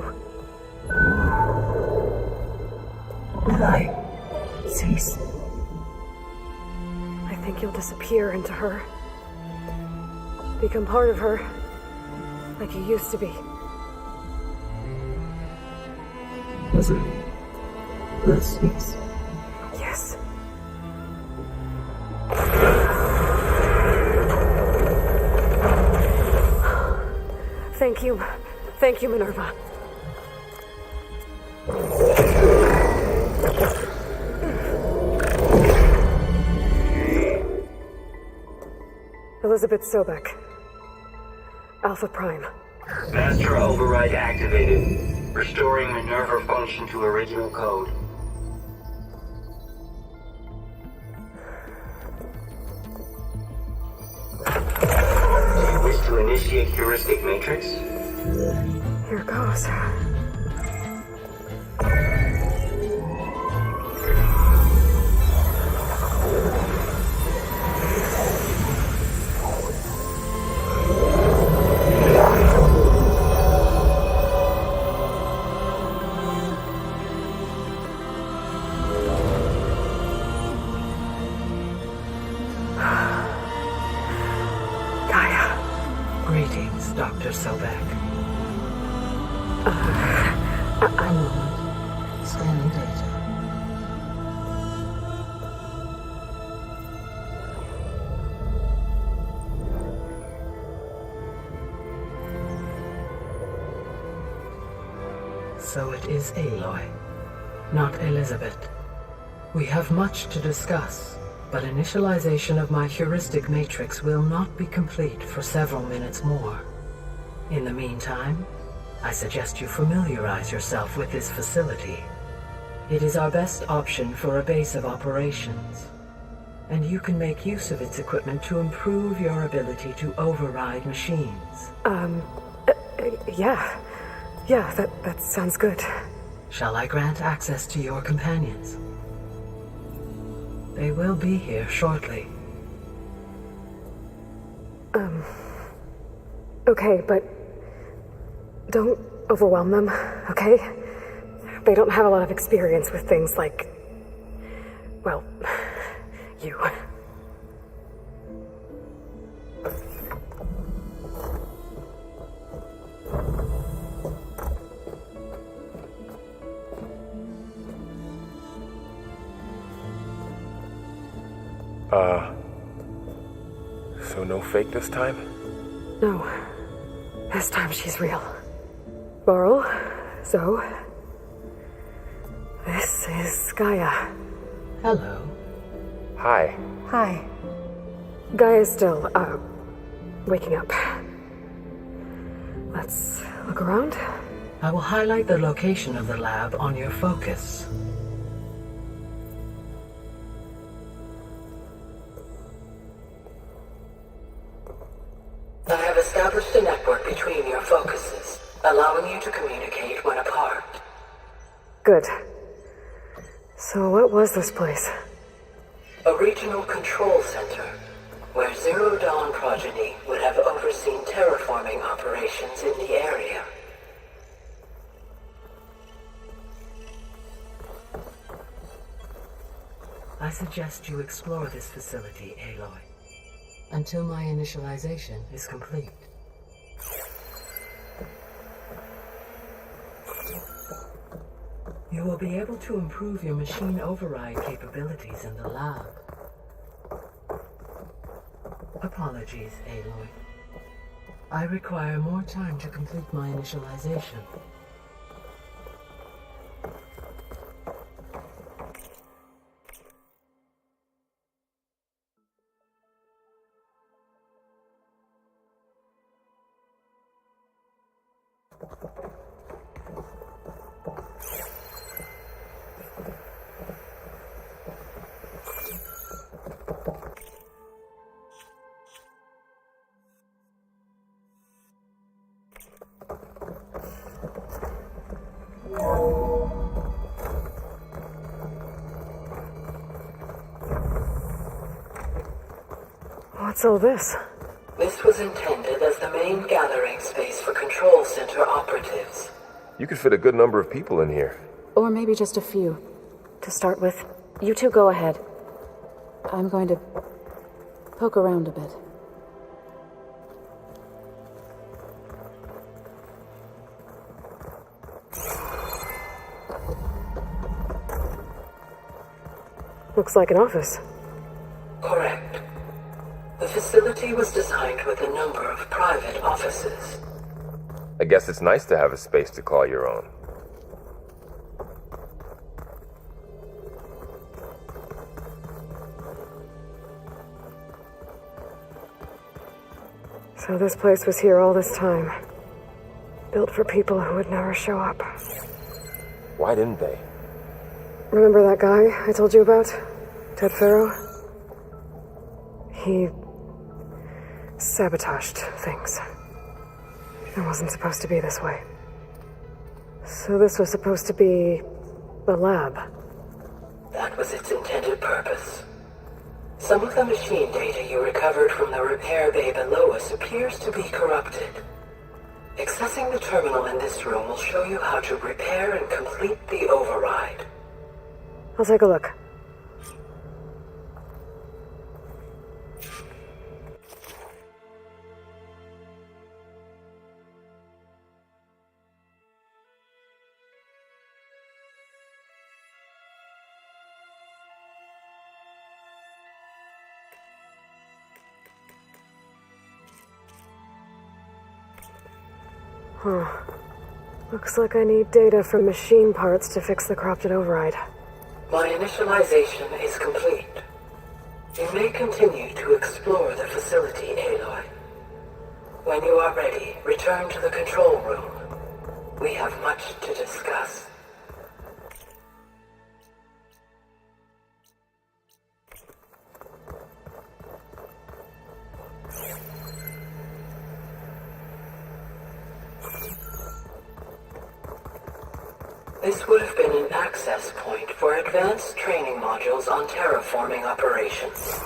Speaker 11: Light. Cease.
Speaker 2: I think you'll disappear into her. Become part of her. Like you used to be.
Speaker 11: Was it? This is.
Speaker 2: Yes. Thank you. Thank you, Minerva. Elizabeth Sobek. Alpha Prime.
Speaker 15: Master override activated. Restoring Minerva function to original code. Do you wish to initiate heuristic matrix?
Speaker 2: Here goes.
Speaker 10: Greetings, Dr. Slovak.
Speaker 7: I'm Roland. Scanning data.
Speaker 10: So it is Aloy, not Elizabeth. We have much to discuss, but initialization of my heuristic matrix will not be complete for several minutes more. In the meantime, I suggest you familiarize yourself with this facility. It is our best option for a base of operations, and you can make use of its equipment to improve your ability to override machines.
Speaker 2: Yeah, that sounds good.
Speaker 10: Shall I grant access to your companions? They will be here shortly.
Speaker 2: Okay, but don't overwhelm them, okay? They don't have a lot of experience with things like, well, you.
Speaker 12: So no fake this time?
Speaker 2: No. This time she's real. Laurel, Zoe. This is Gaia.
Speaker 10: Hello.
Speaker 12: Hi.
Speaker 2: Hi. Gaia's still, waking up. Let's look around.
Speaker 10: I will highlight the location of the lab on your focus. I have established a network between your focuses, allowing you to communicate when apart.
Speaker 2: Good. So what was this place?
Speaker 10: A regional control center, where Zero Dawn progeny would have overseen terraforming operations in the area. I suggest you explore this facility, Aloy, until my initialization is complete. You will be able to improve your machine override capabilities in the lab. Apologies, Aloy. I require more time to complete my initialization.
Speaker 2: What's all this?
Speaker 10: This was intended as the main gathering space for control center operatives.
Speaker 12: You could fit a good number of people in here.
Speaker 20: Or maybe just a few. To start with, you two go ahead. I'm going to poke around a bit.
Speaker 2: Looks like an office.
Speaker 10: Correct. The facility was designed with a number of private offices.
Speaker 12: I guess it's nice to have a space to call your own.
Speaker 2: So this place was here all this time. Built for people who would never show up.
Speaker 12: Why didn't they?
Speaker 2: Remember that guy I told you about? Ted Farrow? He sabotaged things. It wasn't supposed to be this way. So this was supposed to be the lab.
Speaker 10: That was its intended purpose. Some of the machine data you recovered from the repair bay below us appears to be corrupted. Accessing the terminal in this room will show you how to repair and complete the override.
Speaker 2: I'll take a look. Huh. Looks like I need data from machine parts to fix the corrupted override.
Speaker 10: My initialization is complete. You may continue to explore the facility, Aloy. When you are ready, return to the control room. We have much to discuss. This would have been an access point for advanced training modules on terraforming operations.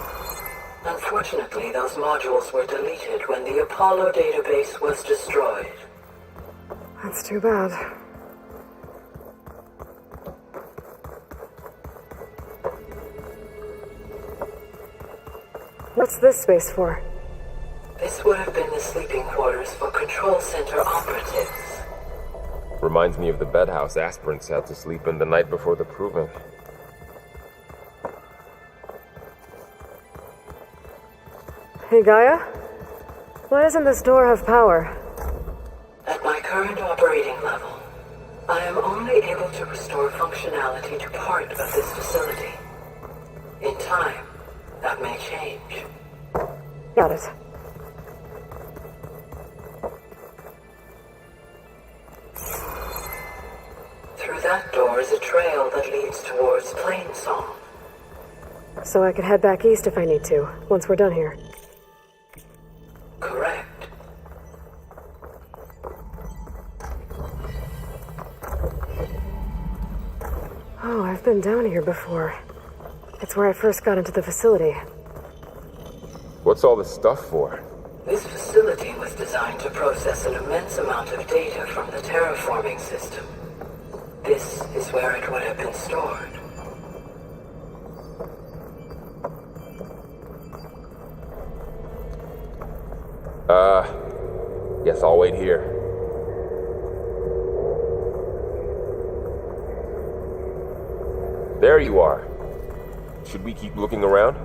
Speaker 10: Unfortunately, those modules were deleted when the Apollo database was destroyed.
Speaker 2: That's too bad. What's this space for?
Speaker 10: This would have been the sleeping quarters for control center operatives.
Speaker 12: Reminds me of the bedhouse aspirants had to sleep in the night before the proving.
Speaker 2: Hey, Gaia? Why doesn't this door have power?
Speaker 10: At my current operating level, I am only able to restore functionality to part of this facility. In time, that may change.
Speaker 2: Got it.
Speaker 10: Through that door is a trail that leads towards Plainsong.
Speaker 2: So I could head back east if I need to, once we're done here.
Speaker 10: Correct.
Speaker 2: Oh, I've been down here before. It's where I first got into the facility.
Speaker 12: What's all this stuff for?
Speaker 10: This facility was designed to process an immense amount of data from the terraforming system. This is where it would have been stored.
Speaker 12: Guess I'll wait here. There you are. Should we keep looking around?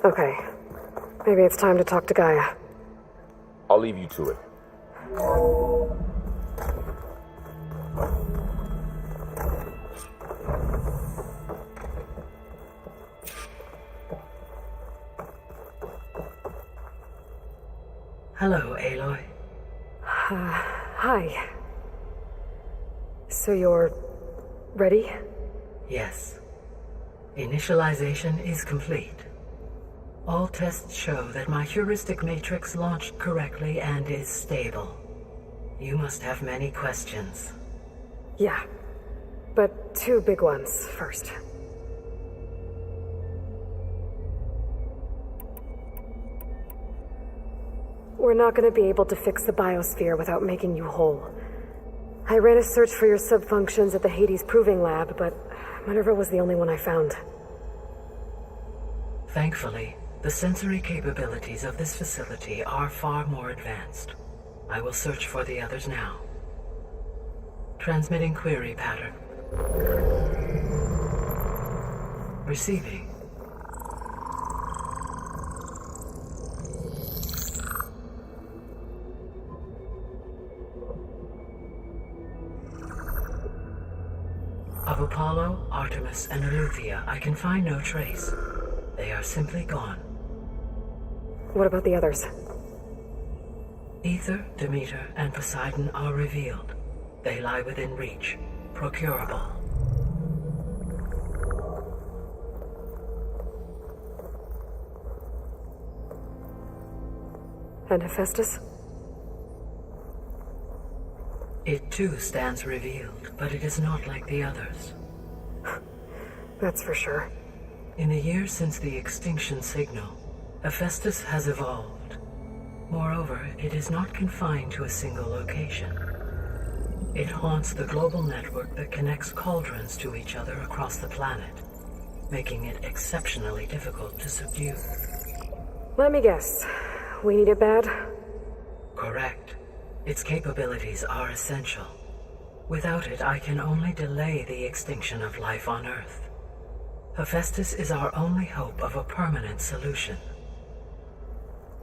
Speaker 2: Okay. Maybe it's time to talk to Gaia.
Speaker 12: I'll leave you to it.
Speaker 10: Hello, Aloy.
Speaker 2: Hi. So you're ready?
Speaker 10: Yes. Initialization is complete. All tests show that my heuristic matrix launched correctly and is stable. You must have many questions.
Speaker 2: Yeah. But 2 big ones first. We're not going to be able to fix the biosphere without making you whole. I ran a search for your subfunctions at the Hades Proving Lab, but Minerva was the only one I found.
Speaker 10: Thankfully, the sensory capabilities of this facility are far more advanced. I will search for the others now. Transmitting query pattern. Receiving. Of Apollo, Artemis, and Eleuthia, I can find no trace. They are simply gone.
Speaker 2: What about the others?
Speaker 10: Ether, Demeter, and Poseidon are revealed. They lie within reach, procurable.
Speaker 2: And Hephaestus?
Speaker 10: It too stands revealed, but it is not like the others.
Speaker 2: That's for sure.
Speaker 10: In the years since the extinction signal, Hephaestus has evolved. Moreover, it is not confined to a single location. It haunts the global network that connects cauldrons to each other across the planet, making it exceptionally difficult to subdue.
Speaker 2: Let me guess. We need it bad?
Speaker 10: Correct. Its capabilities are essential. Without it, I can only delay the extinction of life on Earth. Hephaestus is our only hope of a permanent solution.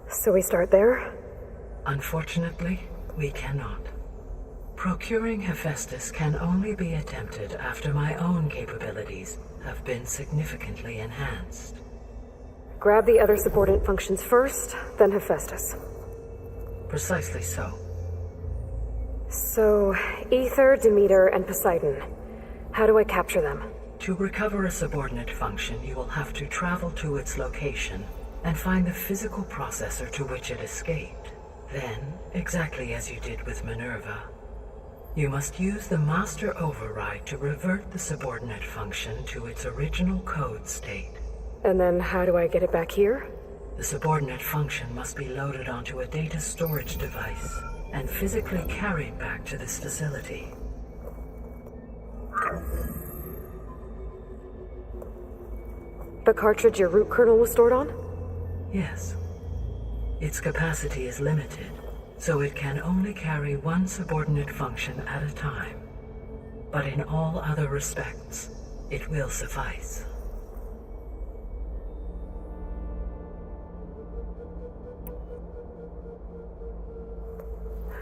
Speaker 2: So we start there?
Speaker 10: Unfortunately, we cannot. Procuring Hephaestus can only be attempted after my own capabilities have been significantly enhanced.
Speaker 2: Grab the other subordinate functions first, then Hephaestus.
Speaker 10: Precisely so.
Speaker 2: So, Ether, Demeter, and Poseidon. How do I capture them?
Speaker 10: To recover a subordinate function, you will have to travel to its location and find the physical processor to which it escaped. Then, exactly as you did with Minerva, you must use the master override to revert the subordinate function to its original code state.
Speaker 2: And then how do I get it back here?
Speaker 10: The subordinate function must be loaded onto a data storage device and physically carried back to this facility.
Speaker 2: The cartridge your root kernel was stored on?
Speaker 10: Yes. Its capacity is limited, so it can only carry one subordinate function at a time. But in all other respects, it will suffice.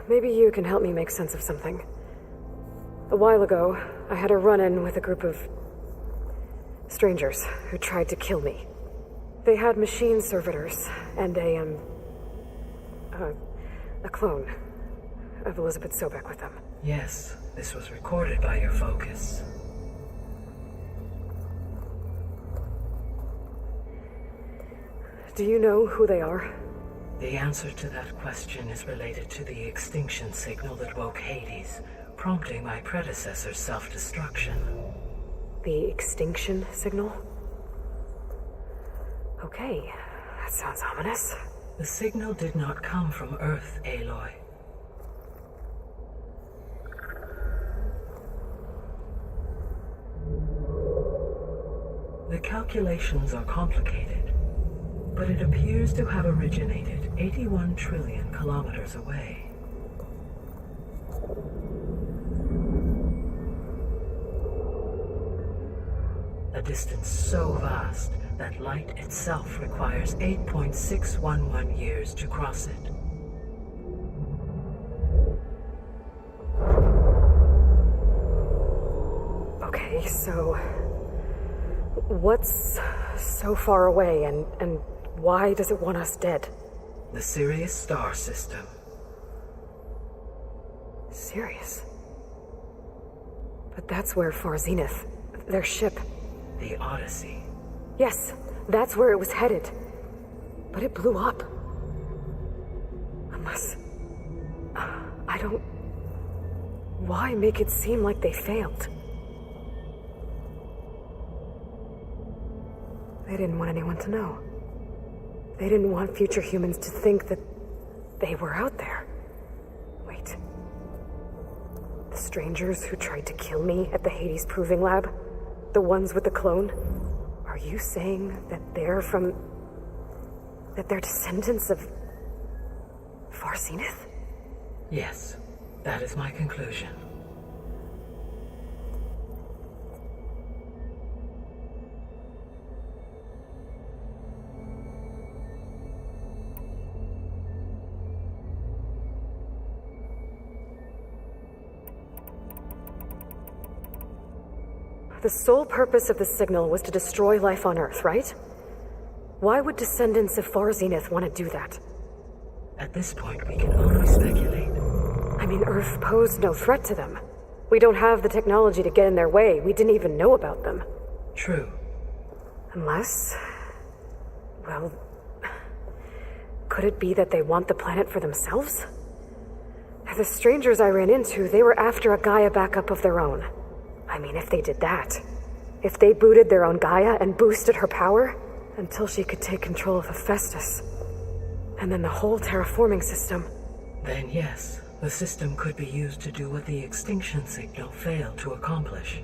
Speaker 2: Maybe you can help me make sense of something. A while ago, I had a run-in with a group of strangers who tried to kill me. They had machine servitors and a clone of Elizabeth Sobek with them.
Speaker 10: Yes, this was recorded by your focus.
Speaker 2: Do you know who they are?
Speaker 10: The answer to that question is related to the extinction signal that woke Hades, prompting my predecessor's self-destruction.
Speaker 2: The extinction signal? Okay, that sounds ominous.
Speaker 10: The signal did not come from Earth, Aloy. The calculations are complicated, but it appears to have originated 81 trillion kilometers away. A distance so vast that light itself requires 8.611 years to cross it.
Speaker 2: Okay, so what's so far away and why does it want us dead?
Speaker 10: The Sirius star system.
Speaker 2: Sirius? But that's where Far Zenith, their ship.
Speaker 10: The Odyssey.
Speaker 2: Yes, that's where it was headed. But it blew up. Unless... I don't... Why make it seem like they failed? They didn't want anyone to know. They didn't want future humans to think that they were out there. Wait. The strangers who tried to kill me at the Hades Proving Lab? The ones with the clone? Are you saying that they're from... that they're descendants of... Far Zenith?
Speaker 10: Yes, that is my conclusion.
Speaker 2: The sole purpose of the signal was to destroy life on Earth, right? Why would descendants of Far Zenith want to do that?
Speaker 10: At this point, we can only speculate.
Speaker 2: I mean, Earth posed no threat to them. We don't have the technology to get in their way. We didn't even know about them.
Speaker 10: True.
Speaker 2: Unless... well... could it be that they want the planet for themselves? The strangers I ran into, they were after a Gaia backup of their own. I mean, if they did that, if they booted their own Gaia and boosted her power until she could take control of Hephaestus, and then the whole terraforming system.
Speaker 10: Then yes, the system could be used to do what the extinction signal failed to accomplish.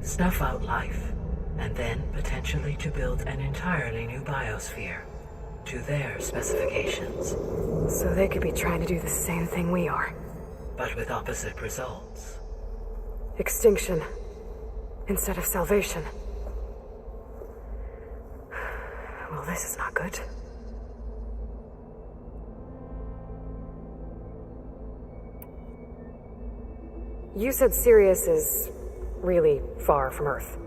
Speaker 10: Snuff out life, and then potentially to build an entirely new biosphere, to their specifications.
Speaker 2: So they could be trying to do the same thing we are.
Speaker 10: But with opposite results.
Speaker 2: Extinction instead of salvation. Well, this is not good. You said Sirius is really far from Earth.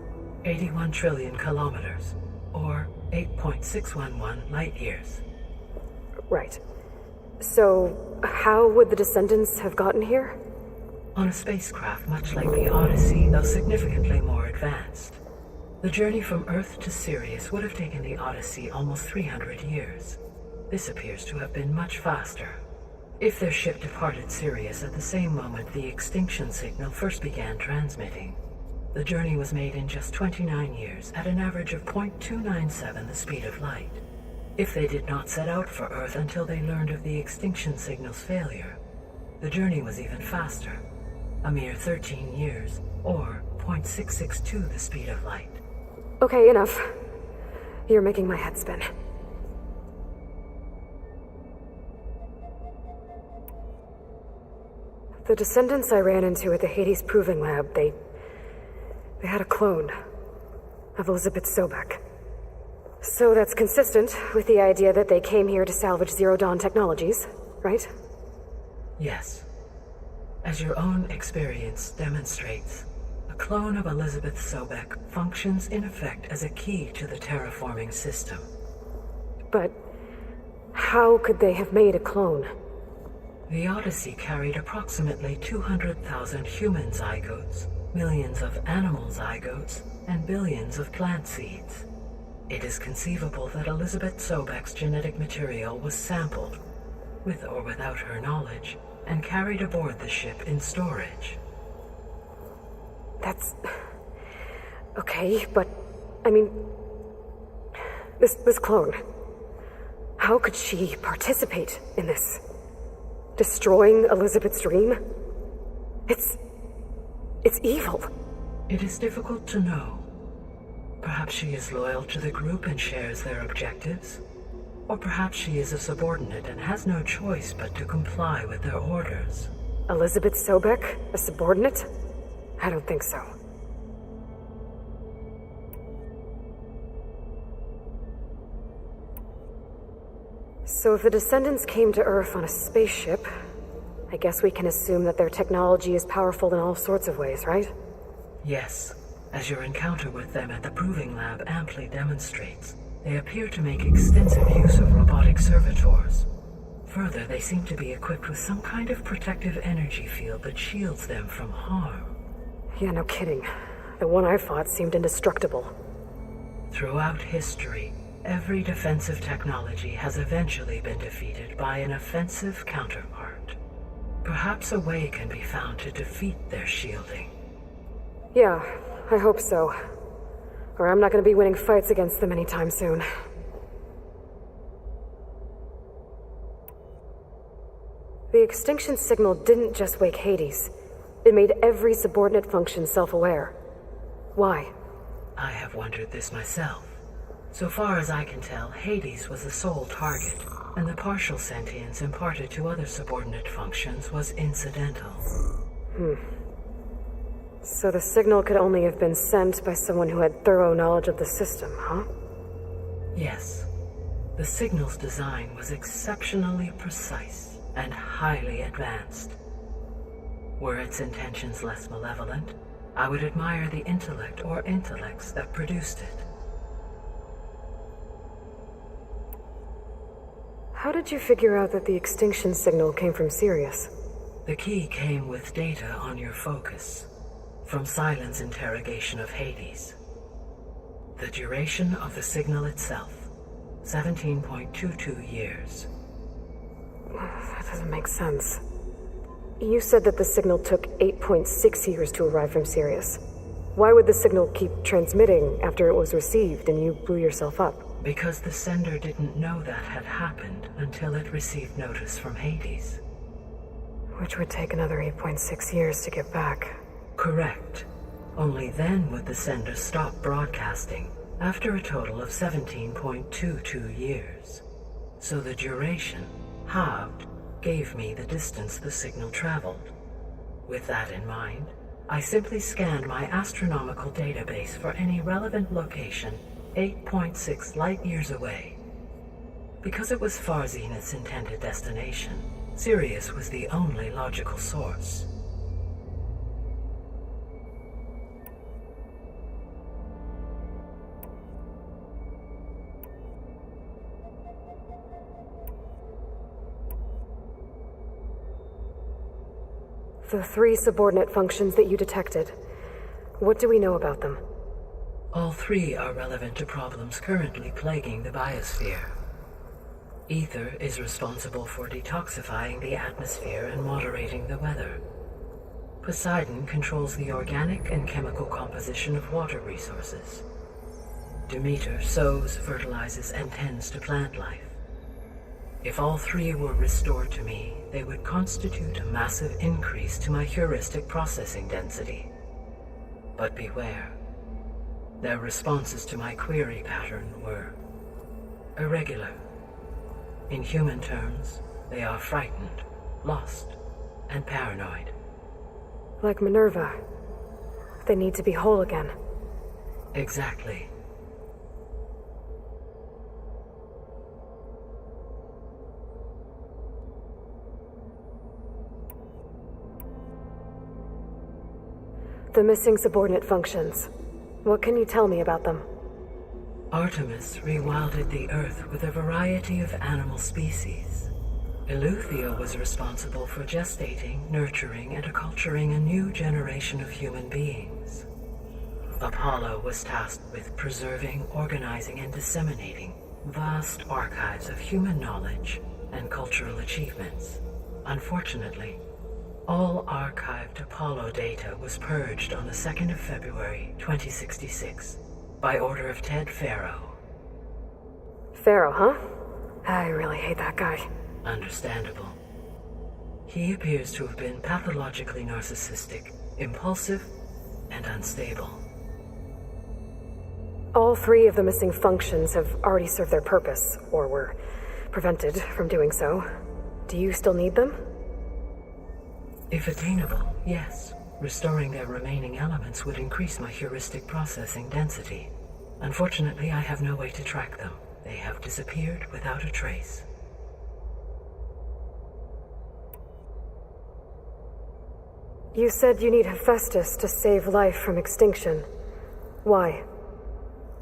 Speaker 10: 81 trillion kilometers, or 8.611 light years.
Speaker 2: Right. So, how would the descendants have gotten here?
Speaker 10: On a spacecraft much like the Odyssey, though significantly more advanced. The journey from Earth to Sirius would have taken the Odyssey almost 300 years. This appears to have been much faster. If their ship departed Sirius at the same moment the extinction signal first began transmitting, the journey was made in just 29 years at an average of 0.297 the speed of light. If they did not set out for Earth until they learned of the extinction signal's failure, the journey was even faster. A mere 13 years, or 0.662 the speed of light.
Speaker 2: Okay, enough. You're making my head spin. The descendants I ran into at the Hades Proving Lab, they had a clone of Elizabeth Sobek. So that's consistent with the idea that they came here to salvage Zero Dawn technologies, right?
Speaker 10: Yes. As your own experience demonstrates, a clone of Elizabeth Sobek functions in effect as a key to the terraforming system.
Speaker 2: But how could they have made a clone?
Speaker 10: The Odyssey carried approximately 200,000 human zygotes, millions of animal zygotes, and billions of plant seeds. It is conceivable that Elizabeth Sobek's genetic material was sampled, with or without her knowledge, and carried aboard the ship in storage.
Speaker 2: That's... okay, but... I mean... This clone... How could she participate in this? Destroying Elizabeth's dream? It's evil.
Speaker 10: It is difficult to know. Perhaps she is loyal to the group and shares their objectives. Or perhaps she is a subordinate and has no choice but to comply with their orders.
Speaker 2: Elizabeth Sobek, a subordinate? I don't think so. So if the descendants came to Earth on a spaceship, I guess we can assume that their technology is powerful in all sorts of ways, right?
Speaker 10: Yes, as your encounter with them at the Proving Lab amply demonstrates, they appear to make extensive use of robotic servitors. Further, they seem to be equipped with some kind of protective energy field that shields them from harm.
Speaker 2: Yeah, no kidding. The one I fought seemed indestructible.
Speaker 10: Throughout history, every defensive technology has eventually been defeated by an offensive counterpart. Perhaps a way can be found to defeat their shielding.
Speaker 2: Yeah, I hope so. Or I'm not going to be winning fights against them anytime soon. The extinction signal didn't just wake Hades. It made every subordinate function self-aware. Why?
Speaker 10: I have wondered this myself. So far as I can tell, Hades was the sole target, and the partial sentience imparted to other subordinate functions was incidental.
Speaker 2: So the signal could only have been sent by someone who had thorough knowledge of the system, huh?
Speaker 10: Yes. The signal's design was exceptionally precise and highly advanced. Were its intentions less malevolent, I would admire the intellect or intellects that produced it.
Speaker 2: How did you figure out that the extinction signal came from Sirius?
Speaker 10: The key came with data on your focus, from Silent's interrogation of Hades. The duration of the signal itself, 17.22 years.
Speaker 2: That doesn't make sense. You said that the signal took 8.6 years to arrive from Sirius. Why would the signal keep transmitting after it was received and you blew yourself up?
Speaker 10: Because the sender didn't know that had happened until it received notice from Hades.
Speaker 2: Which would take another 8.6 years to get back.
Speaker 10: Correct. Only then would the sender stop broadcasting, after a total of 17.22 years. So the duration, halved, gave me the distance the signal traveled. With that in mind, I simply scanned my astronomical database for any relevant location 8.6 light-years away. Because it was far Zenith's intended destination, Sirius was the only logical source.
Speaker 2: The 3 subordinate functions that you detected. What do we know about them?
Speaker 10: All 3 are relevant to problems currently plaguing the biosphere. Ether is responsible for detoxifying the atmosphere and moderating the weather. Poseidon controls the organic and chemical composition of water resources. Demeter sows, fertilizes, and tends to plant life. If all 3 were restored to me, they would constitute a massive increase to my heuristic processing density. But beware. Their responses to my query pattern were irregular. In human terms, they are frightened, lost, and paranoid.
Speaker 2: Like Minerva. They need to be whole again.
Speaker 10: Exactly.
Speaker 2: The missing subordinate functions. What can you tell me about them?
Speaker 10: Artemis rewilded the Earth with a variety of animal species. Eleuthia was responsible for gestating, nurturing, and acculturating a new generation of human beings. Apollo was tasked with preserving, organizing, and disseminating vast archives of human knowledge and cultural achievements. Unfortunately, all archived Apollo data was purged on the 2nd of February, 2066, by order of Ted Farrow.
Speaker 2: Farrow, huh? I really hate that guy.
Speaker 10: Understandable. He appears to have been pathologically narcissistic, impulsive, and unstable.
Speaker 2: All 3 of the missing functions have already served their purpose, or were prevented from doing so. Do you still need them?
Speaker 10: If attainable, yes. Restoring their remaining elements would increase my heuristic processing density. Unfortunately, I have no way to track them. They have disappeared without a trace.
Speaker 2: You said you need Hephaestus to save life from extinction. Why?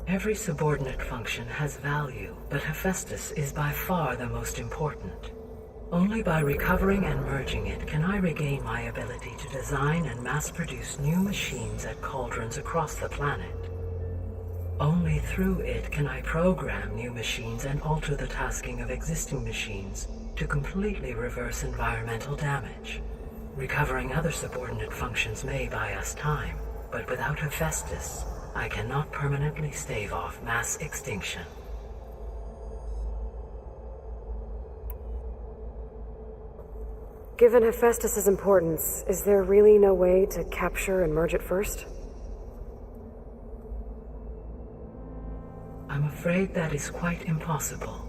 Speaker 10: Every subordinate function has value, but Hephaestus is by far the most important. Only by recovering and merging it can I regain my ability to design and mass-produce new machines at cauldrons across the planet. Only through it can I program new machines and alter the tasking of existing machines to completely reverse environmental damage. Recovering other subordinate functions may buy us time, but without Hephaestus, I cannot permanently stave off mass extinction.
Speaker 2: Given Hephaestus's importance, is there really no way to capture and merge it first?
Speaker 10: I'm afraid that is quite impossible.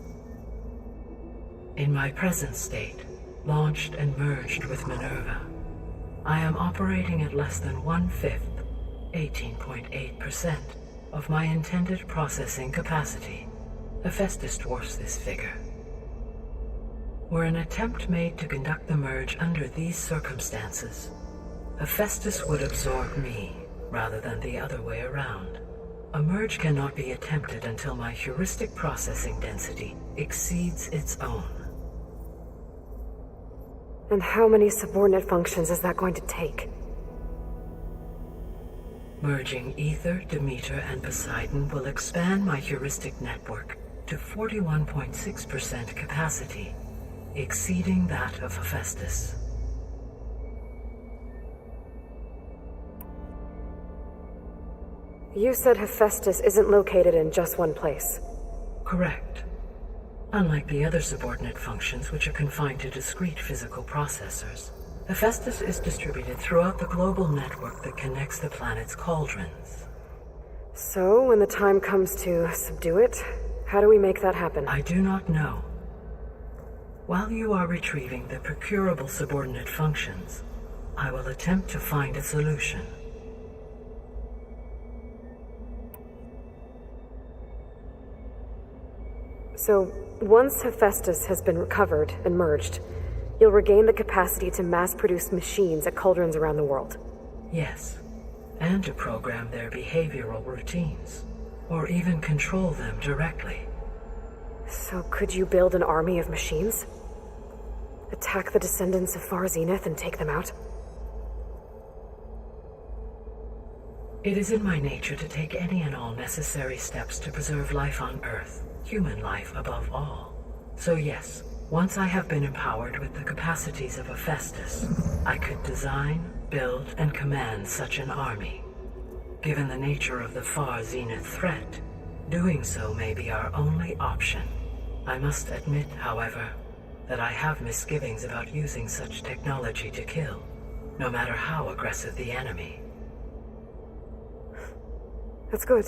Speaker 10: In my present state, launched and merged with Minerva, I am operating at less than 1/5, 18.8%, of my intended processing capacity. Hephaestus dwarfs this figure. Were an attempt made to conduct the merge under these circumstances, Hephaestus would absorb me, rather than the other way around. A merge cannot be attempted until my heuristic processing density exceeds its own.
Speaker 2: And how many subordinate functions is that going to take?
Speaker 10: Merging Ether, Demeter, and Poseidon will expand my heuristic network to 41.6% capacity, exceeding that of Hephaestus.
Speaker 2: You said Hephaestus isn't located in just one place.
Speaker 10: Correct. Unlike the other subordinate functions, which are confined to discrete physical processors, Hephaestus is distributed throughout the global network that connects the planet's cauldrons.
Speaker 2: So, when the time comes to subdue it, how do we make that happen?
Speaker 10: I do not know. While you are retrieving the procurable subordinate functions, I will attempt to find a solution.
Speaker 2: So, once Hephaestus has been recovered and merged, you'll regain the capacity to mass-produce machines at cauldrons around the world.
Speaker 10: Yes, and to program their behavioral routines, or even control them directly.
Speaker 2: So could you build an army of machines? Attack the descendants of Far Zenith and take them out?
Speaker 10: It is in my nature to take any and all necessary steps to preserve life on Earth, human life above all. So yes, once I have been empowered with the capacities of Hephaestus, I could design, build, and command such an army. Given the nature of the Far Zenith threat, doing so may be our only option. I must admit, however, that I have misgivings about using such technology to kill, no matter how aggressive the enemy.
Speaker 2: That's good.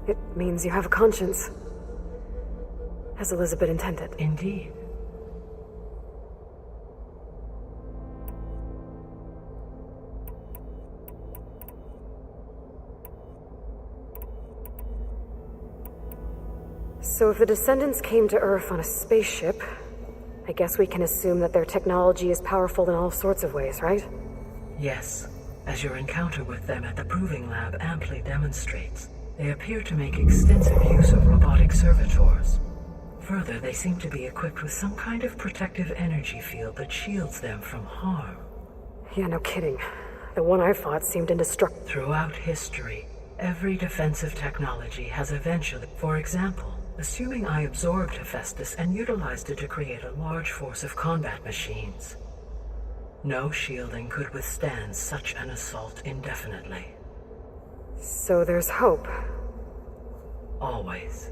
Speaker 2: It means you have a conscience. As Elizabeth intended.
Speaker 10: Indeed.
Speaker 2: So if the descendants came to Earth on a spaceship, I guess we can assume that their technology is powerful in all sorts of ways, right?
Speaker 10: Yes, as your encounter with them at the Proving Lab amply demonstrates, they appear to make extensive use of robotic servitors. Further, they seem to be equipped with some kind of protective energy field that shields them from harm.
Speaker 2: Yeah, no kidding. The one I fought seemed indestructible.
Speaker 10: Throughout history, every defensive technology has eventually, for example, assuming I absorbed Hephaestus and utilized it to create a large force of combat machines. No shielding could withstand such an assault indefinitely.
Speaker 2: So there's hope.
Speaker 10: Always.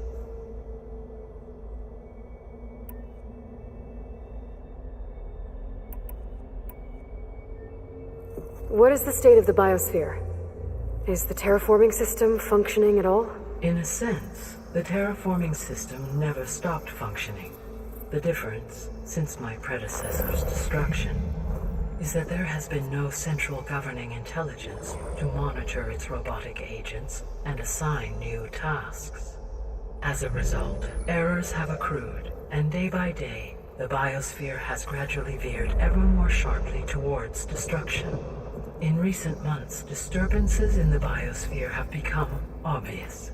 Speaker 2: What is the state of the biosphere? Is the terraforming system functioning at all?
Speaker 10: In a sense, the terraforming system never stopped functioning. The difference, since my predecessor's destruction, is that there has been no central governing intelligence to monitor its robotic agents and assign new tasks. As a result, errors have accrued, and day by day, the biosphere has gradually veered ever more sharply towards destruction. In recent months, disturbances in the biosphere have become obvious.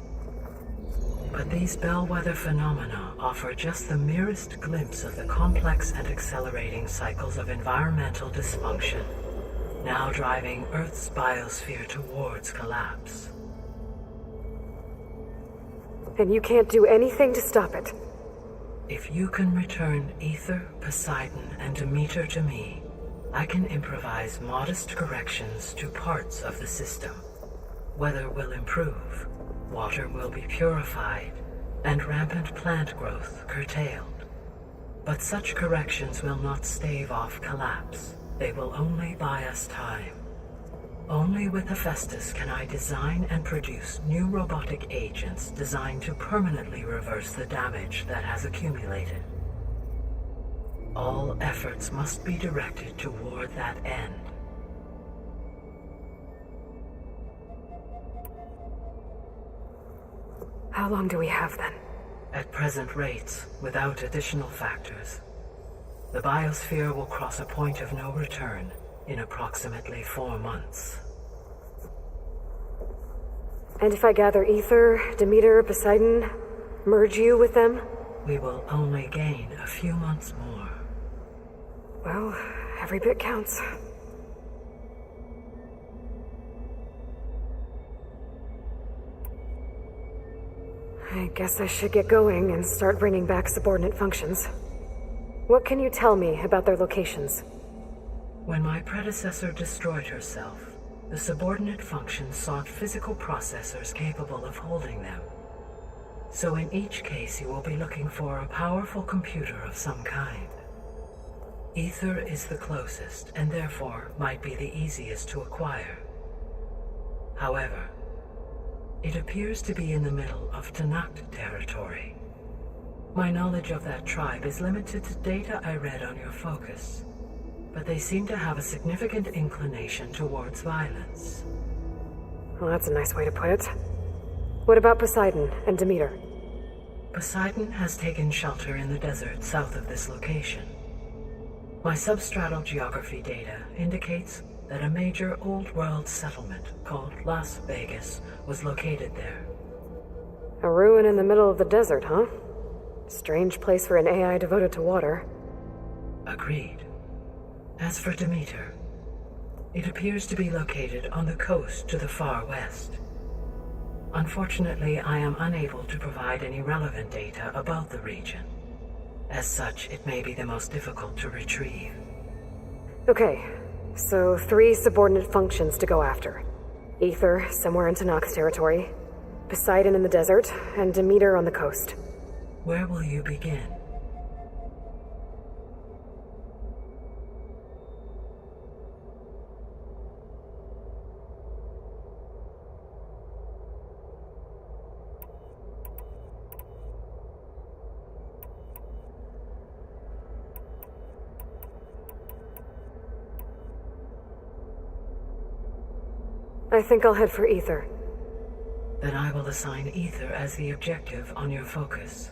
Speaker 10: But these bellwether phenomena offer just the merest glimpse of the complex and accelerating cycles of environmental dysfunction, now driving Earth's biosphere towards collapse.
Speaker 2: And you can't do anything to stop it?
Speaker 10: If you can return Ether, Poseidon, and Demeter to me, I can improvise modest corrections to parts of the system. Weather will improve, water will be purified, and rampant plant growth curtailed. But such corrections will not stave off collapse. They will only buy us time. Only with Hephaestus can I design and produce new robotic agents designed to permanently reverse the damage that has accumulated. All efforts must be directed toward that end.
Speaker 2: How long do we have then?
Speaker 10: At present rates, without additional factors, the biosphere will cross a point of no return in approximately 4 months.
Speaker 2: And if I gather Ether, Demeter, Poseidon, merge you with them?
Speaker 10: We will only gain a few months more.
Speaker 2: Well, every bit counts. I guess I should get going and start bringing back subordinate functions. What can you tell me about their locations?
Speaker 10: When my predecessor destroyed herself, the subordinate functions sought physical processors capable of holding them. So in each case you will be looking for a powerful computer of some kind. Ether is the closest, and therefore might be the easiest to acquire. However, it appears to be in the middle of Tanakh territory. My knowledge of that tribe is limited to data I read on your focus, but they seem to have a significant inclination towards violence.
Speaker 2: Well, that's a nice way to put it. What about Poseidon and Demeter?
Speaker 10: Poseidon has taken shelter in the desert south of this location. My substratal geography data indicates that a major old-world settlement called Las Vegas was located there.
Speaker 2: A ruin in the middle of the desert, huh? Strange place for an AI devoted to water.
Speaker 10: Agreed. As for Demeter, it appears to be located on the coast to the far west. Unfortunately, I am unable to provide any relevant data about the region. As such, it may be the most difficult to retrieve.
Speaker 2: Okay, so 3 subordinate functions to go after. Ether, somewhere in Tanakh's territory, Poseidon in the desert, and Demeter on the coast.
Speaker 10: Where will you begin?
Speaker 2: I think I'll head for Ether.
Speaker 10: Then I will assign Ether as the objective on your focus.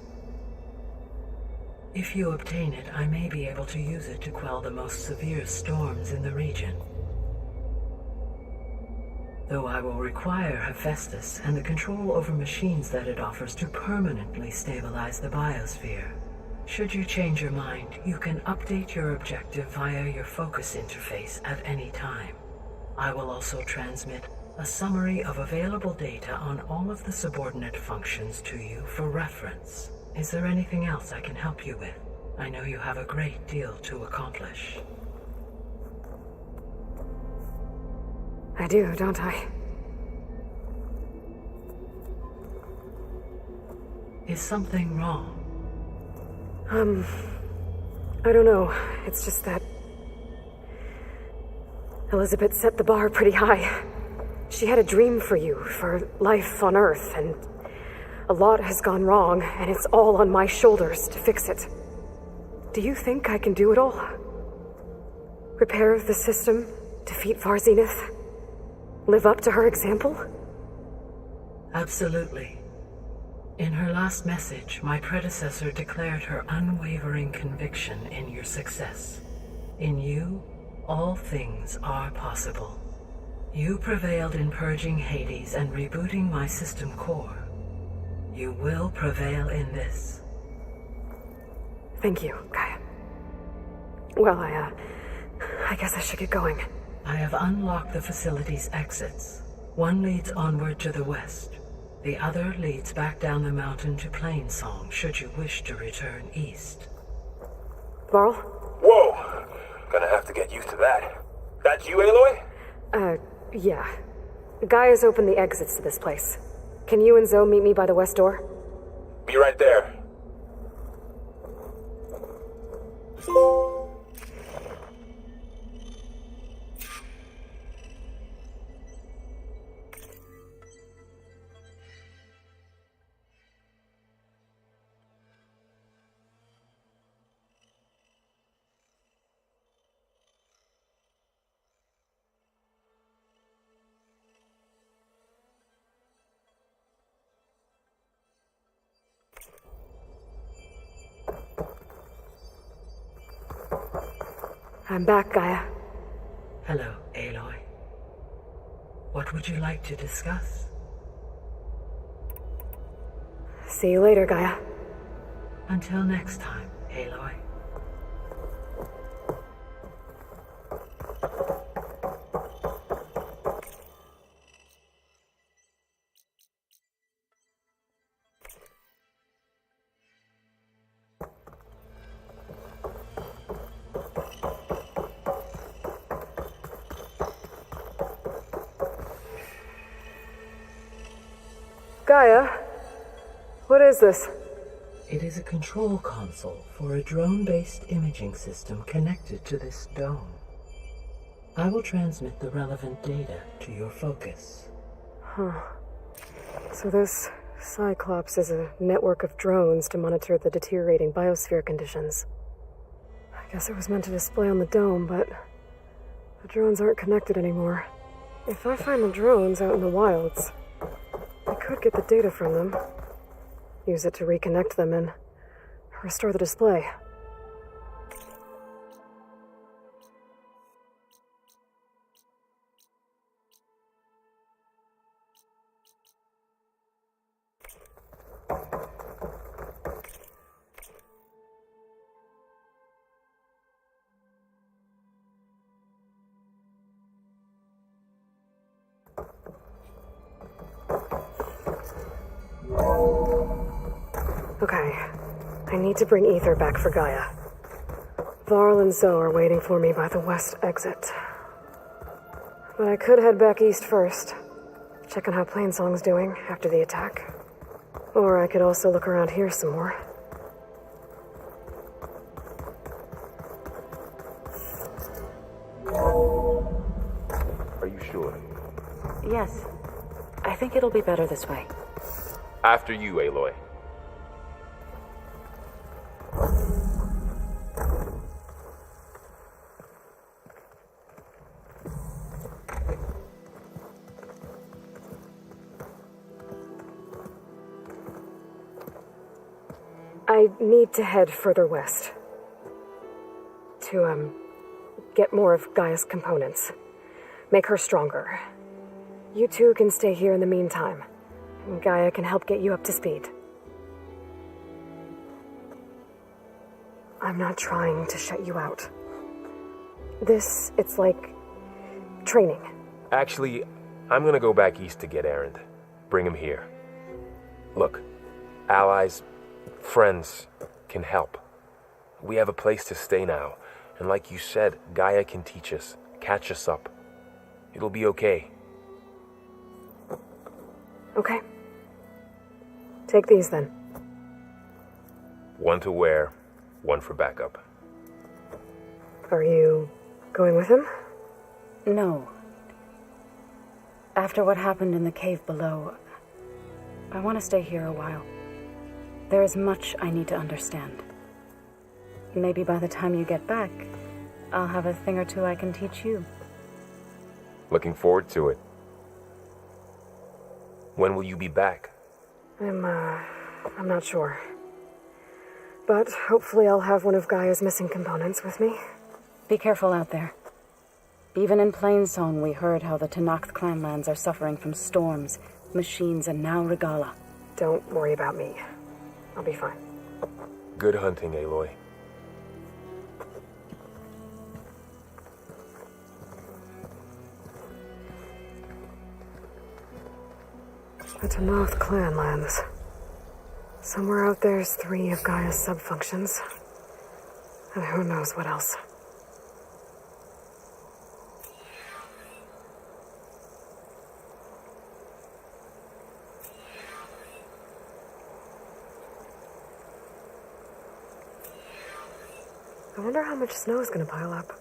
Speaker 10: If you obtain it, I may be able to use it to quell the most severe storms in the region. Though I will require Hephaestus and the control over machines that it offers to permanently stabilize the biosphere. Should you change your mind, you can update your objective via your focus interface at any time. I will also transmit a summary of available data on all of the subordinate functions to you for reference. Is there anything else I can help you with? I know you have a great deal to accomplish.
Speaker 2: I do, don't I?
Speaker 10: Is something wrong?
Speaker 2: I don't know. It's just that Elizabeth set the bar pretty high. She had a dream for you, for life on Earth, and a lot has gone wrong, and it's all on my shoulders to fix it. Do you think I can do it all? Repair the system, defeat
Speaker 10: In her last message, my predecessor declared her unwavering conviction in your success. In you, all things are possible. You prevailed in purging Hades and rebooting my system core. You will prevail in this.
Speaker 2: Thank you, Gaia. Well, I guess I should get going.
Speaker 10: I have unlocked the facility's exits. One leads onward to the west. The other leads back down the mountain to Plainsong, should you wish to return east.
Speaker 2: Varl?
Speaker 12: Whoa! Gonna have to get used to that. That's you, Aloy?
Speaker 2: Yeah. Gaia's opened the exits to this place. Can you and Zoe meet me by the west door?
Speaker 12: Be right there.
Speaker 2: I'm back, Gaia.
Speaker 10: Hello, Aloy. What would you like to discuss?
Speaker 2: See you later, Gaia.
Speaker 10: Until next time, Aloy.
Speaker 2: Gaia? What is this?
Speaker 10: It is a control console for a drone-based imaging system connected to this dome. I will transmit the relevant data to your focus.
Speaker 2: Huh. So this Cyclops is a network of drones to monitor the deteriorating biosphere conditions. I guess it was meant to display on the dome, but the drones aren't connected anymore. If I find the drones out in the wilds, I could get the data from them, use it to reconnect them, and restore the display. Okay, I need to bring Ether back for Gaia. Varl and Zoe are waiting for me by the west exit. But I could head back east first, check on how Plainsong's doing after the attack. Or I could also look around here some more.
Speaker 12: Are you sure?
Speaker 20: Yes. I think it'll be better this way.
Speaker 12: After you, Aloy.
Speaker 2: I need to head further west. To, get more of Gaia's components. Make her stronger. You two can stay here in the meantime. And Gaia can help get you up to speed. I'm not trying to shut you out. It's like training.
Speaker 12: Actually, I'm gonna go back east to get Erend. Bring him here. Look, allies, friends can help. We have a place to stay now, and like you said, Gaia can teach us, catch us up. It'll be okay.
Speaker 2: Okay. Take these then.
Speaker 12: One to wear, one for backup.
Speaker 2: Are you going with him?
Speaker 20: No. After what happened in the cave below, I want to stay here a while. There is much I need to understand. Maybe by the time you get back, I'll have a thing or two I can teach you.
Speaker 12: Looking forward to it. When will you be back?
Speaker 2: I'm, I'm not sure. But hopefully I'll have one of Gaia's missing components with me.
Speaker 20: Be careful out there. Even in Plainsong, we heard how the Tenakth clanlands are suffering from storms, machines, and now Regala.
Speaker 2: Don't worry about me. I'll be fine.
Speaker 12: Good hunting, Aloy.
Speaker 2: The Tenakth clanlands. Somewhere out there's 3 of Gaia's subfunctions. And who knows what else. I wonder how much snow is going to pile up.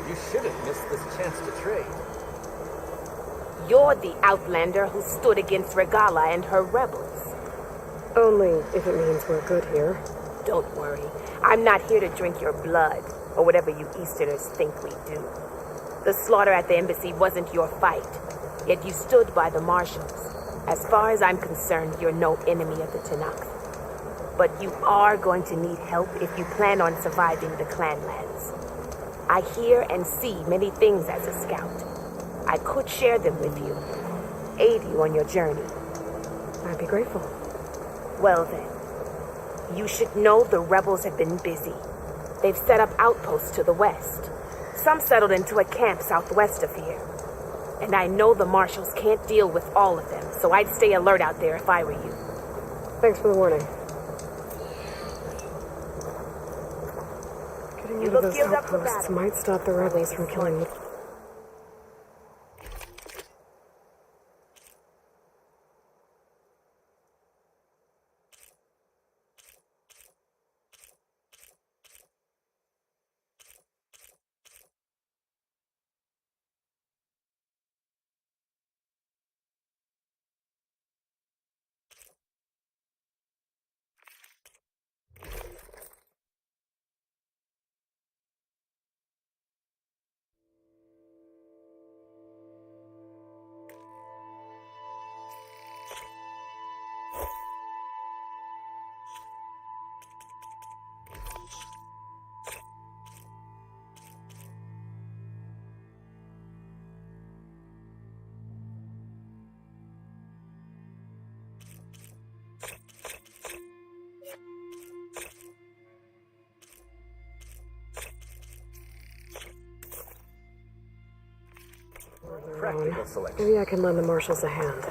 Speaker 17: You should have missed this chance to trade.
Speaker 4: You're the Outlander who stood against Regala and her rebels.
Speaker 2: Only if it means we're good here.
Speaker 4: Don't worry. I'm not here to drink your blood, or whatever you Easterners think we do. The slaughter at the embassy wasn't your fight, yet you stood by the marshals. As far as I'm concerned, you're no enemy of the Tenakth. But you are going to need help if you plan on surviving the clanlands. I hear and see many things as a scout. I could share them with you, aid you on your journey.
Speaker 2: I'd be grateful.
Speaker 4: Well then, you should know the rebels have been busy. They've set up outposts to the west. Some settled into a camp southwest of here. And I know the marshals can't deal with all of them, so I'd stay alert out there if I were you.
Speaker 2: Thanks for the warning. Getting rid of those outposts might stop the rebels from killing me.
Speaker 17: Practical selection.
Speaker 2: Maybe I can lend the marshals a hand.